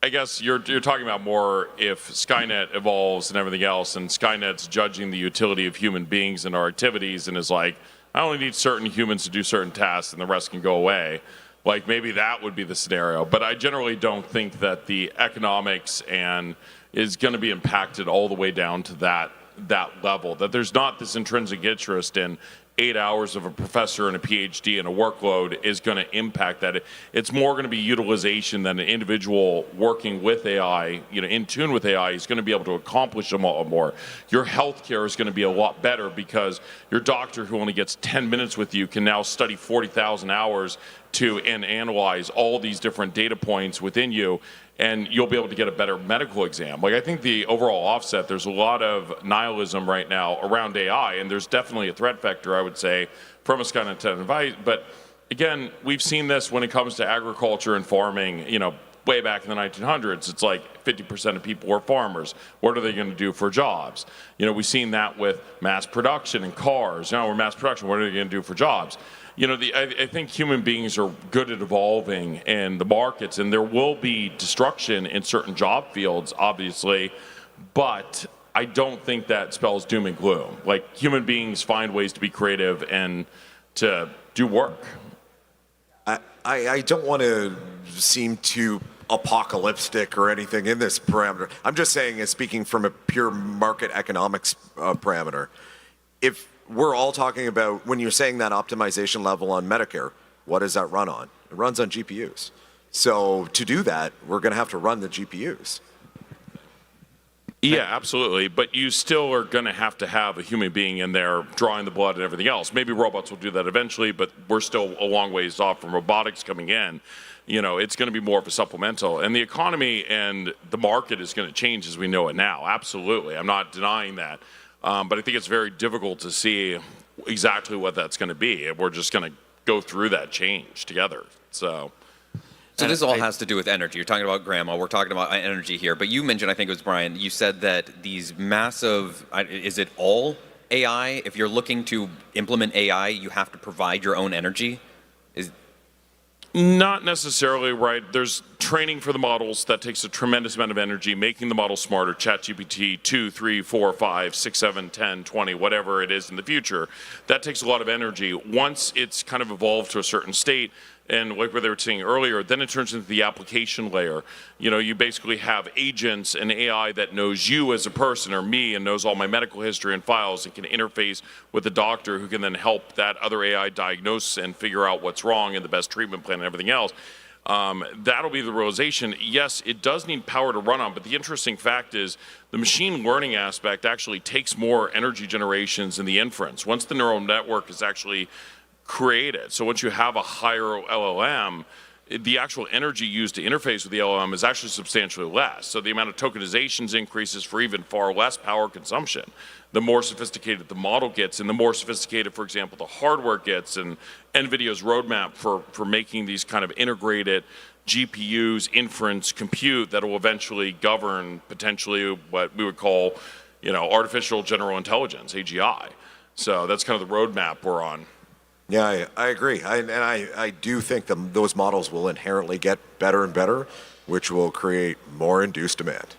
I guess you're talking about more if Skynet evolves and everything else, and Skynet's judging the utility of human beings and our activities and is like, I only need certain humans to do certain tasks and the rest can go away. Like maybe that would be the scenario. But I generally don't think that the economics is going to be impacted all the way down to that level, that there's not this intrinsic interest in 8 hours of a professor and a PhD and a workload is going to impact that. It's more going to be utilization than an individual working with AI, in tune with AI is going to be able to accomplish a lot more. Your healthcare is going to be a lot better because your doctor who only gets 10 minutes with you can now study 40,000 hours and analyze all these different data points within you, and you'll be able to get a better medical exam. I think the overall offset, there's a lot of nihilism right now around AI, and there's definitely a threat vector, I would say, from a Skynet advice. But again, we've seen this when it comes to agriculture and farming, way back in the 1900s. It's like 50% of people were farmers. What are they going to do for jobs? We've seen that with mass production and cars. Now we're mass production. What are they going to do for jobs? I think human beings are good at evolving in the markets, and there will be destruction in certain job fields, obviously, but I don't think that spells doom and gloom. Human beings find ways to be creative and to do work. I don't want to seem too apocalyptic or anything in this parameter. I'm just saying, speaking from a pure market economics parameter, if we're all talking about, when you're saying that optimization level on Medicare, what does that run on? It runs on GPUs. So to do that, we're going to have to run the GPUs. Yeah, absolutely. But you still are going to have a human being in there drawing the blood and everything else. Maybe robots will do that eventually, but we're still a long ways off from robotics coming in. It's going to be more of a supplemental. And the economy and the market is going to change as we know it now. Absolutely. I'm not denying that. But I think it's very difficult to see exactly what that's going to be. We're just going to go through that change together. So this all has to do with energy. You're talking about grandma. We're talking about energy here. But you mentioned, I think it was Brian, you said that these massive, is it all AI? If you're looking to implement AI, you have to provide your own energy? Not necessarily, right? There's training for the models that takes a tremendous amount of energy, making the model smarter, ChatGPT 2, 3, 4, 5, 6, 7, 10, 20, whatever it is in the future. That takes a lot of energy. Once it's kind of evolved to a certain state, and like what they were saying earlier, then it turns into the application layer. You basically have agents and AI that knows you as a person or me and knows all my medical history and files and can interface with the doctor who can then help that other AI diagnose and figure out what's wrong and the best treatment plan and everything else. That'll be the realization. Yes, it does need power to run on, but the interesting fact is the machine learning aspect actually takes more energy generations than the inference. Once the neural network is actually created. So once you have a higher LLM, the actual energy used to interface with the LLM is actually substantially less. So the amount of tokenizations increases for even far less power consumption. The more sophisticated the model gets, and the more sophisticated, for example, the hardware gets, and NVIDIA's roadmap for making these kind of integrated GPUs, inference, compute that will eventually govern potentially what we would call, artificial general intelligence, AGI. So that's kind of the roadmap we're on. Yeah, I agree. I do think those models will inherently get better and better, which will create more induced demand.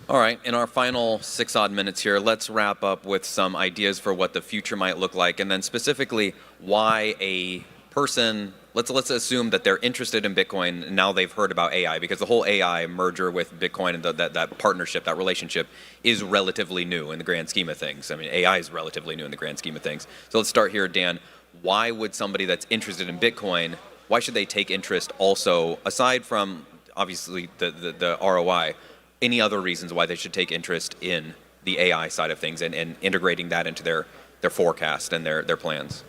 All right, in our final 6 odd minutes here, let's wrap up with some ideas for what the future might look like, and then specifically why a person, let's assume that they're interested in Bitcoin, and now they've heard about AI, because the whole AI merger with Bitcoin and that partnership, that relationship is relatively new in the grand scheme of things. I mean, AI is relatively new in the grand scheme of things. So let's start here, Dan. Why would somebody that's interested in Bitcoin, why should they take interest also, aside from obviously the ROI, any other reasons why they should take interest in the AI side of things and integrating that into their forecast and their plans?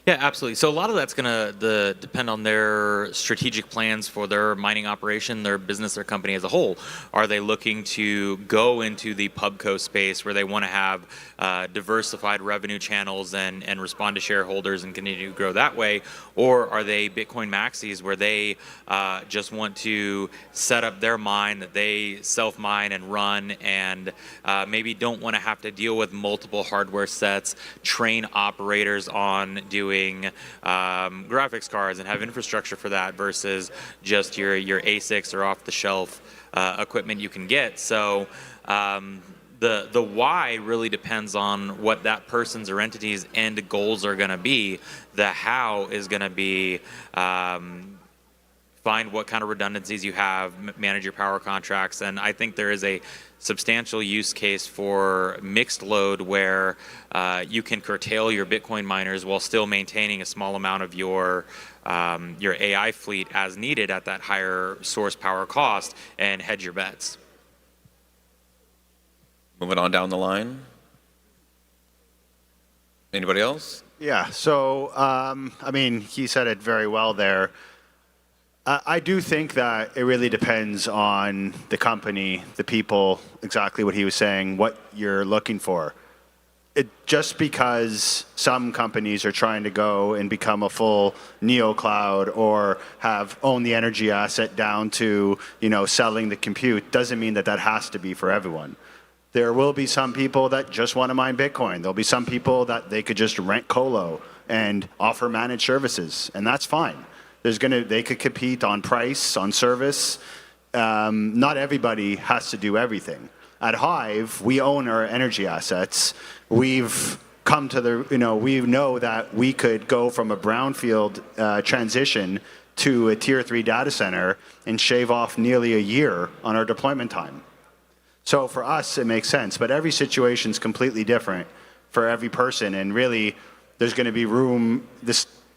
Yeah, absolutely. So a lot of that's going to depend on their strategic plans for their mining operation, their business, their company as a whole. Are they looking to go into the pubco space where they want to have diversified revenue channels and respond to shareholders and continue to grow that way? Or are they Bitcoin maxis where they just want to set up their mine that they self-mine and run and maybe don't want to have to deal with multiple hardware sets, train operators on doing graphics cards and have infrastructure for that versus just your ASICs or off-the-shelf equipment you can get. So the why really depends on what that person's or entity's end goals are going to be. The how is going to be find what kind of redundancies you have, manage your power contracts, and I think there is a substantial use case for mixed load where you can curtail your Bitcoin miners while still maintaining a small amount of your AI fleet as needed at that higher source power cost and hedge your bets. Moving on down the line. Anybody else? Yeah, so, I mean, he said it very well there. I do think that it really depends on the company, the people, exactly what he was saying, what you're looking for. Just because some companies are trying to go and become a full neo cloud or own the energy asset down to, selling the compute doesn't mean that has to be for everyone. There will be some people that just want to mine Bitcoin. There'll be some people that they could just rent colo and offer managed services, and that's fine. They could compete on price, on service. Not everybody has to do everything. At Hive, we own our energy assets. We've come to we know that we could go from a brownfield transition to a tier 3 data center and shave off nearly a year on our deployment time. So for us, it makes sense, but every situation is completely different for every person, and really, there's going to be room.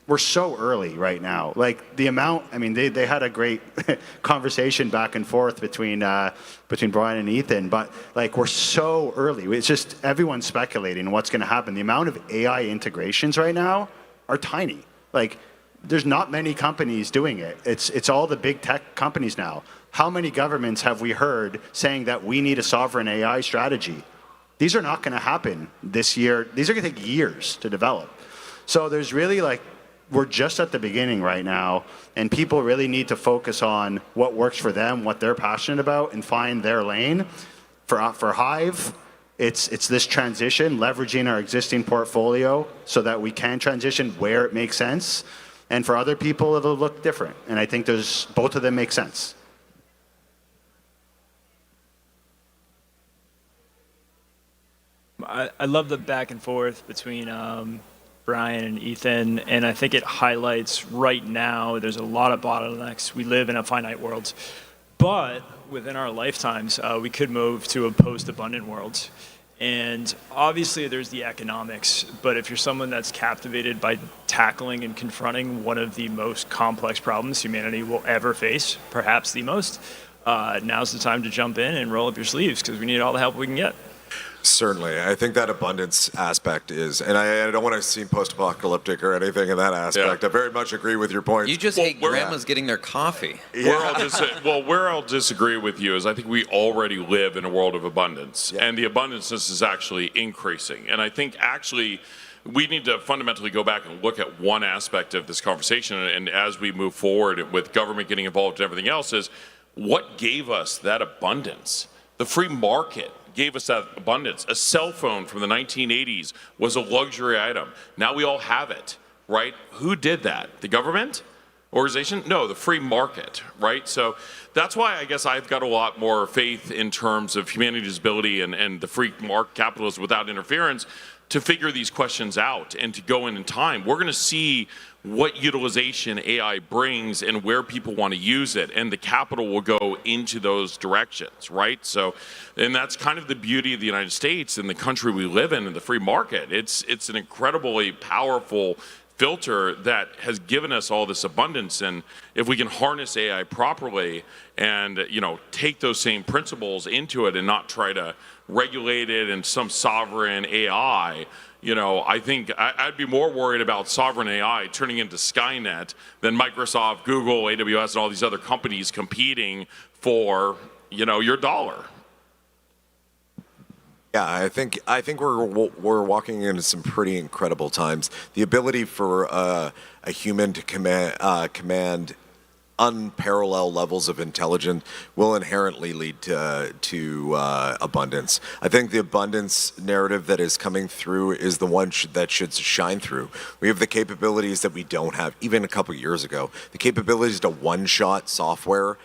We're so early right now. Like the amount, I mean, they had a great conversation back and forth between Brian and Ethan, but like we're so early. It's just everyone's speculating what's going to happen. The amount of AI integrations right now are tiny. Like there's not many companies doing it. It's all the big tech companies now. How many governments have we heard saying that we need a sovereign AI strategy? These are not going to happen this year. These are going to take years to develop. So there's really we're just at the beginning right now, and people really need to focus on what works for them, what they're passionate about, and find their lane. For Hive, it's this transition, leveraging our existing portfolio so that we can transition where it makes sense. And for other people, it'll look different. And I think both of them make sense. I love the back and forth between Brian and Ethan, and I think it highlights right now there's a lot of bottlenecks. We live in a finite world, but within our lifetimes, we could move to a post-abundant world. And obviously there's the economics, but if you're someone that's captivated by tackling and confronting one of the most complex problems humanity will ever face, perhaps the most, now's the time to jump in and roll up your sleeves because we need all the help we can get. Certainly. I think that abundance aspect is, and I don't want to seem post-apocalyptic or anything in that aspect. Yeah. I very much agree with your point. You just hate grandmas getting their coffee. Yeah. Where I'll disagree with you is I think we already live in a world of abundance, and the abundance is actually increasing. And I think actually we need to fundamentally go back and look at one aspect of this conversation, and as we move forward with government getting involved and everything else, is what gave us that abundance? The free market gave us that abundance. A cell phone from the 1980s was a luxury item. Now we all have it, right? Who did that? The government? Organization? No, the free market, right? So that's why I guess I've got a lot more faith in terms of humanity's ability and the free market capitalism without interference to figure these questions out and to go in time. We're going to see what utilization AI brings and where people want to use it, and the capital will go into those directions, right? So, and that's kind of the beauty of the United States and the country we live in and the free market. It's an incredibly powerful filter that has given us all this abundance, and if we can harness AI properly and take those same principles into it and not try to regulate it in some sovereign AI, I think I'd be more worried about sovereign AI turning into Skynet than Microsoft, Google, AWS, and all these other companies competing for your dollar. Yeah, I think we're walking into some pretty incredible times. The ability for a human to command unparalleled levels of intelligence will inherently lead to abundance. I think the abundance narrative that is coming through is the one that should shine through. We have the capabilities that we don't have even a couple years ago. The capabilities to one-shot software.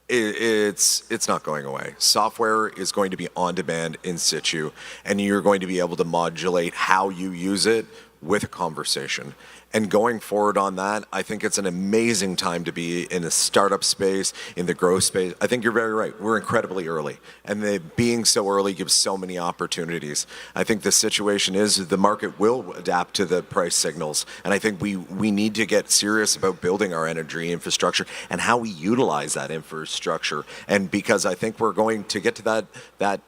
It's not going away. Software is going to be on demand in situ, and you're going to be able to modulate how you use it with a conversation. And going forward on that, I think it's an amazing time to be in a startup space, in the growth space. I think you're very right. We're incredibly early. And being so early gives so many opportunities. I think the situation is the market will adapt to the price signals. And I think we need to get serious about building our energy infrastructure and how we utilize that infrastructure. And because I think we're going to get to that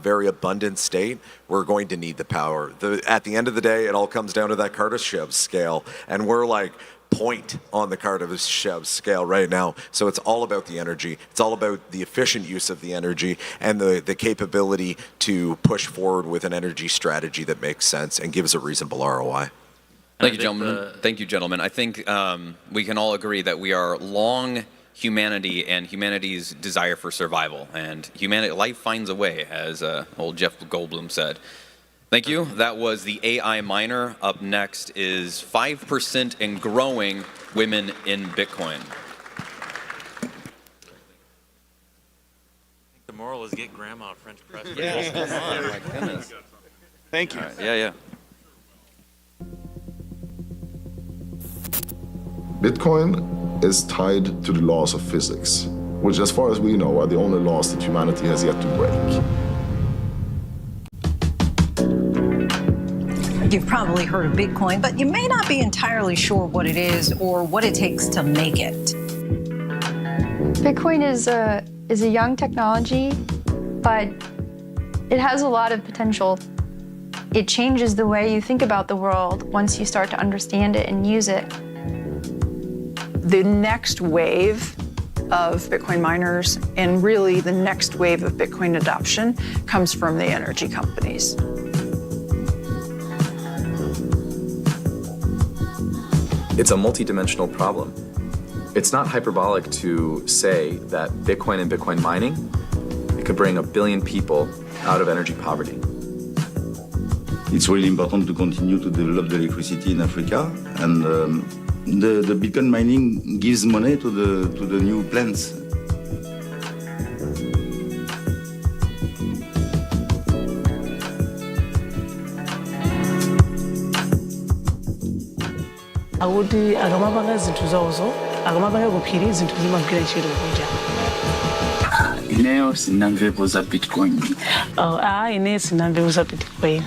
very abundant state, we're going to need the power. At the end of the day, it all comes down to that Kardashev scale, and we're like point on the Kardashev scale right now. So it's all about the energy. It's all about the efficient use of the energy and the capability to push forward with an energy strategy that makes sense and gives a reasonable ROI. Thank you, gentlemen. Thank you, gentlemen. I think we can all agree that we are long humanity and humanity's desire for survival, and life finds a way, as old Jeff Goldblum said. Thank you. That was the AI miner. Up next is 5% and growing women in Bitcoin. The moral is get grandma a French press. Yeah. Come on, my goodness. Thank you. All right. Yeah. Bitcoin is tied to the laws of physics, which, as far as we know, are the only laws that humanity has yet to break. You've probably heard of Bitcoin, but you may not be entirely sure what it is or what it takes to make it. Bitcoin is a young technology, but it has a lot of potential. It changes the way you think about the world once you start to understand it and use it. The next wave of Bitcoin miners and really the next wave of Bitcoin adoption comes from the energy companies. It's a multidimensional problem. It's not hyperbolic to say that Bitcoin and Bitcoin mining, it could bring 1 billion people out of energy poverty. It's really important to continue to develop the electricity in Africa, and the Bitcoin mining gives money to the new plants. Awudi agamabanga izinto zawo agamabanga kuphira izinto zimagila nchilo kunja. Ineo sina mvepo za Bitcoin. Ine sina mvepo za Bitcoin.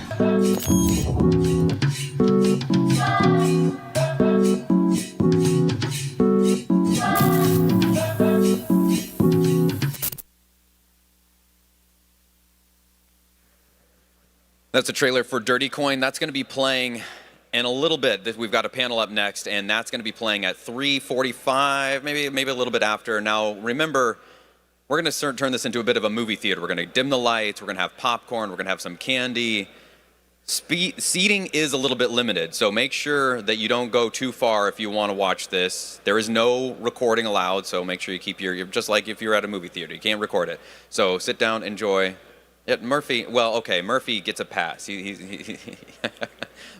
That's a trailer for Dirty Coin. That's going to be playing in a little bit. We've got a panel up next, and that's going to be playing at 3:45, maybe a little bit after. Now, remember, we're going to turn this into a bit of a movie theater. We're going to dim the lights. We're going to have popcorn. We're going to have some candy. Seating is a little bit limited, so make sure that you don't go too far if you want to watch this. There is no recording allowed, so make sure you keep just like if you're at a movie theater. You can't record it. So sit down, enjoy. Yeah, Murphy, well, okay, Murphy gets a pass.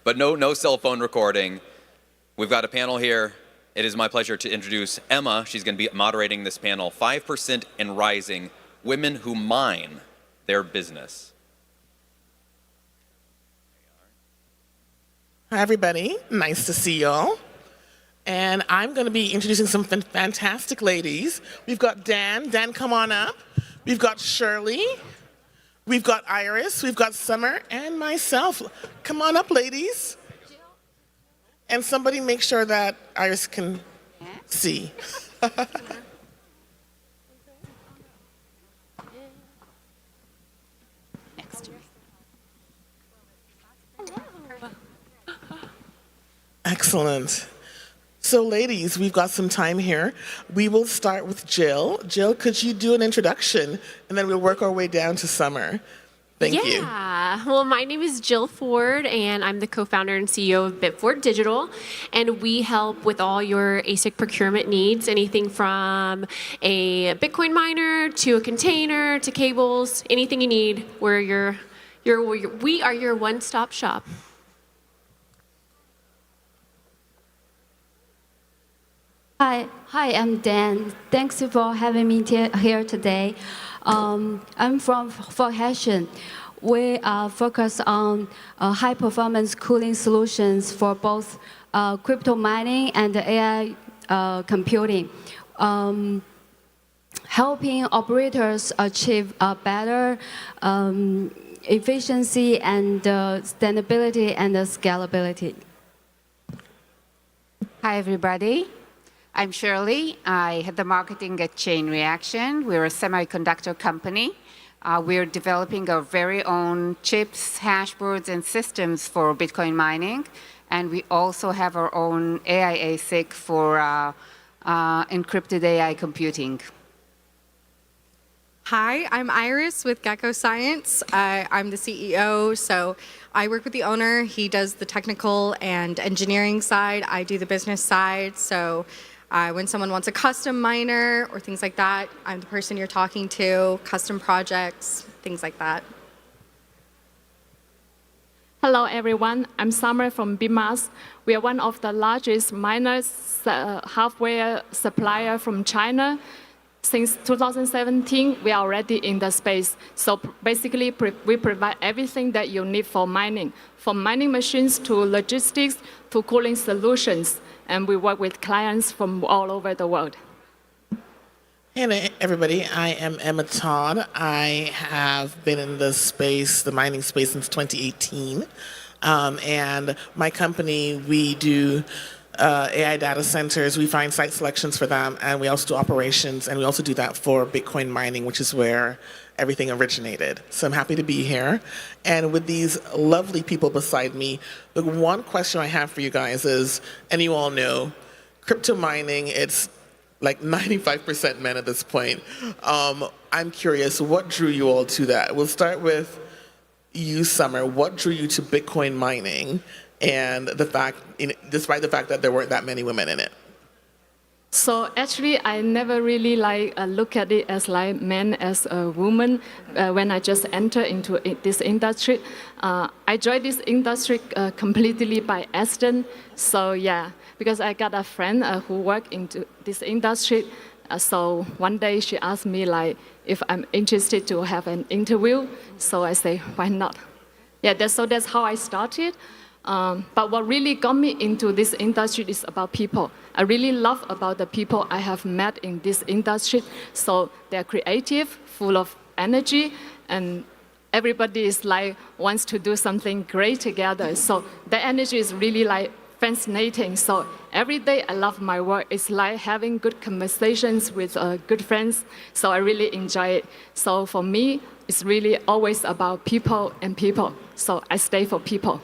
But no cell phone recording. We've got a panel here. It is my pleasure to introduce Emma. She's going to be moderating this panel, 5% and Rising, Women Who Mine Their Business. Hi, everybody. Nice to see y'all. And I'm going to be introducing some fantastic ladies. We've got Dan. Dan, come on up. We've got Shirley. We've got Iris, we've got Summer, and myself. Come on up, ladies. And somebody make sure that Iris can see. Excellent. So ladies, we've got some time here. We will start with Jill. Jill, could you do an introduction? And then we'll work our way down to Summer. Thank you. Yeah. Well, my name is Jill Ford, and I'm the co-founder and CEO of Bitford Digital. And we help with all your ASIC procurement needs, anything from a Bitcoin miner to a container to cables, anything you need. We are your one-stop shop. Hi, I'm Dan. Thanks for having me here today. I'm from Hessian. we are focused on high-performance cooling solutions for both crypto mining and AI computing, helping operators achieve a better efficiency and sustainability and scalability. Hi, everybody. I'm Shirley. I head the marketing at Chain Reaction. We're a semiconductor company. We're developing our very own chips, hashboards, and systems for Bitcoin mining. And we also have our own AI ASIC for encrypted AI computing. Hi, I'm Iris with Gecko Science. I'm the CEO, so I work with the owner. He does the technical and engineering side. I do the business side. So when someone wants a custom miner or things like that, I'm the person you're talking to, custom projects, things like that. Hello, everyone. I'm Summer from BMAS. We are one of the largest miners hardware supplier from China. Since 2017, we are already in the space. So basically, we provide everything that you need for mining, from mining machines to logistics to cooling solutions. And we work with clients from all over the world. Hey everybody, I am Emma Todd. I have been in the space, the mining space, since 2018. And my company, we do AI data centers, we find site selections for them, and we also do operations, and we also do that for Bitcoin mining, which is where everything originated. So I'm happy to be here. And with these lovely people beside me, the one question I have for you guys is, and you all know, crypto mining, it's like 95% men at this point. I'm curious, what drew you all to that? We'll start with you, Summer. What drew you to Bitcoin mining? And the fact, despite the fact that there weren't that many women in it. So actually, I never really look at it as like men as a woman when I just enter into this industry. I joined this industry completely by accident. So yeah, because I got a friend who worked into this industry. So one day she asked me if I'm interested to have an interview. So I say, why not? Yeah, that's how I started. But what really got me into this industry is about people. I really love about the people I have met in this industry. So they're creative, full of energy, and everybody is wants to do something great together. So the energy is really fascinating. So every day I love my work. It's like having good conversations with good friends. So I really enjoy it. So for me, it's really always about people and people. So I stay for people.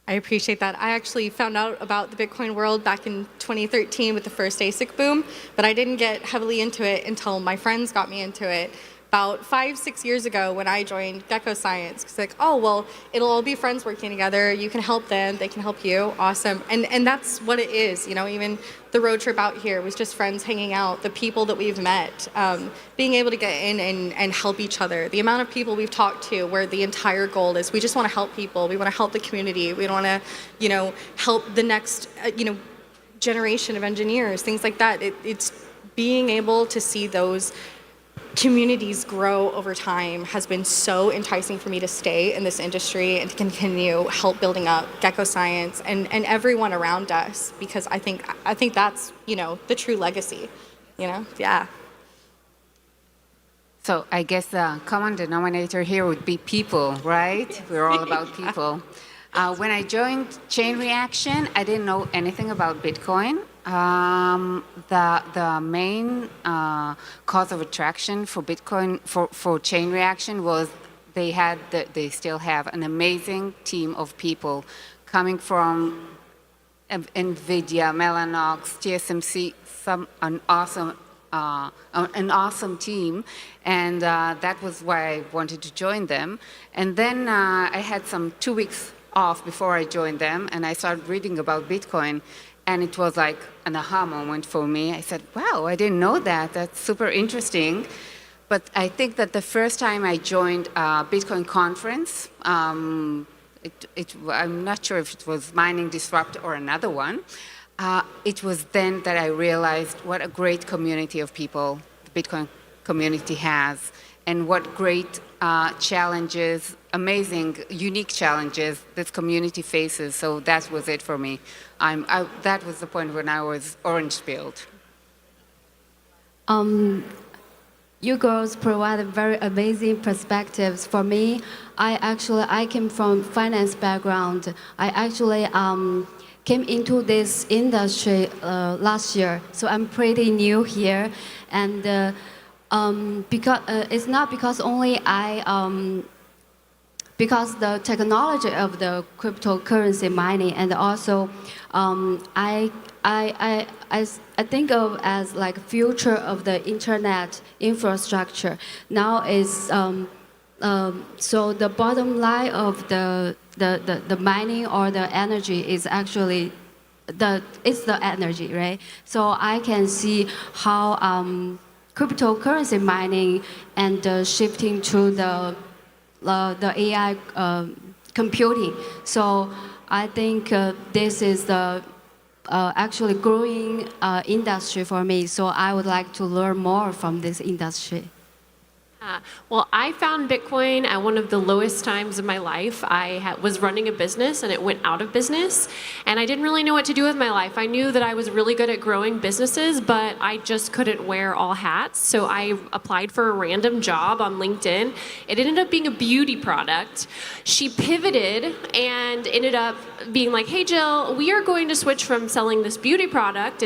I appreciate that. I actually found out about the Bitcoin world back in 2013 with the first ASIC boom, but I didn't get heavily into it until my friends got me into it. About 5-6 years ago when I joined Gecko Science, it's like, oh, well, it'll all be friends working together. You can help them, they can help you. Awesome. And that's what it is. Even the road trip out here was just friends hanging out, the people that we've met, being able to get in and help each other. The amount of people we've talked to where the entire goal is we just want to help people. We want to help the community. We want to, help the next, generation of engineers, things like that. It's being able to see those communities grow over time has been so enticing for me to stay in this industry and to continue help building up Gecko Science and everyone around us, because I think that's the true legacy, yeah. So I guess the common denominator here would be people, right? We're all about people. When I joined Chain Reaction, I didn't know anything about Bitcoin. The main cause of attraction for Bitcoin, for Chain Reaction was they still have an amazing team of people coming from NVIDIA, Mellanox, TSMC, an awesome team, and that was why I wanted to join them. And then I had some 2 weeks off before I joined them, and I started reading about Bitcoin. And it was like an aha moment for me. I said, wow, I didn't know that. That's super interesting. But I think that the first time I joined a Bitcoin conference, I'm not sure if it was Mining Disrupt or another one, it was then that I realized what a great community of people the Bitcoin community has. and what great challenges, amazing, unique challenges this community faces. So that was it for me. That was the point when I was orange-pilled. You girls provide very amazing perspectives. For me, I came from finance background. I actually came into this industry last year, so I'm pretty new here, and because it's not because only because the technology of the cryptocurrency mining, and also I think of as like future of the internet infrastructure. Now is so the bottom line of the mining or the energy is actually it's the energy, right? So I can see how cryptocurrency mining and shifting to the AI computing. So I think this is the actually growing industry for me. So I would like to learn more from this industry. Well, I found Bitcoin at one of the lowest times of my life. I was running a business and it went out of business, and I didn't really know what to do with my life. I knew that I was really good at growing businesses, but I just couldn't wear all hats. So I applied for a random job on LinkedIn. It ended up being a beauty product. She pivoted and ended up being like, hey, Jill, we are going to switch from selling this beauty product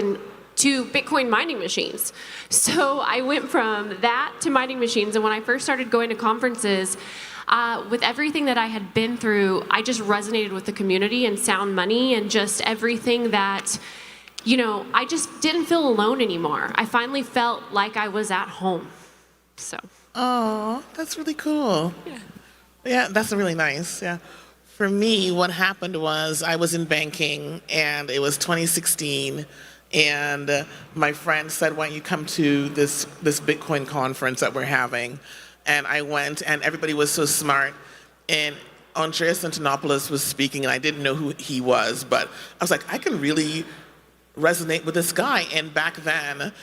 to Bitcoin mining machines. So I went from that to mining machines, and when I first started going to conferences, with everything that I had been through, I just resonated with the community and sound money and just everything that, I just didn't feel alone anymore. I finally felt like I was at home, so. Oh, that's really cool. Yeah, that's really nice, yeah. For me, what happened was I was in banking, and it was 2016, and my friend said, why don't you come to this Bitcoin conference that we're having? And I went, and everybody was so smart. And Andreas Antonopoulos was speaking, and I didn't know who he was, but I was like, I can really resonate with this guy. And back then,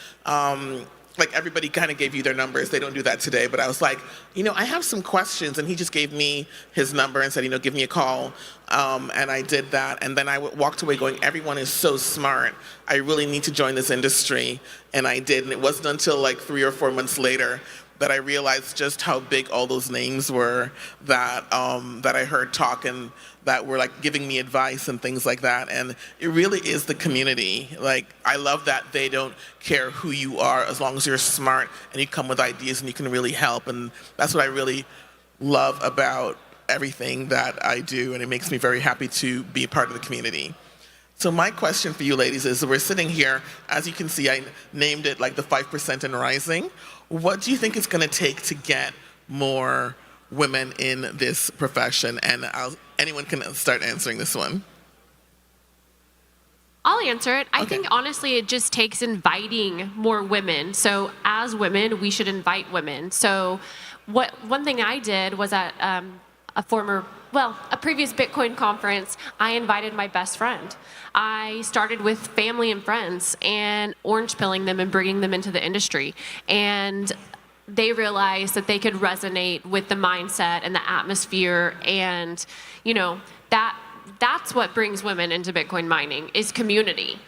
like everybody kind of gave you their numbers. They don't do that today, but I was like, I have some questions, and he just gave me his number and said, give me a call, and I did that, and then I walked away going, everyone is so smart. I really need to join this industry, and I did, and it wasn't until like 3 or 4 months later that I realized just how big all those names were that I heard talk and that were like giving me advice and things like that. And it really is the community. Like, I love that they don't care who you are as long as you're smart and you come with ideas and you can really help. And that's what I really love about everything that I do. And it makes me very happy to be a part of the community. So my question for you ladies is, we're sitting here, as you can see, I named it like the 5% and rising. What do you think it's going to take to get more women in this profession? And anyone can start answering this one. I'll answer it. I think honestly it just takes inviting more women. So as women, we should invite women. So one thing I did was at a previous Bitcoin conference, I invited my best friend. I started with family and friends and orange pilling them and bringing them into the industry. And they realized that they could resonate with the mindset and the atmosphere, and that's what brings women into Bitcoin mining is community.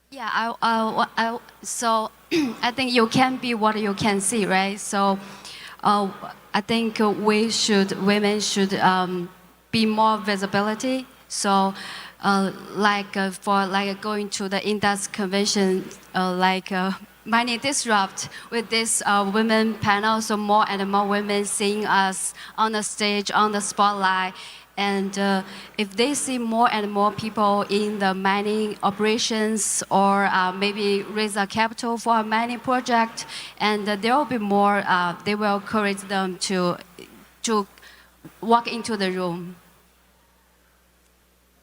Yeah, so I think you can be what you can see, right? So I think women should be more visibility. So for going to the industry convention, Mining Disrupt with this women panel, so more and more women seeing us on the stage, on the spotlight. And if they see more and more people in the mining operations, or maybe raise a capital for a mining project, and there will be more, they will encourage them to walk into the room.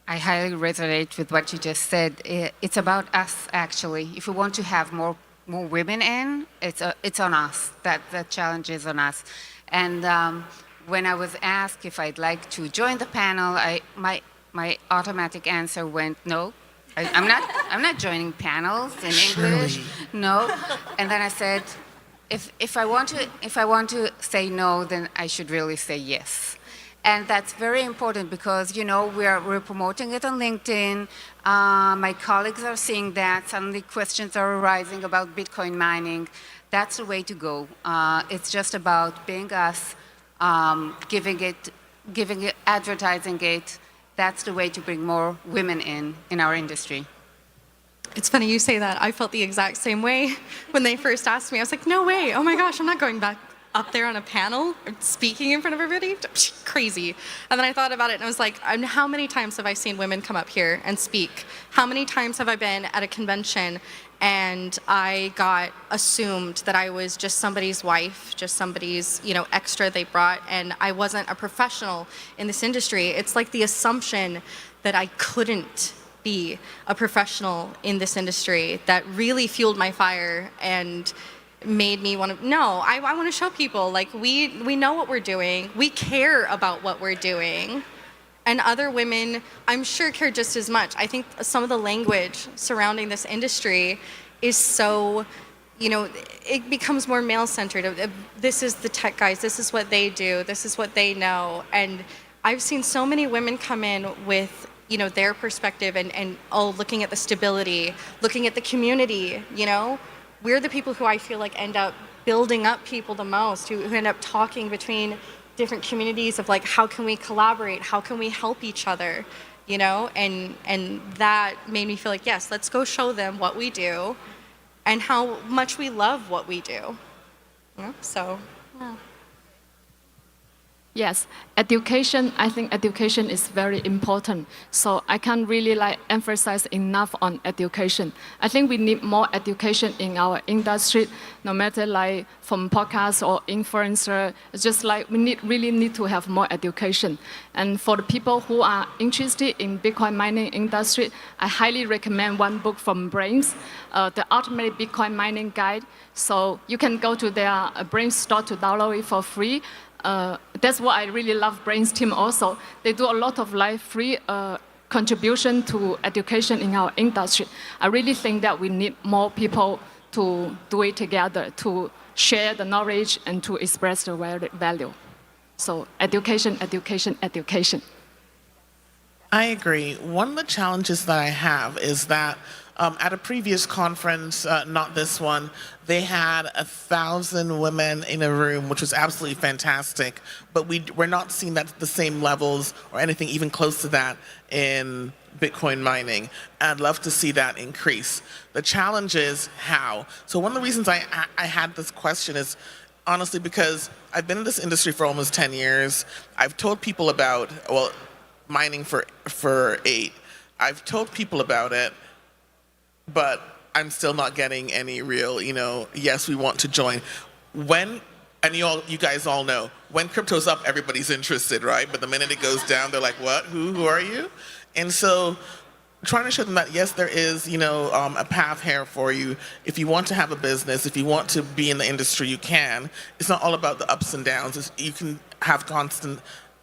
I highly resonate with what you just said. It's about us, actually. If we want to have more women in, it's on us. That challenge is on us. And when I was asked if I'd like to join the panel, my automatic answer went no. I'm not joining panels in English. No. And then I said, if I want to say no, then I should really say yes. And that's very important because, we're promoting it on LinkedIn. My colleagues are seeing that. Suddenly questions are arising about Bitcoin mining. That's the way to go. It's just about being us, giving it, advertising it. That's the way to bring more women in our industry. It's funny you say that. I felt the exact same way when they first asked me. I was like, no way. Oh my gosh, I'm not going back up there on a panel speaking in front of everybody. Crazy. And then I thought about it and I was like, how many times have I seen women come up here and speak? How many times have I been at a convention and I got assumed that I was just somebody's wife, just somebody's, extra they brought, and I wasn't a professional in this industry. It's like the assumption that I couldn't be a professional in this industry that really fueled my fire and made me want to, I want to show people, like, we know what we're doing. We care about what we're doing. And other women, I'm sure, care just as much. I think some of the language surrounding this industry is so, it becomes more male-centered. This is the tech guys. This is what they do. This is what they know. And I've seen so many women come in with their perspective and looking at the stability, looking at the community, We're the people who I feel like end up building up people the most, who end up talking between different communities of like, how can we collaborate? How can we help each other? And that made me feel like, yes, let's go show them what we do and how much we love what we do. So, yeah. Yes, education, I think education is very important. So I can't really emphasize enough on education. I think we need more education in our industry, no matter from podcast or influencer. It's just we really need to have more education. And for the people who are interested in Bitcoin mining industry, I highly recommend one book from Brains, The Ultimate Bitcoin Mining Guide. So you can go to their Brains store to download it for free. That's what I really love Brains team also. They do a lot of free contribution to education in our industry. I really think that we need more people to do it together, to share the knowledge and to express the value. So education, education, education. I agree. One of the challenges that I have is that at a previous conference, not this one, they had 1,000 women in a room, which was absolutely fantastic. But we're not seeing that at the same levels or anything even close to that in Bitcoin mining. I'd love to see that increase. The challenge is how. So one of the reasons I had this question is honestly because I've been in this industry for almost 10 years. I've told people about, mining for 8. I've told people about it, but I'm still not getting any real, yes, we want to join. And you guys all know, when crypto's up, everybody's interested, right? But the minute it goes down, they're like, what? Who are you? And so trying to show them that, yes, there is, a path here for you. If you want to have a business, if you want to be in the industry, you can. It's not all about the ups and downs. You can have constant,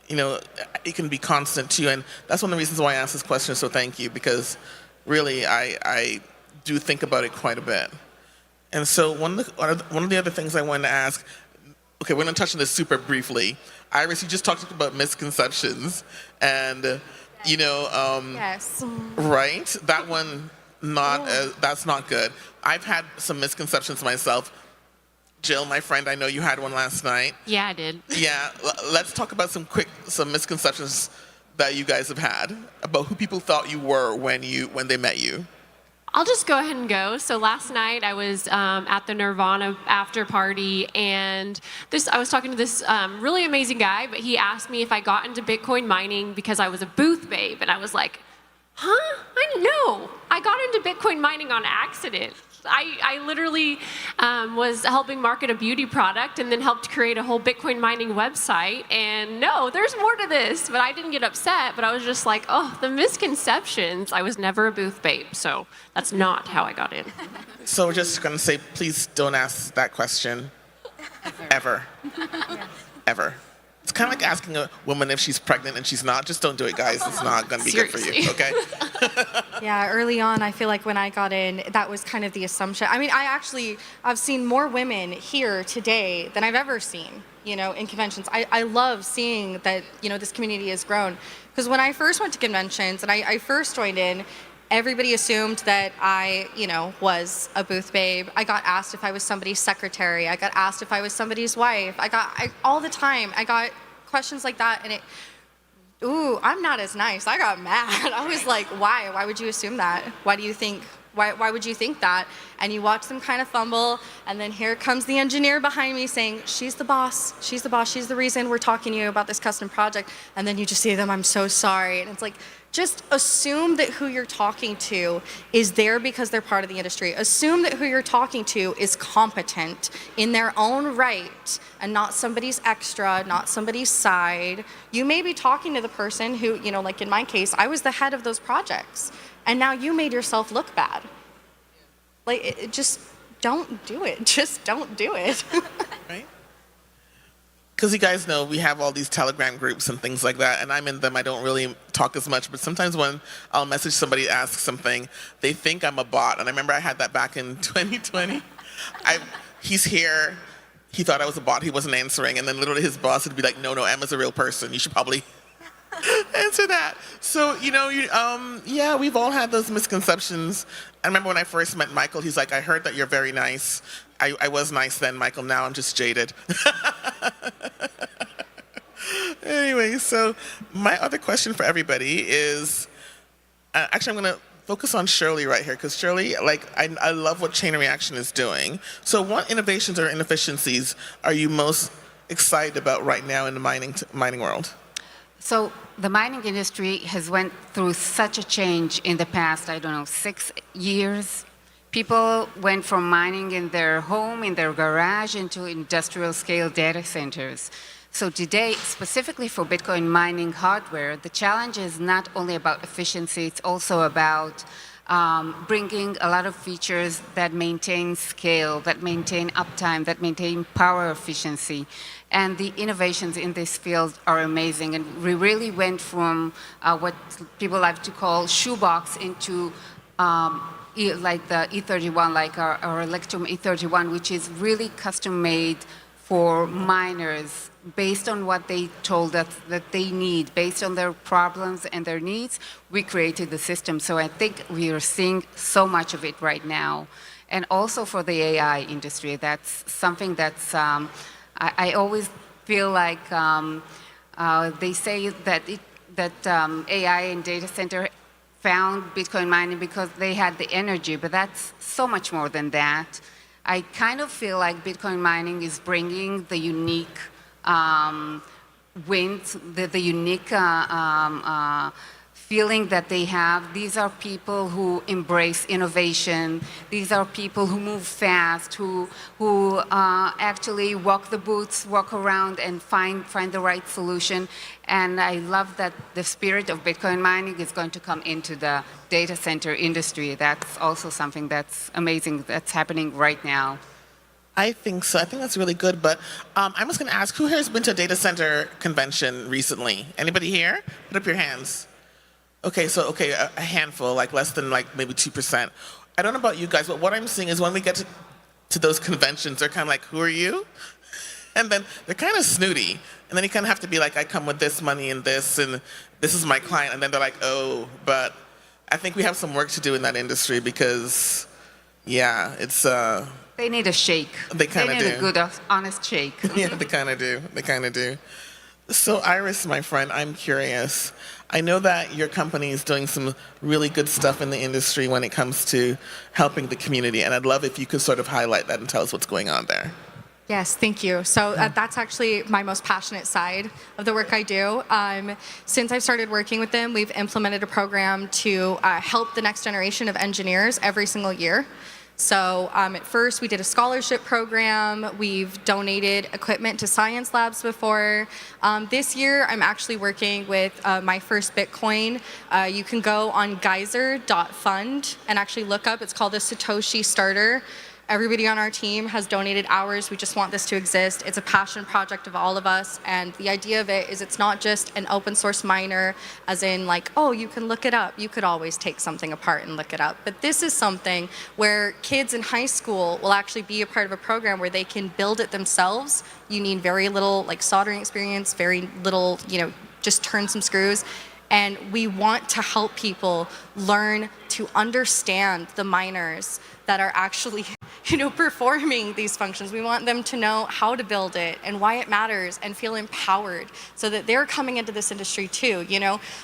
it can be constant too. And that's one of the reasons why I asked this question, so thank you, because really I do think about it quite a bit. And so one of the other things I wanted to ask, okay, we're going to touch on this super briefly. Iris, you just talked about misconceptions, and yes, right? That one, that's not good. I've had some misconceptions myself. Jill, my friend, I know you had one last night. Yeah, I did. Yeah, let's talk about some misconceptions that you guys have had about who people thought you were when they met you. I'll just go ahead and go. So last night I was at the Nirvana after party, and I was talking to this really amazing guy, but he asked me if I got into Bitcoin mining because I was a booth babe, and I was like, huh? No, I got into Bitcoin mining on accident. I literally was helping market a beauty product and then helped create a whole Bitcoin mining website. And no, there's more to this. But I didn't get upset. But I was just like, oh, the misconceptions. I was never a booth babe. So that's not how I got in. So we're just going to say, please don't ask that question. Ever. Ever. It's kind of like asking a woman if she's pregnant and she's not. Just don't do it, guys. It's not going to be good for you, okay? Yeah, early on, I feel like when I got in, that was kind of the assumption. I mean, I've seen more women here today than I've ever seen, in conventions. I love seeing that, this community has grown. Because when I first went to conventions and I first joined in, everybody assumed that I, was a booth babe. I got asked if I was somebody's secretary. I got asked if I was somebody's wife. All the time, I got questions like that, and I'm not as nice. I got mad. I was like, why? Why would you assume that? Why would you think that? And you watch them kind of fumble, and then here comes the engineer behind me saying, she's the boss, she's the reason we're talking to you about this custom project. And then you just see them, I'm so sorry. And it's like, just assume that who you're talking to is there because they're part of the industry. Assume that who you're talking to is competent in their own right and not somebody's extra, not somebody's side. You may be talking to the person who, like in my case, I was the head of those projects, and now you made yourself look bad. Like, just don't do it. Just don't do it. Right? Because you guys know we have all these Telegram groups and things like that, and I'm in them. I don't really talk as much, but sometimes when I'll message somebody, ask something, they think I'm a bot. And I remember I had that back in 2020. He's here. He thought I was a bot. He wasn't answering. And then literally his boss would be like, no, Emma's a real person. You should probably answer that. So, yeah, we've all had those misconceptions. I remember when I first met Michael, he's like, I heard that you're very nice. I was nice then, Michael. Now I'm just jaded. Anyway, so my other question for everybody is, actually I'm going to focus on Shirley right here, because Shirley, I love what Chain Reaction is doing. So what innovations or inefficiencies are you most excited about right now in the mining world? So the mining industry has went through such a change in the past, 6 years. People went from mining in their home, in their garage, into industrial scale data centers. So today, specifically for Bitcoin mining hardware, the challenge is not only about efficiency, it's also about bringing a lot of features that maintain scale, that maintain uptime, that maintain power efficiency. And the innovations in this field are amazing. And we really went from what people like to call shoebox into like the E31, like our Electrum E31, which is really custom made for miners based on what they told us that they need, based on their problems and their needs. We created the system. So I think we are seeing so much of it right now. And also for the AI industry, that's something that's, I always feel like they say that AI and data center found Bitcoin mining because they had the energy, but that's so much more than that. I kind of feel like Bitcoin mining is bringing the unique wins, the unique feeling that they have. These are people who embrace innovation. These are people who move fast, who actually walk the booths, walk around and find the right solution. And I love that the spirit of Bitcoin mining is going to come into the data center industry. That's also something that's amazing that's happening right now. I think so. I think that's really good. But I'm just going to ask, who here has been to a data center convention recently? Anybody here? Put up your hands. Okay, so a handful, like less than maybe 2%. I don't know about you guys, but what I'm seeing is when we get to those conventions, they're kind of like, who are you? And then they're kind of snooty. And then you kind of have to be like, I come with this money and this is my client. And then they're like, oh, but I think we have some work to do in that industry because, yeah, it's... They need a shake. They kind of do. They need a good, honest shake. Yeah, they kind of do. They kind of do. So Iris, my friend, I'm curious. I know that your company is doing some really good stuff in the industry when it comes to helping the community, and I'd love if you could sort of highlight that and tell us what's going on there. Yes, thank you. So that's actually my most passionate side of the work I do. Since I've started working with them, we've implemented a program to help the next generation of engineers every single year. So at first we did a scholarship program. We've donated equipment to science labs before. This year I'm actually working with My First Bitcoin. You can go on geyser.fund and actually look up. It's called the Satoshi Starter. Everybody on our team has donated hours. We just want this to exist. It's a passion project of all of us. And the idea of it is it's not just an open source miner, as in like, oh, you can look it up. You could always take something apart and look it up. But this is something where kids in high school will actually be a part of a program where they can build it themselves. You need very little like soldering experience, very little, just turn some screws. And we want to help people learn to understand the miners that are actually, performing these functions. We want them to know how to build it and why it matters and feel empowered so that they're coming into this industry too.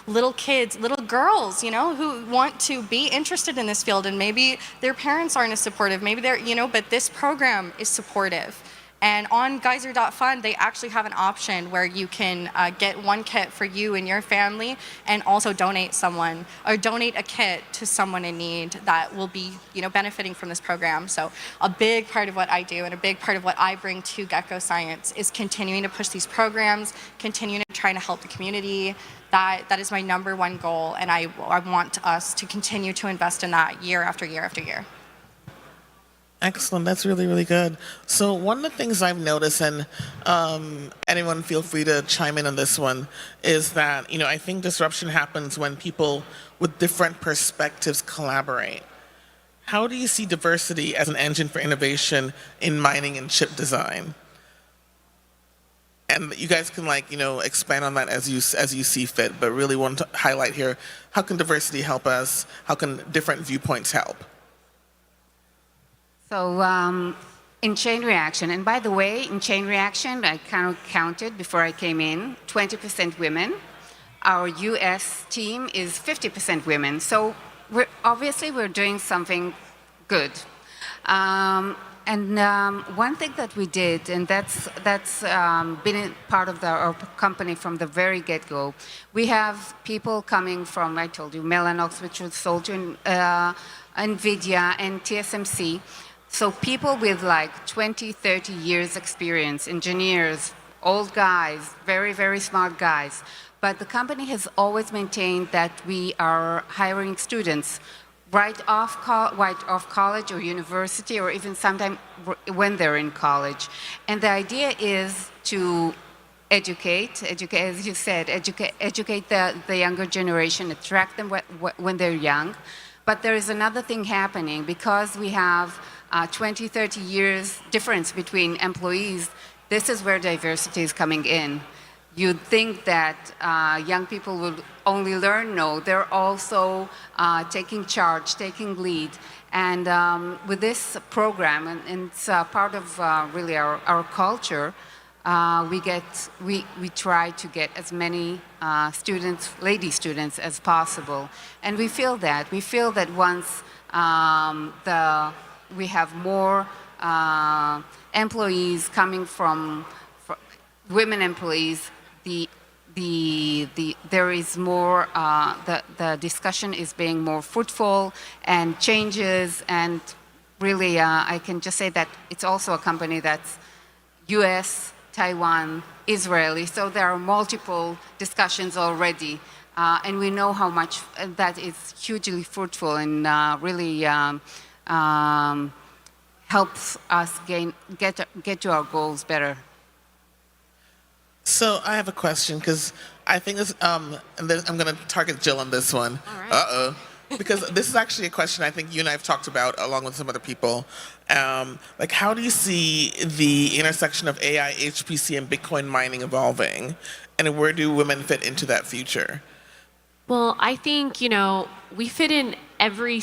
Little kids, little girls, who want to be interested in this field, and maybe their parents aren't as supportive, maybe they're, but this program is supportive. And on Geyser.fund, they actually have an option where you can get one kit for you and your family, and also donate a kit to someone in need that will be, benefiting from this program. So a big part of what I do and a big part of what I bring to Gecko Science is continuing to push these programs, continuing to try to help the community. That is my #1 goal, and I want us to continue to invest in that year after year after year. Excellent. That's really, really good. So one of the things I've noticed, and anyone feel free to chime in on this one, is that, I think disruption happens when people with different perspectives collaborate. How do you see diversity as an engine for innovation in mining and chip design? And you guys can expand on that as you see fit, but really want to highlight here, how can diversity help us? How can different viewpoints help? So in chain reaction, and by the way, in chain reaction, I kind of counted before I came in, 20% women. Our US team is 50% women. So we're doing something good. One thing that we did, and that's been part of our company from the very get-go, we have people coming from, I told you, Mellanox, which was sold to NVIDIA and TSMC. So people with 20, 30 years experience, engineers, old guys, very, very smart guys. But the company has always maintained that we are hiring students right off college or university, or even sometimes when they're in college. And the idea is to educate, as you said, educate the younger generation, attract them when they're young. But there is another thing happening because we have 20, 30 years difference between employees. This is where diversity is coming in. You'd think that young people will only learn. No, they're also taking charge, taking lead. And with this program, and it's part of really our culture, we try to get as many lady students as possible. And we feel that once we have more employees coming from women employees, there is more, the discussion is being more fruitful and changes, and really I can just say that it's also a company that's US, Taiwan, Israeli, so there are multiple discussions already, and we know how much that is hugely fruitful and really helps us get to our goals better. So I have a question, because I think this, and then I'm going to target Jill on this one. All right. Uh-oh. Because this is actually a question I think you and I have talked about along with some other people. How do you see the intersection of AI, HPC, and Bitcoin mining evolving? And where do women fit into that future? Well, I think, we fit in every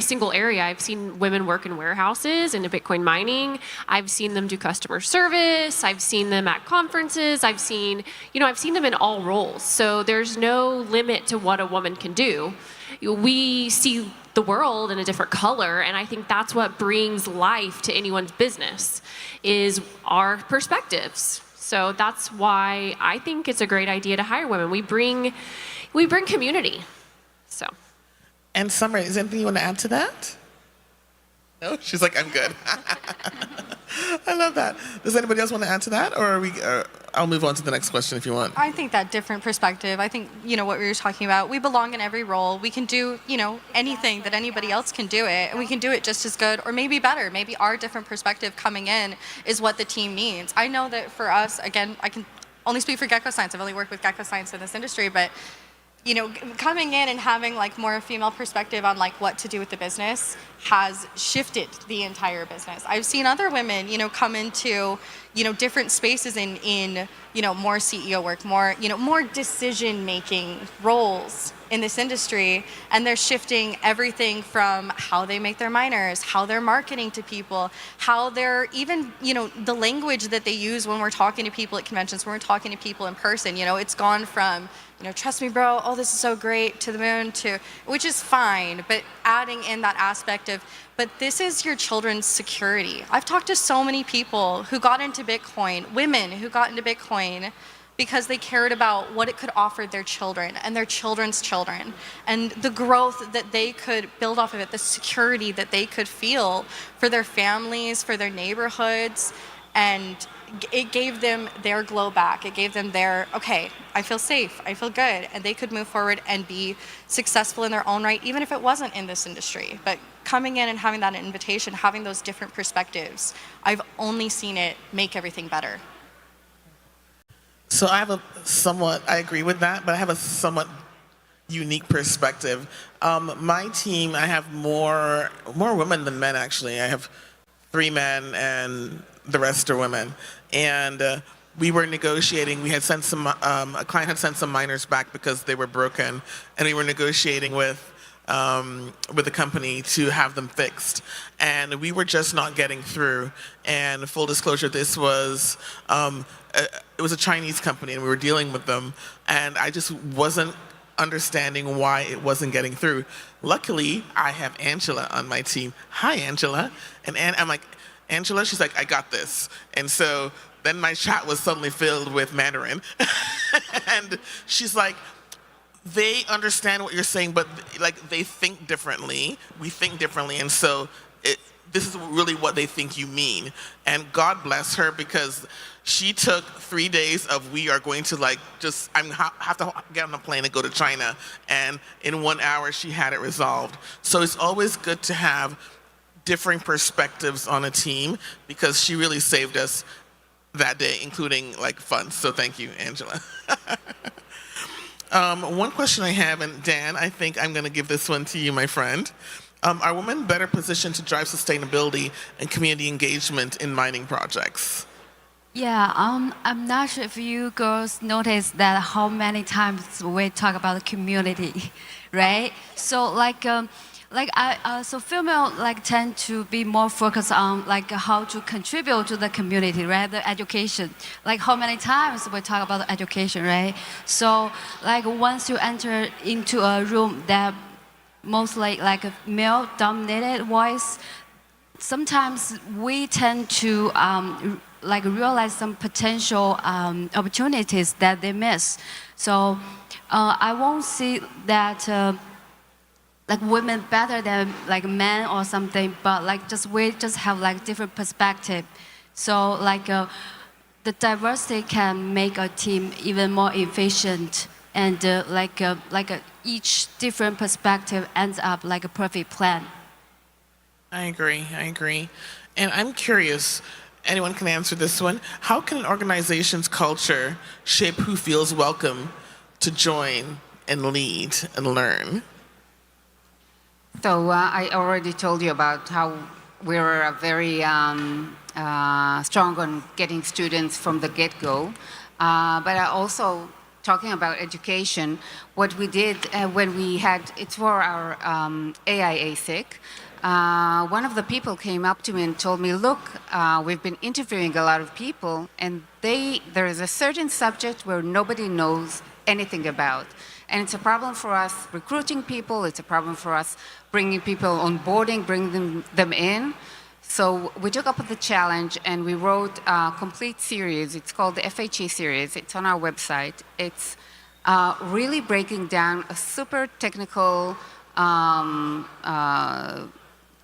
single area. I've seen women work in warehouses and in Bitcoin mining. I've seen them do customer service. I've seen them at conferences. I've seen them in all roles. So there's no limit to what a woman can do. We see the world in a different color, and I think that's what brings life to anyone's business, is our perspectives. So that's why I think it's a great idea to hire women. We bring community. So. And Summer, is there anything you want to add to that? No? She's like, I'm good. I love that. Does anybody else want to add to that, or are we? I'll move on to the next question if you want. I think that different perspective, I think, what we were talking about, we belong in every role. We can do, anything that anybody else can do it, and we can do it just as good or maybe better. Maybe our different perspective coming in is what the team needs. I know that for us, again, I can only speak for Gecko Science. I've only worked with Gecko Science in this industry, but coming in and having like more female perspective on like what to do with the business has shifted the entire business. I've seen other women, come into, different spaces in more CEO work, more decision-making roles in this industry, and they're shifting everything from how they make their miners, how they're marketing to people, how they're even, the language that they use when we're talking to people at conventions, when we're talking to people in person. It's gone from, trust me, bro, oh, this is so great, to the moon, which is fine, but adding in that aspect of, but this is your children's security. I've talked to so many people who got into Bitcoin, women who got into Bitcoin because they cared about what it could offer their children and their children's children, and the growth that they could build off of it, the security that they could feel for their families, for their neighborhoods, and it gave them their glow back. It gave them their, okay, I feel safe, I feel good, and they could move forward and be successful in their own right, even if it wasn't in this industry. But coming in and having that invitation, having those different perspectives, I've only seen it make everything better. So I agree with that, but I have a somewhat unique perspective. My team, I have more women than men, actually. I have 3 men and the rest are women. And we were negotiating. We had sent some, a client had sent some miners back because they were broken, and we were negotiating with the company to have them fixed. And we were just not getting through. And full disclosure, this was, it was a Chinese company, and we were dealing with them. And I just wasn't understanding why it wasn't getting through. Luckily, I have Angela on my team. Hi, Angela. And I'm like, Angela, she's like, I got this. And so then my chat was suddenly filled with Mandarin. And she's like, they understand what you're saying, but like they think differently. We think differently. And so this is really what they think you mean. And God bless her, because she took 3 days of, we are going to have to get on a plane and go to China. And in 1 hour, she had it resolved. So it's always good to have differing perspectives on a team, because she really saved us that day, including like funds. So thank you, Angela. One question I have, and Dan, I think I'm going to give this one to you, my friend. Are women better positioned to drive sustainability and community engagement in mining projects? Yeah, I'm not sure if you girls noticed that how many times we talk about the community, right? So so female tend to be more focused on how to contribute to the community, right? The education. How many times we talk about education, right? So once you enter into a room that mostly a male-dominated voice, sometimes we tend to realize some potential opportunities that they miss. So I won't see that women better than men or something, but we just have different perspective. So the diversity can make a team even more efficient, and each different perspective ends up like a perfect plan. I agree. And I'm curious, anyone can answer this one. How can an organization's culture shape who feels welcome to join and lead and learn? So I already told you about how we're very strong on getting students from the get-go. But I also, talking about education, what we did when we had, it's for our AI ASIC, one of the people came up to me and told me, look, we've been interviewing a lot of people, and there is a certain subject where nobody knows anything about. And it's a problem for us recruiting people, it's a problem for us bringing people on boarding, bringing them in. So we took up the challenge and we wrote a complete series. It's called the FHE series. It's on our website. It's really breaking down a super technical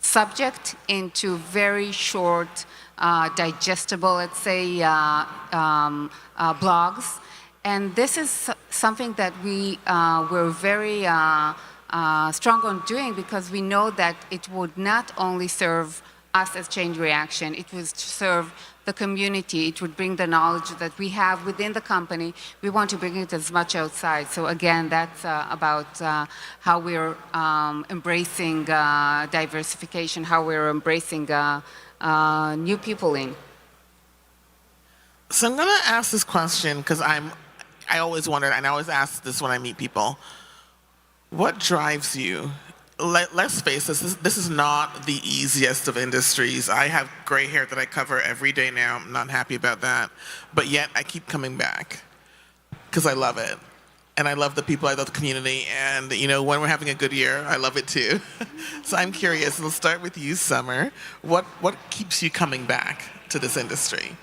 subject into very short digestible, let's say, blogs. And this is something that we're very strong on doing, because we know that it would not only serve us as Change Reaction, it would serve the community, it would bring the knowledge that we have within the company. We want to bring it as much outside. So again, that's about how we're embracing diversification, how we're embracing new people in. So I'm going to ask this question because I always wondered, and I always ask this when I meet people. What drives you? Let's face this is not the easiest of industries. I have gray hair that I cover every day now. I'm not happy about that. But yet I keep coming back because I love it. And I love the people, I love the community. And you know, when we're having a good year, I love it too. So I'm curious, we'll start with you, Summer. What keeps you coming back to this industry?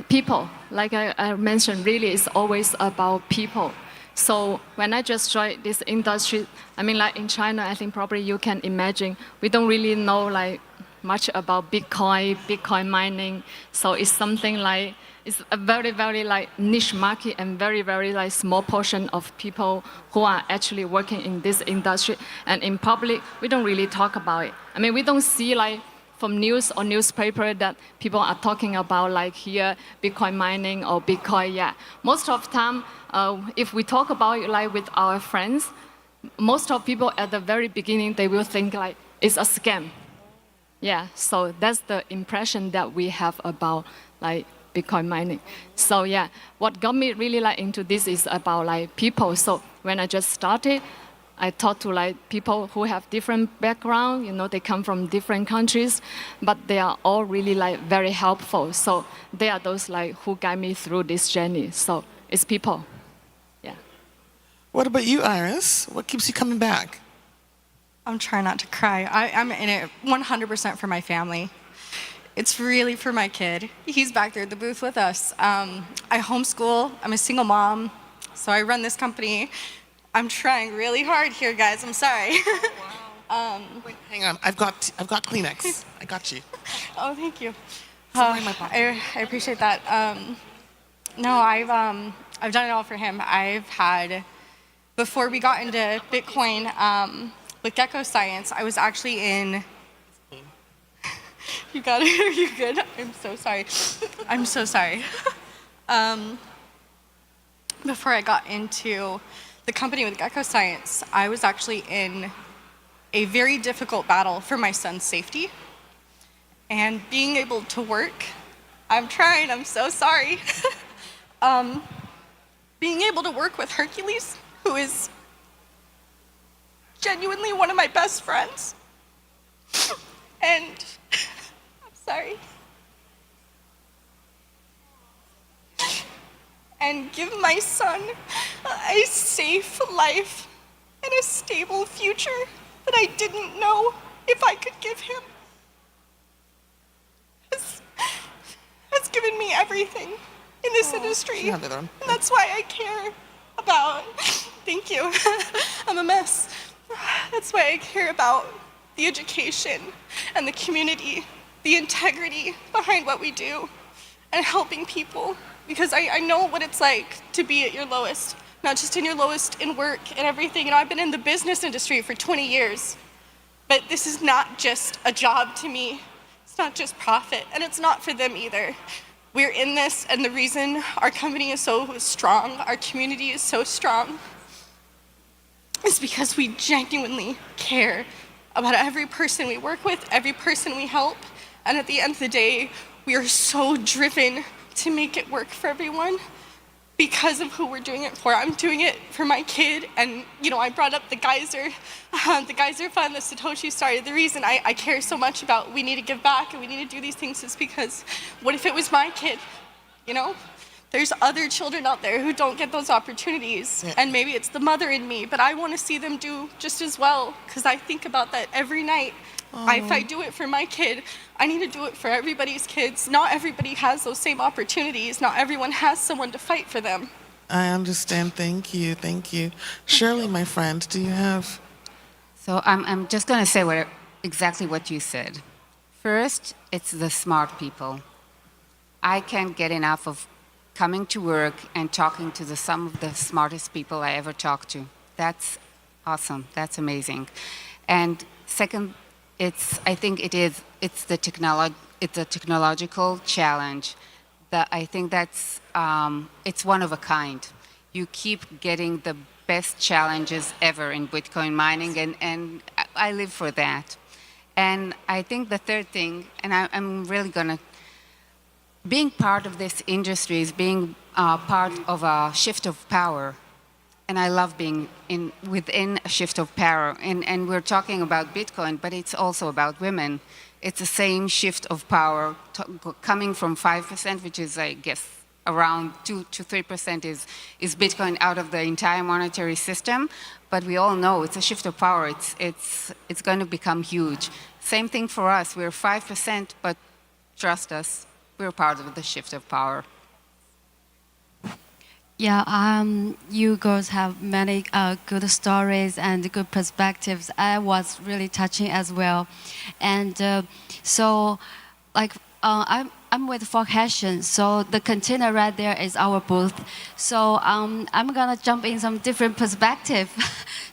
People, like I mentioned, really it's always about people. So when I just joined this industry, I mean, like in China, I think probably you can imagine, we don't really know like much about Bitcoin mining. So it's something like, it's a very, very like niche market and very, very like small portion of people who are actually working in this industry. And in public, we don't really talk about it. I mean, we don't see like from news or newspaper that people are talking about like here, Bitcoin mining or Bitcoin, yeah. Most of the time, if we talk about it like with our friends, most of people at the very beginning, they will think like it's a scam. Yeah, so that's the impression that we have about like Bitcoin mining. So yeah, what got me really like into this is about like people. So when I just started, I talked to like people who have different background, you know, they come from different countries, but they are all really like very helpful. So they are those like who guide me through this journey. So it's people, yeah. What about you, Iris? What keeps you coming back? I'm trying not to cry. I'm in it 100% for my family. It's really for my kid. He's back there at the booth with us. I homeschool, I'm a single mom, so I run this company. I'm trying really hard here, guys. I'm sorry. Wait, hang on. I've got Kleenex. I got you. Oh, thank you. I appreciate that. No, I've done it all for him. I've had, before we got into Bitcoin, with Gecko Science, I was actually in. You got it. Are you good? I'm so sorry. I'm so sorry. Before I got into the company with Gecko Science, I was actually in a very difficult battle for my son's safety. And being able to work, I'm trying, I'm so sorry. Being able to work with Hercules, who is genuinely one of my best friends. And I'm sorry. And give my son a safe life and a stable future that I didn't know if I could give him. Has given me everything in this industry. And that's why I care about, thank you, I'm a mess. That's why I care about the education and the community, the integrity behind what we do, and helping people. Because I know what it's like to be at your lowest, not just in your lowest in work and everything. You know, I've been in the business industry for 20 years, but this is not just a job to me. It's not just profit, and it's not for them either. We're in this, and the reason our company is so strong, our community is so strong, is because we genuinely care about every person we work with, every person we help, and at the end of the day, we are so driven to make it work for everyone because of who we're doing it for. I'm doing it for my kid, and you know, I brought up the geyser fund, the Satoshi started. The reason I care so much about we need to give back and we need to do these things is because what if it was my kid, you know? There's other children out there who don't get those opportunities, and maybe it's the mother in me, but I want to see them do just as well, because I think about that every night. If I do it for my kid, I need to do it for everybody's kids. Not everybody has those same opportunities. Not everyone has someone to fight for them. I understand. Thank you. Thank you. Shirley, my friend, do you have? So I'm just going to say exactly what you said. First, it's the smart people. I can't get enough of coming to work and talking to some of the smartest people I ever talked to. That's awesome. That's amazing. And second, it's a technological challenge that I think it's one of a kind. You keep getting the best challenges ever in Bitcoin mining, and I live for that. And I think the third thing, and I'm really gonna, being part of this industry is being part of a shift of power. And I love being within a shift of power. And we're talking about Bitcoin, but it's also about women. It's the same shift of power coming from 5%, which is, I guess, around 2 to 3% is Bitcoin out of the entire monetary system. But we all know it's a shift of power. It's going to become huge. Same thing for us. We're 5%, but trust us, we're part of the shift of power. Yeah, you girls have many good stories and good perspectives. I was really touching as well. And so, like, I'm with Fork Hessian, so the container right there is our booth. So I'm gonna jump in some different perspective.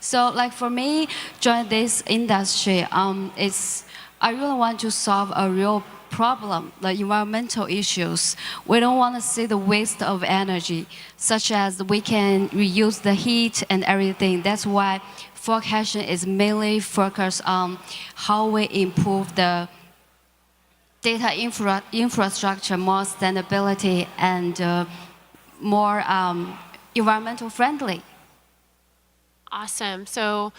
So, like, for me, join this industry, I really want to solve a real problem, the environmental issues. We don't want to see the waste of energy, such as we can reuse the heat and everything. That's why Fork Hessian is mainly focused on how we improve the data infrastructure, more sustainability, and more environmental friendly. Awesome. So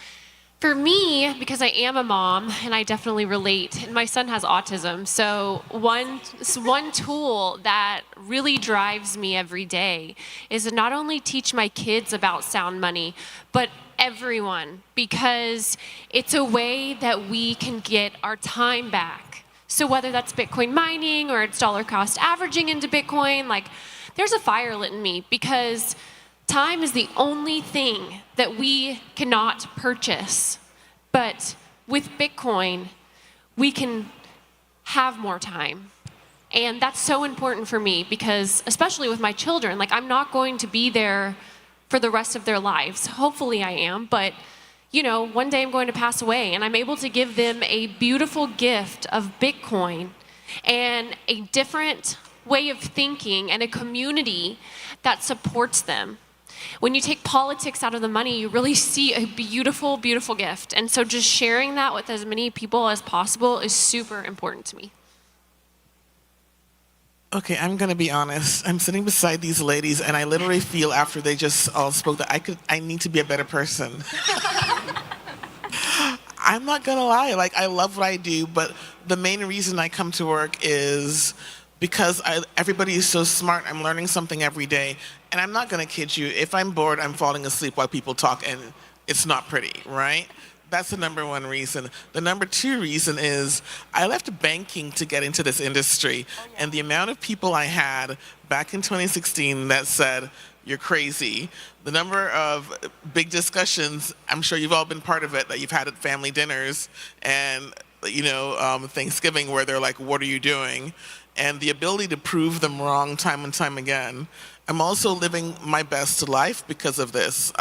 for me, because I am a mom and I definitely relate, and my son has autism, so one tool that really drives me every day is to not only teach my kids about sound money, but everyone, because it's a way that we can get our time back. So whether that's Bitcoin mining or it's dollar cost averaging into Bitcoin, like, there's a fire lit in me, because time is the only thing that we cannot purchase. But with Bitcoin, we can have more time. And that's so important for me, because especially with my children, like, I'm not going to be there for the rest of their lives. Hopefully I am, but you know, one day I'm going to pass away, and I'm able to give them a beautiful gift of Bitcoin and a different way of thinking and a community that supports them. When you take politics out of the money, you really see a beautiful, beautiful gift. And so just sharing that with as many people as possible is super important to me. Okay, I'm gonna be honest. I'm sitting beside these ladies, and I literally feel after they just all spoke that I need to be a better person. I'm not gonna lie, like, I love what I do, but the main reason I come to work is because everybody is so smart. I'm learning something every day, and I'm not gonna kid you. If I'm bored, I'm falling asleep while people talk, and it's not pretty, right? That's the number one reason. The number two reason is I left banking to get into this industry, and the amount of people I had back in 2016 that said, "You're crazy." The number of big discussions, I'm sure you've all been part of it, that you've had at family dinners and, you know, Thanksgiving, where they're like, "What are you doing?" And the ability to prove them wrong time and time again. I'm also living my best life because of this.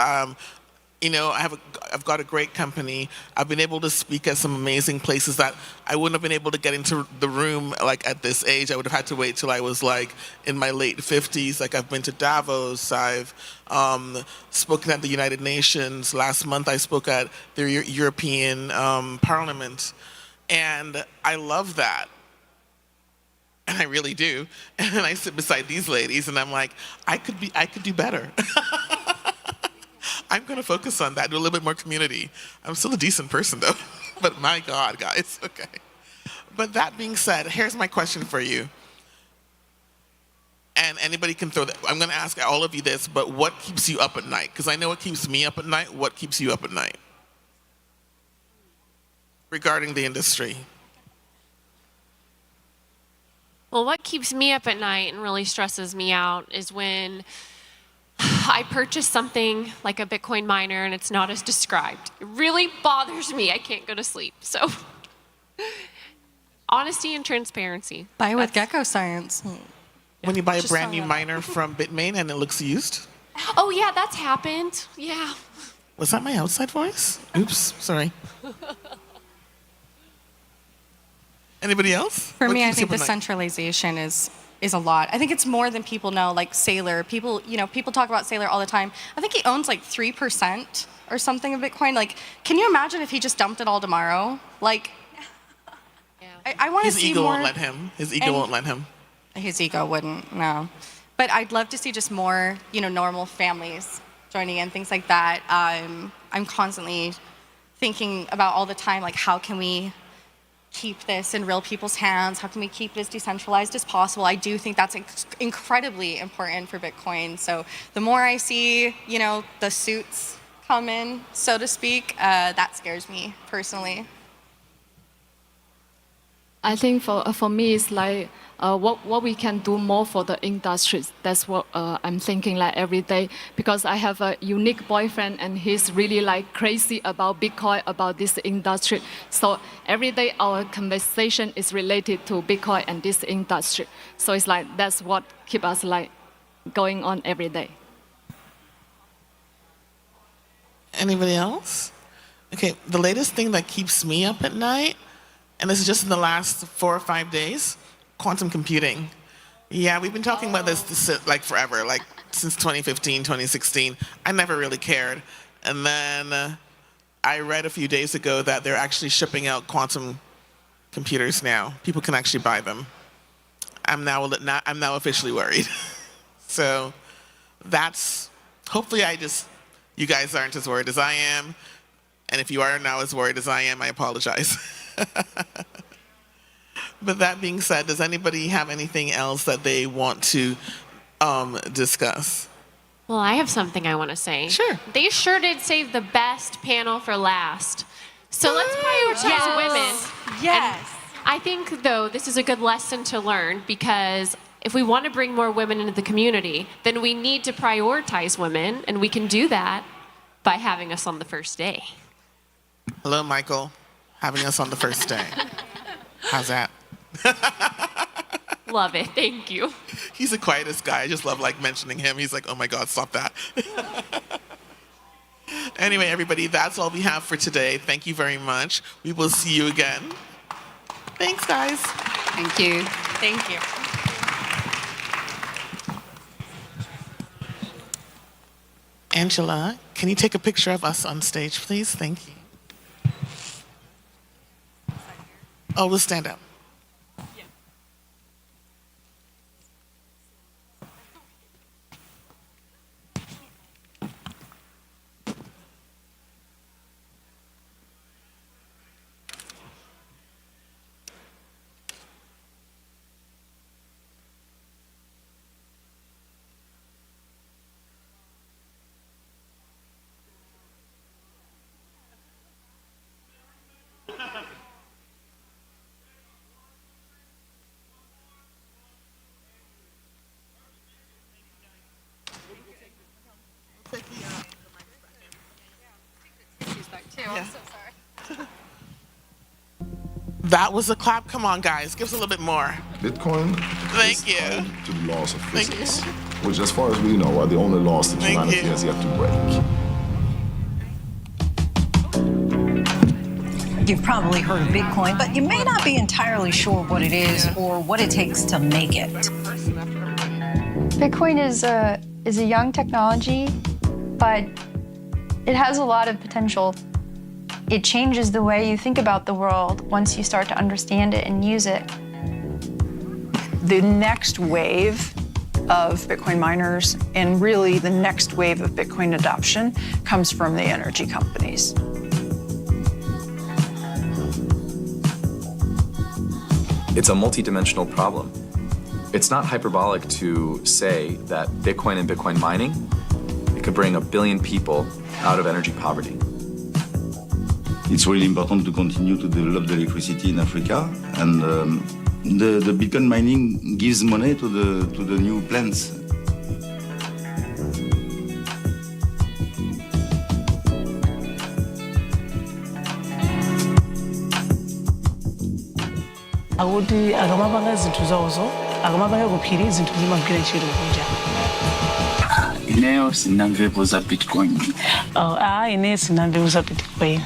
You know, I've got a great company. I've been able to speak at some amazing places that I wouldn't have been able to get into the room, like, at this age. I would have had to wait till I was, like, in my late 50s. Like, I've been to Davos. I've spoken at the United Nations. Last month I spoke at the European Parliament. And I love that. And I really do. And I sit beside these ladies and I'm like, I could do better. I'm going to focus on that, do a little bit more community. I'm still a decent person, though. But my God, guys, okay. But that being said, here's my question for you. And anybody can throw that. I'm going to ask all of you this, but what keeps you up at night? Because I know what keeps me up at night. What keeps you up at night? Regarding the industry. Well, what keeps me up at night and really stresses me out is when I purchase something like a Bitcoin miner and it's not as described. It really bothers me. I can't go to sleep. So Honesty and transparency. Buy with Gecko Science. When you buy a Just brand throwing new that out miner from Bitmain and it looks used. Oh yeah, that's happened. Yeah. Was that my outside voice? Oops, sorry. Anybody else? For What me, I keeps you think up the at night? centralization is a lot. I think it's more than people know. Like Saylor, people talk about Saylor all the time. I think he owns like 3% or something of Bitcoin. Like, can you imagine if he just dumped it all tomorrow? Like, I want to His see ego more. won't let him. His ego won't let him. His ego wouldn't, no. But I'd love to see just more, normal families joining in, things like that. I'm constantly thinking about all the time, like, how can we keep this in real people's hands? How can we keep it as decentralized as possible? I do think that's incredibly important for Bitcoin. So the more I see, the suits come in, so to speak, that scares me personally. I think for me, it's like what we can do more for the industry. That's what I'm thinking like every day, because I have a unique boyfriend and he's really like crazy about Bitcoin, about this industry. So every day our conversation is related to Bitcoin and this industry. So it's like that's what keep us like going on every day. Anybody else? Okay, the latest thing that keeps me up at night, and this is just in the last 4 or 5 days, quantum computing. Yeah, we've been talking about this like forever, like since 2015, 2016. I never really cared. And then I read a few days ago that they're actually shipping out quantum computers now. People can actually buy them. I'm now officially worried. So that's, hopefully you guys aren't as worried as I am. And if you are now as worried as I am, I apologize. But that being said, does anybody have anything else that they want to discuss? Well, I have something I want to say. Sure. They sure did save the best panel for last. So let's prioritize women. Yes. And I think, though, this is a good lesson to learn, because if we want to bring more women into the community, then we need to prioritize women, and we can do that by having us on the first day. Hello, Michael. Having us on the first day. How's that? Love it. Thank you. He's the quietest guy. I just love mentioning him. He's like, oh my God, stop that. Anyway, everybody, that's all we have for today. Thank you very much. We will see you again. Thanks, guys. Thank you. Thank you. Angela, can you take a picture of us on stage, please? Thank you. Oh, we'll stand up. That was a clap. Come on, guys. Give us a little bit more. Bitcoin is Thank you. tied to the laws of Thank physics, which, as far as we know, are the only laws that humanity has yet to break. You've probably heard of Bitcoin, but you may not be entirely sure what it is or what it takes to make it. Bitcoin is a young technology, but it has a lot of potential. It changes the way you think about the world once you start to understand it and use it. The next wave of Bitcoin miners and really the next wave of Bitcoin adoption comes from the energy companies. It's a multidimensional problem. It's not hyperbolic to say that Bitcoin and Bitcoin mining, it could bring 1 billion people out of energy poverty. It's really important to continue to develop the electricity in Africa, and the Bitcoin mining gives money to the new plants. akuti akamapanga zinthu zawozo akamapanga kuphiri zinthu zimagwira ntchito kunja. Ineyo sinamvepo za Bitcoin. Ine sinamvepo za Bitcoin.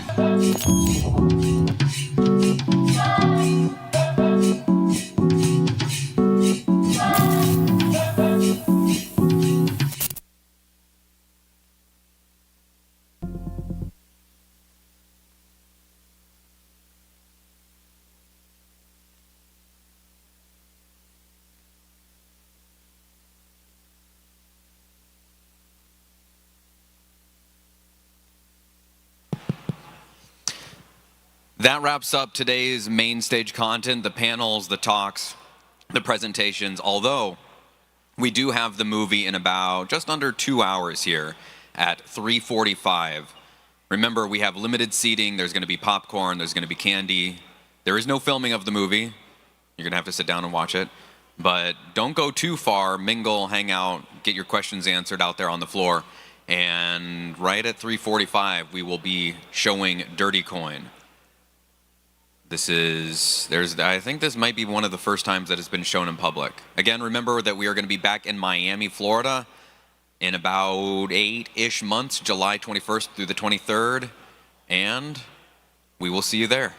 That wraps up today's main stage content, the panels, the talks, the presentations, although we do have the movie in about just under 2 hours here at 3:45. Remember, we have limited seating. There's going to be popcorn. There's going to be candy. There is no filming of the movie. You're going to have to sit down and watch it. But don't go too far. Mingle, hang out, get your questions answered out there on the floor. And right at 3:45, we will be showing Dirty Coin. I think this might be one of the first times that it's been shown in public. Again, remember that we are going to be back in Miami, Florida in about 8-ish months, July 21st through the 23rd, and we will see you there.